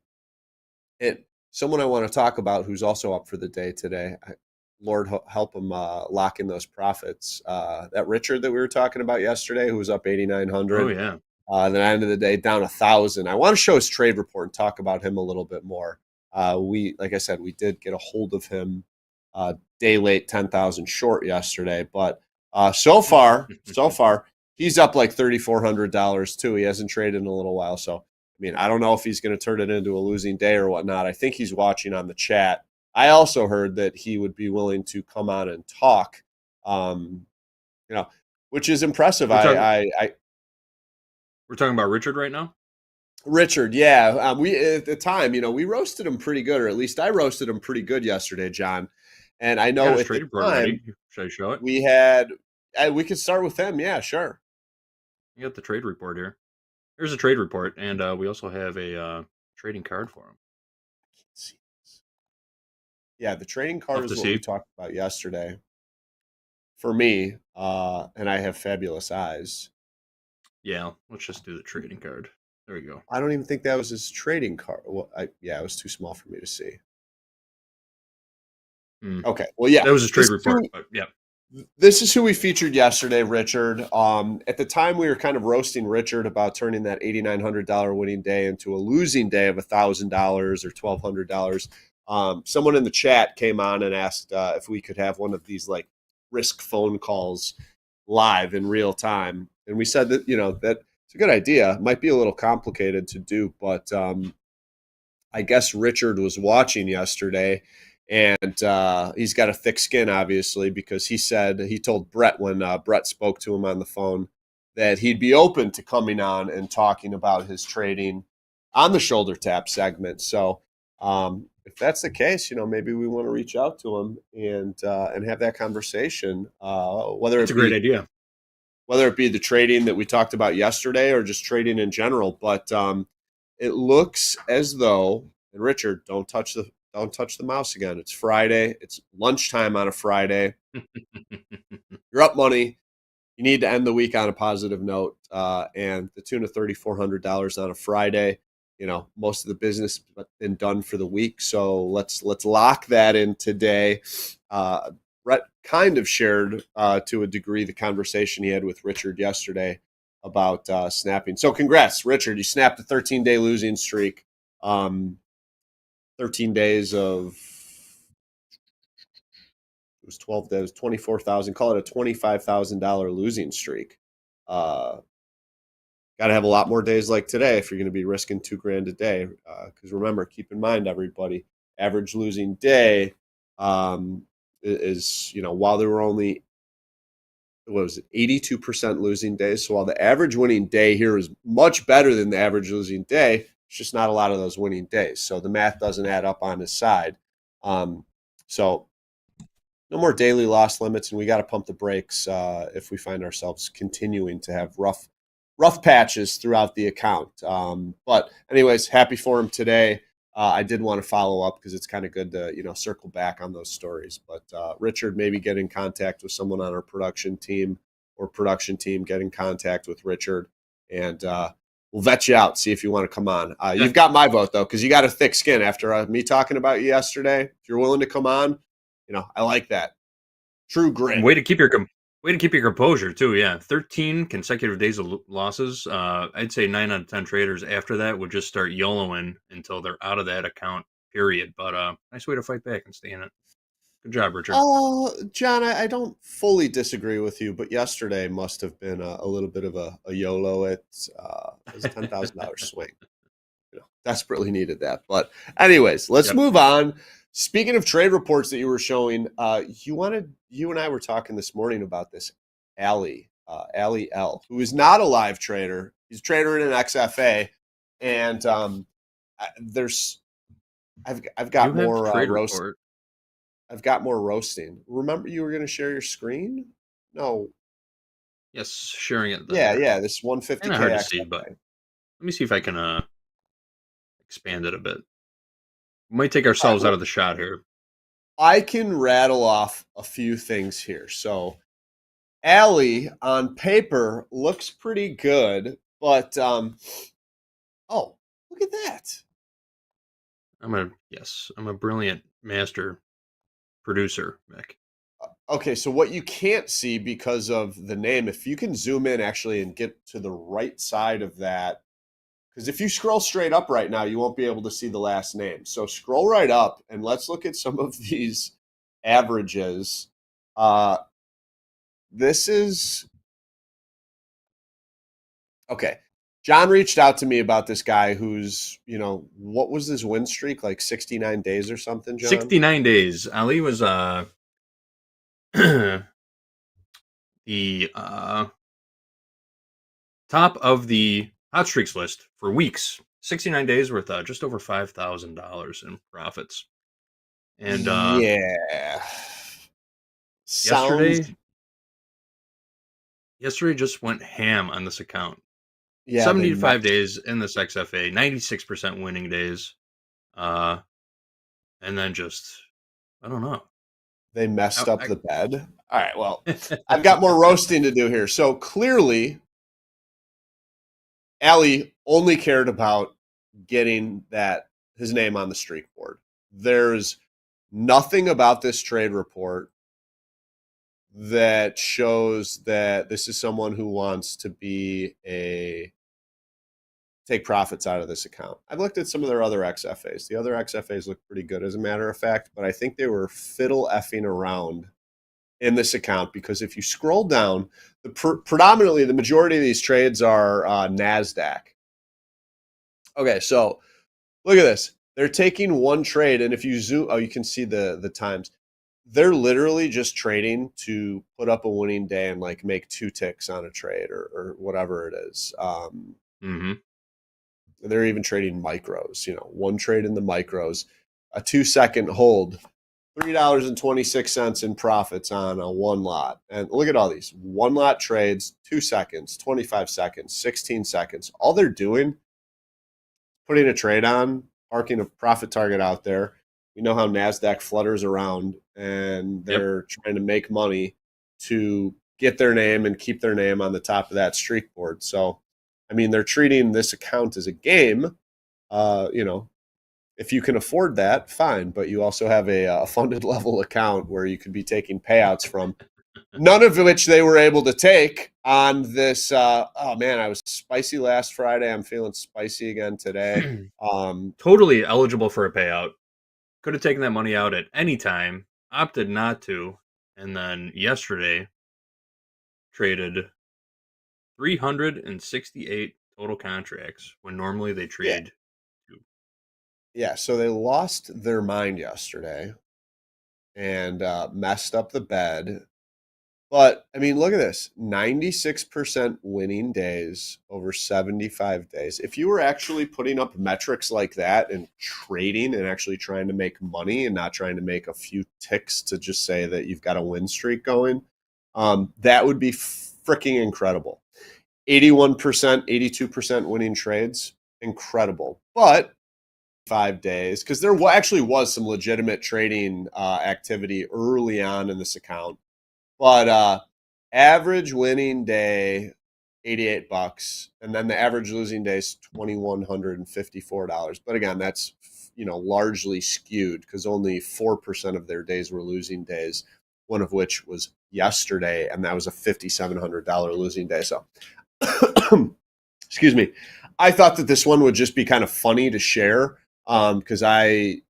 someone I want to talk about who's also up for the day today. Lord help him lock in those profits. That Richard that we were talking about yesterday, who was up 8,900. Oh yeah. At the end of the day, down 1,000. I want to show his trade report and talk about him a little bit more. Like I said, we did get a hold of him day late, 10,000 short yesterday, but so far, he's up like $3,400 too. He hasn't traded in a little while, so I don't know if he's going to turn it into a losing day or whatnot. I think he's watching on the chat. I also heard that he would be willing to come on and talk, which is impressive. We're talking about Richard right now? Richard, yeah. We at the time, we roasted him pretty good, or at least I roasted him pretty good yesterday, John. And I know at the time, should I show it? We could start with him. Yeah, sure. You got the trade report here. Here's a trade report, and we also have a trading card for him. Yeah, the trading card is what we talked about yesterday. For me, and I have fabulous eyes. Yeah, let's just do the trading card. There we go. I don't even think that was his trading card. Well, it was too small for me to see. Okay, well, yeah. That was his trade report, but yeah. This is who we featured yesterday, Richard. At the time, we were kind of roasting Richard about turning that $8,900 winning day into a losing day of $1,000 or $1,200. Someone in the chat came on and asked if we could have one of these like risk phone calls live in real time. And we said that, that it's a good idea. It might be a little complicated to do, but I guess Richard was watching yesterday, and he's got a thick skin, obviously, because he told Brett when Brett spoke to him on the phone that he'd be open to coming on and talking about his trading on the shoulder tap segment. So if that's the case, maybe we want to reach out to him and have that conversation. It's a great idea. Whether it be the trading that we talked about yesterday or just trading in general. But it looks as though, and Richard, don't touch the mouse again. It's Friday. It's lunchtime on a Friday. You're up money. You need to end the week on a positive note. And the tune of $3,400 on a Friday most of the business has been done for the week. So let's lock that in today. Brett kind of shared to a degree the conversation he had with Richard yesterday about snapping. So congrats, Richard. You snapped a 13-day losing streak. 13 days of it was 12 days, 24,000. Call it a $25,000 losing streak. Got to have a lot more days like today if you're going to be risking $2,000 a day. Because remember, keep in mind, everybody, average losing day is while there were only 82% losing days. So while the average winning day here is much better than the average losing day, it's just not a lot of those winning days. So the math doesn't add up on his side. So no more daily loss limits, and we got to pump the brakes if we find ourselves continuing to have rough patches throughout the account. But anyways, happy for him today. I did want to follow up because it's kind of good to, circle back on those stories. But Richard, maybe get in contact with someone on our production team get in contact with Richard, and we'll vet you out, see if you want to come on. You've got my vote, though, because you got a thick skin after me talking about you yesterday. If you're willing to come on, I like that. True grit. Way to keep your composure too. Yeah, 13 consecutive days of losses. I'd say 9 out of 10 traders after that would just start YOLOing until they're out of that account. Period. But nice way to fight back and stay in it. Good job, Richard. John, I don't fully disagree with you, but yesterday must have been a little bit of a YOLO. It was a $10,000 swing. Desperately needed that. But anyways, let's move on. Speaking of trade reports that you were showing, you and I were talking this morning about this Ali L, who is not a live trader. He's a trader in an XFA, and I've got more roasting. I've got more roasting. Remember, you were going to share your screen? No. Yes, sharing it. Yeah. This 150K. Kind of hard to see, but let me see if I can expand it a bit. We might take ourselves out of the shot here. I can rattle off a few things here. So, Ali on paper looks pretty good, but look at that. I'm a brilliant master producer, Mick. Okay, so what you can't see because of the name, if you can zoom in actually and get to the right side of that, because if you scroll straight up right now, you won't be able to see the last name. So scroll right up and let's look at some of these averages. This is okay. John reached out to me about this guy who's, what was his win streak? Like 69 days or something, John? 69 days. Ali was the top of the hot streaks list for weeks. 69 days worth just over $5,000 in profits. And yesterday just went ham on this account. 75 days in this XFA, 96% winning days. And then I don't know. They messed up the bed. All right, well, I've got more roasting to do here. So clearly, Ali only cared about getting his name on the streak board. There's nothing about this trade report that shows that this is someone who wants to take profits out of this account. I've looked at some of their other XFAs. The other XFAs look pretty good, as a matter of fact, but I think they were fiddle effing around in this account, because if you scroll down, predominantly the majority of these trades are NASDAQ. Okay, so look at this. They're taking one trade, and if you zoom, you can see the times. They're literally just trading to put up a winning day and like make 2 ticks on a trade or whatever it is. They're even trading micros, one trade in the micros, a 2-second hold, $3.26 in profits on a one lot. And look at all these 1 lot trades, 2 seconds, 25 seconds, 16 seconds. All they're doing, putting a trade on, parking a profit target out there. We know how NASDAQ flutters around, and they're trying to make money to get their name and keep their name on the top of that streak board. So, I mean, they're treating this account as a game, if you can afford that, fine. But you also have a funded level account where you could be taking payouts from. None of which they were able to take on this. Oh man, I was spicy last Friday. I'm feeling spicy again today. Totally eligible for a payout. Could have taken that money out at any time. Opted not to, and then yesterday traded 368 total contracts when normally they trade. Yeah, so they lost their mind yesterday and messed up the bed. But, I mean, look at this. 96% winning days over 75 days. If you were actually putting up metrics like that and trading and actually trying to make money and not trying to make a few ticks to just say that you've got a win streak going, that would be freaking incredible. 81%, 82% winning trades, incredible. But 5 days, because there actually was some legitimate trading activity early on in this account. But average winning day, $88, and then the average losing day is $2,154. But again, that's largely skewed because only 4% of their days were losing days. One of which was yesterday, and that was a $5,700 losing day. So, excuse me. I thought that this one would just be kind of funny to share because I'd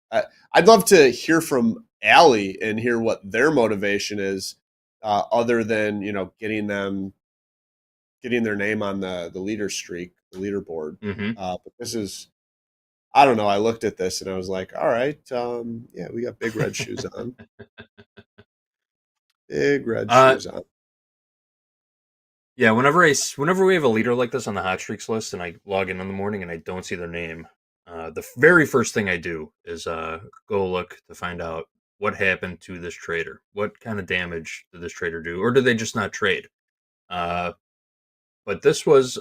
love to hear from Allie and hear what their motivation is. Other than getting their name on the leader streak, the leaderboard. But this is, I don't know. I looked at this and I was like, all right, yeah, we got big red shoes on. Big red shoes on. Yeah, whenever we have a leader like this on the hot streaks list, and I log in the morning and I don't see their name, the very first thing I do is go look to find out what happened to this trader. What kind of damage did this trader do, or did they just not trade? But this was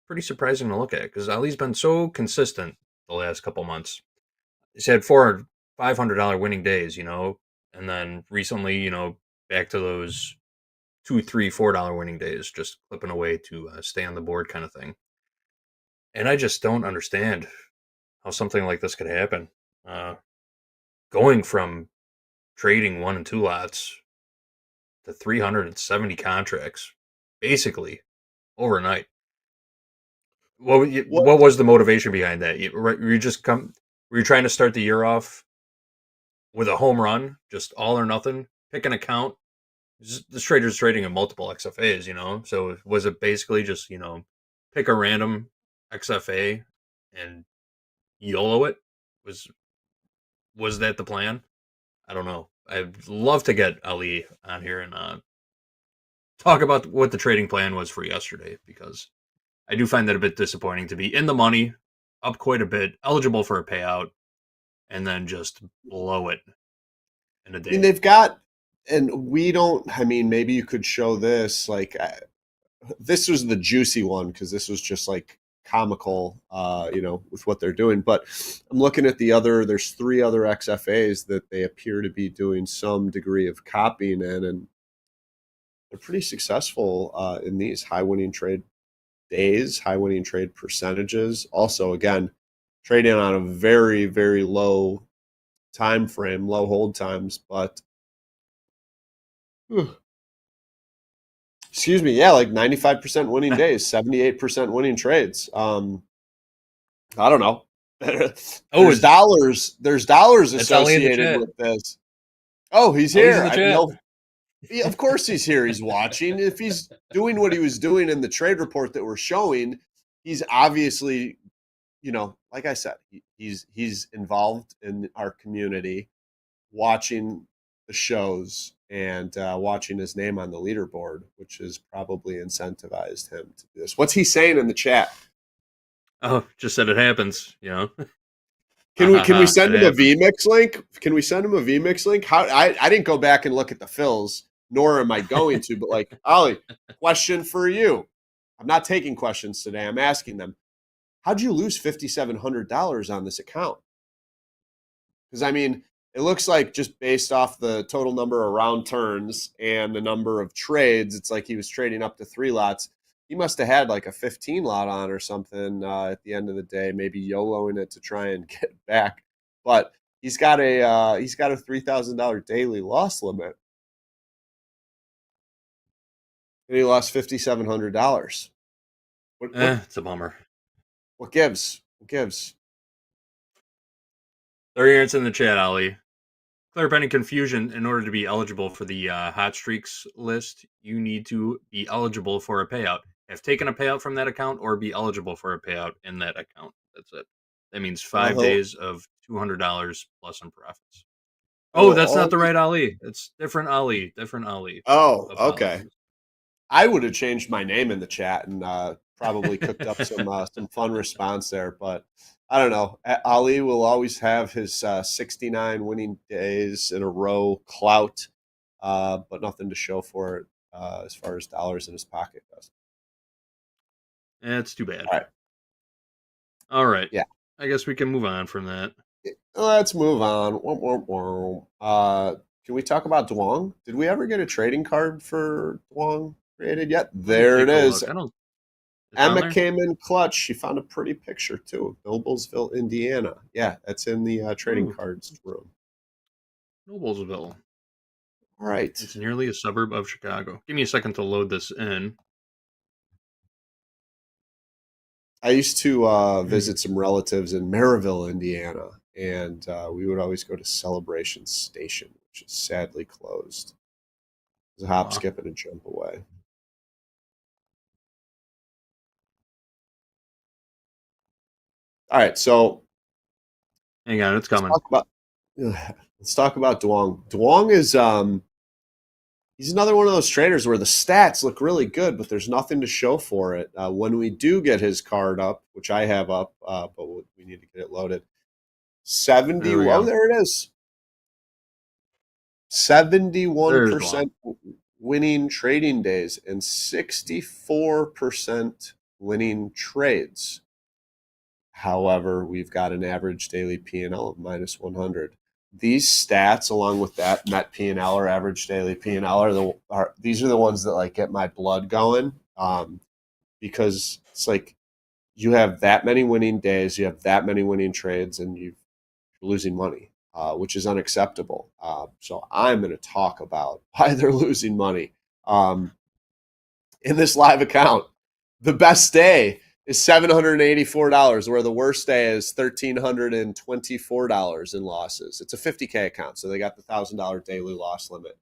pretty surprising to look at because Ali's been so consistent the last couple months. He's had $500 winning days, and then recently, back to those $2, $3, $4 winning days, just clipping away to stay on the board kind of thing. And I just don't understand how something like this could happen. Going from trading 1 and 2 lots to 370 contracts, basically overnight. What was the motivation behind that? Were you trying to start the year off with a home run, just all or nothing? Pick an account. This trader's trading in multiple XFAs, so was it basically just, pick a random XFA and YOLO it? Was that the plan? I don't know. I'd love to get Ali on here and talk about what the trading plan was for yesterday, because I do find that a bit disappointing to be in the money, up quite a bit, eligible for a payout, and then just blow it in a day. I mean, they've got, and we don't, I mean, maybe you could show this, like, this was the juicy one because this was just like comical, with what they're doing. But I'm looking at there's 3 other XFAs that they appear to be doing some degree of copying in, and they're pretty successful in these high winning trade days, high winning trade percentages. Also, again, trading on a very, very low time frame, low hold times, but excuse me, yeah, like 95% winning days, 78% winning trades. I don't know. There's dollars associated with this. Oh, he's here. He's in the chat. Yeah, of course he's here. He's watching. If he's doing what he was doing in the trade report that we're showing, he's obviously, like I said, he's involved in our community, watching the shows and watching his name on the leaderboard, which has probably incentivized him to do this. What's he saying in the chat? Oh, just said it happens, Can we send him a VMix link? Can we send him a VMix link? How I didn't go back and look at the fills, nor am I going to, but like, Ollie, question for you. I'm not taking questions today. I'm asking them. How'd you lose $5,700 on this account? Because I mean, it looks like just based off the total number of round turns and the number of trades, it's like he was trading up to 3 lots. he must have had like a 15 lot on or something at the end of the day, maybe YOLOing it to try and get back. But he's got a $3,000 daily loss limit, and he lost $5,700. It's a bummer. What gives? What gives? There he is in the chat, Ali. Clear up any confusion. In order to be eligible for the hot streaks list, you need to be eligible for a payout. Have taken a payout from that account or be eligible for a payout in that account. That's it. That means 5 days of $200 plus in profits. Oh, that's not the right Ali. It's different Ali. Different Ali. Oh, okay. I would have changed my name in the chat and probably cooked up some fun response there, but I don't know. Ali will always have his 69 winning days in a row clout, but nothing to show for it as far as dollars in his pocket goes. It's too bad. All right. All right. Yeah. I guess we can move on from that. Let's move on. Can we talk about Duong? Did we ever get a trading card for Duong created yet? There it is. Emma came in clutch. She found a pretty picture too. Noblesville, Indiana. Yeah, that's in the trading cards room. Noblesville. All right. It's nearly a suburb of Chicago. Give me a second to load this in. I used to visit some relatives in Maryville, Indiana, and we would always go to Celebration Station, which is sadly closed. It's a hop, skip, and a jump away. All right, so hang on, it's coming. Let's talk about Duong. Duong is he's another one of those traders where the stats look really good, but there's nothing to show for it. When we do get his card up, which I have up, but we need to get it loaded. 70. There it is. 71% winning trading days and 64% winning trades. However, we've got an average daily P&L of minus 100. These stats, along with that net P&L or average daily P&L, these are the ones that like get my blood going, because it's like you have that many winning days, you have that many winning trades, and you're losing money, which is unacceptable. So I'm going to talk about why they're losing money. In this live account, the best day is $784, where the worst day is $1,324 in losses. It's a 50K account, so they got the $1,000 daily loss limit.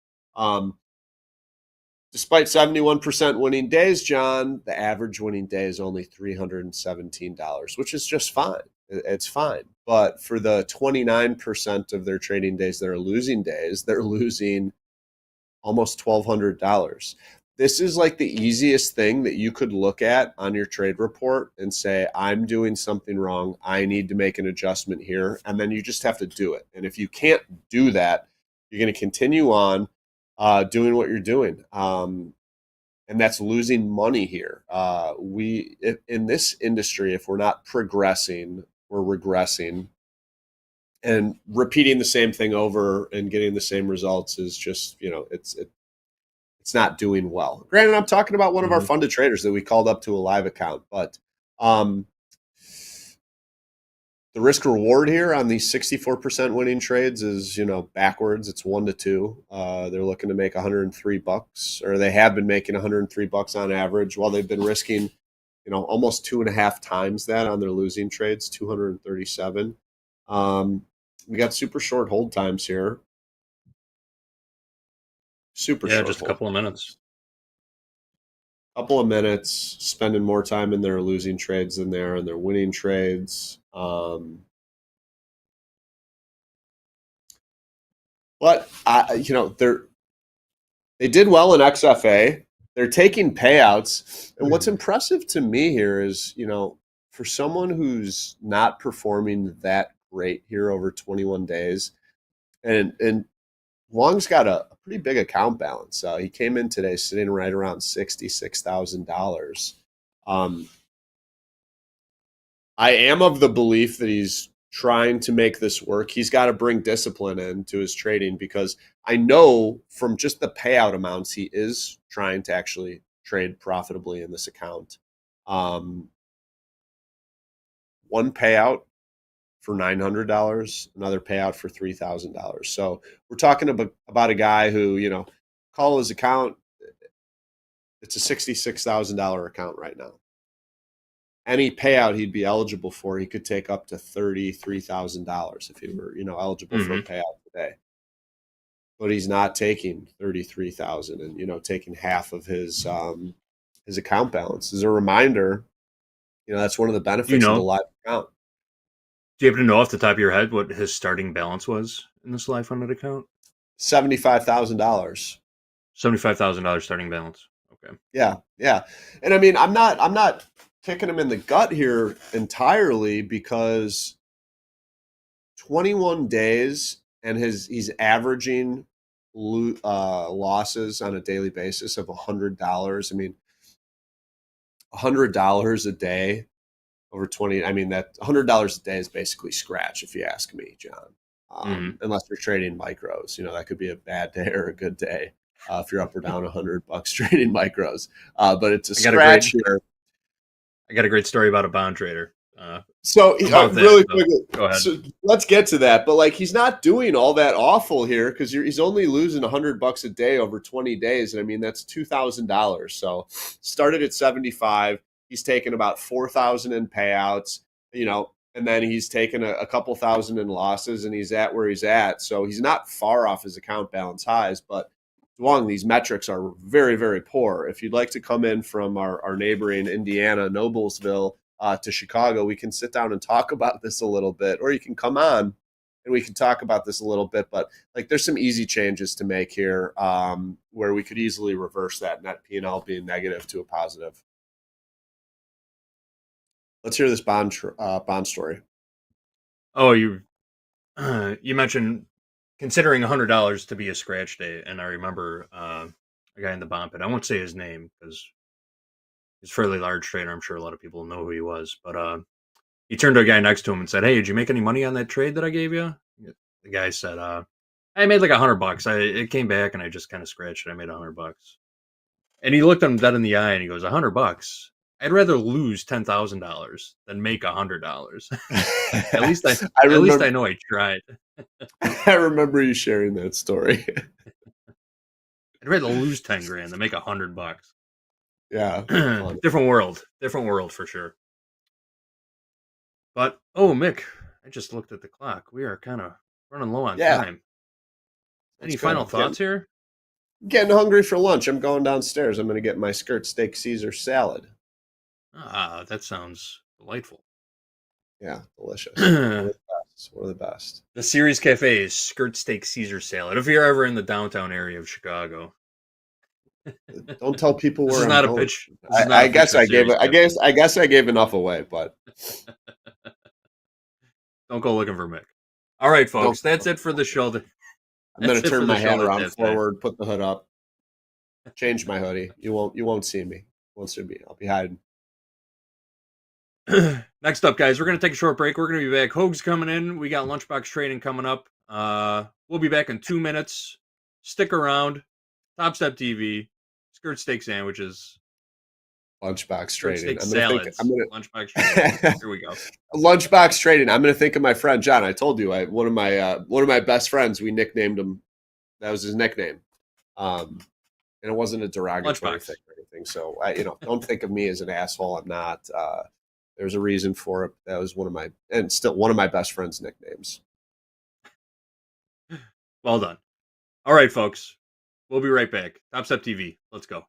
Despite 71% winning days, John, the average winning day is only $317, which is just fine. It's fine. But for the 29% of their trading days that are losing days, they're losing almost $1,200. This is like the easiest thing that you could look at on your trade report and say, I'm doing something wrong. I need to make an adjustment here. And then you just have to do it. And if you can't do that, you're going to continue on doing what you're doing. And that's losing money here. In this industry, if we're not progressing, we're regressing. And repeating the same thing over and getting the same results is just, it's not doing well. Granted, I'm talking about one of our funded traders that we called up to a live account, but the risk reward here on these 64% winning trades is, backwards. It's 1 to 2. They're looking to make $103, or they have been making $103 on average, while they've been risking, almost 2.5 times that on their losing trades, 237. We got super short hold times here. Super short. Just a couple of minutes. Couple of minutes, spending more time in their losing trades than they're in their winning trades. But they did well in XFA. They're taking payouts, and what's impressive to me here is, for someone who's not performing that great here over 21 days, and Wong's got a pretty big account balance. He came in today sitting right around $66,000. I am of the belief that he's trying to make this work. He's got to bring discipline into his trading, because I know from just the payout amounts, he is trying to actually trade profitably in this account. One payout for $900, another payout for $3,000. So we're talking about a guy who, you know, call his account. It's a $66,000 account right now. Any payout he'd be eligible for, he could take up to $33,000 if he were, you know, eligible for a payout today. But he's not taking $33,000 and, you know, taking half of his account balance. As a reminder, you know, that's one of the benefits of the live account. Do you happen to know off the top of your head what his starting balance was in this live funded account? $75,000. $75,000 starting balance. Okay. Yeah, yeah. And I mean, I'm not kicking him in the gut here entirely, because 21 days and he's averaging losses on a daily basis of $100. I mean, $100 a day over 20. I mean, that $100 a day is basically scratch, if you ask me, John. Unless you're trading micros, you know, that could be a bad day or a good day if you're up or down $100 trading micros. But it's a scratch here. I got a great story about a bond trader. So really quickly, go ahead. So let's get to that. But like, he's not doing all that awful here, because he's only losing $100 a day over 20 days, and I mean that's $2,000. So started at 75. He's taken about 4,000 in payouts, you know, and then he's taken a couple thousand in losses, and he's at where he's at. So he's not far off his account balance highs, but along these metrics are very, very poor. If you'd like to come in from our neighboring Indiana, Noblesville, to Chicago, we can sit down and talk about this a little bit, or you can come on and we can talk about this a little bit. But like, there's some easy changes to make here, where we could easily reverse that net P&L being negative to a positive. Let's hear this bond story. Oh, you mentioned considering $100 to be a scratch day, and I remember a guy in the bond pit. I won't say his name because he's a fairly large trader. I'm sure a lot of people know who he was, but he turned to a guy next to him and said, "Hey, did you make any money on that trade that I gave you?" The guy said, "I made like $100. It came back and I just kind of scratched it. I made $100." And he looked him dead in the eye and he goes, $100? I'd rather lose $10,000 than make $100. At least I know I tried. I remember you sharing that story. I'd rather lose 10 grand than make $100. Yeah. Different world for sure. But, oh, Mick, I just looked at the clock. We are kind of running low on time. Any final thoughts here? Getting hungry for lunch. I'm going downstairs. I'm going to get my skirt steak Caesar salad. Ah, that sounds delightful. Yeah, delicious. One of the best. The Series Cafe is skirt steak Caesar salad. If you're ever in the downtown area of Chicago. Don't tell people where This is I'm not going. a pitch. I guess I gave enough away, but don't go looking for Mick. All right, folks, that's it for the show. I'm going to turn my hat around forward, put the hood up, change my hoodie. You won't see me. I'll be hiding. Next up, guys, we're going to take a short break. We're going to be back. Hoag's coming in. We got Lunchbox Trading coming up. We'll be back in 2 minutes. Stick around. TopstepTV. Skirt steak sandwiches. Lunchbox Trading. Lunchbox Trading. Here we go. Lunchbox Trading. I'm going to think of my friend John. I told you, one of my best friends. We nicknamed him. That was his nickname, and it wasn't a derogatory thing or anything. So don't think of me as an asshole. I'm not. There's a reason for it. That was one of my best friend's nicknames. Well done. All right, folks. We'll be right back. TopstepTV. Let's go.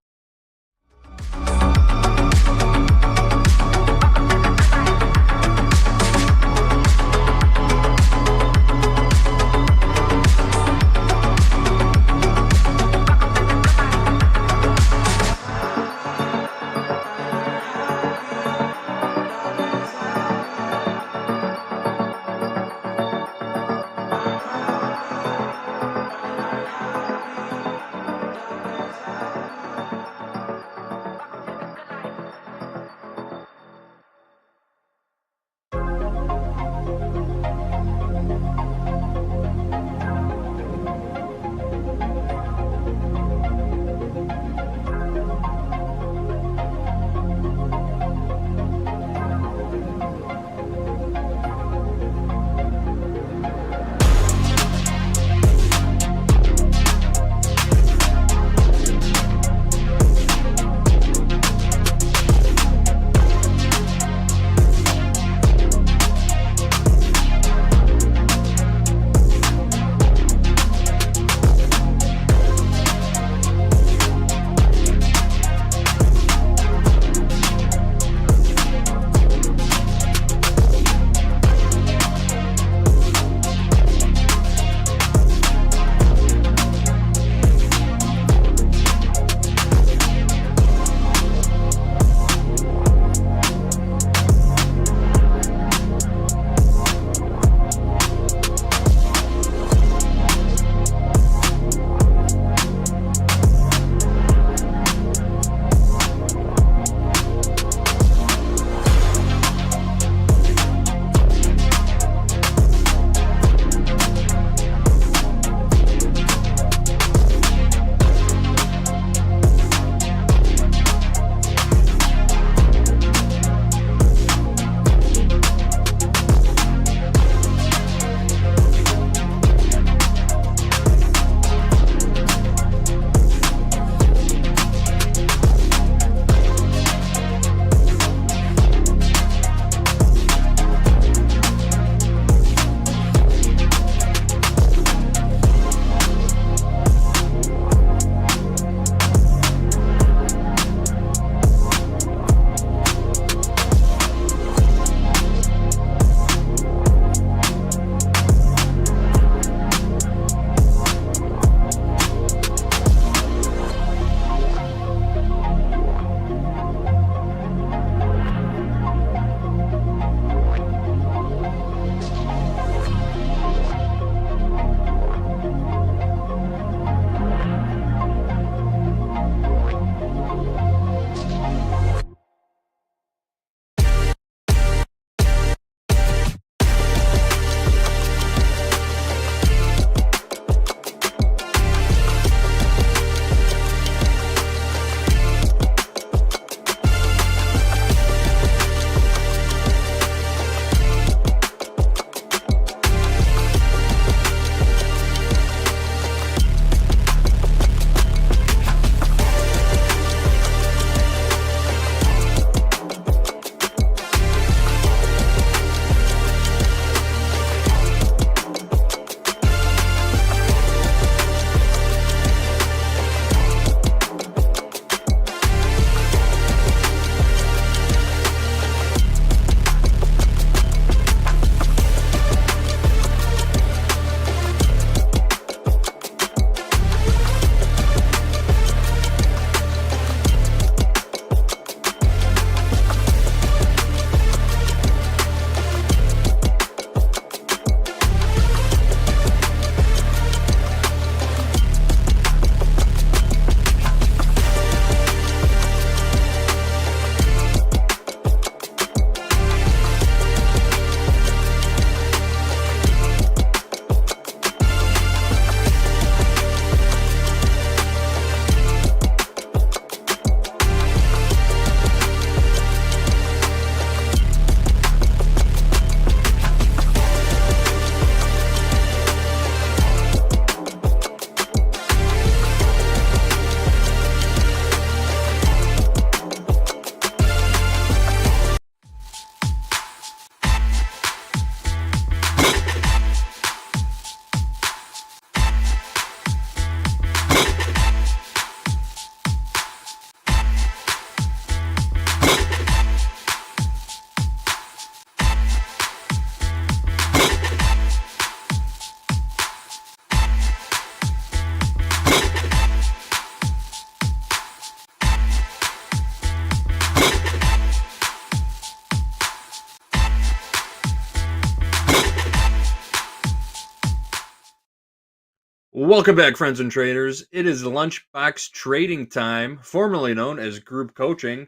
Well, welcome back, friends and traders. It is Lunchbox Trading time, formerly known as Group Coaching.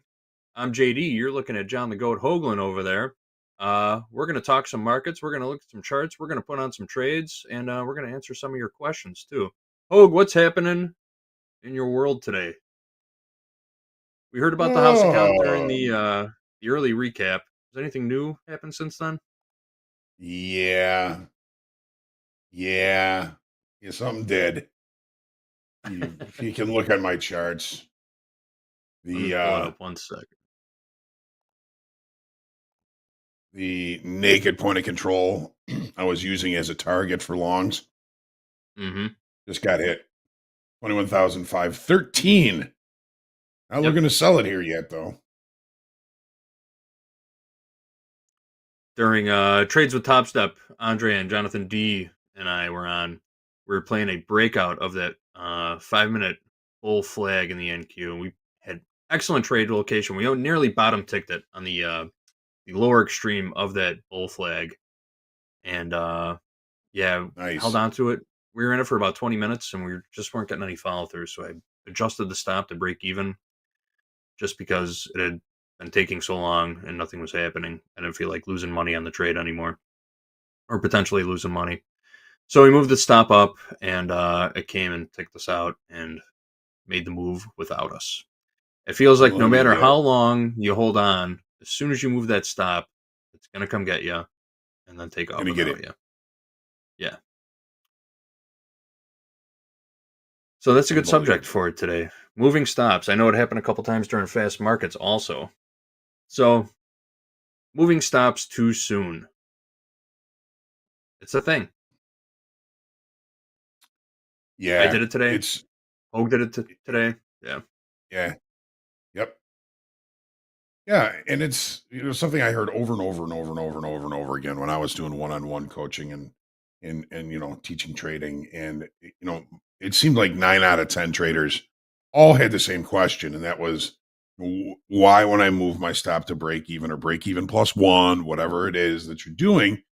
I'm JD. You're looking at John the Goat Hoagland over there. We're going to talk some markets. We're going to look at some charts. We're going to put on some trades, and we're going to answer some of your questions, too. Hoag, what's happening in your world today? We heard about the house account during the early recap. Has anything new happened since then? Yeah, something did. If you can look at my charts, Let me pull it up 1 second. The naked point of control I was using as a target for longs just got hit. 21,513. Not looking to sell it here yet, though. During trades with Topstep, Andre and Jonathan D and I were on. We were playing a breakout of that 5-minute bull flag in the NQ, and we had excellent trade location. We nearly bottom ticked it on the lower extreme of that bull flag, and held on to it. We were in it for about 20 minutes, and we just weren't getting any follow through. So I adjusted the stop to break even, just because it had been taking so long and nothing was happening. I didn't feel like losing money on the trade anymore, or potentially losing money. So we moved the stop up, and it came and ticked us out and made the move without us. It feels like no matter how long you hold on, as soon as you move that stop, it's going to come get you and then take off without you. Yeah. So that's a good subject for it today. Moving stops. I know it happened a couple times during fast markets also. So, moving stops too soon. It's a thing. Yeah. I did it today. Hoag did it today. Yeah. Yeah. Yep. Yeah, and it's something I heard over and over and over and over and over and over again when I was doing one-on-one coaching and teaching trading, and it seemed like 9 out of 10 traders all had the same question, and that was, why when I move my stop to break even or break even plus 1, whatever it is that you're doing,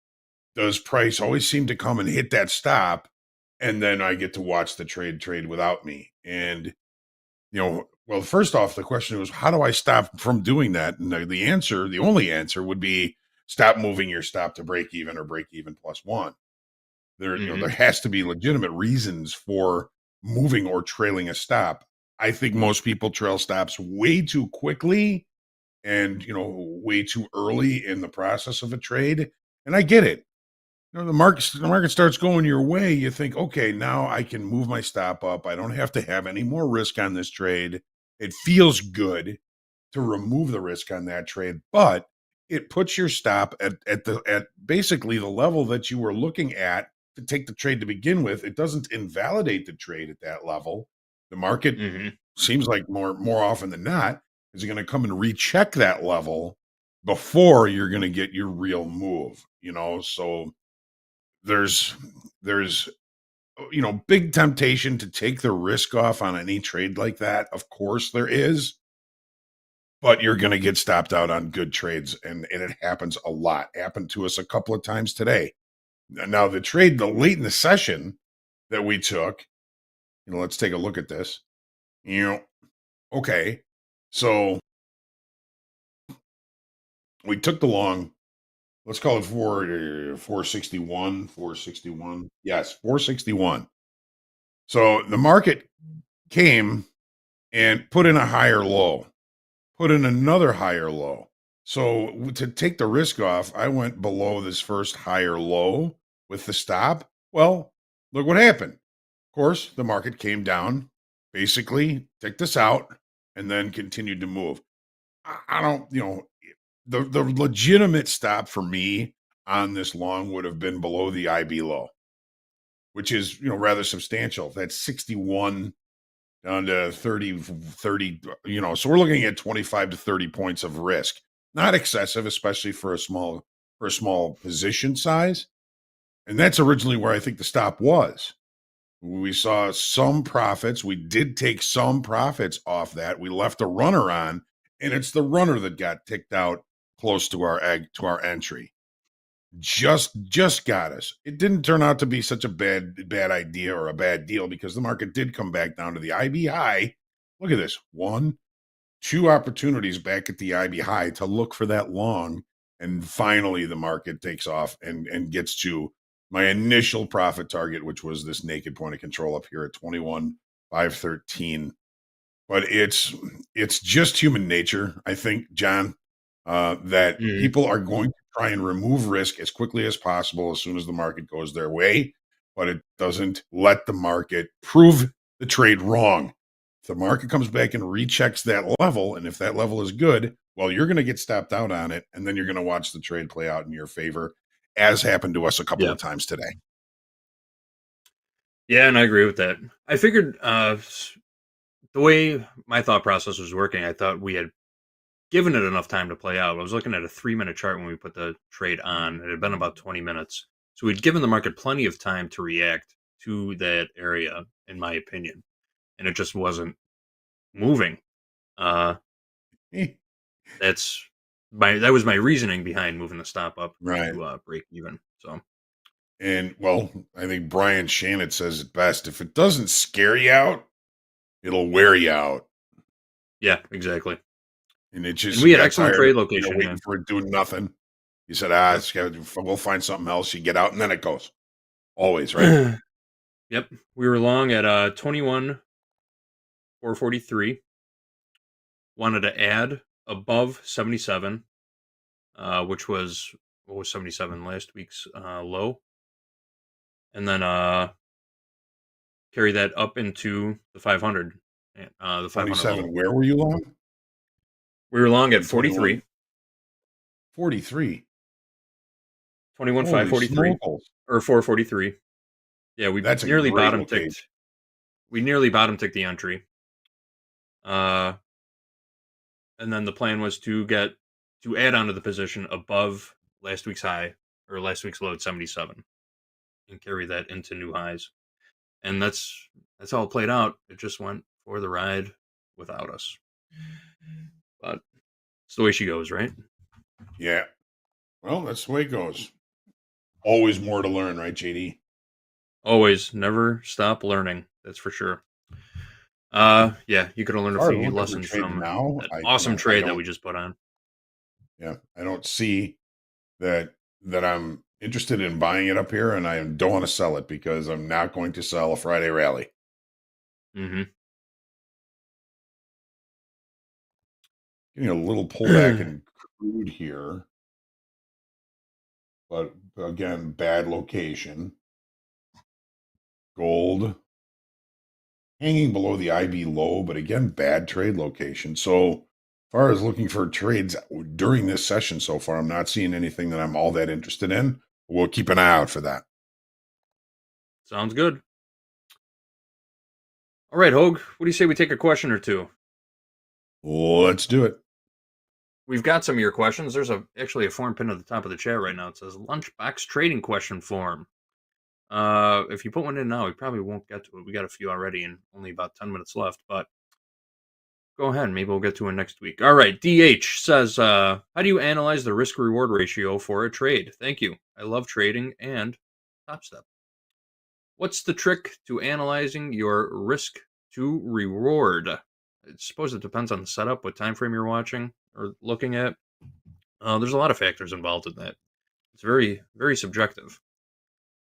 does price always seem to come and hit that stop, and then I get to watch the trade without me? And well, first off, the question was, how do I stop from doing that? And the only answer would be stop moving your stop to break even or break even plus 1. There has to be legitimate reasons for moving or trailing a stop. I think most people trail stops way too quickly and, way too early in the process of a trade. And I get it. The market starts going your way. You think, okay, now I can move my stop up. I don't have to have any more risk on this trade. It feels good to remove the risk on that trade, but it puts your stop at basically the level that you were looking at to take the trade to begin with. It doesn't invalidate the trade at that level. The market seems like more often than not is going to come and recheck that level before you're going to get your real move. So there's big temptation to take the risk off on any trade like that. Of course there is, but you're going to get stopped out on good trades, and it happens a lot. Happened to us a couple of times today. Now the trade late in the session that we took, let's take a look at this. Okay, so we took the long. Let's call it 461. 461. Yes, 461. So the market came and put in a higher low, put in another higher low. So to take the risk off, I went below this first higher low with the stop. Well, look what happened. Of course, the market came down, basically ticked us out, and then continued to move. I don't, the legitimate stop for me on this long would have been below the IB low, which is, rather substantial. That's 61 down to 30, so we're looking at 25 to 30 points of risk. Not excessive, especially for a small position size. And that's originally where I think the stop was. We saw some profits. We did take some profits off that. We left a runner on, and it's the runner that got ticked out close to our entry. just got us. It didn't turn out to be such a bad idea or a bad deal because the market did come back down to the IB high. Look at this. 1, 2 opportunities back at the IB high to look for that long. And finally the market takes off and gets to my initial profit target, which was this naked point of control up here at 21,513. But it's just human nature, I think, John, that people are going to try and remove risk as quickly as possible as soon as the market goes their way, but it doesn't let the market prove the trade wrong. If the market comes back and rechecks that level, and if that level is good, well, you're going to get stopped out on it, and then you're going to watch the trade play out in your favor, as happened to us a couple of times today. Yeah, and I agree with that. I figured the way my thought process was working, I thought we had given it enough time to play out. I was looking at a 3-minute chart when we put the trade on. It had been about 20 minutes. So we'd given the market plenty of time to react to that area, in my opinion. And it just wasn't moving. That was my reasoning behind moving the stop up to break even. So, and well, I think Brian Shannon says it best: if it doesn't scare you out, it'll wear you out. Yeah, exactly. And it just we had excellent trade location, waiting for it doing nothing. You said, we'll find something else. You get out, and then it goes. Always, right? Yep. We were long at 21,443. Wanted to add above 77, which was, what was 77 last week's low? And then carry that up into the 500. The 500. Where were you long? We were long at 43. 43. 21,543 or 443. Yeah, we nearly bottom ticked. We nearly bottom ticked the entry. And then the plan was to add onto the position above last week's high or last week's low at 77 and carry that into new highs. And that's how it played out. It just went for the ride without us. But it's the way she goes, right? Yeah. Well, that's the way it goes. Always more to learn, right, JD? Always. Never stop learning. That's for sure. Yeah, you could have learned a few lessons from that awesome trade that we just put on. Yeah, I don't see that I'm interested in buying it up here, and I don't want to sell it because I'm not going to sell a Friday rally. Mm-hmm. Getting a little pullback in crude here. But again, bad location. Gold hanging below the IB low, but again, bad trade location. So as far as looking for trades during this session so far, I'm not seeing anything that I'm all that interested in. We'll keep an eye out for that. Sounds good. All right, Hoag, what do you say we take a question or two? Let's do it. We've got some of your questions. There's actually a form pinned at the top of the chat right now. It says Lunchbox Trading question form. If you put one in now, we probably won't get to it. We got a few already and only about 10 minutes left, but go ahead. Maybe we'll get to it next week. All right. DH says, how do you analyze the risk-reward ratio for a trade? Thank you. I love trading and Topstep. What's the trick to analyzing your risk to reward? I suppose it depends on the setup, what time frame you're watching or looking at. There's a lot of factors involved in that. It's very, very subjective.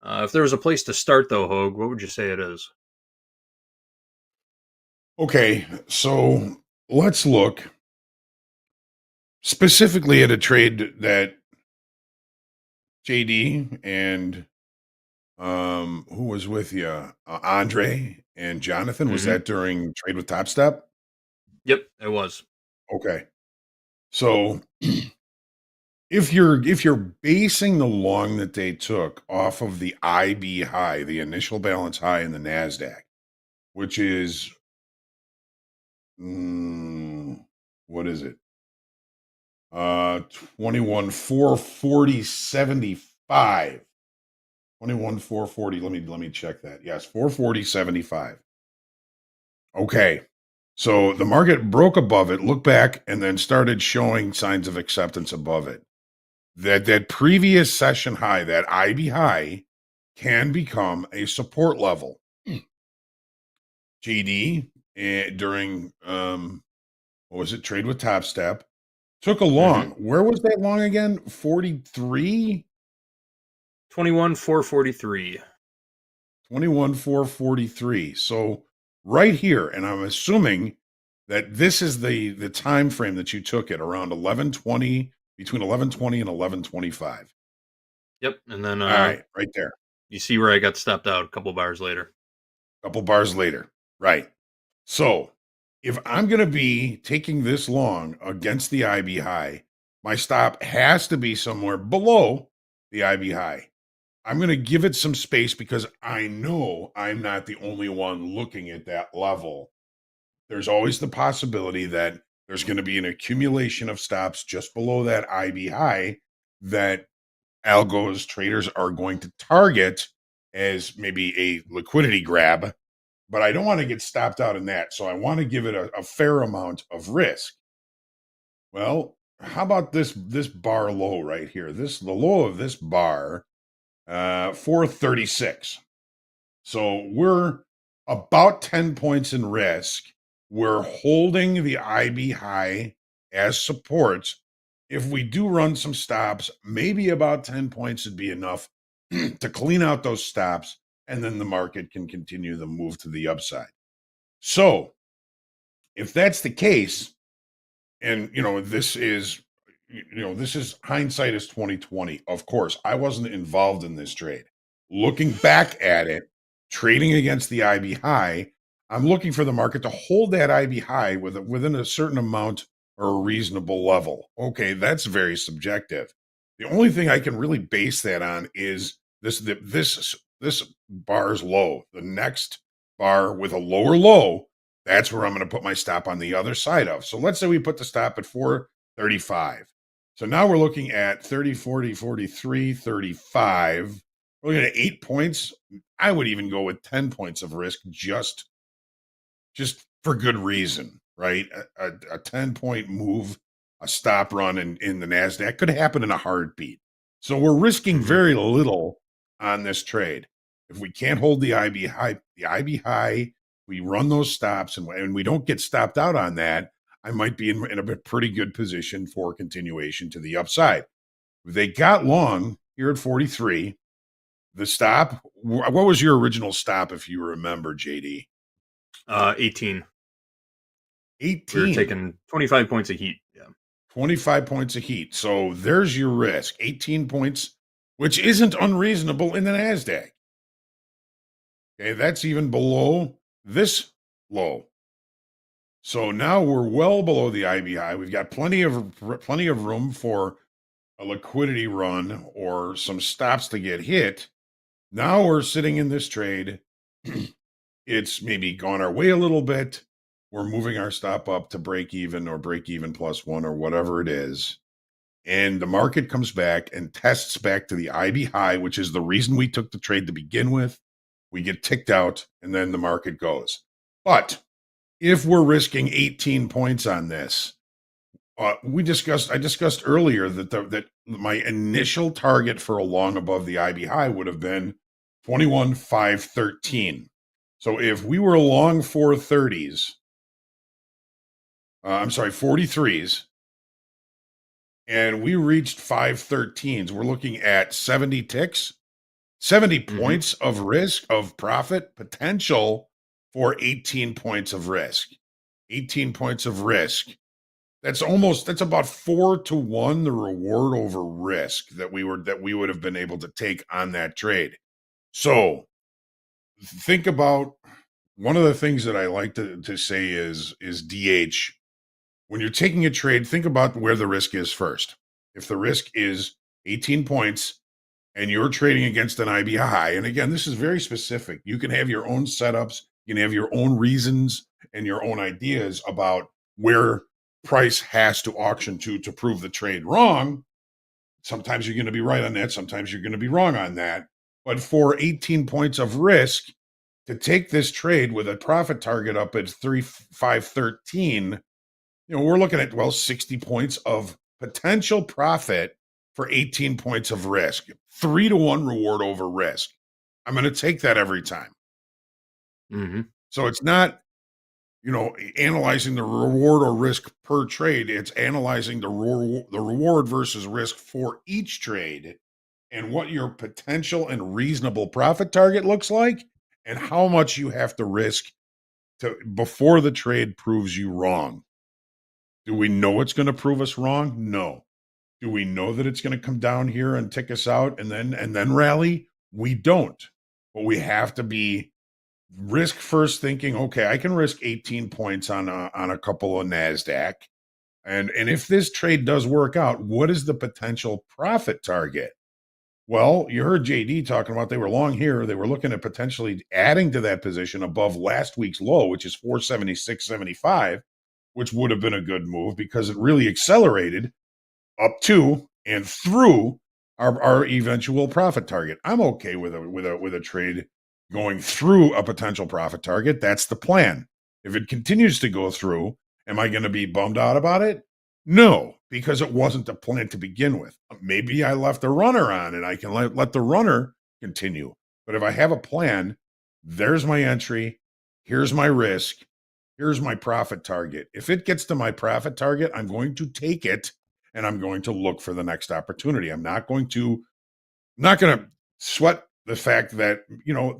If there was a place to start, though, Hoag, what would you say it is? Okay, so let's look specifically at a trade that JD and who was with you? Andre and Jonathan. Was that during Trade with Topstep? Yep, it was. Okay. So if you're basing the long that they took off of the IB high, the initial balance high in the NASDAQ, which is what is it? 21,440.75. 21,440. Let me check that. Yes, 440.75. Okay. So the market broke above it, looked back, and then started showing signs of acceptance above it. that previous session high, that IB high, can become a support level. GD during what was it? Trade with Topstep took a long. Where was that long again? 43? 21,443. 21,443. So right here, and I'm assuming that this is the time frame that you took it around 11:20, between 11:20 and 11:25. Yep, and then all right, right there. You see where I got stepped out a couple bars later. Couple bars later, right? So if I'm going to be taking this long against the IB high, my stop has to be somewhere below the IB high. I'm going to give it some space because I know I'm not the only one looking at that level. There's always the possibility that there's going to be an accumulation of stops just below that IB high that algos traders are going to target as maybe a liquidity grab, but I don't want to get stopped out in that. So I want to give it a fair amount of risk. Well, how about this bar low right here? The low of this bar, 436. So we're about 10 points in risk. We're holding the IB high as support. If we do run some stops, maybe about 10 points would be enough to clean out those stops, and then the market can continue the move to the upside. So if that's the case, and this is hindsight is 2020. Of course, I wasn't involved in this trade. Looking back at it, trading against the IB high, I'm looking for the market to hold that IB high within a certain amount or a reasonable level. Okay, that's very subjective. The only thing I can really base that on is this bar's low. The next bar with a lower low, that's where I'm going to put my stop on the other side of. So let's say we put the stop at 435. So now we're looking at 30, 40, 43, 35. We're looking at 8 points. I would even go with 10 points of risk just for good reason, right? A 10-point move, a stop run in the NASDAQ could happen in a heartbeat. So we're risking very little on this trade. If we can't hold the IB high, we run those stops and we don't get stopped out on that, I might be in a pretty good position for continuation to the upside. If they got long here at 43, the stop, what was your original stop, if you remember, JD? 18. 18. We were taking 25 points of heat. Yeah. 25 points of heat. So there's your risk. 18 points, which isn't unreasonable in the NASDAQ. Okay, that's even below this low. So now we're well below the IB high. We've got plenty of room for a liquidity run or some stops to get hit. Now we're sitting in this trade. It's maybe gone our way a little bit. We're moving our stop up to break even or break even plus one or whatever it is. And the market comes back and tests back to the IB high, which is the reason we took the trade to begin with. We get ticked out and then the market goes. But if we're risking 18 points on this, I discussed earlier that my initial target for a long above the IB high would have been 21,513. So if we were long 430s, 43s, and we reached 513s, we're looking at 70 ticks, 70 points of risk of profit potential for 18 points of risk. 18 points of risk. That's about 4-to-1 the reward over risk that we would have been able to take on that trade. So think about one of the things that I like to say is DH. When you're taking a trade, think about where the risk is first. If the risk is 18 points and you're trading against an IB high, and again, this is very specific. You can have your own setups, you can have your own reasons and your own ideas about where price has to auction to prove the trade wrong. Sometimes you're going to be right on that. Sometimes you're going to be wrong on that. But for 18 points of risk to take this trade with a profit target up at 513, we're looking at 60 points of potential profit for 18 points of risk. 3-to-1 reward over risk. I'm going to take that every time. Mm-hmm. So it's not, analyzing the reward or risk per trade. It's analyzing the reward versus risk for each trade and what your potential and reasonable profit target looks like and how much you have to risk before the trade proves you wrong. Do we know it's going to prove us wrong? No. Do we know that it's going to come down here and tick us out and then rally? We don't. But we have to be risk first thinking, okay, I can risk 18 points on a couple of NASDAQ. And if this trade does work out, what is the potential profit target? Well, you heard JD talking about they were long here. They were looking at potentially adding to that position above last week's low, which is 476.75, which would have been a good move because it really accelerated up to and through our eventual profit target. I'm okay with a trade going through a potential profit target. That's the plan. If it continues to go through, am I going to be bummed out about it? No, because it wasn't the plan to begin with. Maybe I left a runner on and I can let the runner continue. But if I have a plan, there's my entry. Here's my risk. Here's my profit target. If it gets to my profit target, I'm going to take it and I'm going to look for the next opportunity. I'm not going to sweat the fact that,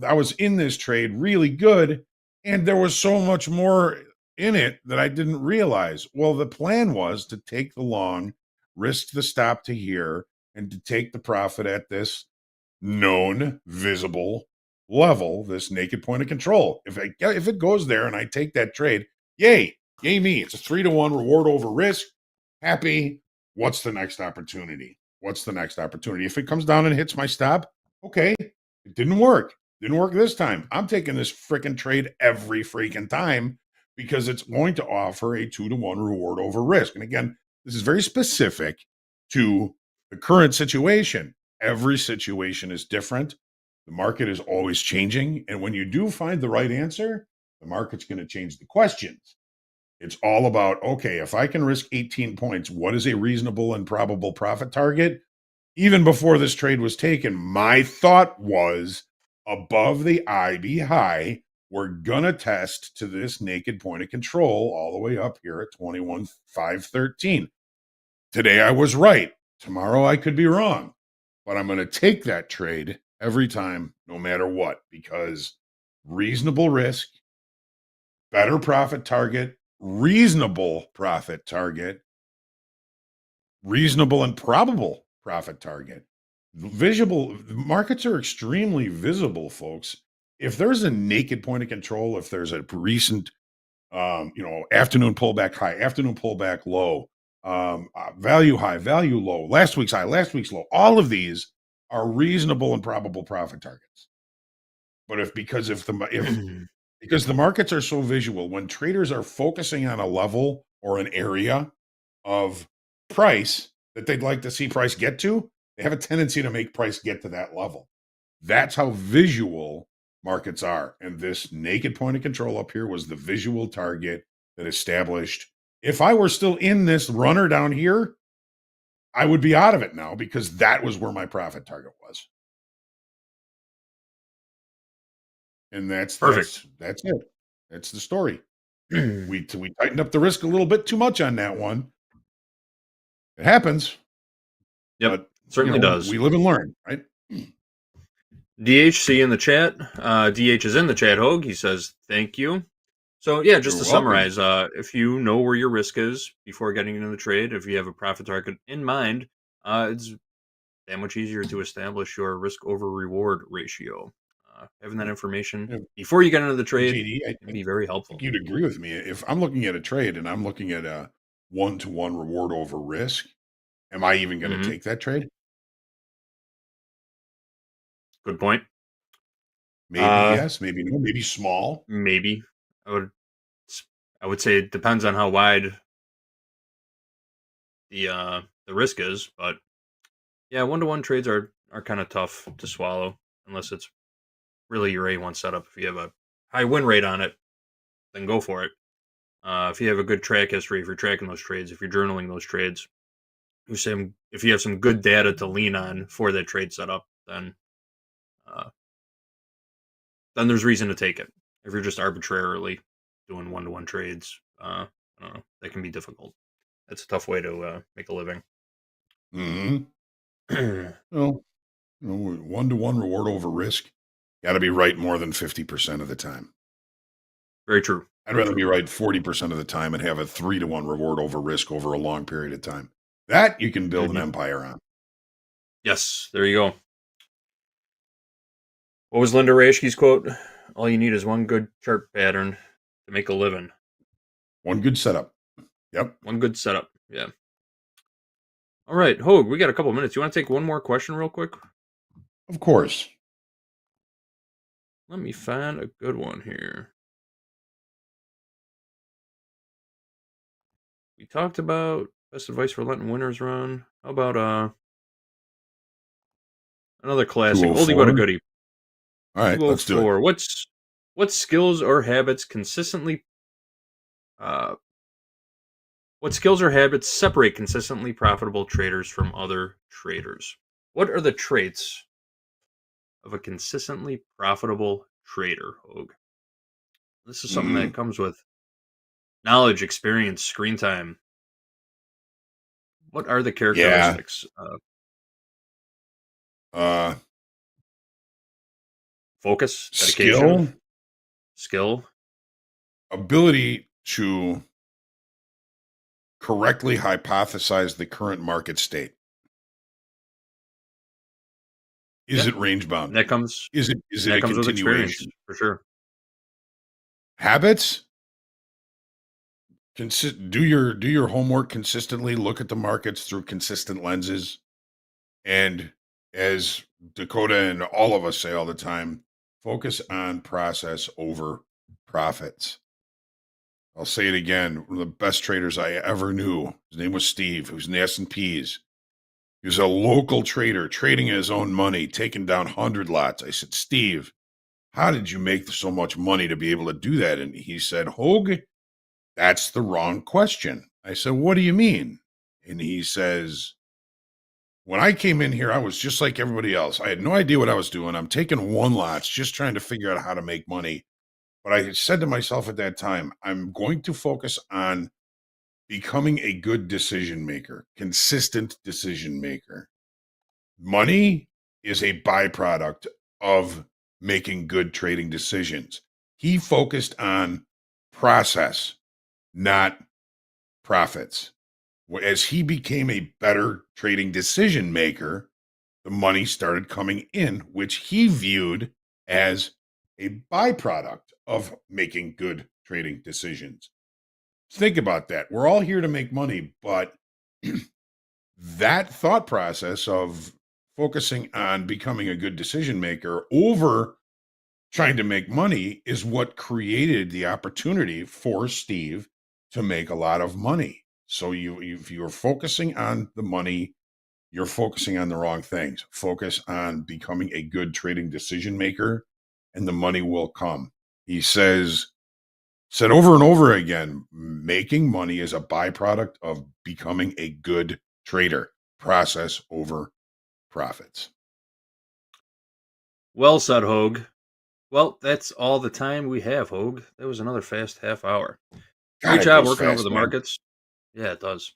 I was in this trade really good and there was so much more in it that I didn't realize. Well, the plan was to take the long, risk the stop to here, and to take the profit at this known, visible level, this naked point of control. If it goes there and I take that trade, yay me. It's a 3-to-1 reward over risk. Happy. What's the next opportunity? If it comes down and hits my stop, okay, it didn't work. Didn't work this time. I'm taking this freaking trade every freaking time because it's going to offer a 2-to-1 reward over risk. And again, this is very specific to the current situation. Every situation is different. The market is always changing. And when you do find the right answer, the market's going to change the questions. It's all about, okay, if I can risk 18 points, what is a reasonable and probable profit target? Even before this trade was taken, my thought was above the IB high, we're going to test to this naked point of control all the way up here at 21,513. Today I was right. Tomorrow I could be wrong. But I'm going to take that trade every time, no matter what, because reasonable risk, better profit target, reasonable profit target, reasonable and probable profit target. Visible markets are extremely visible, folks. If there's a naked point of control, if there's a recent, afternoon pullback high, afternoon pullback low, value high, value low, last week's high, last week's low, all of these are reasonable and probable profit targets. But because the markets are so visual, when traders are focusing on a level or an area of price that they'd like to see price get to, they have a tendency to make price get to that level. That's how visual markets are. And this naked point of control up here was the visual target that established. If I were still in this runner down here, I would be out of it now because that was where my profit target was. And that's perfect. That's it. That's the story. We tightened up the risk a little bit too much on that one. It happens. Yep, but, certainly does. We live and learn, right? DHC in the chat. DH is in the chat, Hoag. He says, thank you. So, yeah, just You're to welcome. summarize, if you know where your risk is before getting into the trade, if you have a profit target in mind, it's that much easier to establish your risk over reward ratio. Having that information before you get into the trade can be very helpful. I think you'd agree with me. If I'm looking at a trade and I'm looking at a 1-to-1 reward over risk, am I even going to take that trade? Good point. Maybe yes, maybe no, maybe small. Maybe. I would say it depends on how wide the risk is, but yeah, 1-to-1 trades are kind of tough to swallow unless it's really your A1 setup. If you have a high win rate on it, then go for it. If you have a good track history, if you're tracking those trades, if you're journaling those trades, if you have some good data to lean on for that trade setup, then there's reason to take it. If you're just arbitrarily doing one-to-one trades, I don't know, that can be difficult. That's a tough way to make a living. Well, one-to-one reward over risk. Got to be right more than 50% of the time. Very true. I'd rather be right 40% of the time and have a 3-to-1 reward over risk over a long period of time. That you can build an empire on. Yes, there you go. What was Linda Rashke's quote? All you need is one good chart pattern to make a living. One good setup. Yep. One good setup. Yeah. All right, Hoag, we got a couple minutes. You want to take one more question real quick? Of course. Let me find a good one here. We talked about best advice for letting winners run. How about another classic? Oldie but a goodie. All right, let's do it. What skills or habits consistently what skills or habits separate consistently profitable traders from other traders? What are the traits of a consistently profitable trader, Hoag? This is something that comes with knowledge, experience, screen time. What are the characteristics? Focus, dedication, skill, ability to correctly hypothesize the current market state. Is it range bound? That comes. Is it a comes with experience continuation? for sure. Habits. Do your homework consistently. Look at the markets through consistent lenses, and as Dakota and all of us say all the time, focus on process over profits. I'll say it again. One of the best traders I ever knew, his name was Steve, who's in the S&Ps. He was a local trader, trading his own money, taking down 100 lots. I said, Steve, how did you make so much money to be able to do that? And he said, Hoag, that's the wrong question. I said, what do you mean? And he says, when I came in here, I was just like everybody else. I had no idea what I was doing. I'm taking one lots, just trying to figure out how to make money. But I said to myself at that time, I'm going to focus on becoming a good decision maker, consistent decision maker. Money is a byproduct of making good trading decisions. He focused on process, not profits. As he became a better trading decision maker, the money started coming in, which he viewed as a byproduct of making good trading decisions. Think about that. We're all here to make money, but that thought process of focusing on becoming a good decision maker over trying to make money is what created the opportunity for Steve to make a lot of money. So if you're focusing on the money, you're focusing on the wrong things. Focus on becoming a good trading decision maker, and the money will come. He said over and over again, making money is a byproduct of becoming a good trader. Process over profits. Well said, Hoag. Well, that's all the time we have, Hoag. That was another fast half hour. Great job working over the markets. Yeah, it does.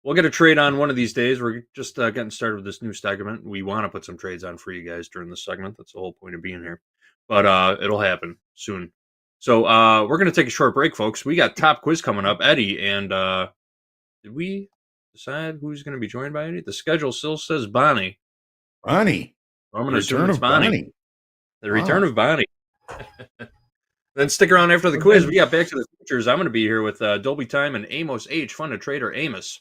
We'll get a trade on one of these days. We're just getting started with this new segment. We want to put some trades on for you guys during this segment. That's the whole point of being here. But it'll happen soon. So we're going to take a short break, folks. We got Topquiz coming up. Eddie, and did we decide who's going to be joined by Eddie? The schedule still says Bonnie. Bonnie. I'm going to assume it's Bonnie. The return of Bonnie. Then stick around after the quiz. We got Back to the Futures. I'm going to be here with Dolby Time and Amos H. Fun to Trader Amos.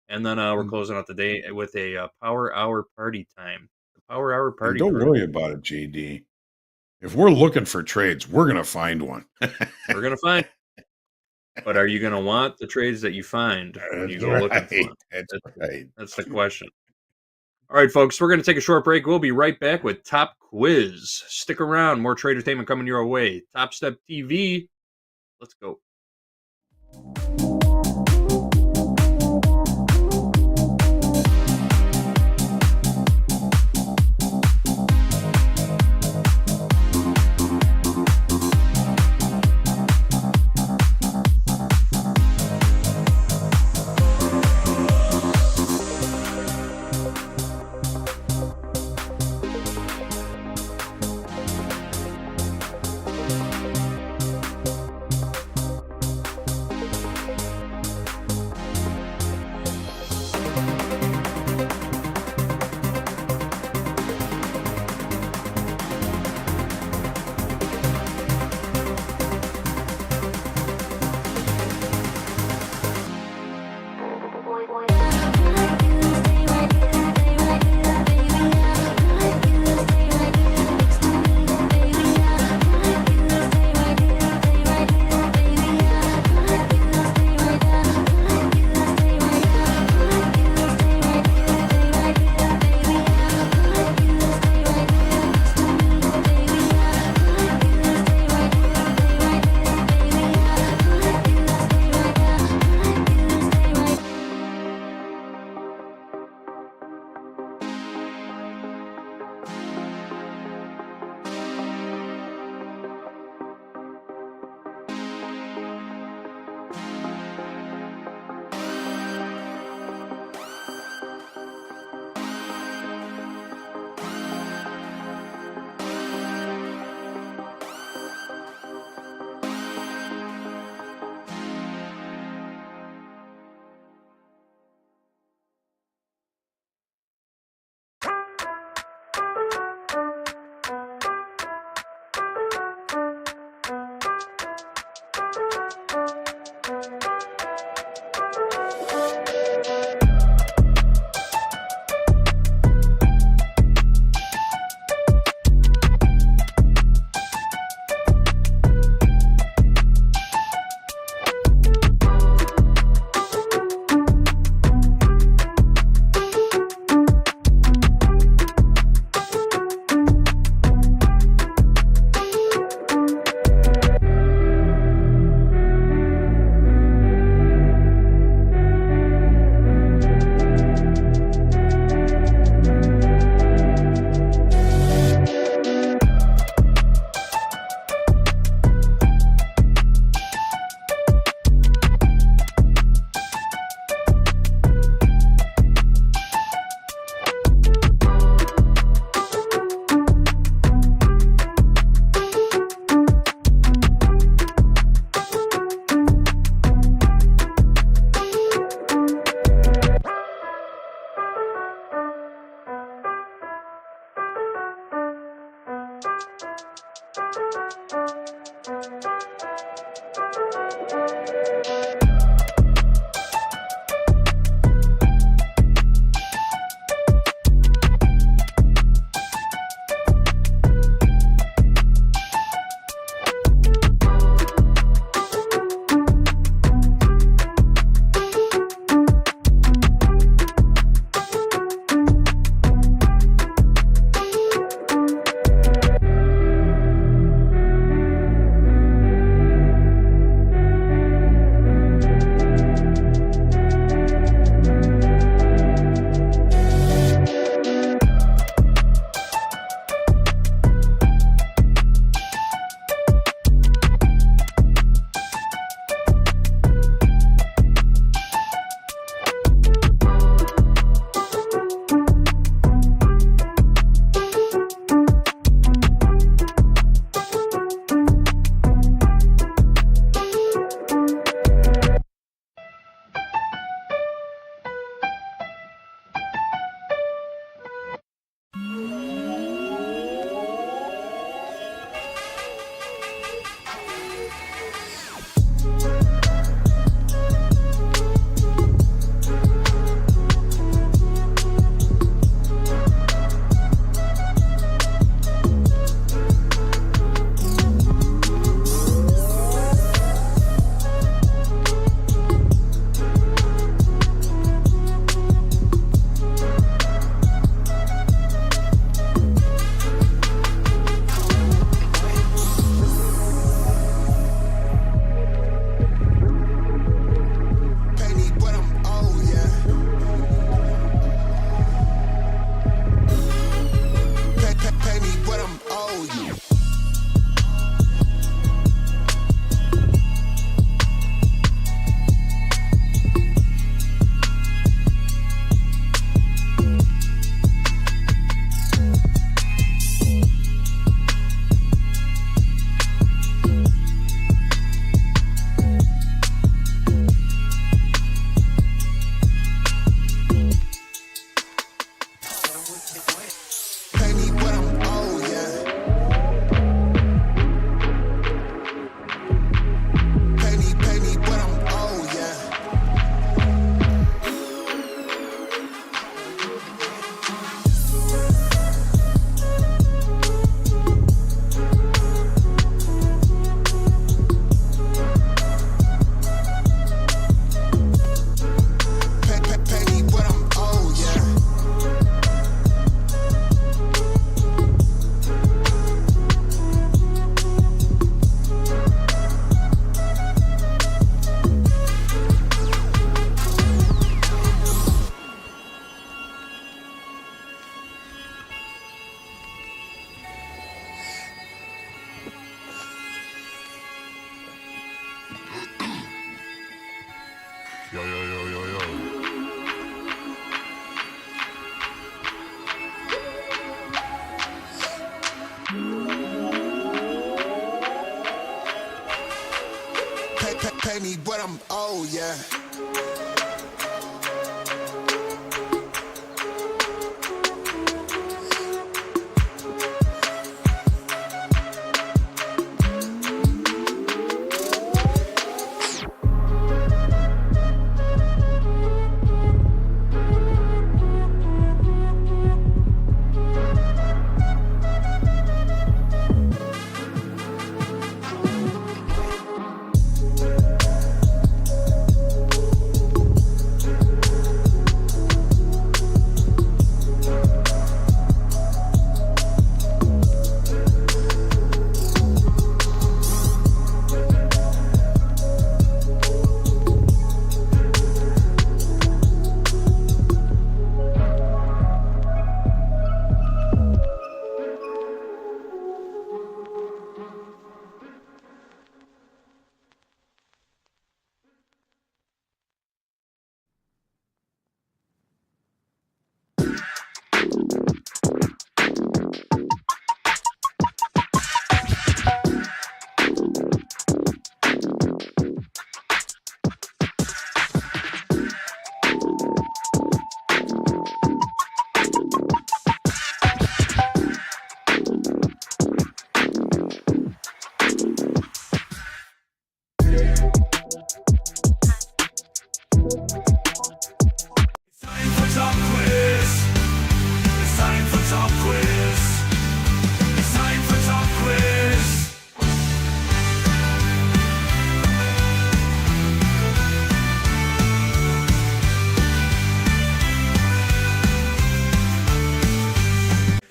And then we're closing out the day with a Power Hour Party Time. The Power Hour Party. Don't worry about it, JD. If we're looking for trades, we're going to find one. We're going to find. But are you going to want the trades that you find when you go looking for them? That's right. That's the question. All right, folks, we're going to take a short break. We'll be right back with Topquiz. Stick around. More tradertainment coming your way. TopstepTV. Let's go.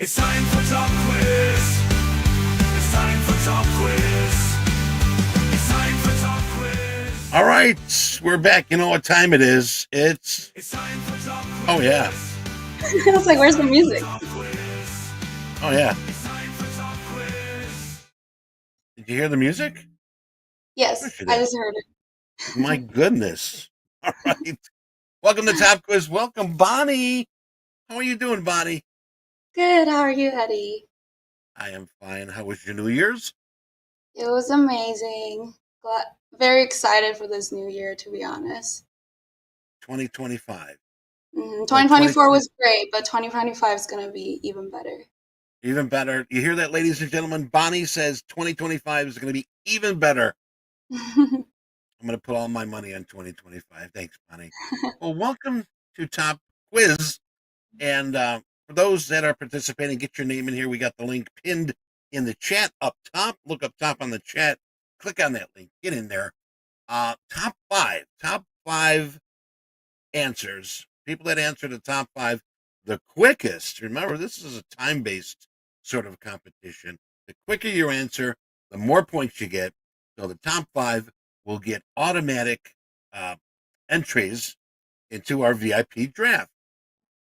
It's time for Topquiz. It's time for Topquiz. It's time for Topquiz. All right, we're back. You know what time it is? It's time for Topquiz. Oh yeah. I was like, where's the music? Oh yeah. Did you hear the music? Yes, I just heard it. My goodness. All right. Welcome to Topquiz. Welcome, Bonnie. How are you doing, Bonnie? Good. How are you, Eddie? I am fine. How was your New Year's? It was amazing. Very excited for this new year, to be honest. 2025. 2024 was great, but 2025 is going to be even better. Even better. You hear that, ladies and gentlemen? Bonnie says 2025 is going to be even better. I'm going to put all my money on 2025. Thanks, Bonnie. Well, welcome to Topquiz. And for those that are participating, get your name in here. We got the link pinned in the chat up top. Look up top on the chat. Click on that link. Get in there. Top five answers. People that answer the top five the quickest. Remember, this is a time-based sort of competition. The quicker you answer, the more points you get. So the top five will get automatic entries into our VIP draft.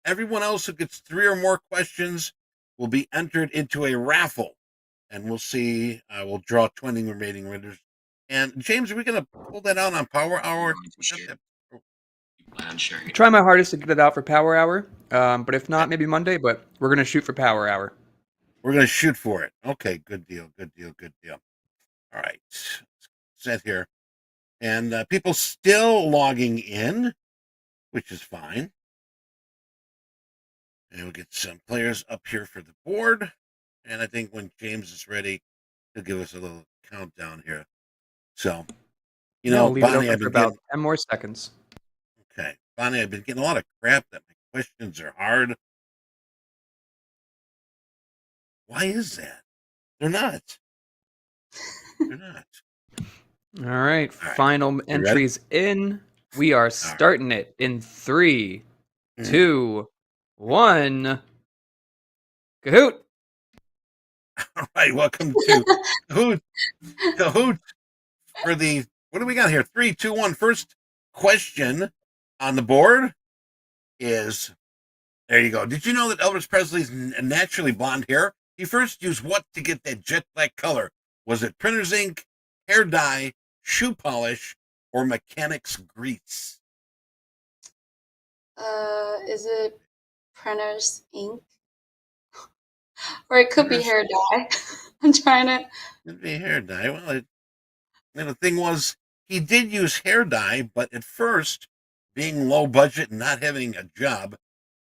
Everyone else who gets 3 or more questions will be entered into a raffle. And we'll see, we'll draw 20 remaining winners. And James, are we going to pull that out on Power Hour? Try my hardest to get it out for Power Hour, but if not, maybe Monday. But we're gonna shoot for Power Hour. We're gonna shoot for it. Okay, good deal. All right, set here, and people still logging in, which is fine. And we'll get some players up here for the board. And I think when James is ready, he'll give us a little countdown here. So, you know, leave Bonnie, it open I've for been about 10 more seconds. Okay. Bonnie, I've been getting a lot of crap that my questions are hard. Why is that? They're not. They're not. All right. Final entries in. We are starting it in 3, 2, 1. Kahoot. All right. Welcome to Kahoot for the, what do we got here? 3, 2, 1. First question on the board is, there you go. Did you know that Elvis Presley's naturally blonde hair? He first used what to get that jet black color? Was it printer's ink, hair dye, shoe polish, or mechanic's grease? Is it printer's ink? Or it could be hair dye. I'm trying to. Could be hair dye. Well, the thing was, he did use hair dye, but at first, being low budget and not having a job,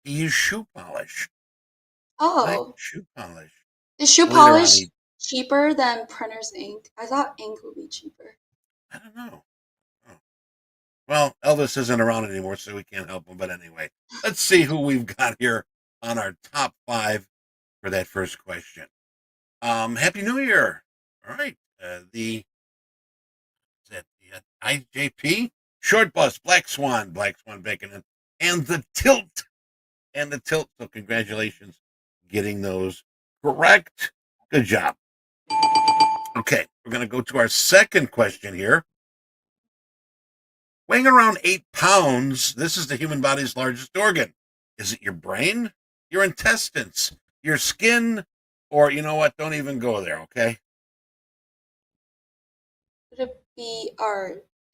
he used shoe polish. Oh. Shoe polish. Is shoe Later on, polish cheaper than printer's ink? I thought ink would be cheaper. I don't know. Oh. Well, Elvis isn't around anymore, so we can't help him. But anyway, let's see who we've got here on our top 5 for that first question. Happy New Year. All right. The IJP, Short Bus, Black Swan Bacon, and the Tilt. So congratulations getting those correct. Good job. Okay, we're going to go to our second question here. Weighing around 8 pounds, this is the human body's largest organ. Is it your brain, your intestines, your skin, or you know what? Don't even go there, okay? Would it be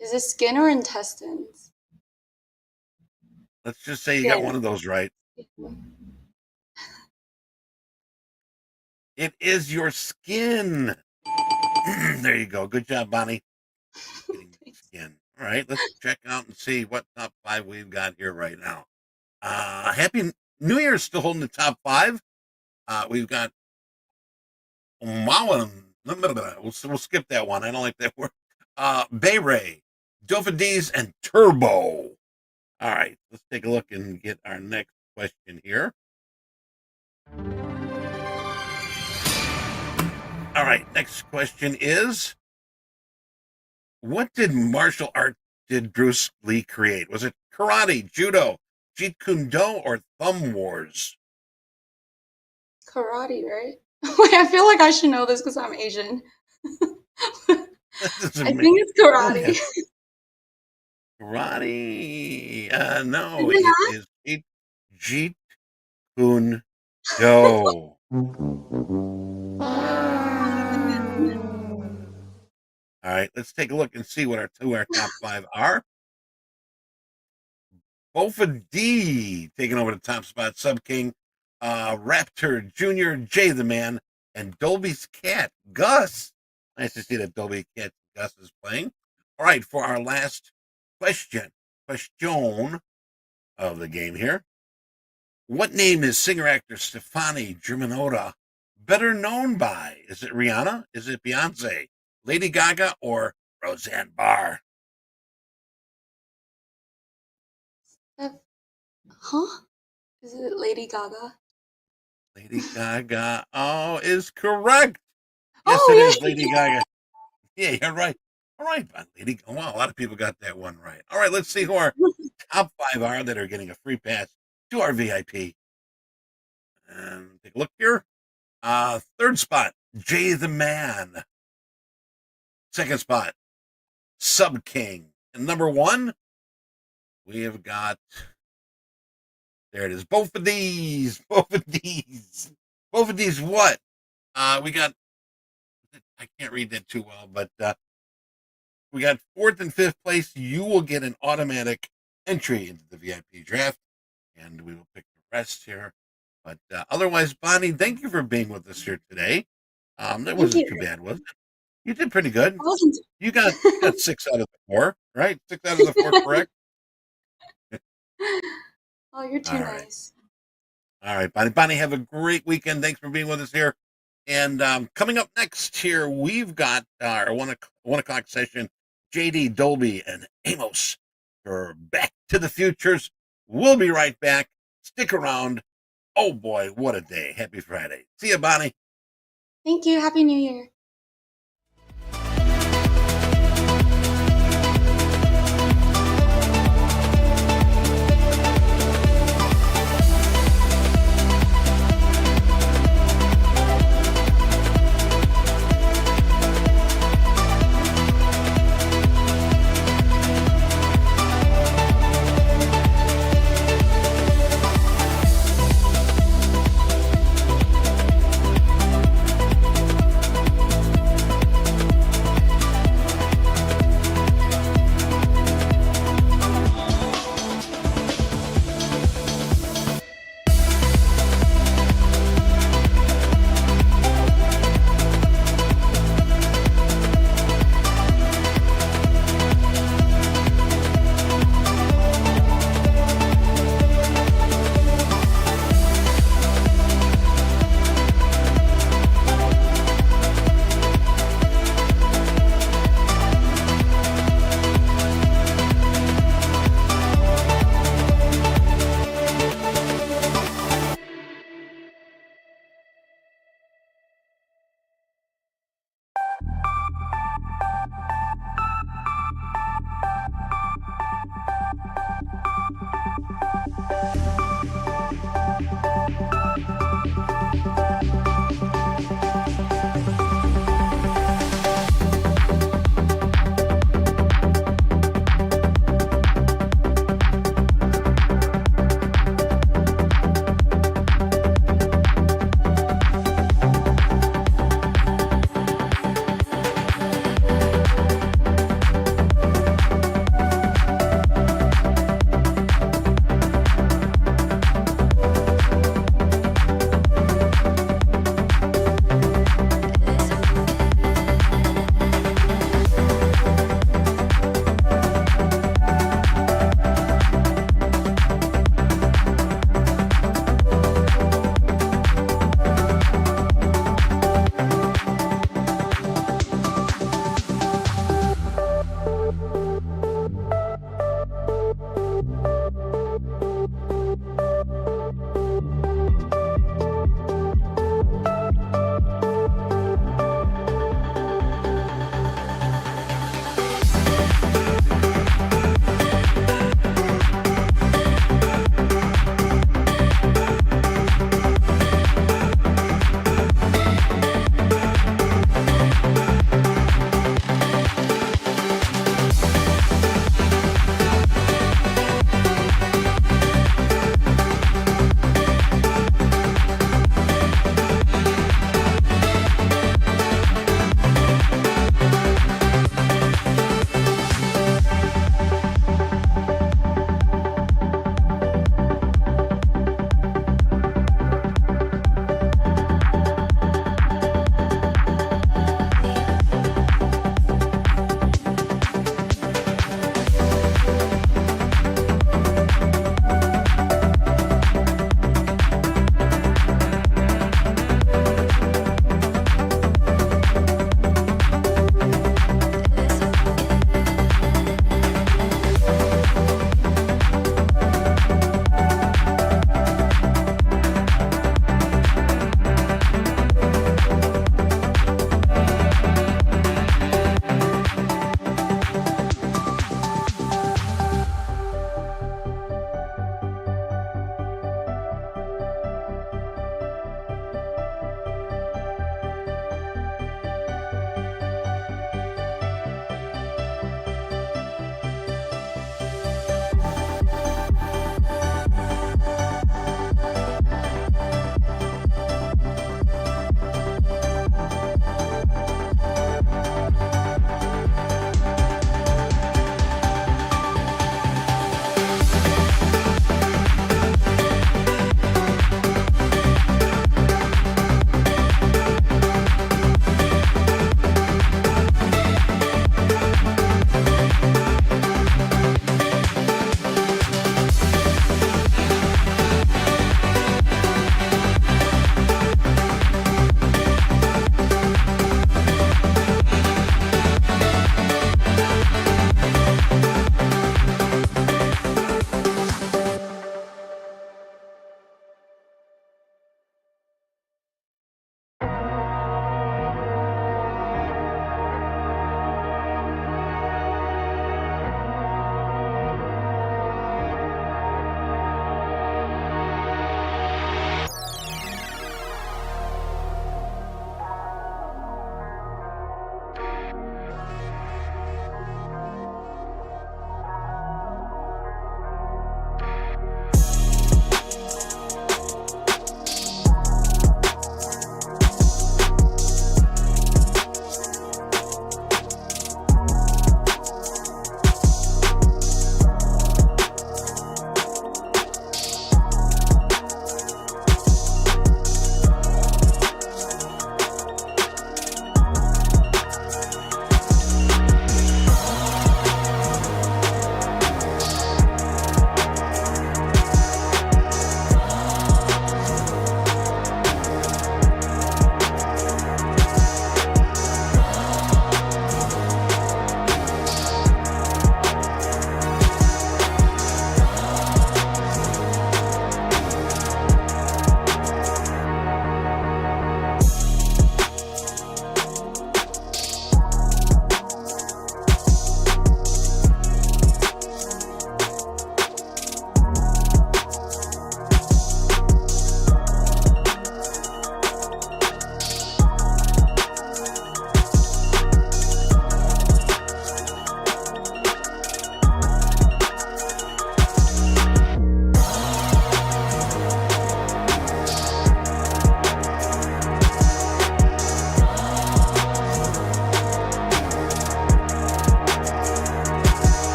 is it skin or intestines? Let's just say you got one of those right. It is your skin. There you go. Good job, Bonnie. Skin. All right, let's check out and see what top 5 we've got here right now. Happy New Year, still holding the top 5. We've got we'll skip that one. I don't like that word. Bayray, Dofadis, and Turbo. All right, let's take a look and get our next question here. All right, next question is, what did martial art did Bruce Lee create? Was it karate, judo, jeet kune do, or thumb wars? karate, right? Wait, I feel like I should know this because I'm Asian. I think it's karate. Karate. No, Is it it not? is Jeet Kune Do. All right, let's take a look and see what our top 5 are. Bofa D taking over the top spot. Sub King, Raptor Jr., Jay the Man, and Dolby's Cat, Gus. Nice to see that Dolby Cat Gus is playing. All right, for our last question of the game here. What name is singer-actor Stefani Germanotta better known by? Is it Rihanna? Is it Beyonce, Lady Gaga, or Roseanne Barr? Huh? Is it Lady Gaga? Lady Gaga, is correct. Yes, it is Lady Gaga. Yeah, you're right. All right, Lady. Wow, a lot of people got that one right. All right, let's see who our top 5 are that are getting a free pass to our VIP. Take a look here. Third spot, Jay the Man. Second spot, Sub King. And number 1, we have got, there it is, both of these what? We got, I can't read that too well, but we got 4th and 5th place. You will get an automatic entry into the VIP draft, and we will pick the rest here. But otherwise, Bonnie, thank you for being with us here today. That wasn't too bad, was it? You did pretty good. You got 6 out of the 4, right? 6 out of the 4 correct. Oh, you're too nice. All right, Bonnie. Bonnie, have a great weekend. Thanks for being with us here. And coming up next here, we've got our 1 o'clock session. JD, Dolby, and Amos for Back to the Futures. We'll be right back. Stick around. Oh boy, what a day. Happy Friday. See you, Bonnie. Thank you. Happy New Year.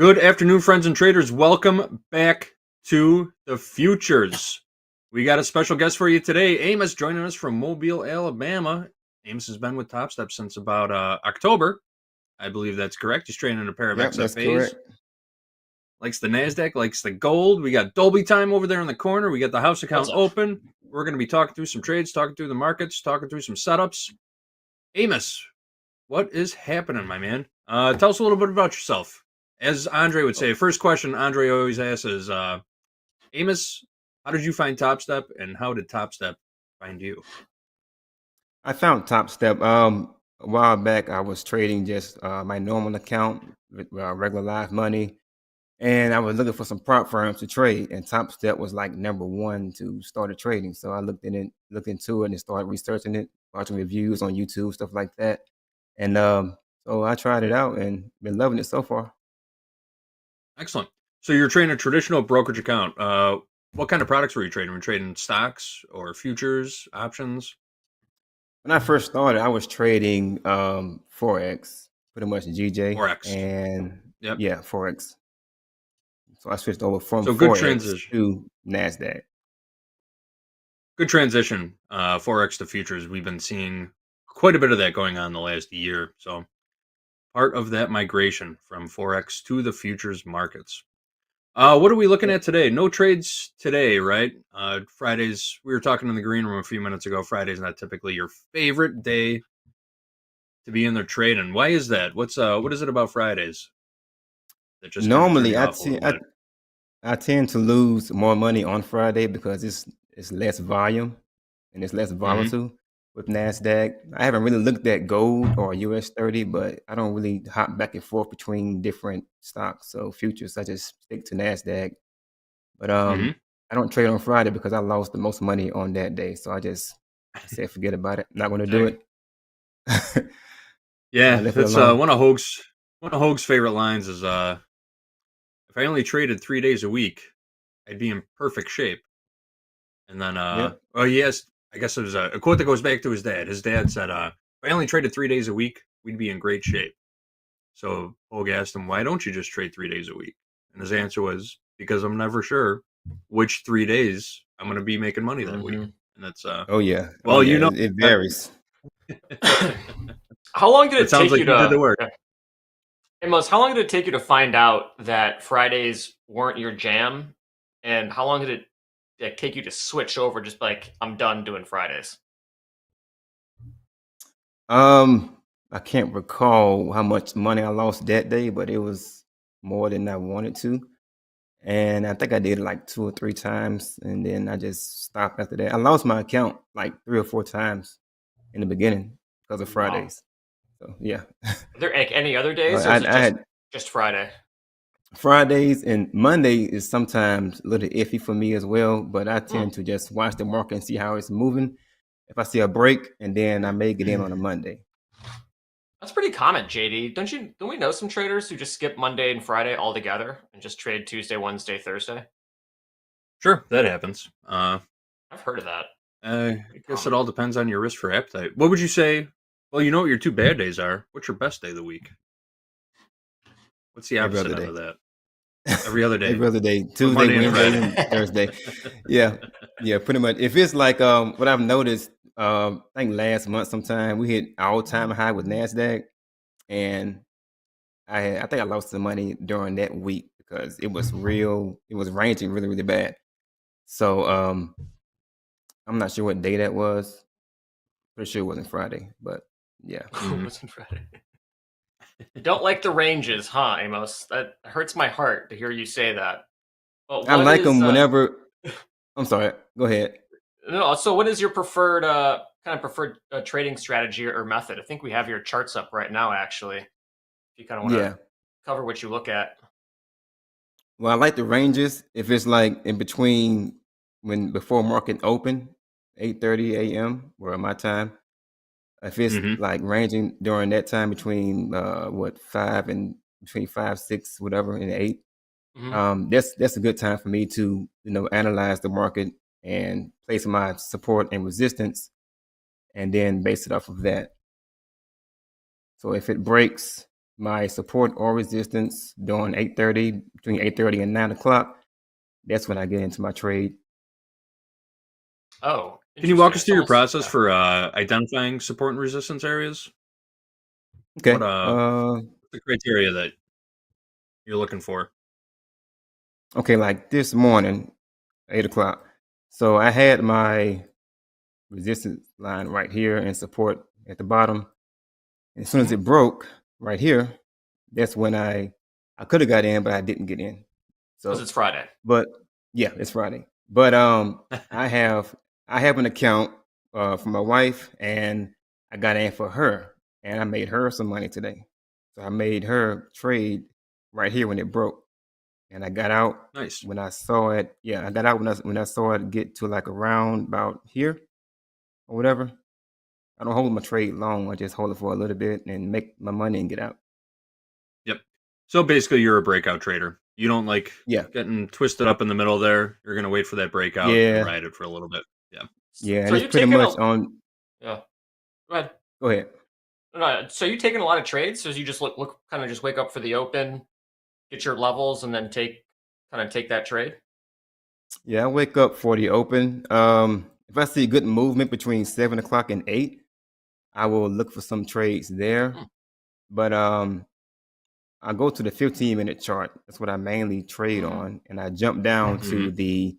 Good afternoon, friends and traders. Welcome back to the futures. We got a special guest for you today. Amos joining us from Mobile, Alabama. Amos has been with Topstep since about October. I believe that's correct. He's trading in a pair of XFAs. That's correct. Likes the NASDAQ, likes the gold. We got Dolby time over there in the corner. We got the house account open. We're going to be talking through some trades, talking through the markets, talking through some setups. Amos, what is happening, my man? Tell us a little bit about yourself. As Andre would say, first question Andre always asks is, Amos, how did you find Topstep, and how did Topstep find you? I found Topstep a while back. I was trading just my normal account with regular live money, and I was looking for some prop firms to trade, and Topstep was like number one to start trading. So I looked into it and started researching it, watching reviews on YouTube, stuff like that. And so I tried it out and been loving it so far. Excellent. So you're trading a traditional brokerage account. What kind of products were you trading? Were you trading stocks or futures, options? When I first started, I was trading Forex, pretty much GJ. Forex. And Yep. yeah, Forex. So I switched over from So good Forex transition. to NASDAQ. Good transition, Forex to futures. We've been seeing quite a bit of that going on the last year. So part of that migration from Forex to the futures markets. What are we looking at today? No trades today, right? Fridays, we were talking in the green room a few minutes ago. Friday's not typically your favorite day to be in there trading. Why is that? What is it about Fridays that just kinda turn Normally, you I off a little bit? tend to lose more money on Friday because it's less volume and it's less volatile with NASDAQ. I haven't really looked at gold or US 30, but I don't really hop back and forth between different stocks. So futures, I just stick to NASDAQ. But I don't trade on Friday because I lost the most money on that day. So I said forget about it. Not going to do it. Yeah, I left it that's alone. one of Hoag's favorite lines is if I only traded 3 days a week, I'd be in perfect shape. And then oh yes, I guess it was a quote that goes back to his dad. His dad said, if I only traded 3 days a week, we'd be in great shape. So Hoag asked him, why don't you just trade 3 days a week? And his answer was, because I'm never sure which 3 days I'm going to be making money that week. And that's Oh yeah. well, Oh, you yeah. know, It varies. How long did it it sounds take like you you did the to? work. Amos, how long did it take you to find out that Fridays weren't your jam, and how long did it take you to switch over? Just like, I'm done doing Fridays. I can't recall how much money I lost that day, but it was more than I wanted to. And I think I did it like 2 or 3 times, and then I just stopped after that. I lost my account like 3 or 4 times in the beginning because of Fridays. So yeah. Are there like any other days, or I is it had just Friday? Fridays and Monday is sometimes a little iffy for me as well, but I tend to just watch the market and see how it's moving. If I see a break, and then I may get in on a Monday. That's pretty common, JD. Don't we know some traders who just skip Monday and Friday altogether and just trade Tuesday, Wednesday, Thursday? Sure, that happens. I've heard of that. I guess it all depends on your risk for appetite. What would you say? Well, you know what your 2 bad days are. What's your best day of the week? What's the Every opposite other end of day. that? Every other day. Every other day. But Tuesday, Monday and Wednesday, Friday. and Thursday. Yeah, pretty much. If it's like what I've noticed, I think last month sometime we hit all-time high with NASDAQ, and I think I lost some money during that week because it was ranging really, really bad. So I'm not sure what day that was. Pretty sure it wasn't Friday, but yeah. It wasn't Friday. You don't like the ranges, huh, Amos? That hurts my heart to hear you say that. But I what like is, them whenever. I'm sorry. Go ahead. No, so what is your preferred preferred trading strategy or method? I think we have your charts up right now, actually. If you kind of want to cover what you look at. Well, I like the ranges. If it's like in between before market open, 8:30 a.m. or my time. If it's like ranging during that time between 5, 6, whatever, and 8, that's a good time for me to analyze the market and place my support and resistance, and then base it off of that. So if it breaks my support or resistance during 8:30, between 8:30 and 9 o'clock. That's when I get into my trade. Oh, can you walk us through your almost- process for identifying support and resistance areas? Okay. What what's the criteria that you're looking for? Okay, like this morning, 8 o'clock. So I had my resistance line right here and support at the bottom. And as soon as it broke right here, that's when I could have got in, but I didn't get in. So Because it's Friday. But yeah, it's Friday. But I have an account for my wife, and I got in for her, and I made her some money today. So I made her trade right here when it broke, and I got out. Nice. When I saw it. Yeah, I got out when I saw it get to like around about here or whatever. I don't hold my trade long. I just hold it for a little bit and make my money and get out. Yep. So basically, you're a breakout trader. You don't like getting twisted up in the middle there. You're going to wait for that breakout and ride it for a little bit. Yeah. Yeah, So and it's pretty much on. Yeah. Go ahead. Go ahead. No, so you taking a lot of trades? Or you just look kind of just wake up for the open, get your levels, and then take that trade? Yeah, I wake up for the open. If I see good movement between 7 o'clock and 8, I will look for some trades there. But I go to the 15-minute chart. That's what I mainly trade on, and I jump down to the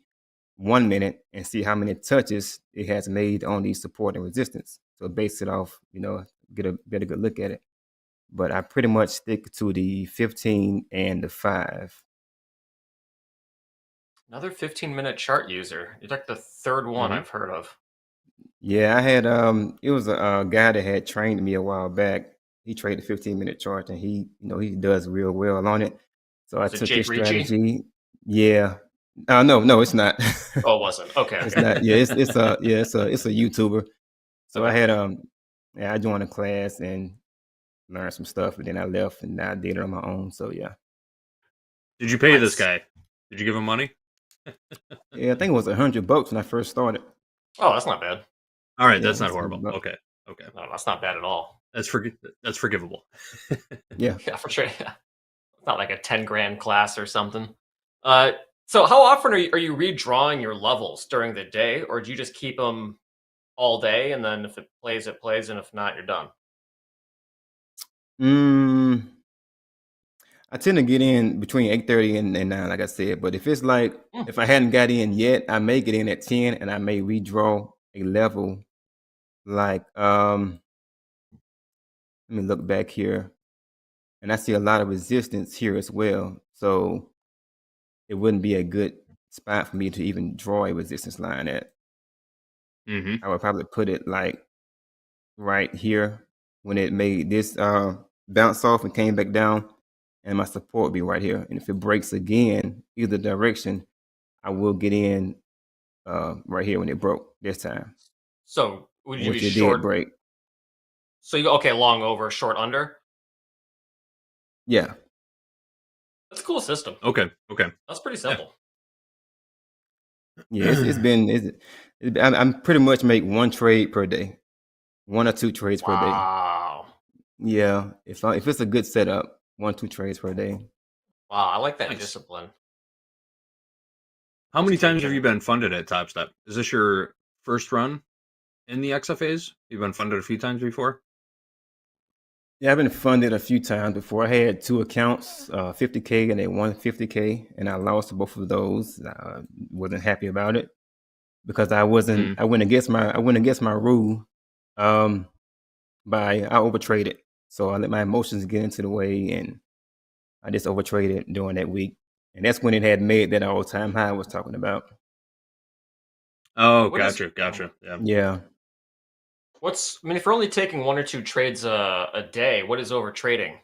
1 minute and see how many touches it has made on the support and resistance. So base it off, get a good look at it. But I pretty much stick to the 15 and the 5. Another 15-minute chart user. You're like the third one I've heard of. Yeah, I had it was a guy that had trained me a while back. He traded 15-minute chart, and he does real well on it. So I took his strategy. Yeah. No, it's not. Oh, it wasn't. Okay. It's not. Yeah, it's a YouTuber. So I had I joined a class and learned some stuff, and then I left and I did it on my own. So yeah. Did you pay this guy? Did you give him money? Yeah, I think it was $100 when I first started. Oh, that's not bad. All right, that's not horrible. Okay. No, that's not bad at all. That's forgivable. Yeah. Yeah, for sure. Yeah. It's not like a 10 grand class or something. So how often are you redrawing your levels during the day, or do you just keep them all day, and then if it plays, and if not, you're done? I tend to get in between 8:30 and 9, like I said. But if it's like if I hadn't got in yet, I may get in at 10, and I may redraw a level. Like let me look back here, and I see a lot of resistance here as well. So it wouldn't be a good spot for me to even draw a resistance line at. I would probably put it like right here when it made this bounce off and came back down, and my support would be right here. And if it breaks again, either direction, I will get in right here when it broke this time. So would you Which be it short? did break. So you long over, short under? Yeah. That's a cool system. Okay. That's pretty simple. Yeah, I'm pretty much make one trade per day, 1 or 2 trades per day. Wow. Yeah, if it's a good setup, 1-2 trades per day. Wow, I like that discipline. How many times have you been funded at Topstep? Is this your first run in the XFAs? You've been funded a few times before? Yeah, I've been funded a few times before. I had 2 accounts, 50K and then 150K, and I lost both of those. I wasn't happy about it because I wasn't. I went against my rule. I overtraded, so I let my emotions get into the way, and I just overtraded during that week, and that's when it had made that all-time high I was talking about. Oh, gotcha. Yeah. If you're only taking 1 or 2 trades a day, what is over trading?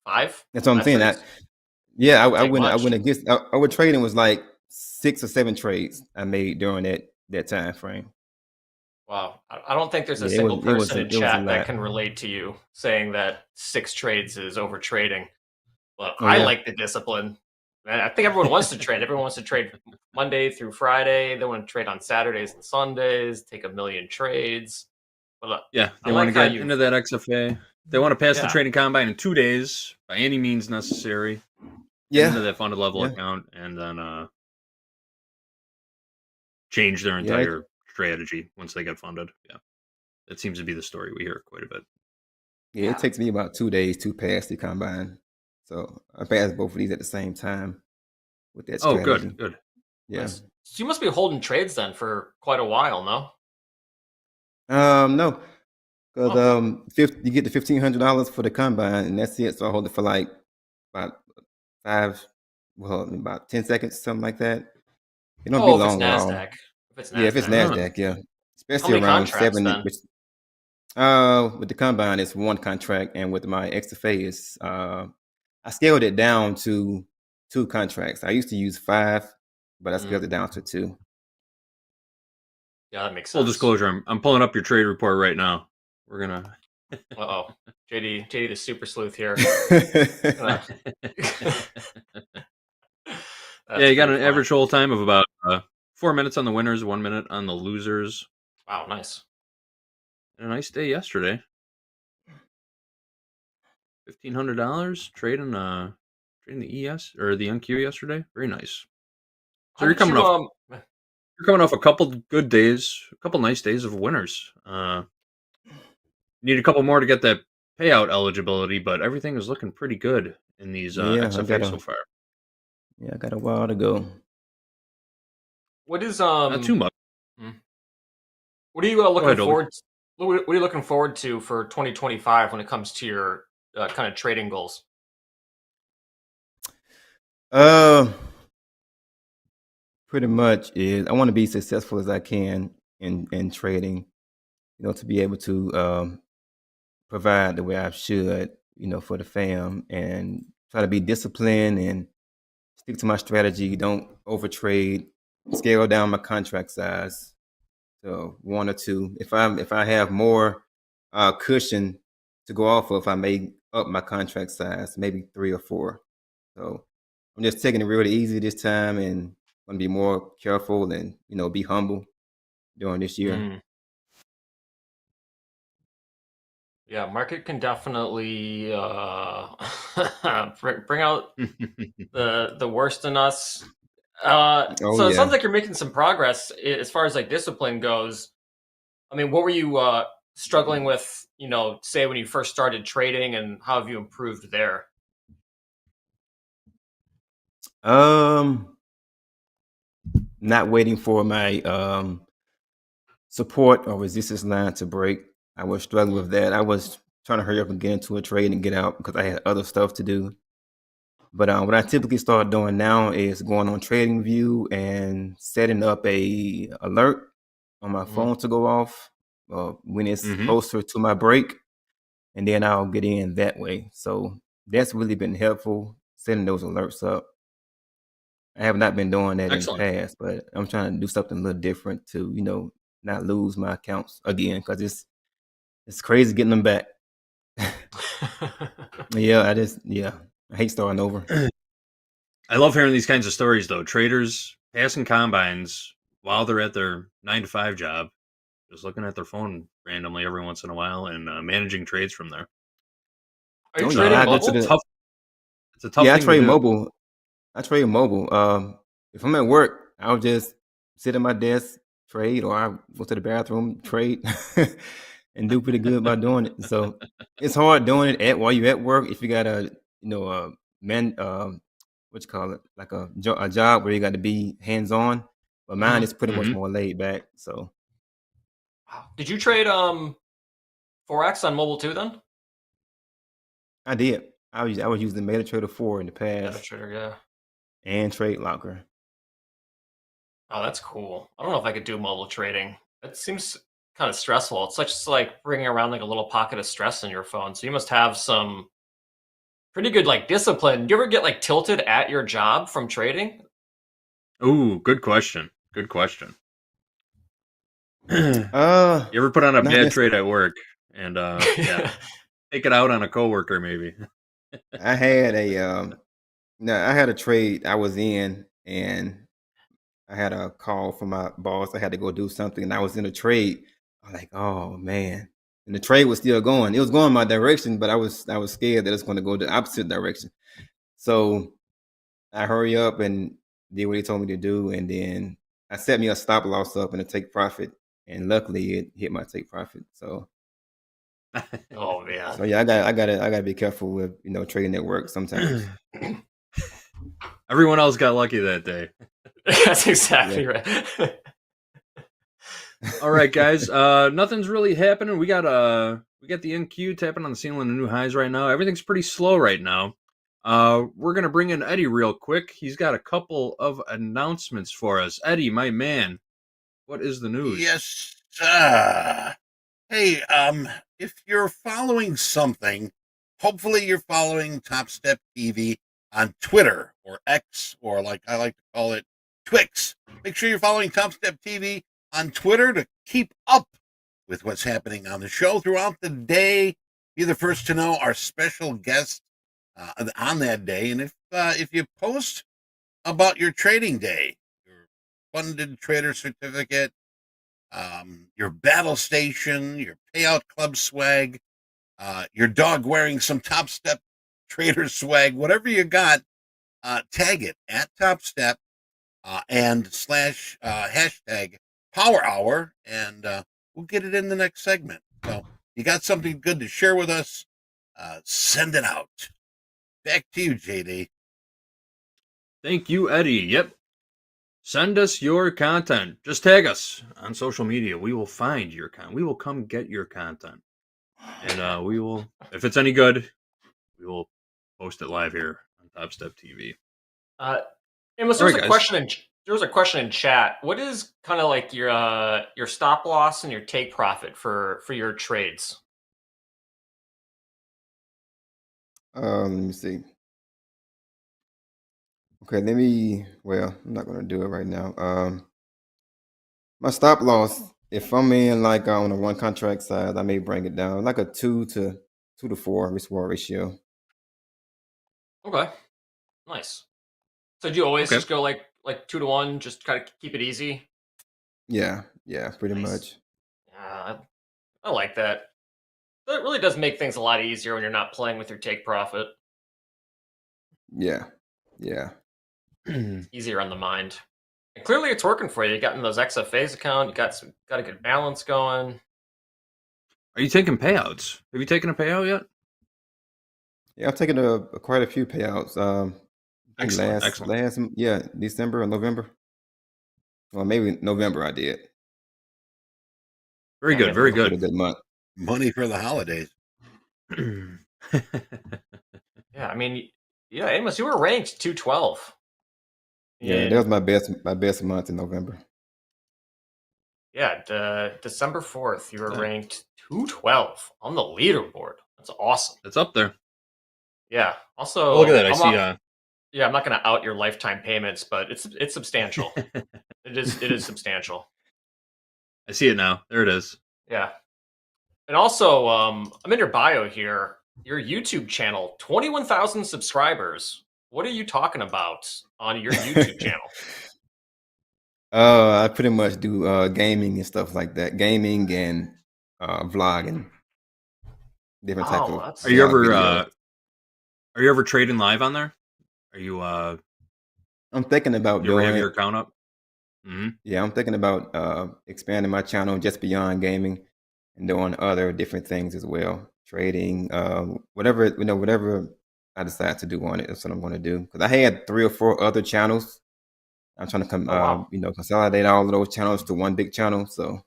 5? That's what I'm saying. I went against overtrading was like 6 or 7 trades I made during that time frame. Wow. I don't think there's a single person in chat that can relate to you saying that 6 trades is over trading. Well, I like the discipline. I think everyone wants to trade. Everyone wants to trade Monday through Friday. They want to trade on Saturdays and Sundays, take a million trades. But they want to get into that XFA. They want to pass the trading combine in 2 days by any means necessary. Yeah. Into that funded level account, and then change their entire strategy once they get funded. Yeah, that seems to be the story we hear quite a bit. Yeah, it takes me about 2 days to pass the combine. So I passed both of these at the same time with that strategy. Good. Yeah. Nice. So you must be holding trades then for quite a while, no? No, because you get the $1,500 for the combine, and that's it. So I hold it for like about about 10 seconds, something like that. It don't be if long it's at all. NASDAQ. If it's NASDAQ. Yeah, if it's NASDAQ, yeah. Especially How many around contracts 70. then? With the combine, it's 1 contract, and with my XFA, it's I scaled it down to 2 contracts. I used to use 5, but I scaled it down to 2. Yeah, that makes sense. Full disclosure, I'm pulling up your trade report right now. We're gonna. JD the super sleuth here. Yeah, you got an average hold time of about 4 minutes on the winners, 1 minute on the losers. Wow, nice. And a nice day yesterday. $1,500 trading the ES or the NQ yesterday. Very nice. So you're coming off a couple good days, a couple nice days of winners. Need a couple more to get that payout eligibility, but everything is looking pretty good in these XFA so far. Yeah, I got a while to go. What is Not too much. What are you looking forward? What are you looking forward to for 2025 when it comes to your kind of trading goals? Pretty much is I want to be successful as I can in trading. To be able to provide the way I should, for the fam, and try to be disciplined and stick to my strategy. Don't overtrade. Scale down my contract size. So 1 or 2. If I have more cushion to go off of, I may up my contract size, maybe 3 or 4. So I'm just taking it really easy this time, and going to be more careful and be humble during this year. Yeah, market can definitely bring out the worst in us. So it sounds like you're making some progress as far as like discipline goes. I mean, what were you struggling with, say when you first started trading, and how have you improved there? Not waiting for my support or resistance line to break. I was struggling with that. I was trying to hurry up and get into a trade and get out because I had other stuff to do. But what I typically start doing now is going on TradingView and setting up a alert on my phone to go off when it's closer to my break, and then I'll get in that way. So that's really been helpful, setting those alerts up. I have not been doing that in the past, but I'm trying to do something a little different to, not lose my accounts again, because it's crazy getting them back. I hate starting over. I love hearing these kinds of stories, though. Traders passing combines while they're at their 9-to-5 job, just looking at their phone randomly every once in a while and managing trades from there. Are you trading mobile? It's a tough thing I trade to do. mobile. I trade mobile. If I'm at work, I'll just sit at my desk, trade, or I go to the bathroom, trade, and do pretty good by doing it. So it's hard doing it while you're at work. If you got a like a job where you got to be hands on. But mine is pretty much more laid back. So did you trade Forex on mobile too then? I did. I was using MetaTrader 4 in the past. MetaTrader, yeah. And Trade Locker. Oh, that's cool. I don't know if I could do mobile trading. It seems kind of stressful. It's just like bringing around like a little pocket of stress in your phone. So you must have some pretty good like discipline. Do you ever get like tilted at your job from trading? Ooh, good question. Good question. You ever put on a bad trade at work and take it out on a coworker maybe? I had a trade I was in, and I had a call from my boss. I had to go do something, and I was in a trade. I'm like, oh man, and the trade was still going. It was going my direction, but I was scared that it's going to go the opposite direction. So I hurry up and did what he told me to do, and then I set me a stop loss up and a take profit, and luckily it hit my take profit. So. Oh man. So yeah, I gotta be careful with trading network sometimes. Everyone else got lucky that day. That's exactly right. All right, guys. Nothing's really happening. We got the NQ tapping on the ceiling of new highs right now. Everything's pretty slow right now. We're gonna bring in Eddie real quick. He's got a couple of announcements for us. Eddie, my man, what is the news? Yes, hey, if you're following something, hopefully you're following Topstep TV on Twitter or X, or like I like to call it, Twix. Make sure you're following Topstep TV on Twitter to keep up with what's happening on the show throughout the day. Be the first to know our special guest on that day. And if you post about your trading day, your funded trader certificate, your battle station, your payout club swag, your dog wearing some Topstep trader swag, whatever you got, tag it at Topstep and / hashtag Power Hour, and we'll get it in the next segment. So you got something good to share with us, send it out. Back to you, JD. Thank you, Eddie. Yep. Send us your content. Just tag us on social media. We will find your content. We will come get your content. And we will, if it's any good, we will post it live here on Topstep TV. Amos, there was a question in chat. What is kind of like your stop loss and your take profit for your trades? Let me see. Okay, well, I'm not going to do it right now. My stop loss, if I'm in like on a one contract size, I may bring it down like a 2 to 4 risk-reward ratio. Okay, nice. So do you always just go like 2 to 1, just kind of keep it easy? Yeah, pretty much. Yeah, I like that. It really does make things a lot easier when you're not playing with your take profit. Yeah. Easier on the mind. And clearly it's working for you. You got in those XFAs account, you got a good balance going. Are you taking payouts? Have you taken a payout yet? Yeah, I've taken quite a few payouts. Excellent. December and November. Well, maybe November I did. Very good. A good month. Money for the holidays. Yeah, I mean, Amos, you were ranked 212. Yeah, that was my best month in November. Yeah, December 4th, you were ranked 212 on the leaderboard. That's awesome. It's up there. Yeah. Also, look at that. I'm not going to out your lifetime payments, but it's substantial. It is substantial. I see it now. There it is. Yeah. And also, I'm in your bio here. Your YouTube channel, 21,000 subscribers. What are you talking about on your YouTube channel? I pretty much do gaming and stuff like that. Gaming and vlogging. Different type of. Are you ever trading live on there? Are you? I'm thinking about doing your account up. Mm-hmm. Yeah, I'm thinking about expanding my channel just beyond gaming and doing other different things as well. Trading, whatever I decide to do on it, that's what I'm going to do. Because I had 3 or 4 other channels. I'm trying to consolidate all of those channels to one big channel. So,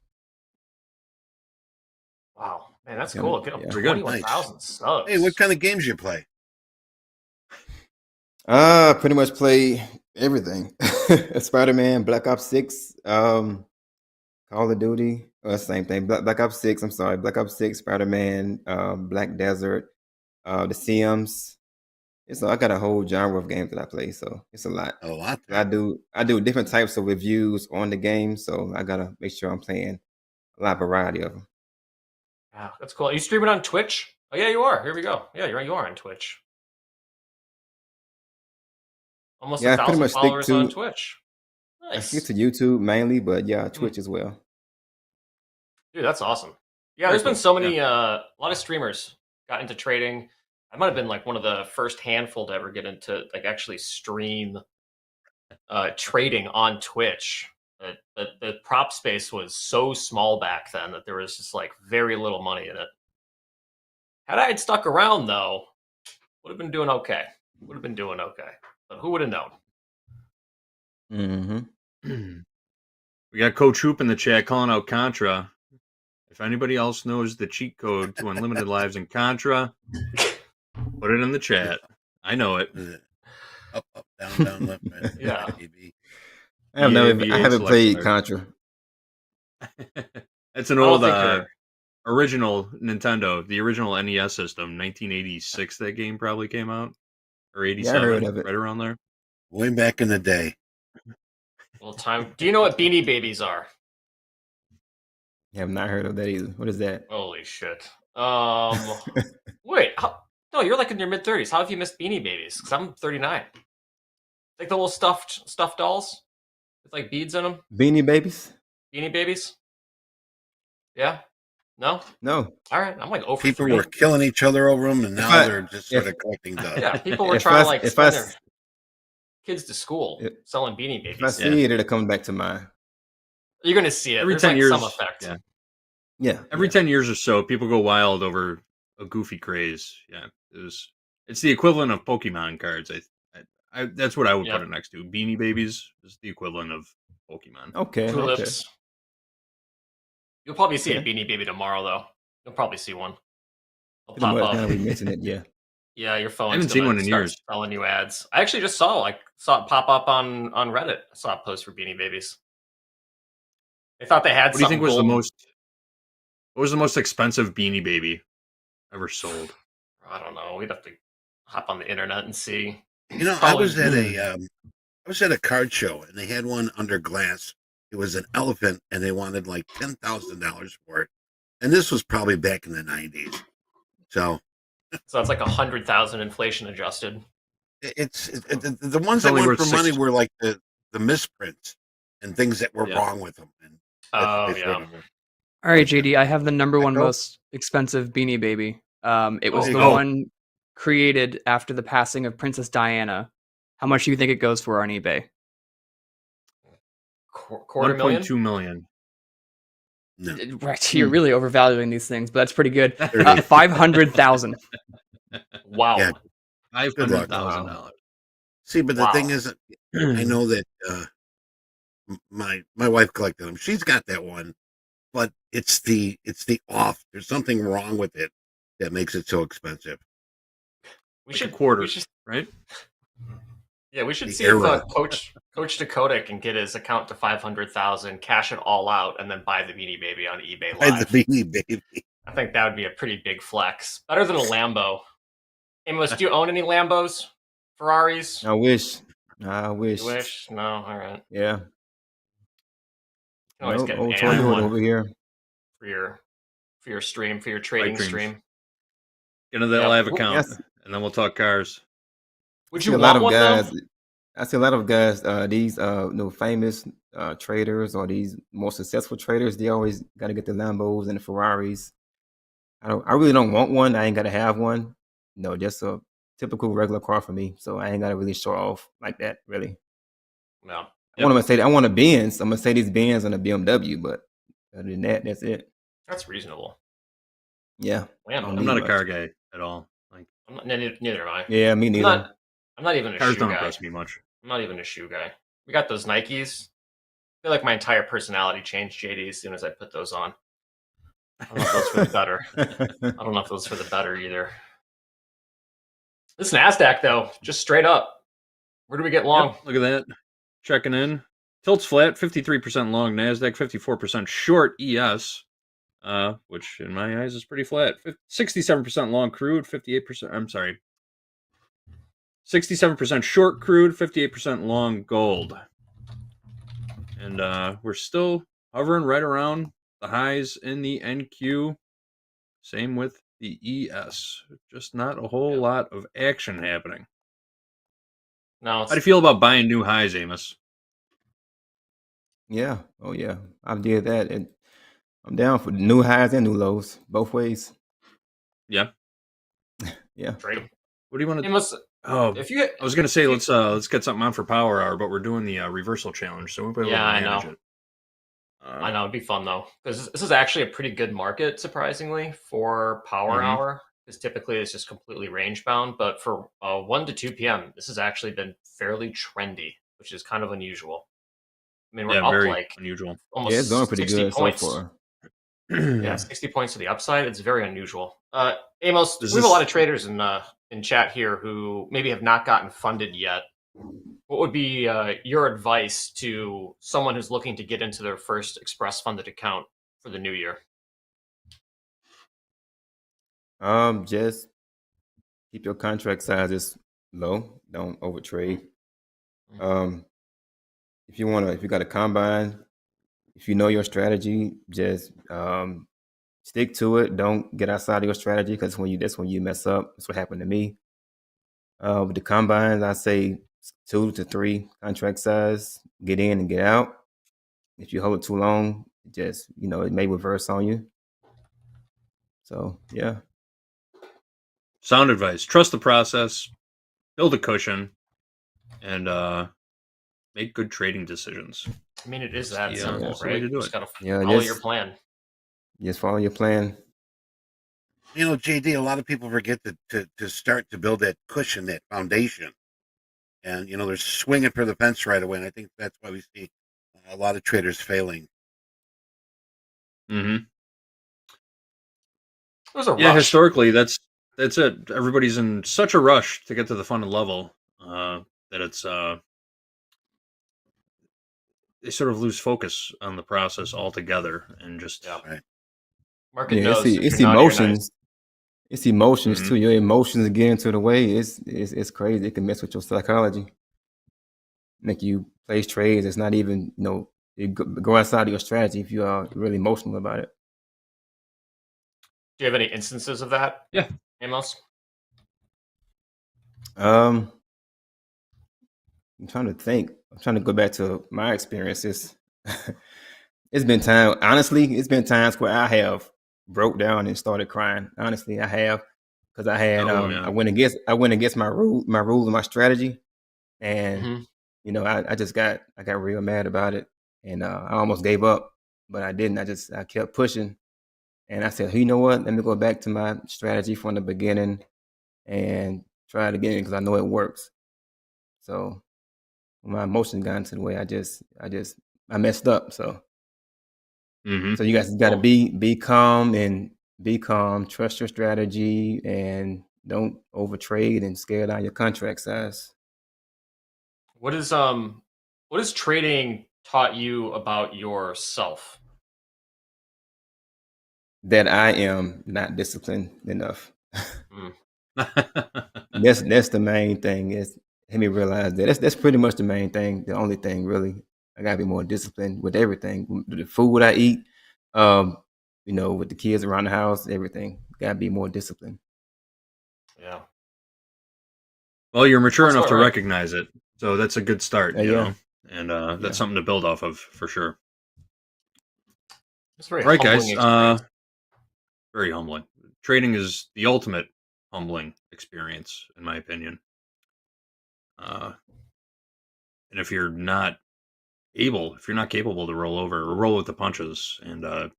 wow, man, that's cool. Get up to 21,000 subs. Hey, what kind of games you play? Pretty much play everything. Spider-Man, Black Ops 6, Call of Duty, same thing. Black Ops 6, I'm sorry. Black Ops 6, Spider-Man, Black Desert, The Sims. I got a whole genre of games that I play, so it's a lot. A lot. I do different types of reviews on the game, so I gotta make sure I'm playing a lot of variety of them. Wow, that's cool. Are you streaming on Twitch? Oh yeah, you are. Here we go. Yeah, you are on Twitch. Almost 1,000 followers on Twitch. Nice. I stick to YouTube mainly, but yeah, Twitch as well. Dude, that's awesome. Yeah, there's been so many, a lot of streamers got into trading. I might have been like one of the first handful to ever get into like actually stream trading on Twitch. The prop space was so small back then that there was just like very little money in it. Had I had stuck around though, would have been doing okay. Would have been doing okay. But who would have known? Mm-hmm. We got Coach Hoop in the chat calling out Contra. If anybody else knows the cheat code to unlimited lives in Contra, put it in the chat. I know it. Up, up, down, down, left, right. Yeah. I haven't played Contra. It's an old original Nintendo, the original NES system, 1986. That game probably came out, or 87, I heard of it. right around there. Way back in the day. Well, time. Do you know what Beanie Babies are? I have not heard of that either. What is that? Holy shit. Wait. No, you're like in your mid 30s. How have you missed Beanie Babies? Because I'm 39. Like the little stuffed dolls with like beads in them. Beanie Babies. Beanie Babies. Yeah. No. No. All right. I'm like over. People were killing each other over them, and now they're just sort of collecting dust. Yeah. People were trying to like send their kids to school selling Beanie Babies. If I see it, it'll come back to mind. You're gonna see it. Every There's 10 like years, some effect. Yeah. Every 10 years or so, people go wild over a goofy craze. Yeah, it's the equivalent of Pokemon cards. I that's what I would put it next to. Beanie Babies is the equivalent of Pokemon. Okay. Tulips. Okay. You'll probably see a Beanie Baby tomorrow, though. You'll probably see one. It'll pop up. Now we mention it, yeah. Yeah, your phone. I haven't seen one in years. Selling you ads. I actually just saw it pop up on Reddit. I saw a post for Beanie Babies. They thought they had. What do you think was what was the most expensive Beanie Baby ever sold? I don't know. We'd have to hop on the internet and see. You know, I was at a card show, and they had one under glass. It was an elephant, and they wanted like $10,000 for it. And this was probably back in the 90s. So that's like 100,000 inflation adjusted. The ones that went for money were like the misprints and things that were wrong with them. And oh yeah. All right, JD, I have the number one most expensive Beanie Baby. It was the one created after the passing of Princess Diana. How much do you think it goes for on eBay? $250,000. million. No. Right, you're really overvaluing these things, but that's pretty good. 500,000. Wow. Yeah. $500,000. See, but the thing is, I know that my wife collected them. She's got that one, but it's the off. There's something wrong with it that makes it so expensive. We should quarters, right? Yeah, we should see if Coach Dakota can get his account to 500,000, cash it all out, and then buy the Beanie Baby on eBay Live. Buy the Beanie Baby. I think that would be a pretty big flex. Better than a Lambo. Amos, do you own any Lambos? Ferraris? I wish. You wish? No? All right. Yeah. You can always get an old AI Toyota one over here. for your stream, for your trading stream. Get into that live account, and then we'll talk cars. Would you want one, though? I see a lot of guys, these famous traders or these more successful traders, they always got to get the Lambos and the Ferraris. I really don't want one. I ain't got to have one. No, just a typical regular car for me. So I ain't got to really show off like that, really. No. I want a Benz. I'm going to say these Benz on a BMW, but other than that, that's it. That's reasonable. Yeah. I'm not a car guy at all. Like, neither am I. Yeah, me neither. I'm not even a cars shoe don't guy. impress me much. I'm not even a shoe guy. We got those Nikes. I feel like my entire personality changed, JD, as soon as I put those on. I don't know if those for the better. I don't know if those for the better either. This NASDAQ, though, just straight up. Where do we get long? Yep, look at that. Checking in. Tilt's flat, 53% long. NASDAQ, 54% short. ES, which in my eyes is pretty flat. 67% long crude, 58%. I'm sorry. 67% short crude, 58% long gold. And we're still hovering right around the highs in the NQ. Same with the ES. Just not a whole lot of action happening. No. How do you feel about buying new highs, Amos? Yeah. Oh, yeah. I did that. And I'm down for new highs and new lows, both ways. Yeah. Yeah. Trade 'em. What do you want to? Amos, Oh, if you, I was gonna say let's get something on for Power Hour, but we're doing the reversal challenge, so we'll be able yeah, to I manage know. it. I know it'd be fun though, because this is actually a pretty good market, surprisingly, for Power Hour. Because typically it's just completely range bound, but for 1 to 2 p.m., this has actually been fairly trendy, which is kind of unusual. I mean, we're Yeah, up very like unusual. almost Yeah, it's going pretty 60 good points. so far. Yeah, 60 points to the upside. It's very unusual. Amos, Does we have a lot this- of traders in chat here who maybe have not gotten funded yet. What would be your advice to someone who's looking to get into their first express funded account for the new year? Just keep your contract sizes low. Don't overtrade. If you got a combine, if you know your strategy, just stick to it. Don't get outside of your strategy because that's when you mess up. That's what happened to me. With the combines, I say 2 to 3 contract size. Get in and get out. If you hold it too long, just it may reverse on you. So yeah. Sound advice: trust the process, build a cushion, and make good trading decisions. I mean, it is that simple, that's the right? way to do You just it. gotta Yeah, follow your plan. Just follow your plan. JD, a lot of people forget to start to build that cushion, that foundation. And, they're swinging for the fence right away. And I think that's why we see a lot of traders failing. Mm-hmm. It was a Yeah, rush. historically, that's it. Everybody's in such a rush to get to the funded level that it's they sort of lose focus on the process altogether and just right. Market Yeah, knows if it's you're naughty or emotions. nice. It's emotions Mhm. too. Your emotions get into the way. It's crazy. It can mess with your psychology. Make you place trades. It's not even you go outside of your strategy if you are really emotional about it. Do you have any instances of that? Yeah. Amos? I'm trying to think. I'm trying to go back to my experiences. It's been time. Honestly, it's been times where I have broke down and started crying. Honestly, I have, because I had yeah. I went against my rules and my strategy, and I got real mad about it, and I almost gave up, but I didn't. I kept pushing, and I said, you know what? Let me go back to my strategy from the beginning and try it again because I know it works. So when my emotions got into the way, I messed up. So. Mm-hmm. So you guys got to be calm and trust your strategy, and don't overtrade and scale down your contract size. What is trading taught you about yourself? That I am not disciplined enough. Mm. That's the main thing. Is let me realize that that's pretty much the main thing. The only thing really, I gotta be more disciplined with everything. The food I eat, with the kids around the house, everything. Gotta be more disciplined. Yeah. Well, you're mature That's enough all to right. recognize it, so that's a good start, you Yeah. know, and that's something to build off of for sure. It's very All right, humbling guys. experience. Very humbling. Trading is the ultimate humbling experience, in my opinion. And if you're not capable to roll over or roll with the punches and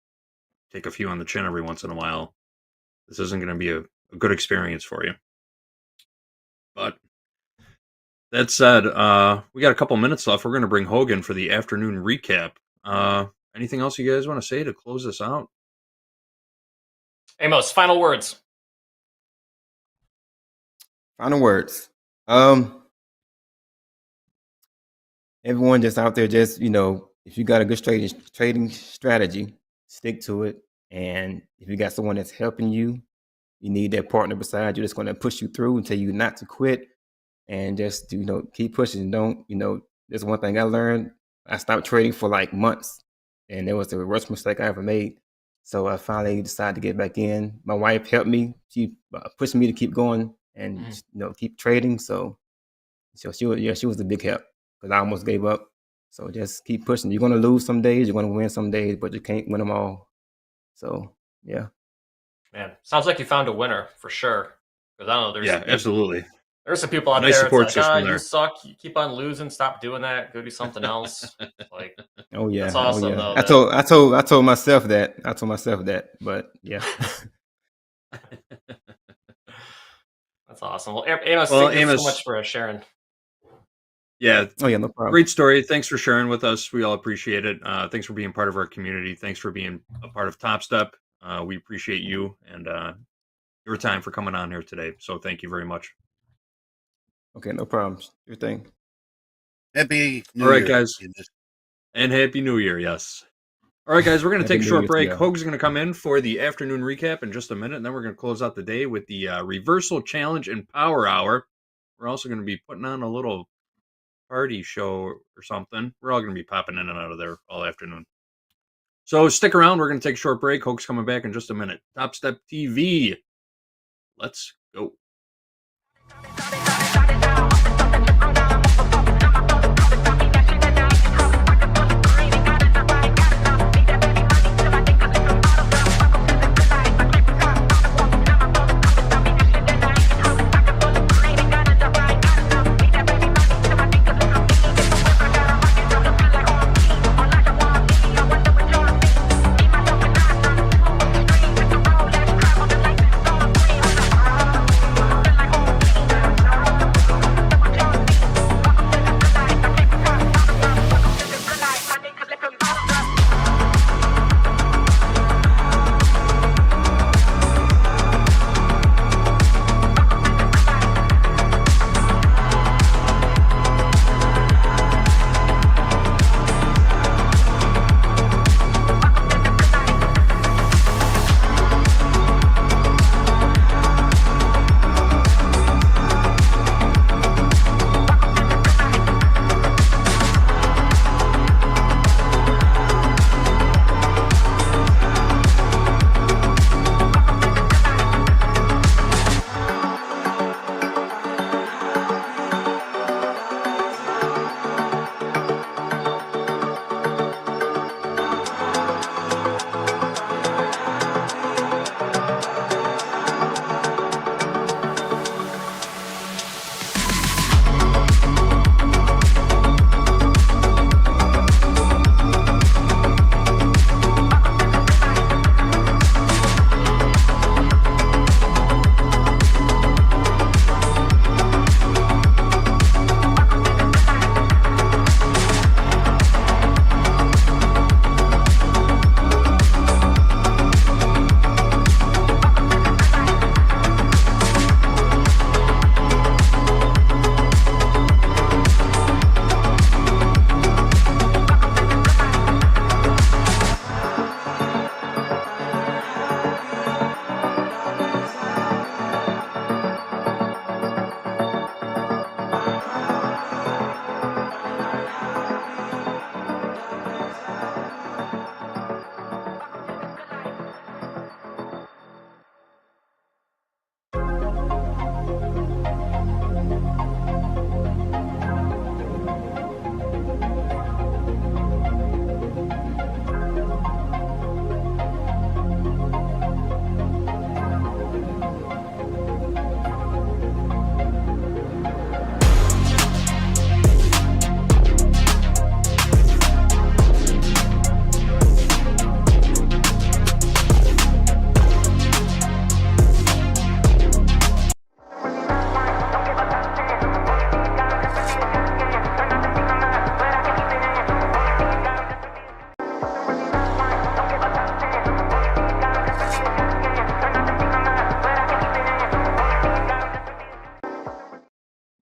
take a few on the chin every once in a while, this isn't going to be a good experience for you. But that said, we got a couple minutes left. We're going to bring Hoag in for the afternoon recap. Anything else you guys want to say to close this out? Amos, final words. Final words. Everyone just out there, just if you got a good trading strategy, stick to it. And if you got someone that's helping you, you need that partner beside you that's going to push you through and tell you not to quit, and just keep pushing. Don't there's one thing I learned. I stopped trading for like months, and it was the worst mistake I ever made. So I finally decided to get back in. My wife helped me. She pushed me to keep going and keep trading. So she was the big help, because I almost gave up. So just keep pushing. You're going to lose some days, you're going to win some days, but you can't win them all. So yeah. Man, sounds like you found a winner for sure. Because I don't know, absolutely. There's some people out Nice there. support It's like, system you there. suck. You keep on losing. Stop doing that. Go do something else. Like, Oh yeah, that's awesome though. I told myself that. I told myself that, but yeah. That's awesome. Well, Amos, thank you so much for sharing. Yeah. Oh yeah, no problem. Great story. Thanks for sharing with us. We all appreciate it. Thanks for being part of our community. Thanks for being a part of Topstep. We appreciate you and your time for coming on here today. So thank you very much. Okay, no problems. Your thing. Happy New All right, Year, guys. And Happy New Year, yes. All right, guys, we're going to take a short break. Hoag's going to come in for the afternoon recap in just a minute, and then we're going to close out the day with the Reversal Challenge and Power Hour. We're also going to be putting on a little party show or something. We're all going to be popping in and out of there all afternoon. So stick around. We're going to take a short break. Hoag's coming back in just a minute. Topstep TV. Let's go.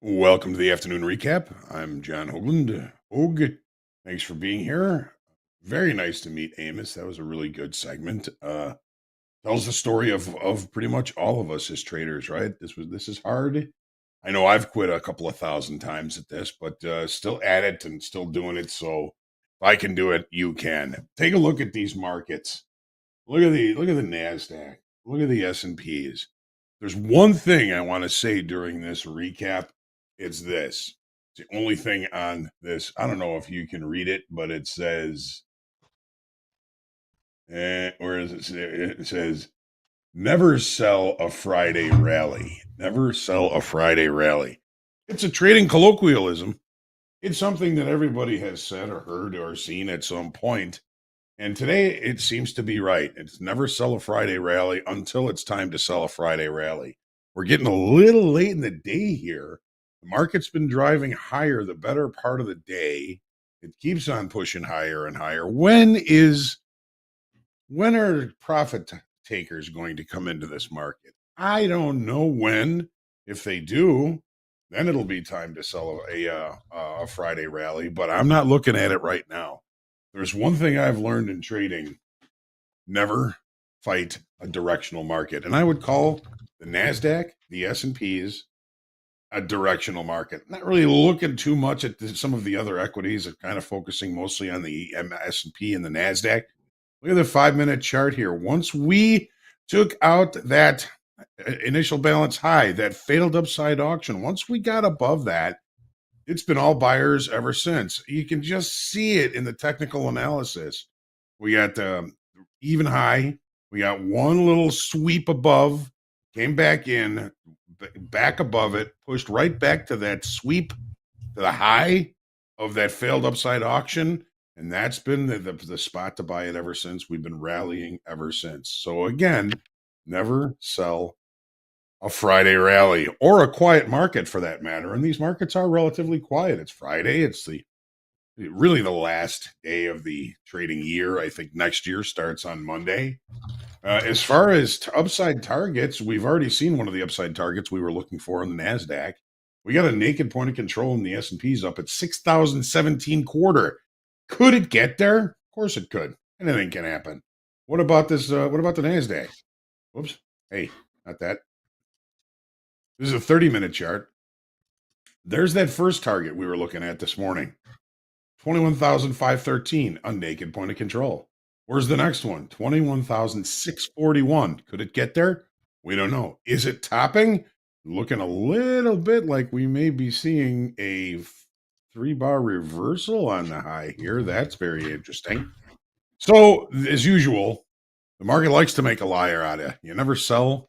Welcome to the afternoon recap. I'm John Hoagland. Hoag, thanks for being here. Very nice to meet Amos. That was a really good segment. Tells the story of pretty much all of us as traders, right? This is hard. I know I've quit a couple of thousand times at this, but still at it and still doing it. So if I can do it, you can. Take a look at these markets. Look at the NASDAQ. Look at the S&Ps. There's one thing I want to say during this recap. It's this. It's the only thing on this. I don't know if you can read it, but it says Where is it? It says, never sell a Friday rally. Never sell a Friday rally. It's a trading colloquialism. It's something that everybody has said or heard or seen at some point. And today it seems to be right. It's never sell a Friday rally until it's time to sell a Friday rally. We're getting a little late in the day here. The market's been driving higher the better part of the day. It keeps on pushing higher and higher. When are profit takers going to come into this market? I don't know when. If they do, then it'll be time to sell a Friday rally, but I'm not looking at it right now. There's one thing I've learned in trading: never fight a directional market. And I would call the NASDAQ, the S&Ps, a directional market. Not really looking too much at some of the other equities, are kind of focusing mostly on the S&P and the NASDAQ. Look at the 5-minute chart here. Once we took out that initial balance high, that failed upside auction, once we got above that, it's been all buyers ever since. You can just see it in the technical analysis. We got even high. We got one little sweep above, came back in, back above it, pushed right back to that sweep, to the high of that failed upside auction. And that's been the spot to buy it ever since. We've been rallying ever since. So again, never sell a Friday rally or a quiet market for that matter. And these markets are relatively quiet. It's Friday. It's really the last day of the trading year. I think next year starts on Monday. As far as upside targets, we've already seen one of the upside targets we were looking for in the NASDAQ. We got a naked point of control in the S&Ps up at 6,017 quarter. Could it get there? Of course it could. Anything can happen. What about this? What about the NASDAQ? Whoops. Hey, not that. This is a 30-minute chart. There's that first target we were looking at this morning. 21,513, a naked point of control. Where's the next one? 21,641. Could it get there? We don't know. Is it topping? Looking a little bit like we may be seeing a 3-bar reversal on the high here. That's very interesting. So, as usual, the market likes to make a liar out of you. You never sell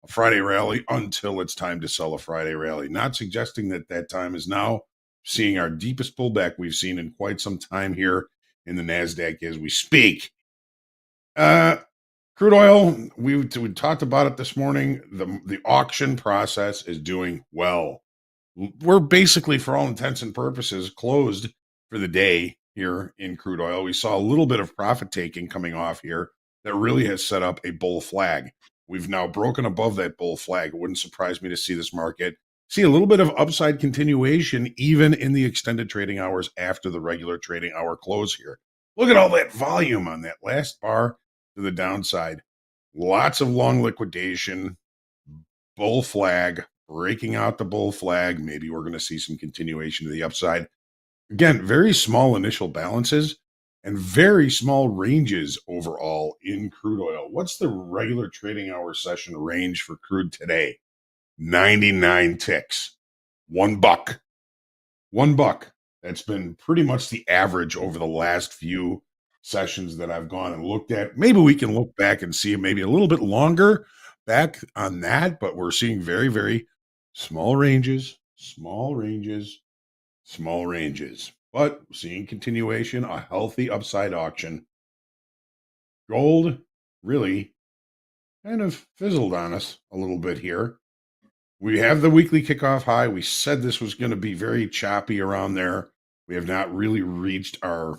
a Friday rally until it's time to sell a Friday rally. Not suggesting that that time is now. Seeing our deepest pullback we've seen in quite some time here in the NASDAQ as we speak. Crude oil, we talked about it this morning. The auction process is doing well. We're basically, for all intents and purposes, closed for the day here in crude oil. We saw a little bit of profit taking coming off here that really has set up a bull flag. We've now broken above that bull flag. It wouldn't surprise me to see this market see a little bit of upside continuation even in the extended trading hours after the regular trading hour close here. Look at all that volume on that last bar to the downside. Lots of long liquidation, bull flag, breaking out the bull flag. Maybe we're going to see some continuation to the upside. Again, very small initial balances and very small ranges overall in crude oil. What's the regular trading hour session range for crude today? 99 ticks. $1. $1. That's been pretty much the average over the last few sessions that I've gone and looked at. Maybe we can look back and see maybe a little bit longer back on that, but we're seeing very, very small ranges, but seeing continuation, a healthy upside auction. Gold really kind of fizzled on us a little bit here. We have the weekly kickoff high. We said this was going to be very choppy around there. We have not really reached our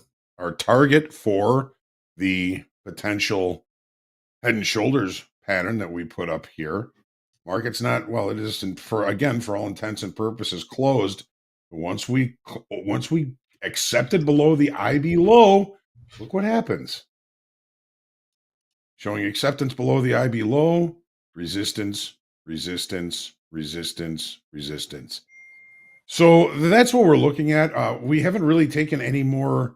target for the potential head and shoulders pattern that we put up here. Market's not, well, it is for all intents and purposes closed. Once we accepted below the IB low, look what happens. Showing acceptance below the IB low, resistance. So that's what we're looking at. We haven't really taken any more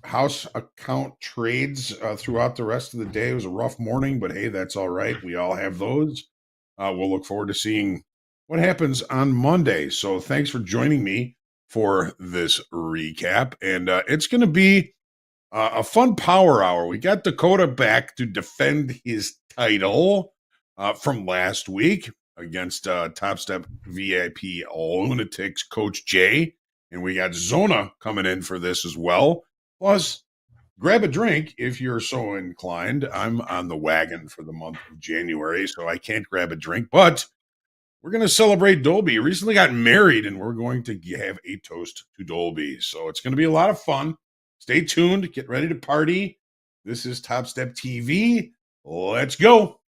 house account trades throughout the rest of the day. It was a rough morning, but hey, that's all right. We all have those. We'll look forward to seeing what happens on Monday. So thanks for joining me for this recap. And it's going to be A fun power hour. We got Dakota back to defend his title from last week against Topstep VIP Lunatics Coach Jay. And we got Zona coming in for this as well. Plus, grab a drink if you're so inclined. I'm on the wagon for the month of January, so I can't grab a drink. But we're going to celebrate Dolby. He recently got married, and we're going to have a toast to Dolby. So it's going to be a lot of fun. Stay tuned. Get ready to party. This is Topstep TV. Let's go.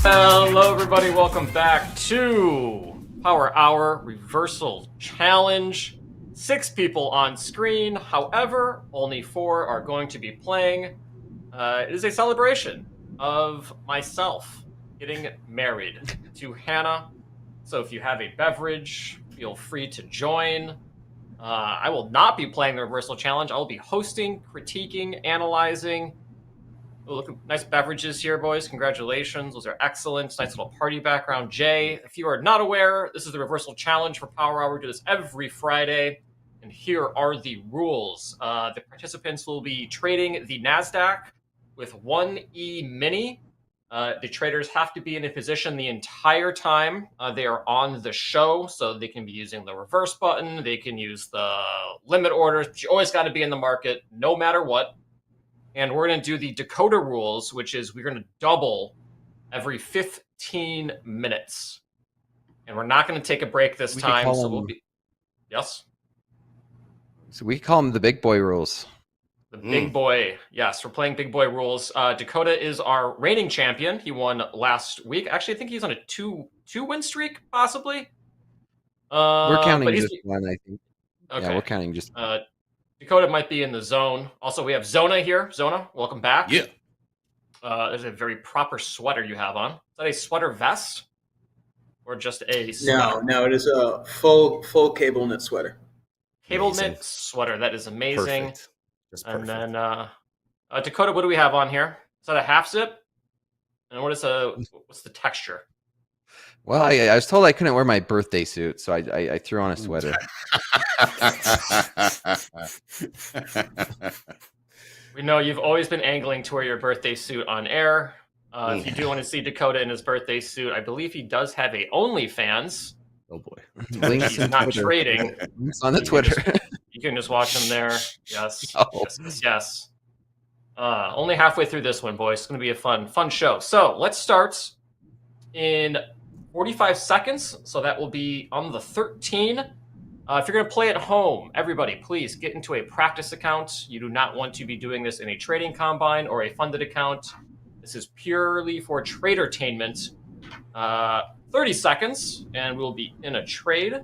Hello, everybody. Welcome back to Power Hour Reversal Challenge. 6 people on screen. However, only 4 are going to be playing. It is a celebration of myself getting married to Hannah. So if you have a beverage, feel free to join. I will not be playing the Reversal Challenge. I will be hosting, critiquing, analyzing. Oh, look, nice beverages here, boys. Congratulations. Those are excellent. Nice little party background. Jay, if you are not aware, this is the Reversal Challenge for Power Hour. We do this every Friday. And here are the rules. The participants will be trading the NASDAQ with 1 E-mini. The traders have to be in a position the entire time they are on the show. So they can be using the reverse button. They can use the limit orders. But you always got to be in the market no matter what. And we're going to do the Dakota rules, which is we're going to double every 15 minutes. And we're not going to take a break this time. So we'll be... Yes? So we call them the big boy rules. The big boy. Yes, we're playing big boy rules. Dakota is our reigning champion. He won last week. Actually, I think he's on a two-win streak, possibly. We're counting just one, I think. Okay. Yeah, we're counting just Dakota might be in the zone. Also, we have Zona here. Zona, welcome back. Yeah. There's a very proper sweater you have on. Is that a sweater vest? Or just a sweater? No, it is a full cable knit sweater. Cable knit sweater. That is amazing. Perfect. Just and then Dakota, what do we have on here? Is that a half zip? And what's the texture? Well, I was told I couldn't wear my birthday suit, so I threw on a sweater. We know you've always been angling to wear your birthday suit on air. If you do want to see Dakota in his birthday suit, I believe he does have a OnlyFans. Oh boy. He's not trading. It's on the Twitter. You can just watch him there. Yes. Oh. Yes. Only halfway through this one, boys. It's going to be a fun show. So let's start in 45 seconds. So that will be on the 13. If you're going to play at home, everybody, please get into a practice account. You do not want to be doing this in a trading combine or a funded account. This is purely for tradertainment. 30 seconds, and we'll be in a trade.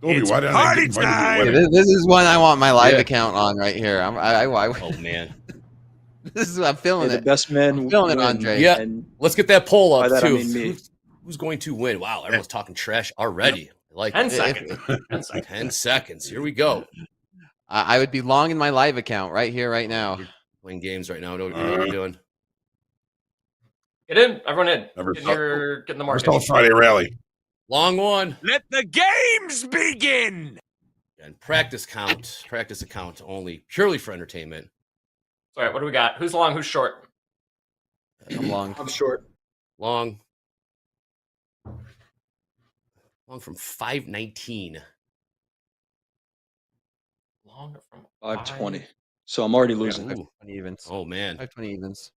It's party time! This is one I want my live account on right here. Oh man, this is I'm feeling it. The best man. I'm feeling it, Andre. Yeah, let's get that poll up that, too. I mean me. Who's going to win? Wow, everyone's talking trash already. I like 10 it. seconds. 10 seconds. 10 seconds. Here we go. I would be long in my live account right here, right now. You're playing games right now. You know what you're doing. Get in, everyone in. Never Get saw, in the never saw market. Friday rally. Long one. Let the games begin. And practice account only, purely for entertainment. All right, what do we got? Who's long? Who's short? I'm long. I'm short. Long from 519. Long from 520. So I'm already losing. 520 evens. Oh man. 520 evens.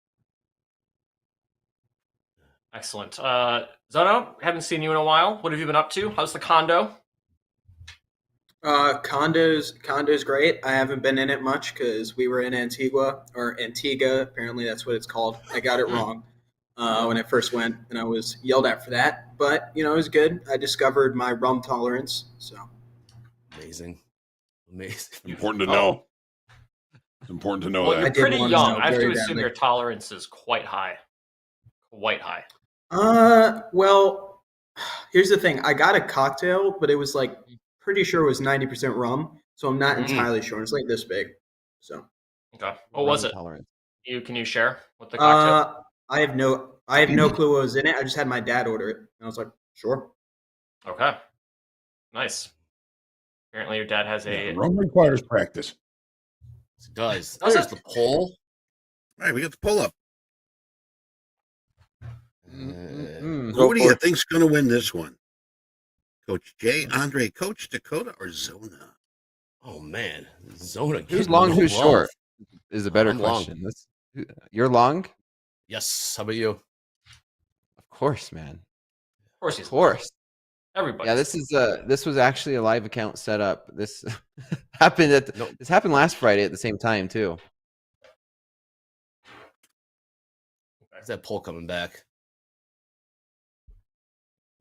Excellent. Zono, haven't seen you in a while. What have you been up to? How's the condo? Condo's great. I haven't been in it much because we were in Antigua. Apparently that's what it's called. I got it wrong when I first went, and I was yelled at for that. But it was good. I discovered my rum tolerance. So amazing. Important to know. It's important to know Well, that. you're pretty young. I have to assume your tolerance is quite high. Quite high. Well, here's the thing. I got a cocktail, but it was like pretty sure it was 90% rum, so I'm not entirely sure. It's like this big. So. Okay. What was it? Can you share what the cocktail? I have no clue what was in it. I just had my dad order it, and I was like, sure. Okay. Nice. Apparently, your dad has a rum requires practice. It does. There's the poll. All right, we got the poll up. Go Who do for you it. think's going to win this one? Coach Jay, Andre, Coach Dakota, or Zona? Oh man, Zona. Who's long? Who's short? Is a better I'm long. question. You're long. Yes. How about you? Of course, man. Of course, he's Of course. Everybody. Yeah, this was actually a live account set up. This happened this happened last Friday at the same time too. Is that poll coming back?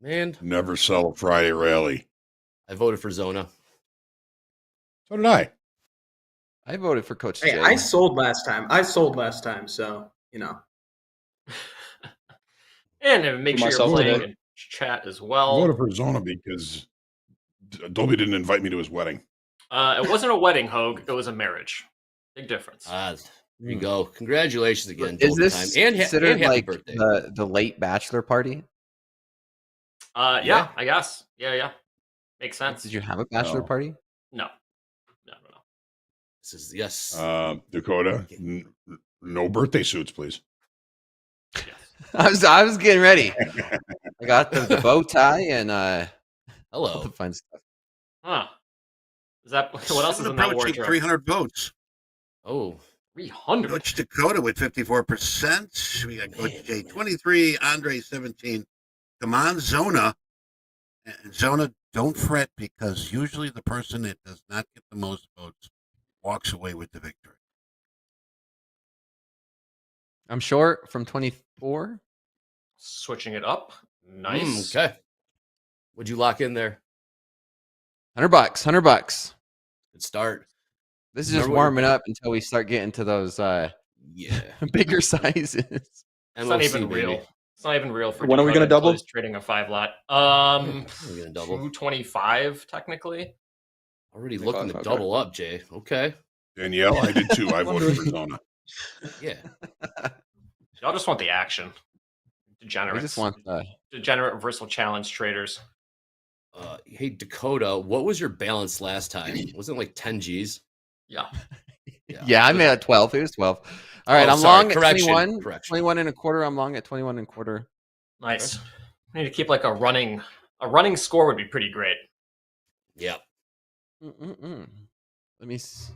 Man, Never sell a Friday rally. I voted for Zona. So did I. I voted for Coach Hey, Jay. I sold last time, so And make sure you're myself playing today. in chat as I well. voted for Zona because Dolby didn't invite me to his wedding. It wasn't a wedding, Hoag. It was a marriage. Big difference. There you go. Congratulations again. Is Dolby this time. And considered happy like birthday. the late bachelor party? Yeah, I guess. Yeah. Makes sense. Did you have a bachelor No. party? No. This is yes. Dakota, no birthday suits, please. I was getting ready. I got the bow tie and all hello. the fun stuff. Huh. Is that what else is in that Approaching wardrobe? 300 votes. Oh, 300. Coach Dakota with 54%. We got Coach Jay 23, Andre 17. Come on, Zona. And Zona, don't fret because usually the person that does not get the most votes walks away with the victory. I'm short from 24. Switching it up. Nice. Okay. Would you lock in there? $100. $100. Good start. This is just warming up until we start getting to those bigger sizes. It's not even real. It's not even real for When are we Dakota gonna double? until he's trading a 5-lot. We're gonna double. 225 technically. Already looking to double up, Jay. Okay. Danielle, I did too. I voted for Zona. Yeah. Y'all just want the action. Degenerates. We just want degenerate reversal challenge traders. Hey Dakota, what was your balance last time? Wasn't it like 10 G's? Yeah. Yeah, I made it 12. It was 12. All right, Oh, I'm sorry. long at Correction. 21. Correction. 21 and a quarter. I'm long at 21 and a quarter. Nice. We need to keep like a running score would be pretty great. Yeah. Let me see.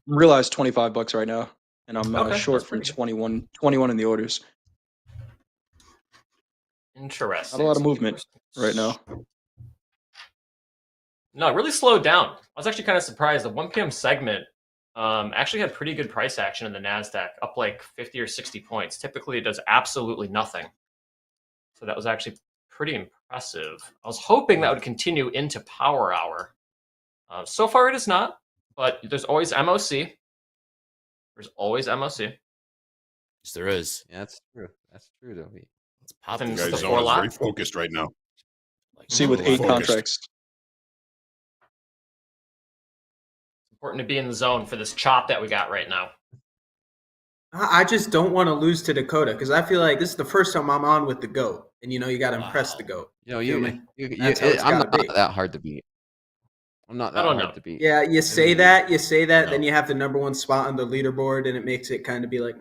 Realized $25 right now, and I'm Okay, short that's from pretty good. 21 in the orders. Interesting. Not a lot of movement right now. No, it really slowed down. I was actually kind of surprised. The 1 p.m. segment actually had pretty good price action in the NASDAQ, up like 50 or 60 points. Typically, it does absolutely nothing. So that was actually pretty impressive. I was hoping that would continue into Power Hour. So far, it is not, but there's always MOC. There's always MOC. Yes, there is. Yeah, that's true. That's true, Dobie. Let's pop Then this it's Guys, the thing. Zona's 4 very lot. focused right now. See with 8 Focused. contracts. Important to be in the zone for this chop that we got right now. I just don't want to lose to Dakota because I feel like this is the first time I'm on with the GOAT, and you got to impress the GOAT. That's how it's I'm got to not be. that hard to beat. I'm not that hard to beat. Yeah, you say that, then you have the #1 spot on the leaderboard, and it makes it kind of be like.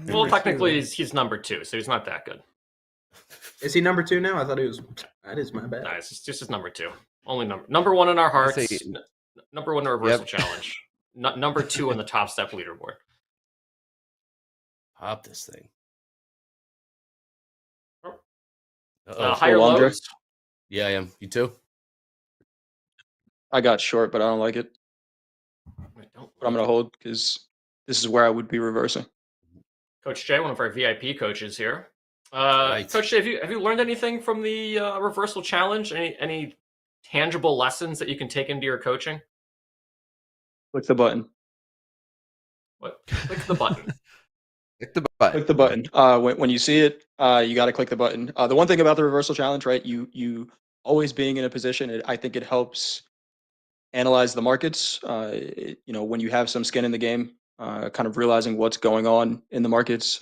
Well, technically, he's number 2, so he's not that good. Is he number 2 now? I thought he was. That is my bad. No, it's just his number 2. Only number 1 in our hearts. Number 1 in reversal challenge. Number 2 on the Top Step leaderboard. Pop this thing. Higher lows? Yeah, I am. You too? I got short, but I don't like it. But I'm going to hold because this is where I would be reversing. Coach Jay, one of our VIP coaches here. Coach Jay, have you learned anything from the reversal challenge? Any tangible lessons that you can take into your coaching? Click the button. What? Click the button. Click the button. Click the button. When you see it, you got to click the button. The one thing about the reversal challenge, right? You always being in a position, I think it helps analyze the markets. When you have some skin in the game, kind of realizing what's going on in the markets,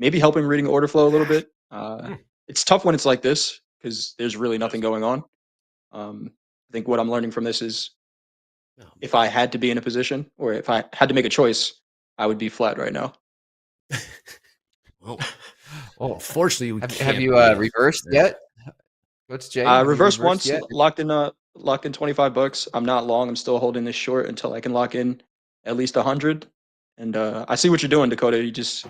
maybe helping reading order flow a little bit. It's tough when it's like this because there's really nothing going on. I think what I'm learning from this is if I had to be in a position or if I had to make a choice, I would be flat right now. Well, fortunately, have you reversed yet? Coach Jay, reversed once, yet? locked in $25. I'm not long. I'm still holding this short until I can lock in at least 100. And I see what you're doing, Dakota. You just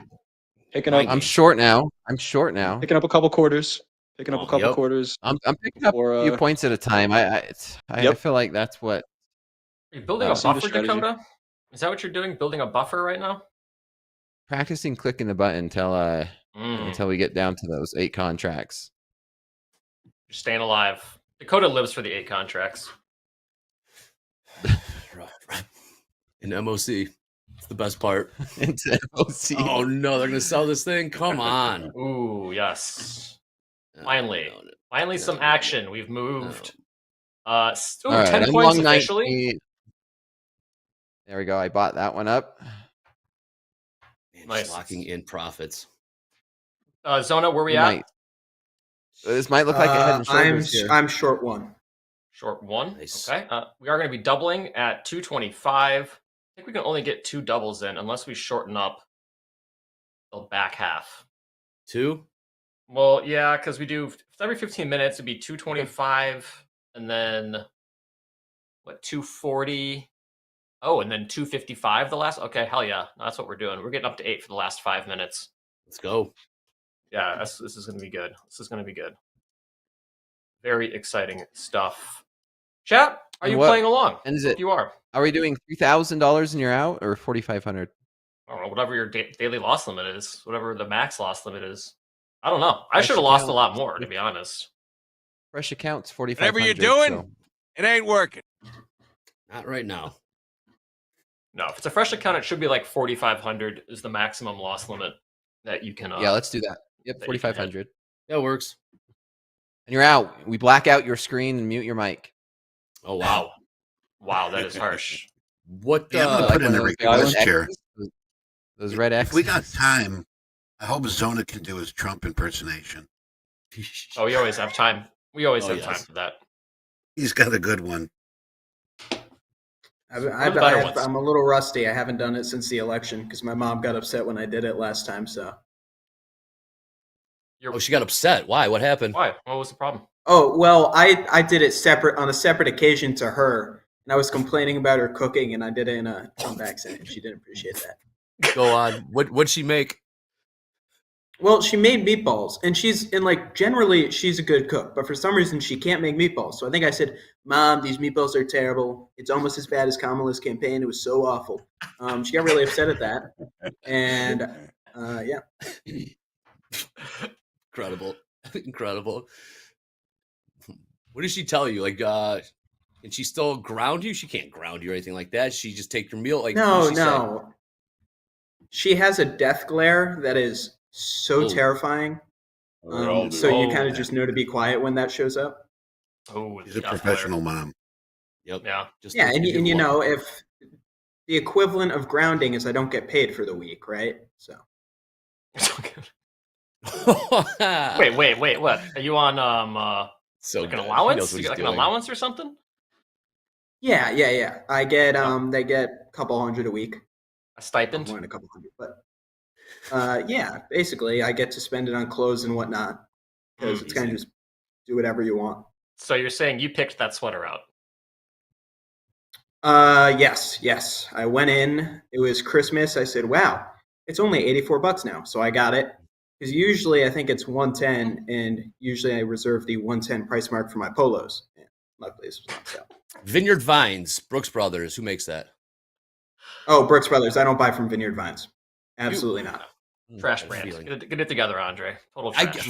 picking up. I'm short now. Picking up a couple quarters. Quarters. I'm picking up a few points at a time. I feel like that's what. Are you building a buffer, Dakota? Is that what you're doing? Building a buffer right now? Practicing clicking the button until we get down to those 8 contracts. You're staying alive. Dakota lives for the 8 contracts. In MOC. It's the best part. Into MOC. Oh, no. They're going to sell this thing? Come on. Ooh, yes. Finally. Finally, some action. We've moved. 10 points officially. There we go. I bought that one up. Man, nice. Locking in profits. Zona, where we at? This might look like a head and shoulders here. I'm short 1. Short 1. Nice. Okay. We are going to be doubling at 225. I think we can only get 2 doubles in unless we shorten up the back half. 2? Well, yeah, because we do every 15 minutes. It'd be 225, and then 240. Oh, and then 255 the last. Okay, hell yeah, that's what we're doing. We're getting up to 8 for the last 5 minutes. Let's go. Yeah, this is going to be good. Very exciting stuff. Chat, are you playing along? And is it? You are. Are we doing $3,000 and you're out, or 4,500? I don't know. Whatever your daily loss limit is, whatever the max loss limit is. I don't know. I should have lost a lot more, to be honest. Fresh accounts, 4,500. Whatever you're doing, it ain't working. Not right now. No, if it's a fresh account, it should be like 4,500 is the maximum loss limit that you can. Yeah, let's do that. Yep, 4,500. That works. And you're out. We black out your screen and mute your mic. Oh wow, wow, that is harsh. What? I'm gonna put in a request here. Those red X's. If we got time, I hope Zona can do his Trump impersonation. Oh, we always have time. We always have time for that. He's got a good one. I'm a little rusty. I haven't done it since the election because my mom got upset when I did it last time. So. Oh, she got upset. Why? What happened? Why? What was the problem? Oh, well, I did it on a separate occasion to her, and I was complaining about her cooking, and I did it in a Trump accent, and she didn't appreciate that. Go on. What'd she make? Well, she made meatballs, and generally she's a good cook, but for some reason she can't make meatballs. So I think I said, "Mom, these meatballs are terrible. It's almost as bad as Kamala's campaign. It was so awful." She got really upset at that, and yeah. Incredible. What did she tell you? Like, can she still ground you? She can't ground you or anything like that. She just take your meal. Like, No. She has a death glare that is so terrifying. So you kind of just know to be quiet when that shows up. Oh, she's a professional mom. Yep. Yeah. And you know, if the equivalent of grounding is I don't get paid for the week, right? So. wait. What? Are you on so like an good. allowance? You get like an allowance or something? Yeah. I get they get a couple hundred a week. A stipend? More than a couple hundred, but yeah, basically I get to spend it on clothes and whatnot because it's kind of just do whatever you want. So you're saying you picked that sweater out? Yes. I went in. It was Christmas. I said, "Wow, it's only $84 now." So I got it because usually I think it's 110, and usually I reserve the 110 price mark for my polos. And luckily, this was on sale. Vineyard Vines, Brooks Brothers. Who makes that? Oh, Brooks Brothers. I don't buy from Vineyard Vines. Absolutely not. Trash brand. Get it together, Andre. Total trash.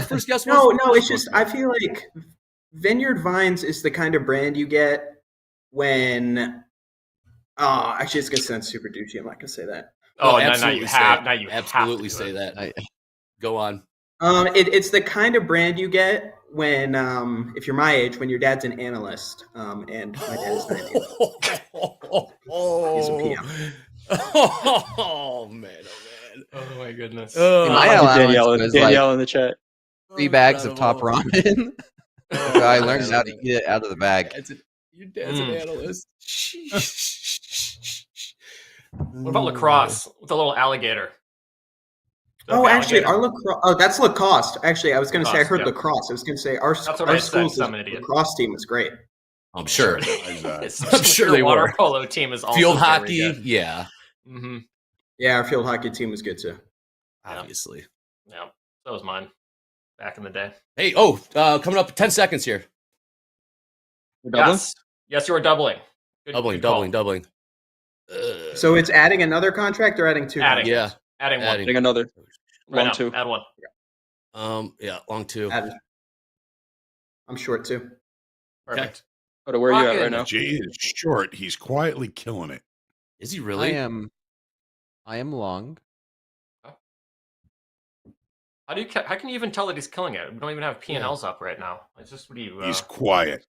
First guess. No. It's just I feel like Vineyard Vines is the kind of brand you get when. Oh, actually, it's gonna sound super douchey. I'm not gonna say that. Oh, now you have. Now you absolutely have to say that. Go on. It's the kind of brand you get when, if you're my age, when your dad's an analyst, and my dad is 90. He's a PM. Oh man. Oh my goodness. Danielle in the chat. 3 bags of top ramen. I learned how to eat it out of the bag. Your dad's an analyst. What about lacrosse with a little alligator? Oh, actually, our lacrosse. Oh, that's Lacoste. Actually, I was going to say I heard yeah. lacrosse. I was going to say our That's what I said, school's I'm an idiot. lacrosse team was great. I'm sure. I'm sure they water were. polo team is also Field very hockey. good. Yeah. Mm-hmm. Yeah, our field hockey team was good too. Obviously. Yeah, that was mine back in the day. Hey, coming up 10 seconds here. Yes, you are doubling. Good call. Doubling. So it's adding another contract or adding 2? Adding. contracts? Adding one. Adding another. Right Long now, 2. Add one. Yeah, long 2. I'm short 2. Perfect. Okay. Where are you at right now? Jay is short. He's quietly killing it. Is he really? I am long. How can you even tell that he's killing it? We don't even have P&Ls up right now. It's just what do you? He's quiet.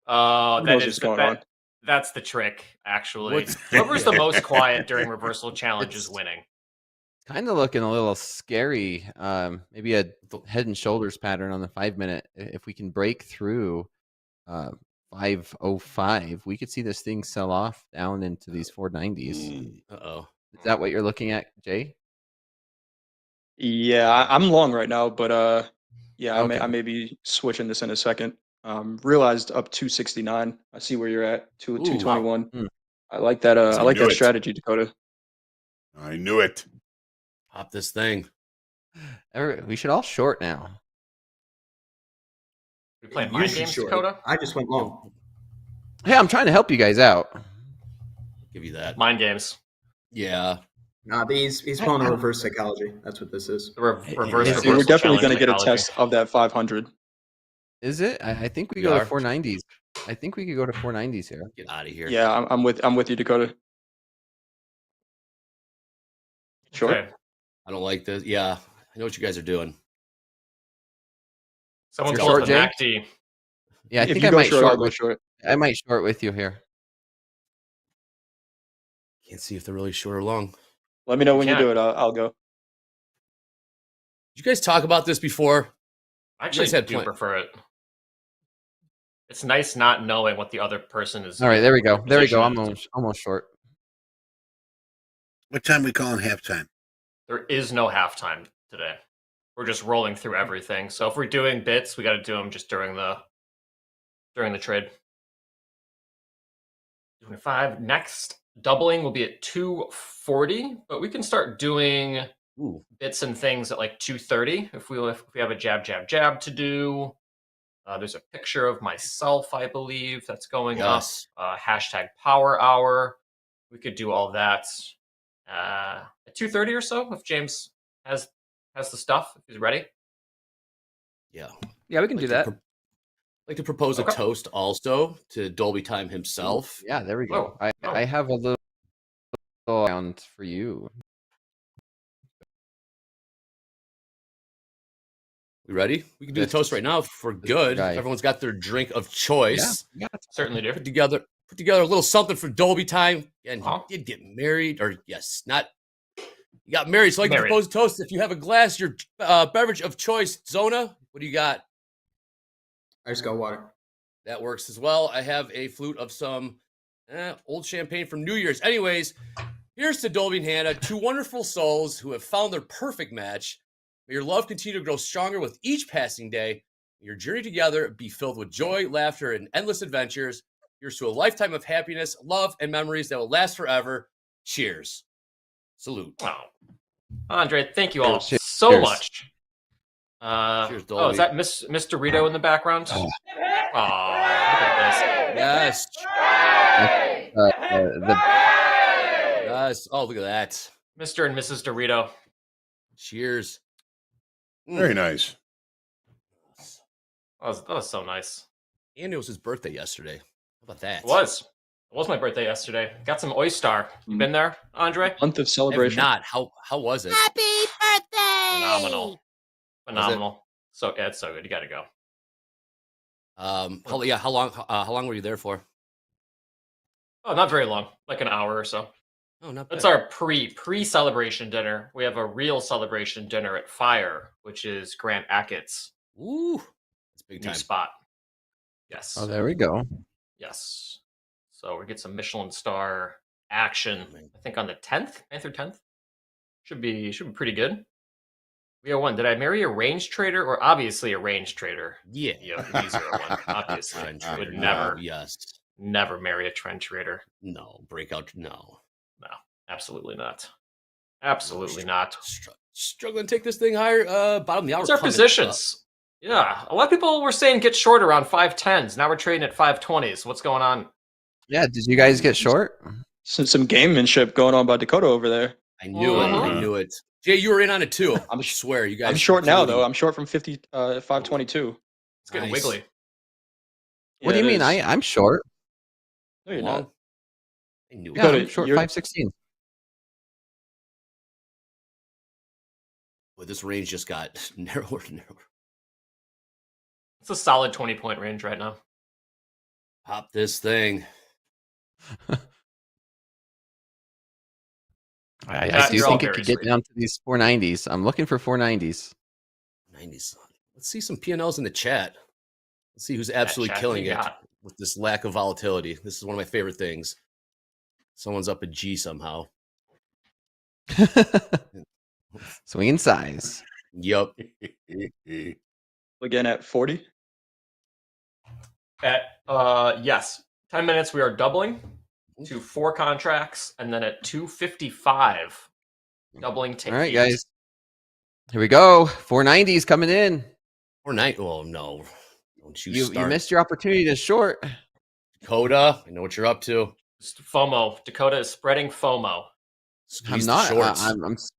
Oh, Who knows what's going on? That's the trick, actually. Whoever's the most quiet during reversal challenge is winning. Kind of looking a little scary. Maybe a head and shoulders pattern on the 5-minute. If we can break through 505, we could see this thing sell off down into these 490s. Uh-oh. Is that what you're looking at, Jay? Yeah, I'm long right now, but yeah, Okay. I may be switching this in a second. Realized up 269. I see where you're at. 221. Wow. I like that. I like that strategy, Dakota. I knew it. Pop this thing. We should all short now. We playing mind games, Dakota? I just went long. Hey, I'm trying to help you guys out. Give you that. Mind games. Yeah. Nah, he's pulling a reverse psychology. That's what this is. Reverse. We're definitely going to get a psychology. test of that 500. Is it? I think we go to 490s. I think we could go to 490s here. Get out of here. Yeah, I'm with you, Dakota. Sure. Okay. I don't like this. Yeah. I know what you guys are doing. Someone's You're going short, for the Jay? Mac D. Yeah, I If think you I go might short, I'll short go with short. I might short with you here. Can't see if they're really short or long. Let me know when you can't. do it. I'll go. Did you guys talk about this before? I actually do prefer it. It's nice not knowing what the other person is. All right, there we go. There we go. I'm position is. almost short. What time we calling halftime? There is no halftime today. We're just rolling through everything. So if we're doing bits, we got to do them just during the trade. 25. Next doubling will be at 240, but we can start doing bits and things at like 230 if we have a jab to do. There's a picture of myself, I believe, that's going up. Hashtag power hour. We could do all that at 230 or so if James has the stuff, if he's ready. Yeah. Yeah, we can do that. Like to propose a toast also to Dolby Time himself. Yeah, there we go. I have a little round for you. We ready? We can do the toast right now if we're good. guy. Everyone's got their drink of choice. Certainly do. Put together put together a little something for Dolby time, and he did get married, or yes, not. You got married, so I can propose a toast. If you have a glass, your beverage of choice, Zona. What do you got? I just got water. That works as well. I have a flute of some old champagne from New Year's. Anyways, here's to Dolby and Hannah, two wonderful souls who have found their perfect match. May your love continue to grow stronger with each passing day. May your journey together be filled with joy, laughter, and endless adventures. Here's to a lifetime of happiness, love, and memories that will last forever. Cheers. Salute. Wow. Andre, thank you all so much. Cheers, oh, is that Miss Dorito in the background? Oh, look at this. Yes. Yes. Oh, look at that. Mr. and Mrs. Dorito. Cheers. Very nice. That was so nice. And it was his birthday yesterday. How about that? It was my birthday yesterday. Got some oyster. You been there, Andre? Month of celebration. Not. How was it? Happy birthday! Phenomenal. So yeah, it's so good. You got to go. How long were you there for? Oh, not very long. Like an hour or so. Oh, not bad. That's our pre-celebration dinner. We have a real celebration dinner at Fire, which is Grant Ackett's. Ooh, that's big time. New spot. Yes. Oh, there we go. Yes. So we get some Michelin star action. I think on the 10th, 9th or 10th. Should be pretty good. 301. Did I marry a range trader or obviously a range trader? Yeah. B01. Obviously. I would never. Yes. Never marry a trend trader. No. Breakout. No. No. Absolutely not. Absolutely not. Struggling to take this thing higher. Bottom of the hour. What's our positions? Yeah. A lot of people were saying get short around 510s. Now we're trading at 520s. What's going on? Yeah. Did you guys get short? Some gamemanship going on by Dakota over there. I knew it. I knew it. Jay, you were in on it too. I swear, you guys. I'm short now though. I'm short from 522. It's getting wiggly. What do you mean? I'm short. No, you're not. I knew Yeah, I'm short 516. Boy, this range just got narrower and narrower. It's a solid 20-point range right now. Pop this thing. I do think it could get down to these 490s. I'm looking for 490s. 90s. Let's see some P&Ls in the chat. Let's see who's absolutely killing it with this lack of volatility. This is one of my favorite things. Someone's up a G somehow. Swinging size. Yup. Again at 40? Yes. 10 minutes we are doubling to 4 contracts, and then at 255 doubling to All right, 8. guys. Here we go. 490s coming in. 490. Oh no. Don't you missed your opportunity to short. Dakota, I know what you're up to. FOMO. Dakota is spreading FOMO. Squeeze I'm not. the shorts.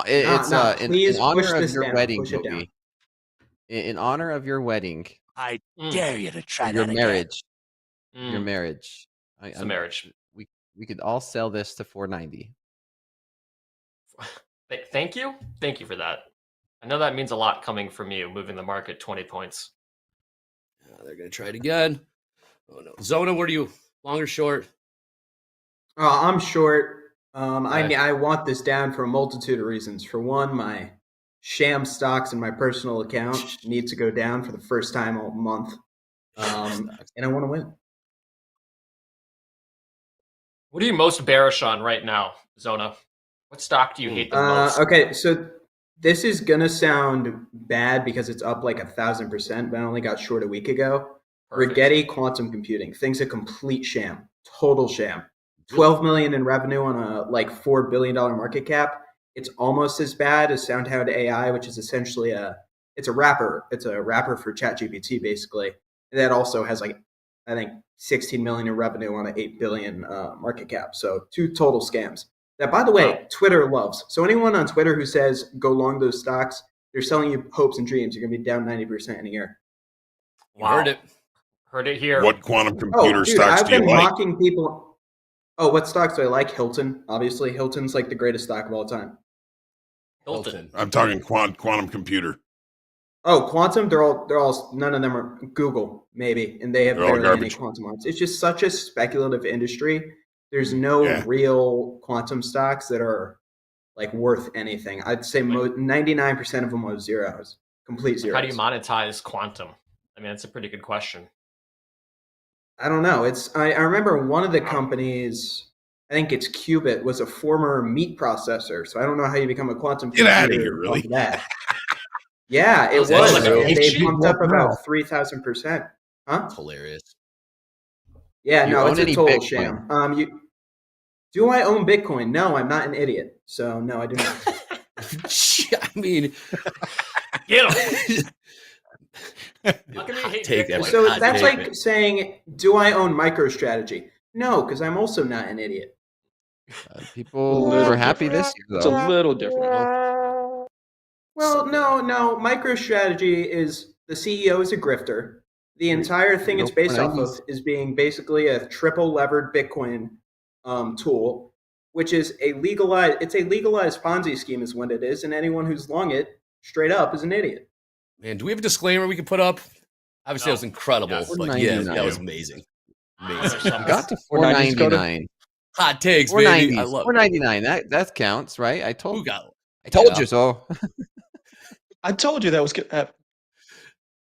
It's in honor of your wedding, Push it Toby. In honor of your wedding. I dare you to try your that marriage. Mm. Your marriage. It's a marriage. We could all sell this to 490. Thank you. Thank you for that. I know that means a lot coming from you, moving the market 20 points. They're going to try it again. Oh, no. Zona, where do you? Long or short? I'm short. I want this down for a multitude of reasons. For one, my sham stocks in my personal account need to go down for the first time all month. And I want to win. What are you most bearish on right now, Zona? What stock do you hate the most? Okay, so this is going to sound bad because it's up like 1,000%, but I only got short a week ago. Perfect. Rigetti Quantum Computing. Thing's a complete sham. Total sham. 12 million in revenue on a like $4 billion market cap. It's almost as bad as SoundHound AI, which is essentially a wrapper. It's a wrapper for ChatGPT, basically. And that also has like, I think, 16 million in revenue on an 8 billion market cap. So 2 total scams. That, by the way, Twitter loves. So anyone on Twitter who says go long those stocks, they're selling you hopes and dreams. You're going to be down 90% in a year. Wow. Heard it. Heard it here. What quantum computer dude, stocks I've do you been like? mocking people. Oh, what stocks do I like? Hilton, obviously. Hilton's like the greatest stock of all time. Hilton. I'm talking quantum computer. Oh, quantum? They're all none of them are Google, maybe, and they have barely any quantum arms. It's just such a speculative industry. There's no real quantum stocks that are like worth anything. I'd say 99% of them are zeros, complete zeros. How do you monetize quantum? I mean, that's a pretty good question. I don't know. I remember one of the companies, I think it's Qubit, was a former meat processor. So I don't know how you become a quantum Get out of computer here, really? off that. Yeah, it was. And they pumped up about 3,000%. Huh? That's hilarious. Yeah, You no, own it's a any total Bitcoin? sham. Do I own Bitcoin? No, I'm not an idiot. So no, I do not. I mean, get him. How can you hate Bitcoin? So that's like saying, do I own MicroStrategy? No, because I'm also not an idiot. People were happy this year, though. It's a little different. Well, no. MicroStrategy is the CEO is a grifter. The entire thing it's based off of is being basically a triple levered Bitcoin tool, which is a legalized Ponzi scheme is what it is, and anyone who's long it straight up is an idiot. Man, do we have a disclaimer we can put up? Obviously, that was incredible. Yes. But yeah, that was amazing. Amazing. Got to $4.99. Hot takes, baby. I love $4.99. That counts, right? I told you so. I told you that was good.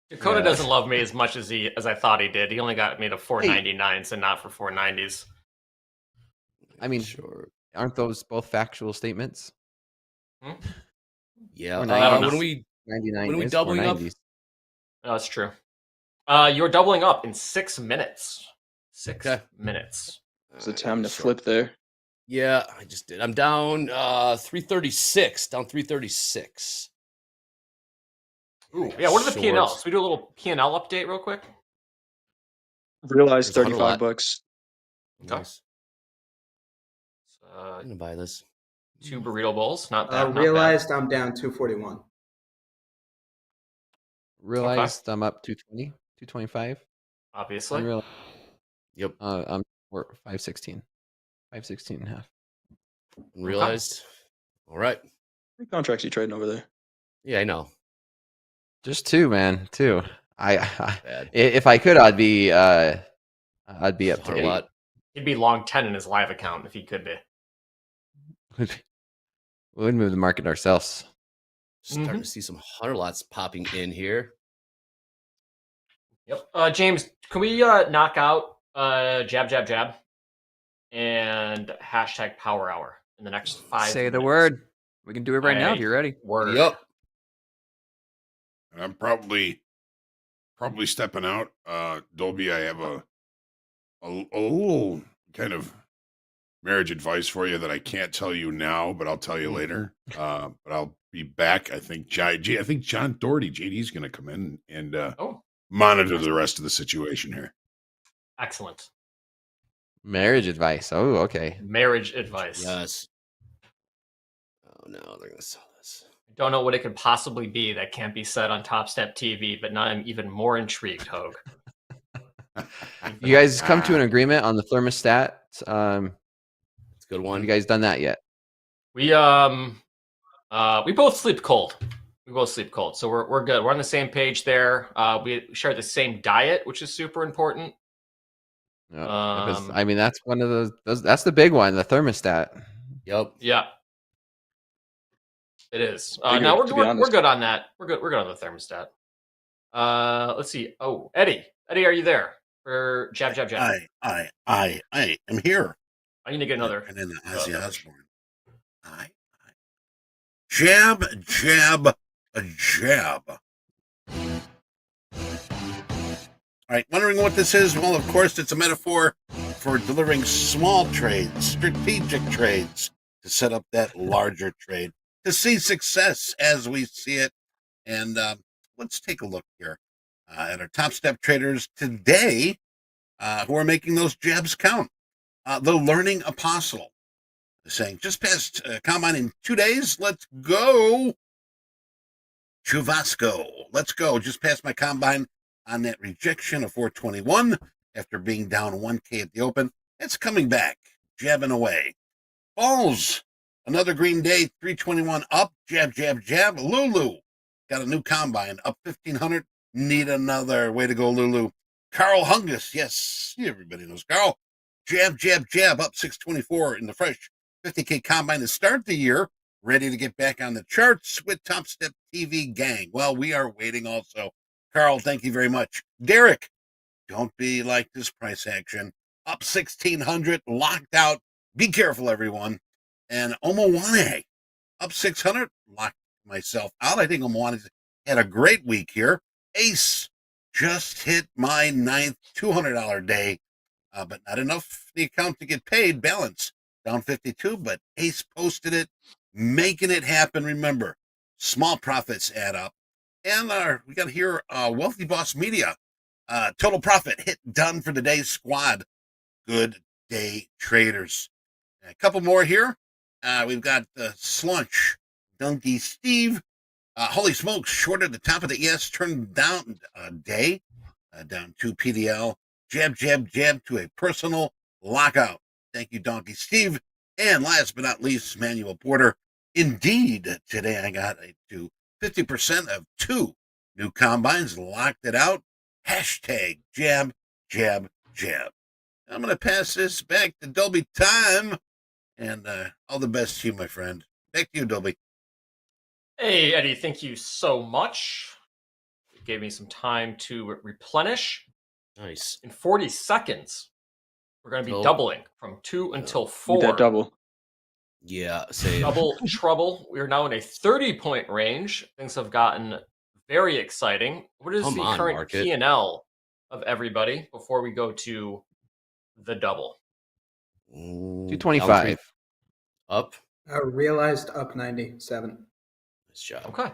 Dakota doesn't love me as much as I thought he did. He only got me to 4.99s and not for 4.90s. I mean, aren't those both factual statements? Yeah. When we 99 when are we is doubling up? 490s. No, that's true. You're doubling up in 6 minutes. 6 minutes. It's a time to flip there. Yeah, I just did. I'm down 336. Down 336. Ooh, yeah, what are the P&Ls? We do a little P&L update real quick. Realized $35. Nice. I'm gonna buy this. 2 burrito bowls. Not bad. Realized I'm down 241. Realized I'm up 220, 225. Obviously. Yep. I'm 516. 516 and a half. Realized. All right. How many contracts you trading over there? Yeah, I know. Just 2, man. 2. If I could, I'd be up to 8. He'd be long 10 in his live account if he could be. We would move the market ourselves. Starting to see some 100 lots popping in here. Yep. James, can we knock out jab and hashtag power hour in the next 5 minutes? Say the word. We can do it right now if you're ready. Word. Yep. I'm probably stepping out. Dolby, I have a little kind of marriage advice for you that I can't tell you now, but I'll tell you later. But I'll be back. I think John Doherty, JD's going to come in and monitor the rest of the situation here. Excellent. Marriage advice. Oh, okay. Marriage advice. Yes. Oh no, they're gonna sell this. I don't know what it could possibly be that can't be said on TopstepTV, but now I'm even more intrigued, Hoag. You guys come to an agreement on the thermostat. It's a good one. Have you guys done that yet? We both sleep cold. So we're good. We're on the same page there. We share the same diet, which is super important. Because, I mean, that's one of those. That's the big one, the thermostat. Yep. Yeah. It is. No, we're good on that. We're good on the thermostat. Let's see. Oh, Eddie, are you there for jab? I am here. I need to get another. And then Ozzy Osbourne. Jab, a jab. All right, wondering what this is? Well, of course, it's a metaphor for delivering small trades, strategic trades, to set up that larger trade, to see success as we see it. And let's take a look here at our top step traders today who are making those jabs count. The learning apostle is saying, just past combine in 2 days, let's go. Chuvasco, let's go. Just past my combine on that rejection of 421 after being down 1K at the open. It's coming back, jabbing away. Balls, another green day, 321 up, jab. Lulu, got a new combine up 1,500. Need another. Way to go, Lulu. Carl Hungus. Yes, everybody knows Carl. Jab, jab, jab. Up 624 in the fresh 50K combine to start the year. Ready to get back on the charts with Topstep TV gang. Well, we are waiting also. Carl, thank you very much. Derek, don't be like this price action. Up 1,600, locked out. Be careful, everyone. And Omowane, up 600, locked myself out. I think Omowane had a great week here. Ace just hit my 9th $200 day, but not enough for the account to get paid. Balance down 52, but Ace posted it, making it happen. Remember, small profits add up. And we got here Wealthy Boss Media. Total profit hit done for the day squad. Good day traders. A couple more here. We've got Slunch, Donkey Steve. Holy smokes, short at the top of the ES, turned down day, down 2 PDL. Jab, jab, jab to a personal lockout. Thank you, Donkey Steve. And last but not least, Manuel Porter. Indeed, today I got to 50% of 2 new combines, locked it out. Hashtag jab, jab, jab. I'm going to pass this back to Dolby Time. And all the best to you, my friend. Back to you, Dolby. Hey, Eddie, thank you so much. It gave me some time to replenish. Nice. In 40 seconds, we're going to be doubling from 2 until 4. Need that double. Yeah, same. Double trouble. We are now in a 30-point range. Things have gotten very exciting. What is the current P&L of everybody before we go to the double? 225. Up. Realized up 97. Nice job. Okay.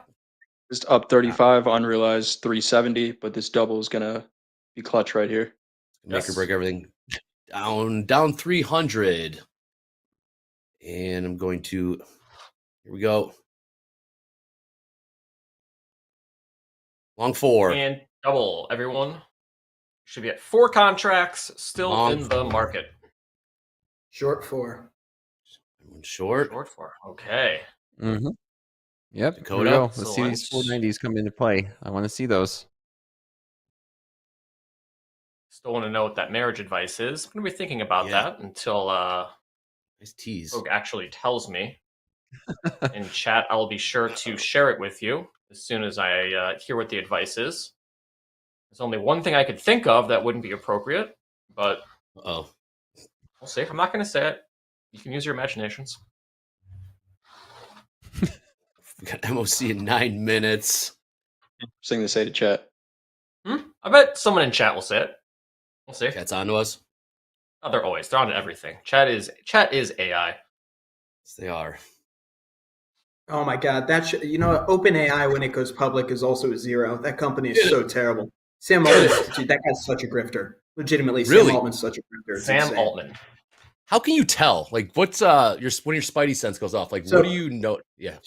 Just up 35, unrealized 370, but this double is gonna be clutch right here. Make or break everything. Down 300. And I'm going to, here we go. Long 4. And double, everyone. Should be at 4 contracts still Long in the market. Short 4. Short. Short 4. Okay. Mm-hmm. Yep. Dakota. Here we go. Let's So see these 490s come into play. I want to see those. Still want to know what that marriage advice is. I'm going to be thinking about that until nice tease. Hoag actually tells me. In chat, I'll be sure to share it with you as soon as I hear what the advice is. There's only one thing I could think of that wouldn't be appropriate, but we'll see. I'm not going to say it. You can use your imaginations. We got MOC in 9 minutes. Something to say to chat. I bet someone in chat will say it. We'll see. Chat's on to us. Oh, they're on to everything. Chat is AI. Yes, they are. Oh my God, OpenAI when it goes public is also a zero. That company is so terrible. Sam Altman, dude, that guy's such a grifter. Legitimately, Really? Sam Altman's such a grifter. It's Sam insane. Altman. How can you tell? Like, what's when your spidey sense goes off? Like, So- what do you know? Yeah.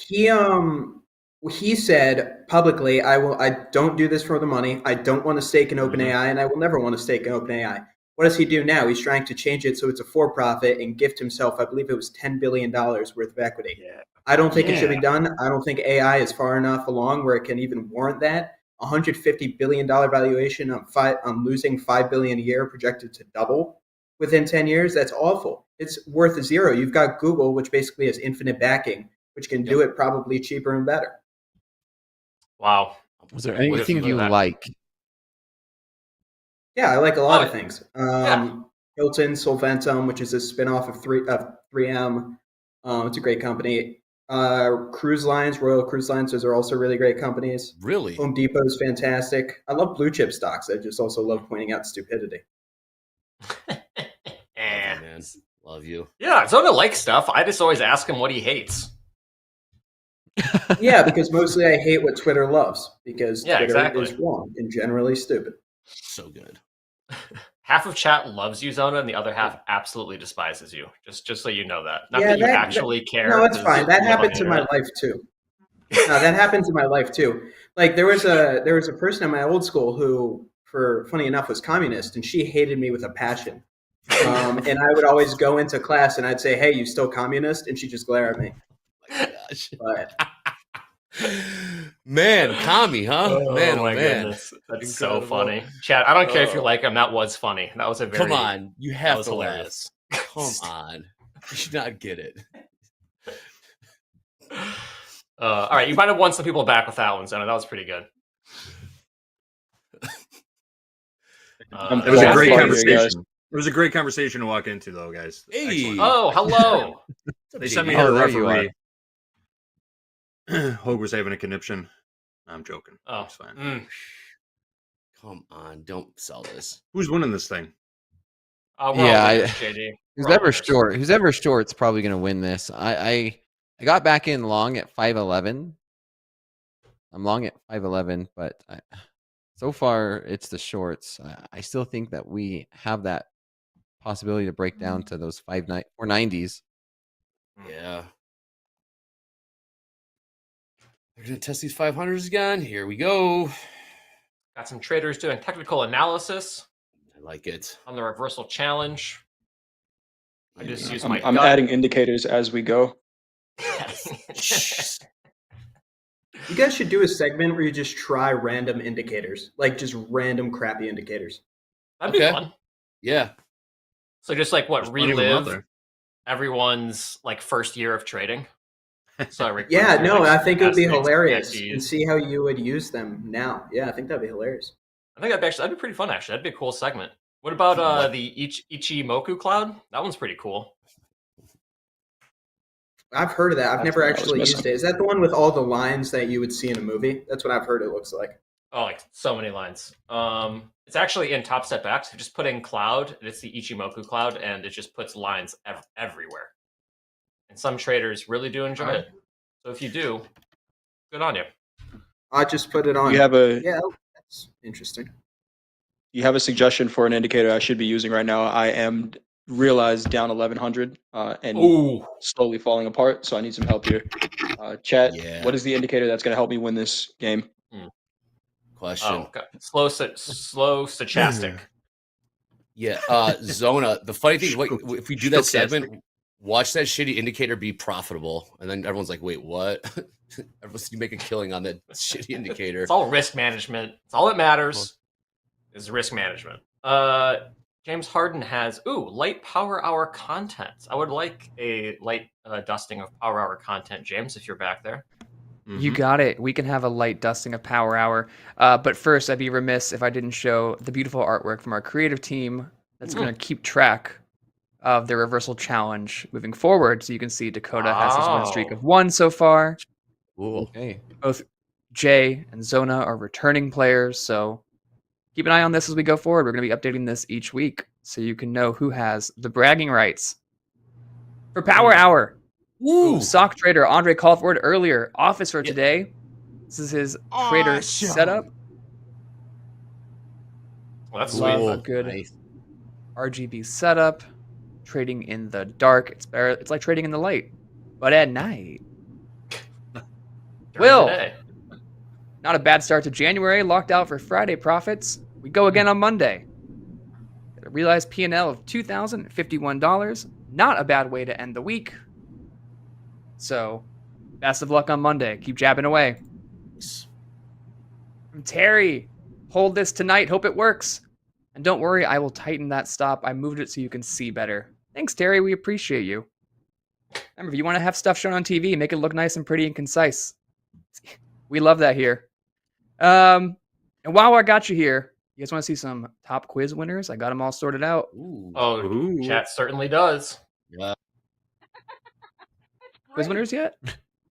He said publicly, I don't do this for the money. I don't want to stake in OpenAI, and I will never want to stake in OpenAI. What does he do now? He's trying to change it so it's a for-profit and gift himself, I believe it was $10 billion worth of equity. Yeah. I don't think it should be done. I don't think AI is far enough along where it can even warrant that. $150 billion valuation on losing $5 billion a year, projected to double within 10 years. That's awful. It's worth a zero. You've got Google, which basically has infinite backing, which can do it probably cheaper and better. Wow. Was there anything you like? Yeah, I like a lot of things. Hilton, Solventum, which is a spinoff of 3M. It's a great company. Cruise Lines, Royal Cruise Lines, those are also really great companies. Really? Home Depot is fantastic. I love blue chip stocks. I just also love pointing out stupidity. Man, love you. Yeah, Zona likes stuff. I just always ask him what he hates. Yeah, because mostly I hate what Twitter loves, because Yeah, Twitter exactly. is wrong and generally stupid. So good. Half of chat loves you, Zona, and the other half absolutely despises you. Just so you know that. Not Yeah, that you actually care. No, it's 'cause fine. That you love happens in my it. life too. No, that happens in my life too. Like there was a person in my old school who, funny enough, was communist, and she hated me with a passion. And I would always go into class and I'd say, "Hey, you still communist?" And she'd just glare at me. Oh my gosh. But Man, Kami, huh? Oh Man, my man. goodness, that's Incredible. so funny. Chad, I don't care if you like him. That was funny. That was a very. Come on, you that have was to hilarious. laugh. Come on, you should not get it. All right, you might have won some people back with that one, Zona. That was pretty good. It was a great conversation. It was a great conversation to walk into, though, guys. Hey. Excellent. Oh, hello. They sent me here a referee. Hoag was having a conniption. I'm joking. Oh, it's fine. Come on, don't sell this. Who's winning this thing? JD. Who's ever short's probably going to win this. I got back in long at 511. I'm long at 511, but so far it's the shorts. I still think that we have that possibility to break down to those 490s. Yeah. They're going to test these 500s again. Here we go. Got some traders doing technical analysis. I like it. On the reversal challenge. I just use my I'm adding indicators as we go. You guys should do a segment where you just try random indicators, like just random crappy indicators. That'd be fun. Yeah. So just like what, There's plenty of them out relive there. everyone's like first year of trading. So I record Yeah, no, like, I think it would be estimates, hilarious PSEs. and see how you would use them now. Yeah, I think that'd be hilarious. I think that'd be pretty fun. Actually, that'd be a cool segment. What about the Ichimoku cloud? That one's pretty cool. I've heard of that. I've never what I was actually used missing. it. Is that the one with all the lines that you would see in a movie? That's what I've heard it looks like. Oh, like so many lines. It's actually in Topstep X. You just put in cloud. It's the Ichimoku cloud, and it just puts lines everywhere. And some traders really do enjoy it. So if you do, good on you. I just put it on. You have a Yeah, that's interesting. You have a suggestion for an indicator I should be using right now. I am realized down 1100 and Ooh. slowly falling apart, so I need some help here. Chat, Yeah. what is the indicator that's going to help me win this game? Question. Oh, okay. Slow stochastic. Yeah, Zona. The funny thing is, if we do that segment, watch that shitty indicator be profitable, and then everyone's like, "Wait, what?" Everyone's you make a killing on that shitty indicator. It's all risk management. It's all that matters is risk management. James Harden has light power hour content. I would like a light dusting of power hour content, James, if you're back there. You got it. We can have a light dusting of Power Hour. But first, I'd be remiss if I didn't show the beautiful artwork from our creative team that's going to keep track of the reversal challenge moving forward. So you can see Dakota has his win streak of 1 so far. Okay. Both Jay and Zona are returning players. So keep an eye on this as we go forward. We're going to be updating this each week so you can know who has the bragging rights for Power Hour. Ooh, sock trader Andre called for it earlier. Office for today. This is his trader setup. Well, that's Love sweet. a good RGB setup. Trading in the dark. It's like trading in the light, but at night. Will, not a bad start to January. Locked out for Friday profits. We go again on Monday. Got a realized P&L of $2,051. Not a bad way to end the week. So, best of luck on Monday. Keep jabbing away. From Terry, hold this tonight. Hope it works. And don't worry, I will tighten that stop. I moved it so you can see better. Thanks, Terry. We appreciate you. Remember, if you want to have stuff shown on TV, make it look nice and pretty and concise. We love that here. And while I got you here, you guys want to see some top quiz winners? I got them all sorted out. Chat certainly does. Yeah. Quiz winners yet?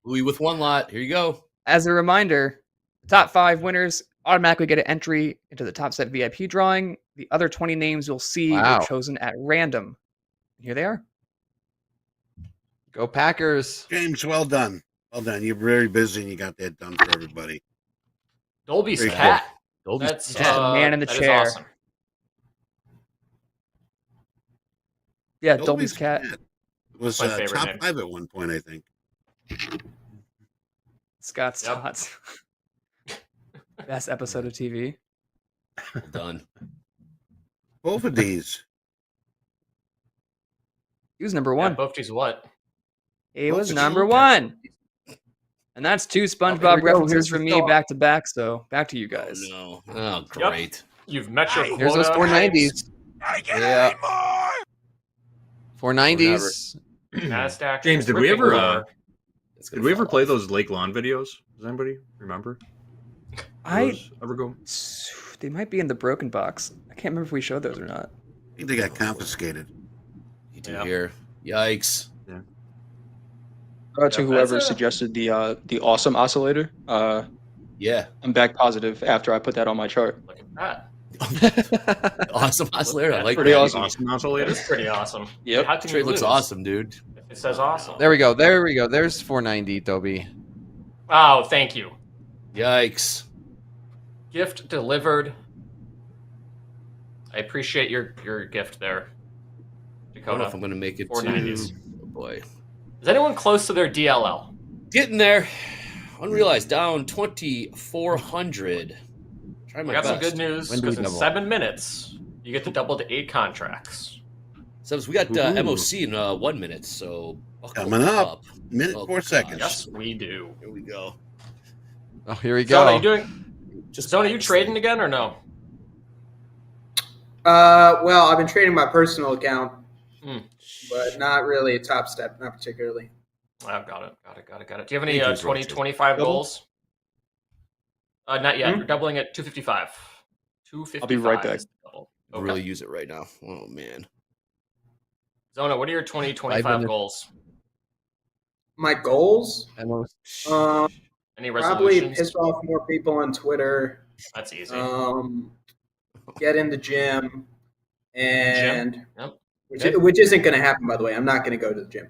Louis with one lot. Here you go. As a reminder, the top 5 winners automatically get an entry into the Topstep VIP drawing. The other 20 names you'll see were chosen at random. Here they are. Go Packers. James, well done. Well done. You're very busy and you got that done for everybody. Dolby's Very cat. cool. That's the man in the that is chair. awesome. Yeah, Dolby's cat. Was My favorite top name. 5 at one point, I think. Scott's Tots. Best episode of TV. Done. Both of these. He was number 1. Yeah, Bofty's what? He was number 1. And that's 2 here SpongeBob we go. references Here's from the me thought. back to back. So back to you guys. Oh, no. Oh, great. You've met your quota. Here's those 490s. Yeah. 490s. NASDAQ. James, did we ripping ever lower. did we ever play those Lake Lawn videos? Does anybody remember? Those ever go? They might be in the broken box. I can't remember if we showed those or not. I think they got confiscated. You do here. Yikes. Yeah. Shout out to whoever suggested the awesome oscillator. Yeah. I'm back positive after I put that on my chart. Look at that. Awesome oscillator. I like Pretty that. awesome. Awesome oscillator. It's pretty awesome. Yep. How can Trade you looks lose? awesome, dude. It says awesome. There we go. There we go. There's 490, Toby. Oh, thank you. Yikes. Gift delivered. I appreciate your gift there, I don't Dakota. know if I'm going to make it 490s. to... Oh, boy. Is anyone close to their DLL? Getting there. Unrealized down 2,400. Try I my got best. some good news When do we because in double? 7 minutes you get to double to 8 contracts. So we got Ooh. MOC in 1 minute, so buckle Coming up. Minute, Oh, 4 seconds. Yes, we do. Here we go. Oh, here we Zona, go. you doing? Zona, you trading again or no? Well, I've been trading my personal account, Hmm. but not really Topstep, not particularly. Oh, got it. Do you have any Thank you, 2025 Double? goals? Not yet. Hmm? We're doubling at 255. 255. I'll be right back. is the double. I really use it right now. Oh, man. Zona, what are your 2025 minutes. goals? My goals? MOC. Any Probably resolutions? piss off more people on Twitter. That's easy. Get in the gym, and Yep. which isn't going to happen, by the way. I'm not going to go to the gym.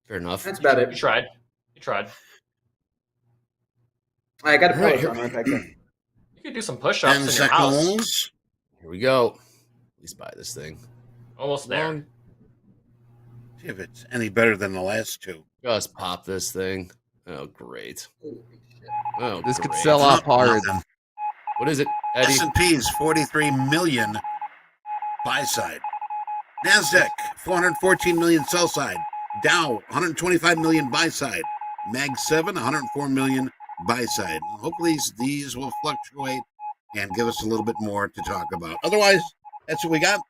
Fair enough. That's about You it. tried. I got a All right, post on right back there. You could do some push-ups 10 in your house. seconds. Here we go. At least buy this thing. Almost there. Long. See if it's any better than the last two. Just pop this thing. Oh, great. Oh, This could great. sell off hard. Nothing. What is it, Eddie? S&P's 43 million buy side. NASDAQ 414 million sell side. Dow 125 million buy side. Mag 7 104 million buy side. Hopefully these will fluctuate and give us a little bit more to talk about. Otherwise, that's what we got.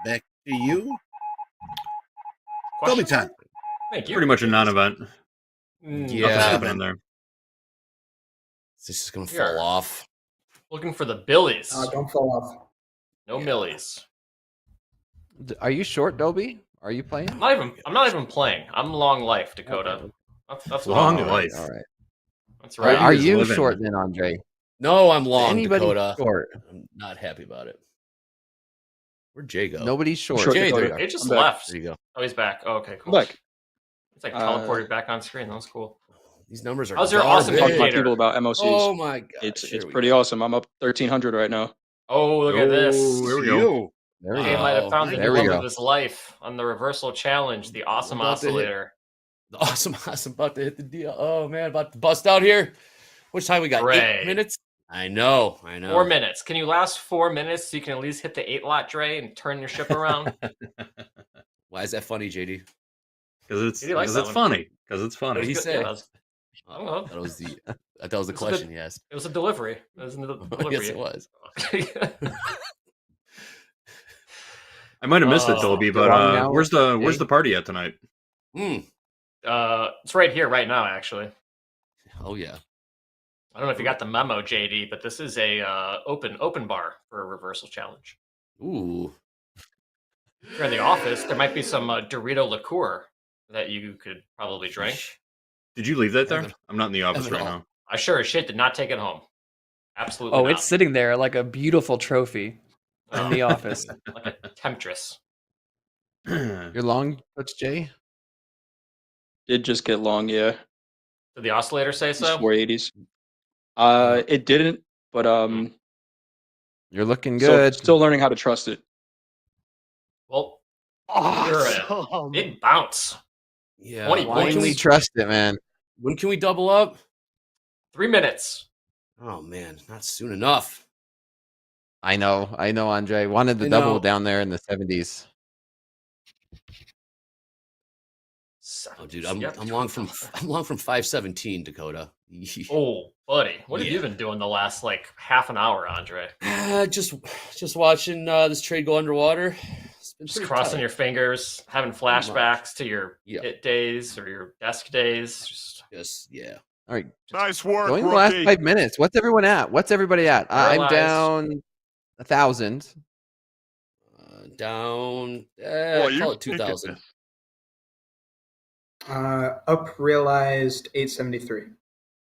Back to you. Toby time. Thank you. Pretty much a non-event. Mm, Yeah. Nothing happening there. This is going to Here. fall off. Looking for the billies. Don't fall off. No millies. Are you short, Dobie? Are you playing? I'm not even playing. I'm long life, Dakota. That's what Long I'm doing. life. All right. That's Are, right. are is you living. short then, Andre? No, I'm long, Anybody Dakota. short? I'm not happy about it. Where'd Jay go? Nobody's short. Sure, Jay, Dakota. there you It go. just I'm back. left. There you go. Oh, he's back. Oh, okay, I'm cool. back. It's like teleported back on screen. That was cool. These numbers are How's your awesome garbage. Talk to my indicator? people about MOCs. Oh, my gosh. it's Here we pretty go. awesome. I'm up 1,300 right now. Oh, look at this. Here we go. There we Jay go. might have found the There new we love go. of his life on the reversal challenge, the awesome About to hit. oscillator. The awesome about to hit the deal. Oh, man, about to bust out here. Which time we got? Dre. 8 minutes? I know. 4 minutes. Can you last 4 minutes so you can at least hit the 8-lot Dre and turn your ship around? Why is that funny, JD? Because He likes it's that one. funny. Because it's What did funny. he say? Yeah, I don't know. That was the that was the It was a question good- he asked. It was a delivery. It was a delivery. Yes, it was. I might have missed it, Dolby, but wrong now, where's the party at tonight? It's right here, right now, actually. Oh yeah. I don't know if you got the memo, JD, but this is a open bar for a reversal challenge. Ooh. If you're in the office, there might be some Dorito liqueur that you could probably drink. Did you leave that there? I'm not in the office right now. I sure as shit did not take it home. Absolutely Oh, not. it's sitting there like a beautiful trophy in the office. Like a temptress. You're long, Coach Jay? Did just get long, yeah. Did the oscillator say It's so? 480s. It didn't, but You're looking still- good. Still learning how to trust it. Well, you're a big bounce. Yeah. 20 Why points. can we trust it, man? When can we double up? 3 minutes. Oh man, not soon enough. I know, Andre. Wanted the I double know. down there in the 70s. Oh, dude, I'm long from 517, Dakota. Oh, buddy, what have you been doing the last like half an hour, Andre? Just watching this trade go underwater. It's been Just pretty crossing tight. your fingers, having Pretty much. flashbacks to your hit days or your desk days. Just yeah. All right. Nice work, Going the last rookie. 5 minutes. What's everyone at? What's everybody at? I'm Paralyzed. down 1,000. Down. Boy, you Call it taking 2,000. this. Up realized 873.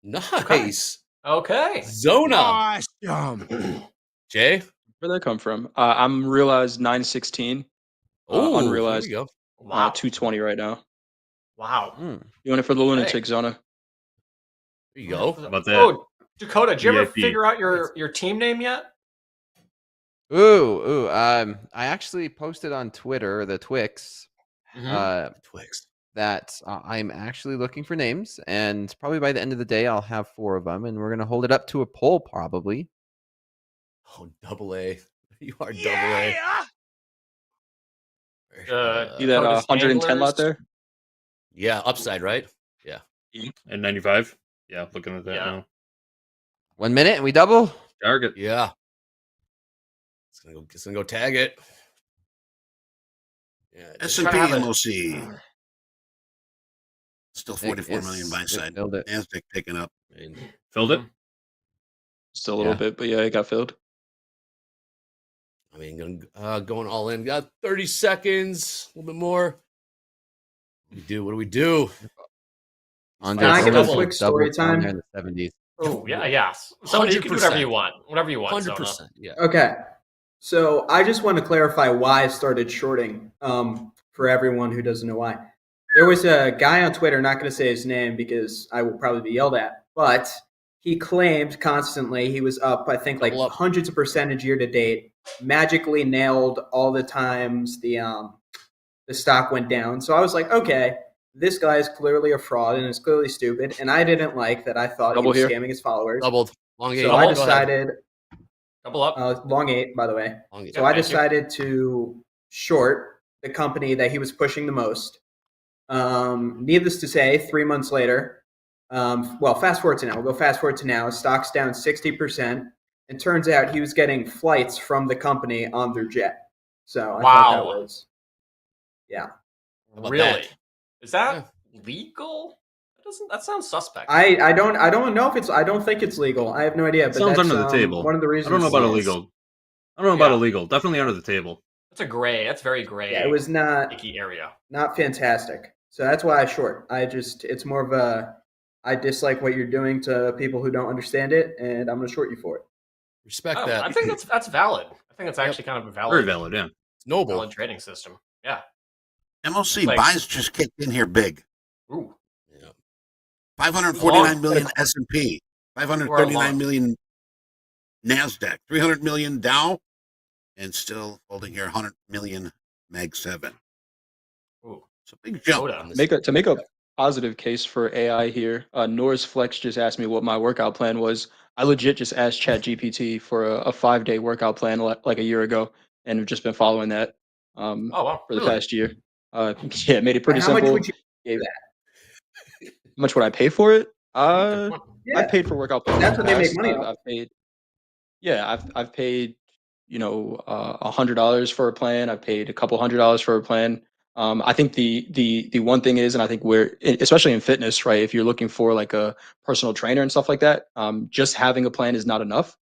Nice. Okay. Zona. Awesome. Jay. Where'd that come from? I'm realized 916. Oh, unrealized. There we go. Wow. 220 right now. Wow. You want it for the lunatic, Zona? There you go. How about that? Oh, Dakota, did you ever VIP. figure out your team name yet? I actually posted on Twitter, the Twix, Twix, that I'm actually looking for names, and probably by the end of the day, I'll have 4 of them, and we're gonna hold it up to a poll, probably. Oh, double A. You are double A. See that Dakota's 110 lot Anglers? there? Yeah, upside, right? Yeah. And 95. Yeah, looking at that now. 1 minute, and we double. Target. Yeah. It's gonna go tag it. Yeah. S&P MOC. Still 44 million buy side. Filled it. Nasdaq picking up. Filled it? Still a little bit, but yeah, it got filled. I mean, going all in. Got 30 seconds, a little bit more. What do we do? On Can I give a quick story time? In the 70s. Oh, yeah. So you can do whatever you want. Whatever you want. 100%. Zona. Yeah. Okay. So I just want to clarify why I started shorting for everyone who doesn't know why. There was a guy on Twitter, not going to say his name because I will probably be yelled at, but he claimed constantly he was up, I think, like hundreds of percentage year to date, magically nailed all the times the stock went down. So I was like, okay, this guy is clearly a fraud and is clearly stupid, and I didn't like that. I thought he was scamming his followers. Doubled. Long 8. So I decided. Double up. Long 8, by the way. Long 8. So I decided to short the company that he was pushing the most. Needless to say, 3 months later, fast forward to now. We'll go fast forward to now. Stock's down 60%. It turns out he was getting flights from the company on their jet. So I thought that was, yeah. Really? Is that legal? That sounds suspect. I don't know if it's. I don't think it's legal. I have no idea. But Sounds that's, under the table. One of the reasons. I don't know about illegal. I don't know about illegal. Definitely under the table. That's a gray. That's very gray. Yeah, it was not icky area. Not fantastic. So that's why I short. It's more of a. I dislike what you're doing to people who don't understand it, and I'm going to short you for it. Respect that. I think that's valid. I think it's actually kind of a valid. Very valid. Yeah. It's noble. Valid trading system. Yeah. MOC Like- buys just kicked in here big. Ooh. 549 million S&P, 539 million Nasdaq, 300 million Dow, and still holding here 100 million Mag 7. Ooh. It's a big jump. To make a positive case for AI here, Norris Flex just asked me what my workout plan was. I legit just asked ChatGPT for a 5-day workout plan like a year ago, and have just been following that for the past year. It made it pretty simple. How much would you pay that? How much would I pay for it? I paid for workout plans. That's in what the they make past. money off. I've paid. Yeah, I've paid $100 for a plan. I've paid a couple $100 for a plan. I think the one thing is, and I think especially in fitness, right? If you're looking for like a personal trainer and stuff like that, just having a plan is not enough.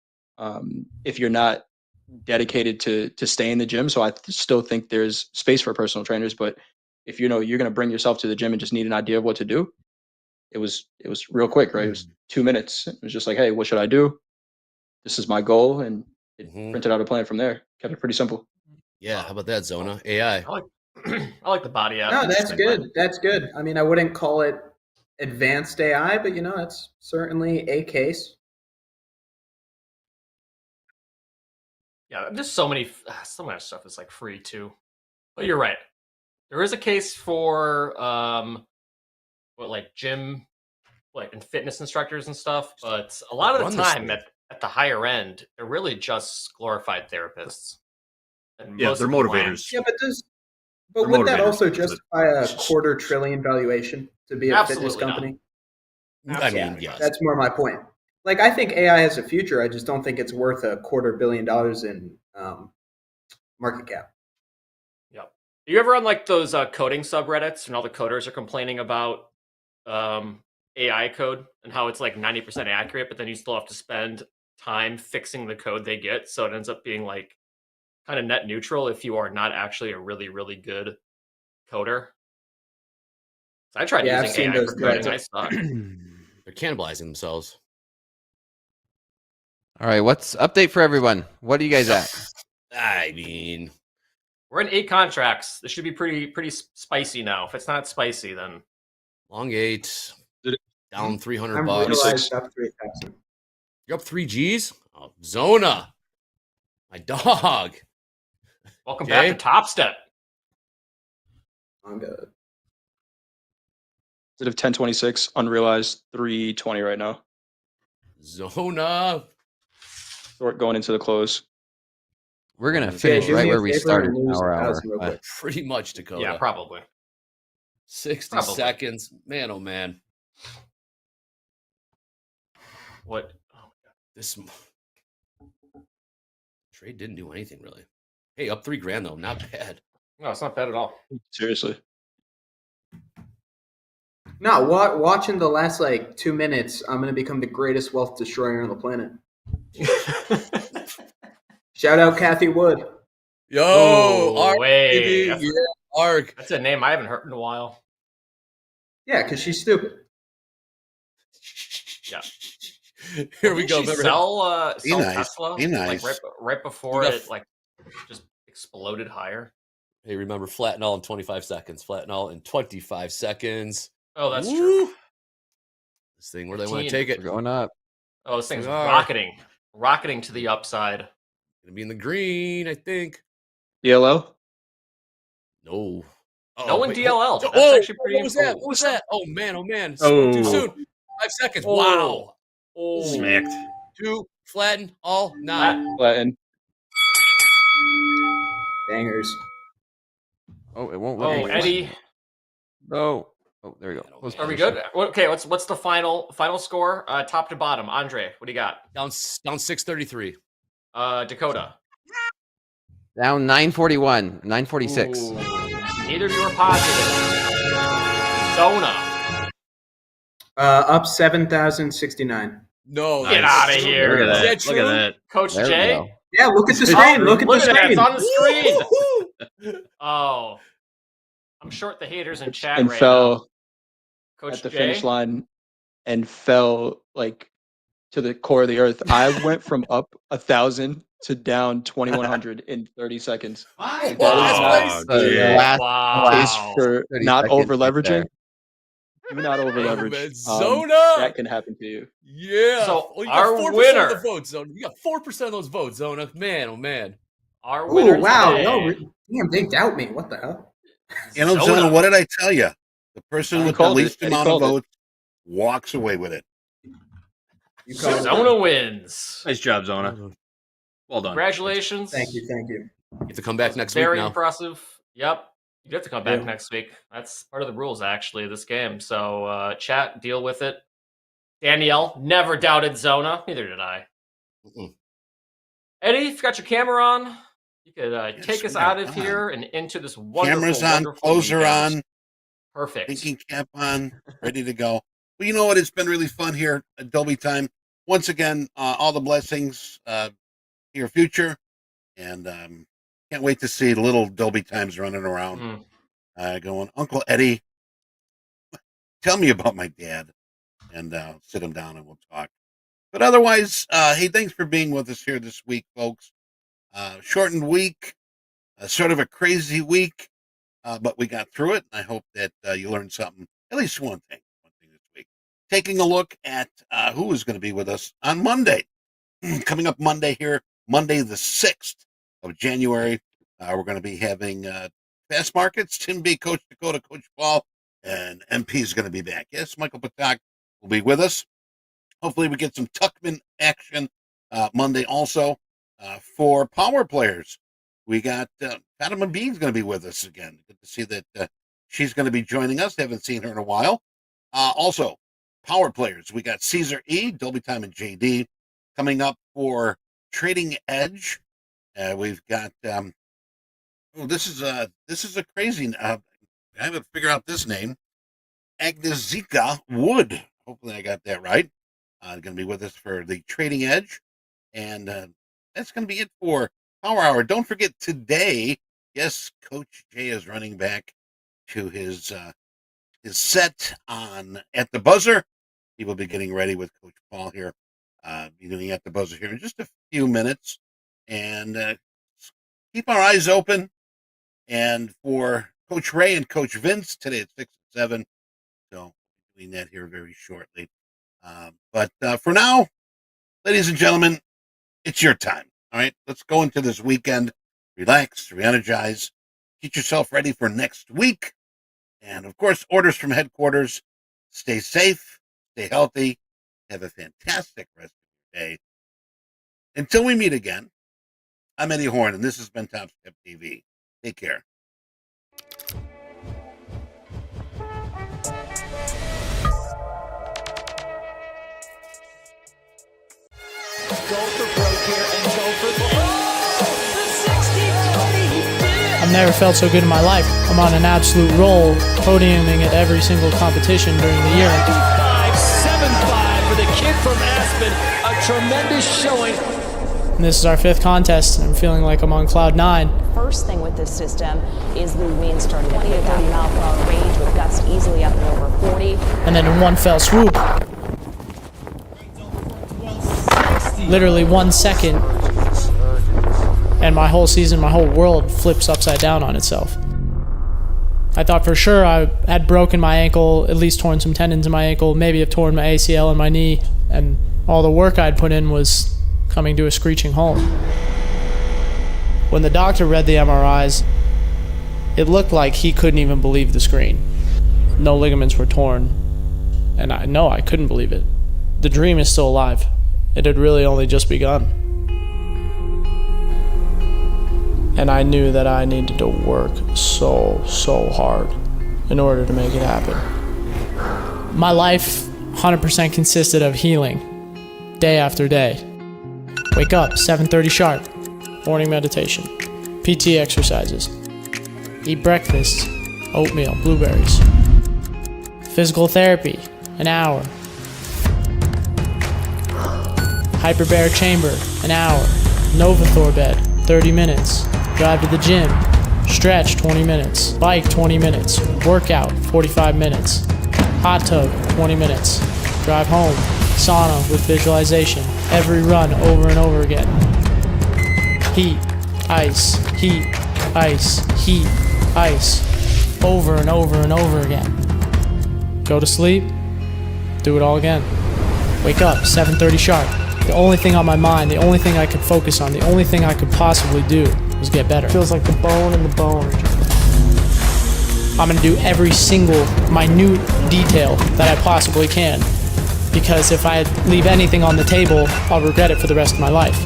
If you're not dedicated to stay in the gym, so I still think there's space for personal trainers. But if you're going to bring yourself to the gym and just need an idea of what to do, it was real quick, right? It was 2 minutes. It was just like, hey, what should I do? This is my goal, and it printed out a plan from there. Kept it pretty simple. Yeah, how about that, Zona? AI. I like the body app. No, that's good. That's good. I mean, I wouldn't call it advanced AI, but that's certainly a case. Yeah, there's so much stuff that's like free too. But you're right. There is a case for gym, and fitness instructors and stuff. But a lot of the time at the higher end, they're really just glorified therapists. And Yeah, most they're of the motivators. Yeah, but But would that also justify a $250 billion valuation to be a fitness company? I mean, yes. That's more my point. Like, I think AI has a future. I just don't think it's worth $250 million in market cap. Yep. Are you ever on like those coding subreddits and all the coders are complaining about AI code and how it's like 90% accurate, but then you still have to spend time fixing the code they get, so it ends up being like kind of net neutral if you are not actually a really, really good coder. So I tried using AI for coding. I suck. They're cannibalizing themselves. All right, what's update for everyone? What are you guys at? I mean, we're in 8 contracts. This should be pretty spicy now. If it's not spicy, then long 8 down $300. I'm realized up 3,000. You're up 3 Gs. Oh, Zona, my dog. Welcome back to Topstep. I'm good. Instead of 1026, unrealized 320 right now. Zona. Short going into the close. We're gonna finish right where we started. Hour. Pretty much, Dakota. Yeah, probably. 60 seconds. Man, oh man. What? Oh, this trade didn't do anything really. Hey, up $3,000 though. Not bad. No, it's not bad at all. Seriously. No, watching the last like 2 minutes, I'm going to become the greatest wealth destroyer on the planet. Shout out Kathy Wood. Yo, Ark, way. That's, Ark. That's a name I haven't heard in a while. Yeah, because she's stupid. Yeah. Here we go. Did she sell nice. Tesla Be nice. like right before it like just exploded higher. Hey, remember flatten all in 25 seconds. Flatten all in 25 seconds. Oh, that's true. This thing, where do they want to take it? We're going up. Oh, this thing's rocketing to the upside. Gonna be in the green, I think. DLL? No. No in DLL. That's actually pretty. What was that? What was that? Oh man! Oh man! Oh. Too soon. 5 seconds. Oh. Wow. Oh. Smacked. 2 flatten all 9. Flatten. Bangers. Oh, it won't. Oh, Eddie. No. Oh, there we go. Are we good? Okay. What's the final score? Top to bottom. Andre, what do you got? Down 633. Dakota. Down 941, 946. Ooh. Neither of you are positive. Zona. Up 7,069. No. Get out of here. Look at that. Is that Look at true? that. Coach There we Jay. go. Yeah, look at the screen. Look at the Look at that. screen. It's on the screen. Oh. I'm short the haters in chat And right fell now. Coach at the Jay? finish line and fell like to the core of the earth. I went from up 1,000 to down 2,100 in 30 seconds. Like, that is not Wow. case for 30 not seconds over right leveraging. there. Do not over man, leverage. Zona! That can happen to you. Yeah. So well, you got our 4% winner. of the votes, Zona. You got 4% of those votes, Zona. Man, oh man. Our winner Ooh, wow. today. No, damn, they doubt me. What the hell? You know, Zona, what did I tell you? The person You with the called it. least Eddie amount of called it. votes walks away with it. Zona wins. Nice job, Zona. Well done. Congratulations. Thank you. You have to come back next Very week now. impressive. Yep. You have to come back Yeah. next week. That's part of the rules, actually, of this game. So, chat, deal with it. Danielle never doubted Zona. Neither did I. Mm-mm. Eddie, if you got your camera on, you could take us we got out of on. here and into this wonderful, Cameras on, wonderful closer weekend. on, Perfect. thinking cap on, ready to go. Well, you know what? It's been really fun here at Dolby Time. Once again, all the blessings to your future. And can't wait to see little Dolby Times running around going, Uncle Eddie, tell me about my dad. And sit him down and we'll talk. But otherwise, hey, thanks for being with us here this week, folks. Shortened week, sort of a crazy week, but we got through it. I hope that you learned something, at least one thing this week. Taking a look at who is going to be with us on Monday. Coming up Monday here, Monday the 6th of January, we're going to be having Fast Markets, Tim B, Coach Dakota, Coach Paul, and MP is going to be back. Yes, Michael Patak will be with us. Hopefully we get some Tuchman action Monday also. For power players, we got Fatima Bean's going to be with us again. Good to see that she's going to be joining us. Haven't seen her in a while. Also, power players. We got Caesar E, Dolby Time, and JD coming up for Trading Edge. We've got this is a crazy. I haven't figured out this name. Agnesika Wood. Hopefully, I got that right. Going to be with us for the Trading Edge, and that's going to be it for Power Hour. Don't forget today. Yes, Coach Jay is running back to his set on At the Buzzer. He will be getting ready with Coach Paul here. Be doing At the Buzzer here in just a few minutes, and keep our eyes open. And for Coach Ray and Coach Vince today at 6 and 7. So doing that here very shortly. But for now, ladies and gentlemen, it's your time. All right, let's go into this weekend. Relax, re-energize, get yourself ready for next week. And of course, orders from headquarters. Stay safe, stay healthy, have a fantastic rest of your day. Until we meet again, I'm Eddie Horn, and this has been Topstep TV. Take care. I've never felt so good in my life. I'm on an absolute roll, podiuming at every single competition during the year. 5.75 for the kid from Aspen. A tremendous showing. And this is our 5th contest, and I'm feeling like I'm on cloud 9. First thing with this system is the wind starting to pick up, mile-per-hour range with gusts easily up and over 40. And then in one fell swoop, literally 1 second, and my whole season, my whole world flips upside down on itself. I thought for sure I had broken my ankle, at least torn some tendons in my ankle, maybe have torn my ACL in my knee, and all the work I'd put in was coming to a screeching halt. When the doctor read the MRIs, it looked like he couldn't even believe the screen. No ligaments were torn, and I couldn't believe it. The dream is still alive. It had really only just begun. And I knew that I needed to work so hard in order to make it happen. My life 100% consisted of healing, day after day. Wake up, 7:30 sharp, morning meditation, PT exercises, eat breakfast, oatmeal, blueberries, physical therapy, an hour, hyperbaric chamber, an hour, Novathor bed, 30 minutes, drive to the gym, stretch 20 minutes, bike 20 minutes, workout 45 minutes, hot tub 20 minutes, drive home, sauna with visualization, every run over and over again. Heat, ice, heat, ice, heat, ice, over and over and over again. Go to sleep, do it all again. Wake up, 7:30 sharp. The only thing on my mind, the only thing I could focus on, the only thing I could possibly do was get better. Feels like the bone and the bone. I'm gonna do every single minute detail that I possibly can, because if I leave anything on the table, I'll regret it for the rest of my life.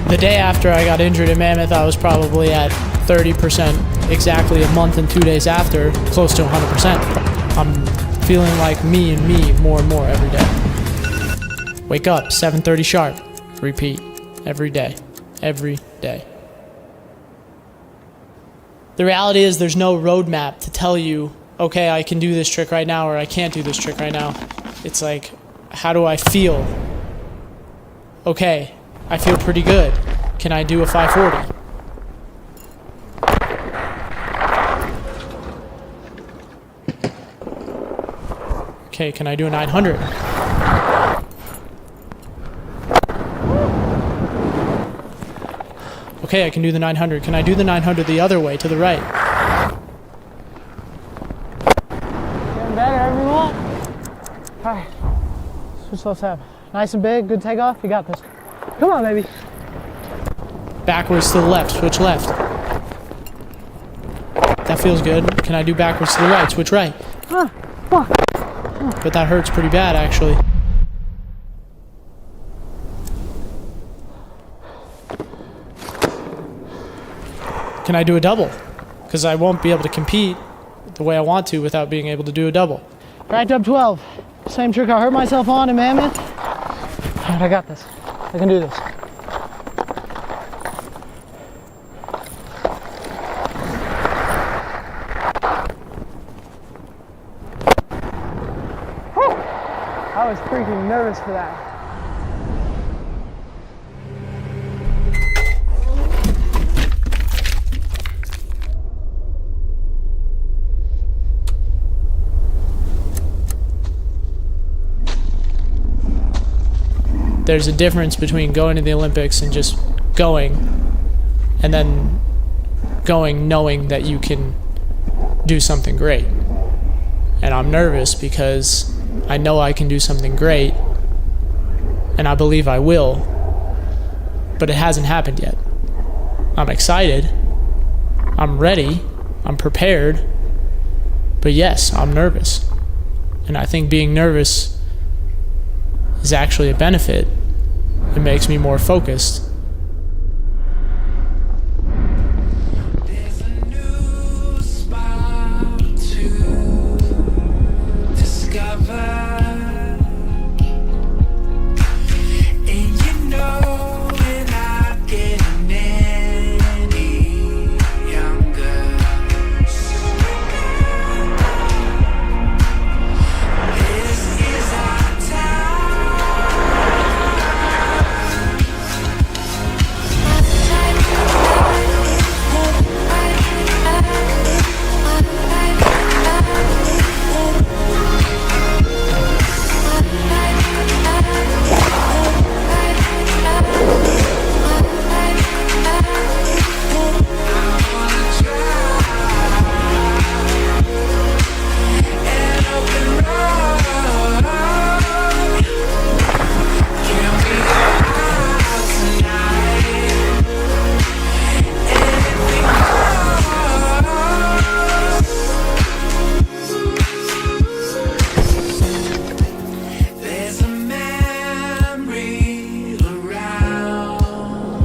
The day after I got injured in Mammoth, I was probably at 30%, exactly a month and 2 days after, close to 100%. I'm feeling like me and me more and more every day. Wake up, 7:30 sharp, repeat, every day, every day. The reality is there's no roadmap to tell you, okay, I can do this trick right now, or I can't do this trick right now. It's like, how do I feel? Okay, I feel pretty good. Can I do a 540? Okay, can I do a 900? Okay, I can do the 900. Can I do the 900 the other way, to the right? Getting better, everyone. All right, switch left tab. Nice and big, good takeoff. You got this. Come on, baby. Backwards to the left, switch left. That feels good. Can I do backwards to the right, switch right? Fuck. But that hurts pretty bad, actually. can I do a double? Because I won't be able to compete the way I want to without being able to do a double. Racked up 12. Same trick I hurt myself on in Mammoth. All right, I got this. I can do this. I was freaking nervous for that. There's a difference between going to the Olympics and just going, and then going knowing that you can do something great. And I'm nervous because I know I can do something great, and I believe I will, but it hasn't happened yet. I'm excited, I'm ready, I'm prepared, but yes, I'm nervous. And I think being nervous is actually a benefit. It makes me more focused.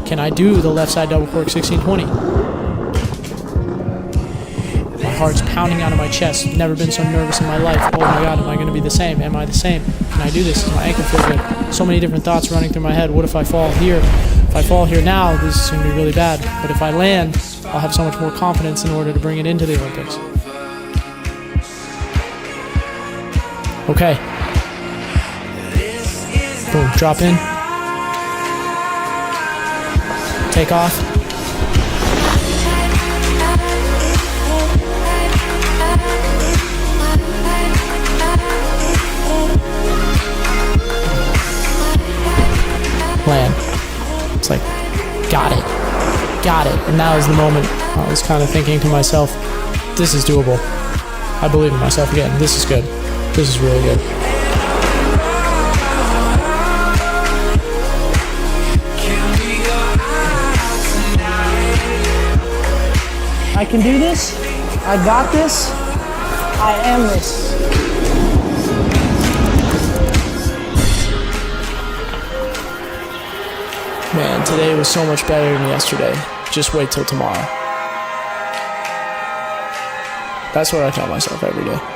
Can I do the left side double cork 1620? My heart's pounding out of my chest. Never been so nervous in my life. Oh my God, am I going to be the same? Am I the same? Can I do this? Does my ankle feel good? So many different thoughts running through my head. What if I fall here? If I fall here now, this is going to be really bad. But if I land, I'll have so much more confidence in order to bring it into the Olympics. Okay. Boom, drop in. Take off. Land. It's like, got it. Got it. And that was the moment I was kind of thinking to myself, this is doable. I believe in myself again. This is good. This is really good. I can do this. I got this. I am this. Man, today was so much better than yesterday. Just wait till tomorrow. That's what I tell myself every day.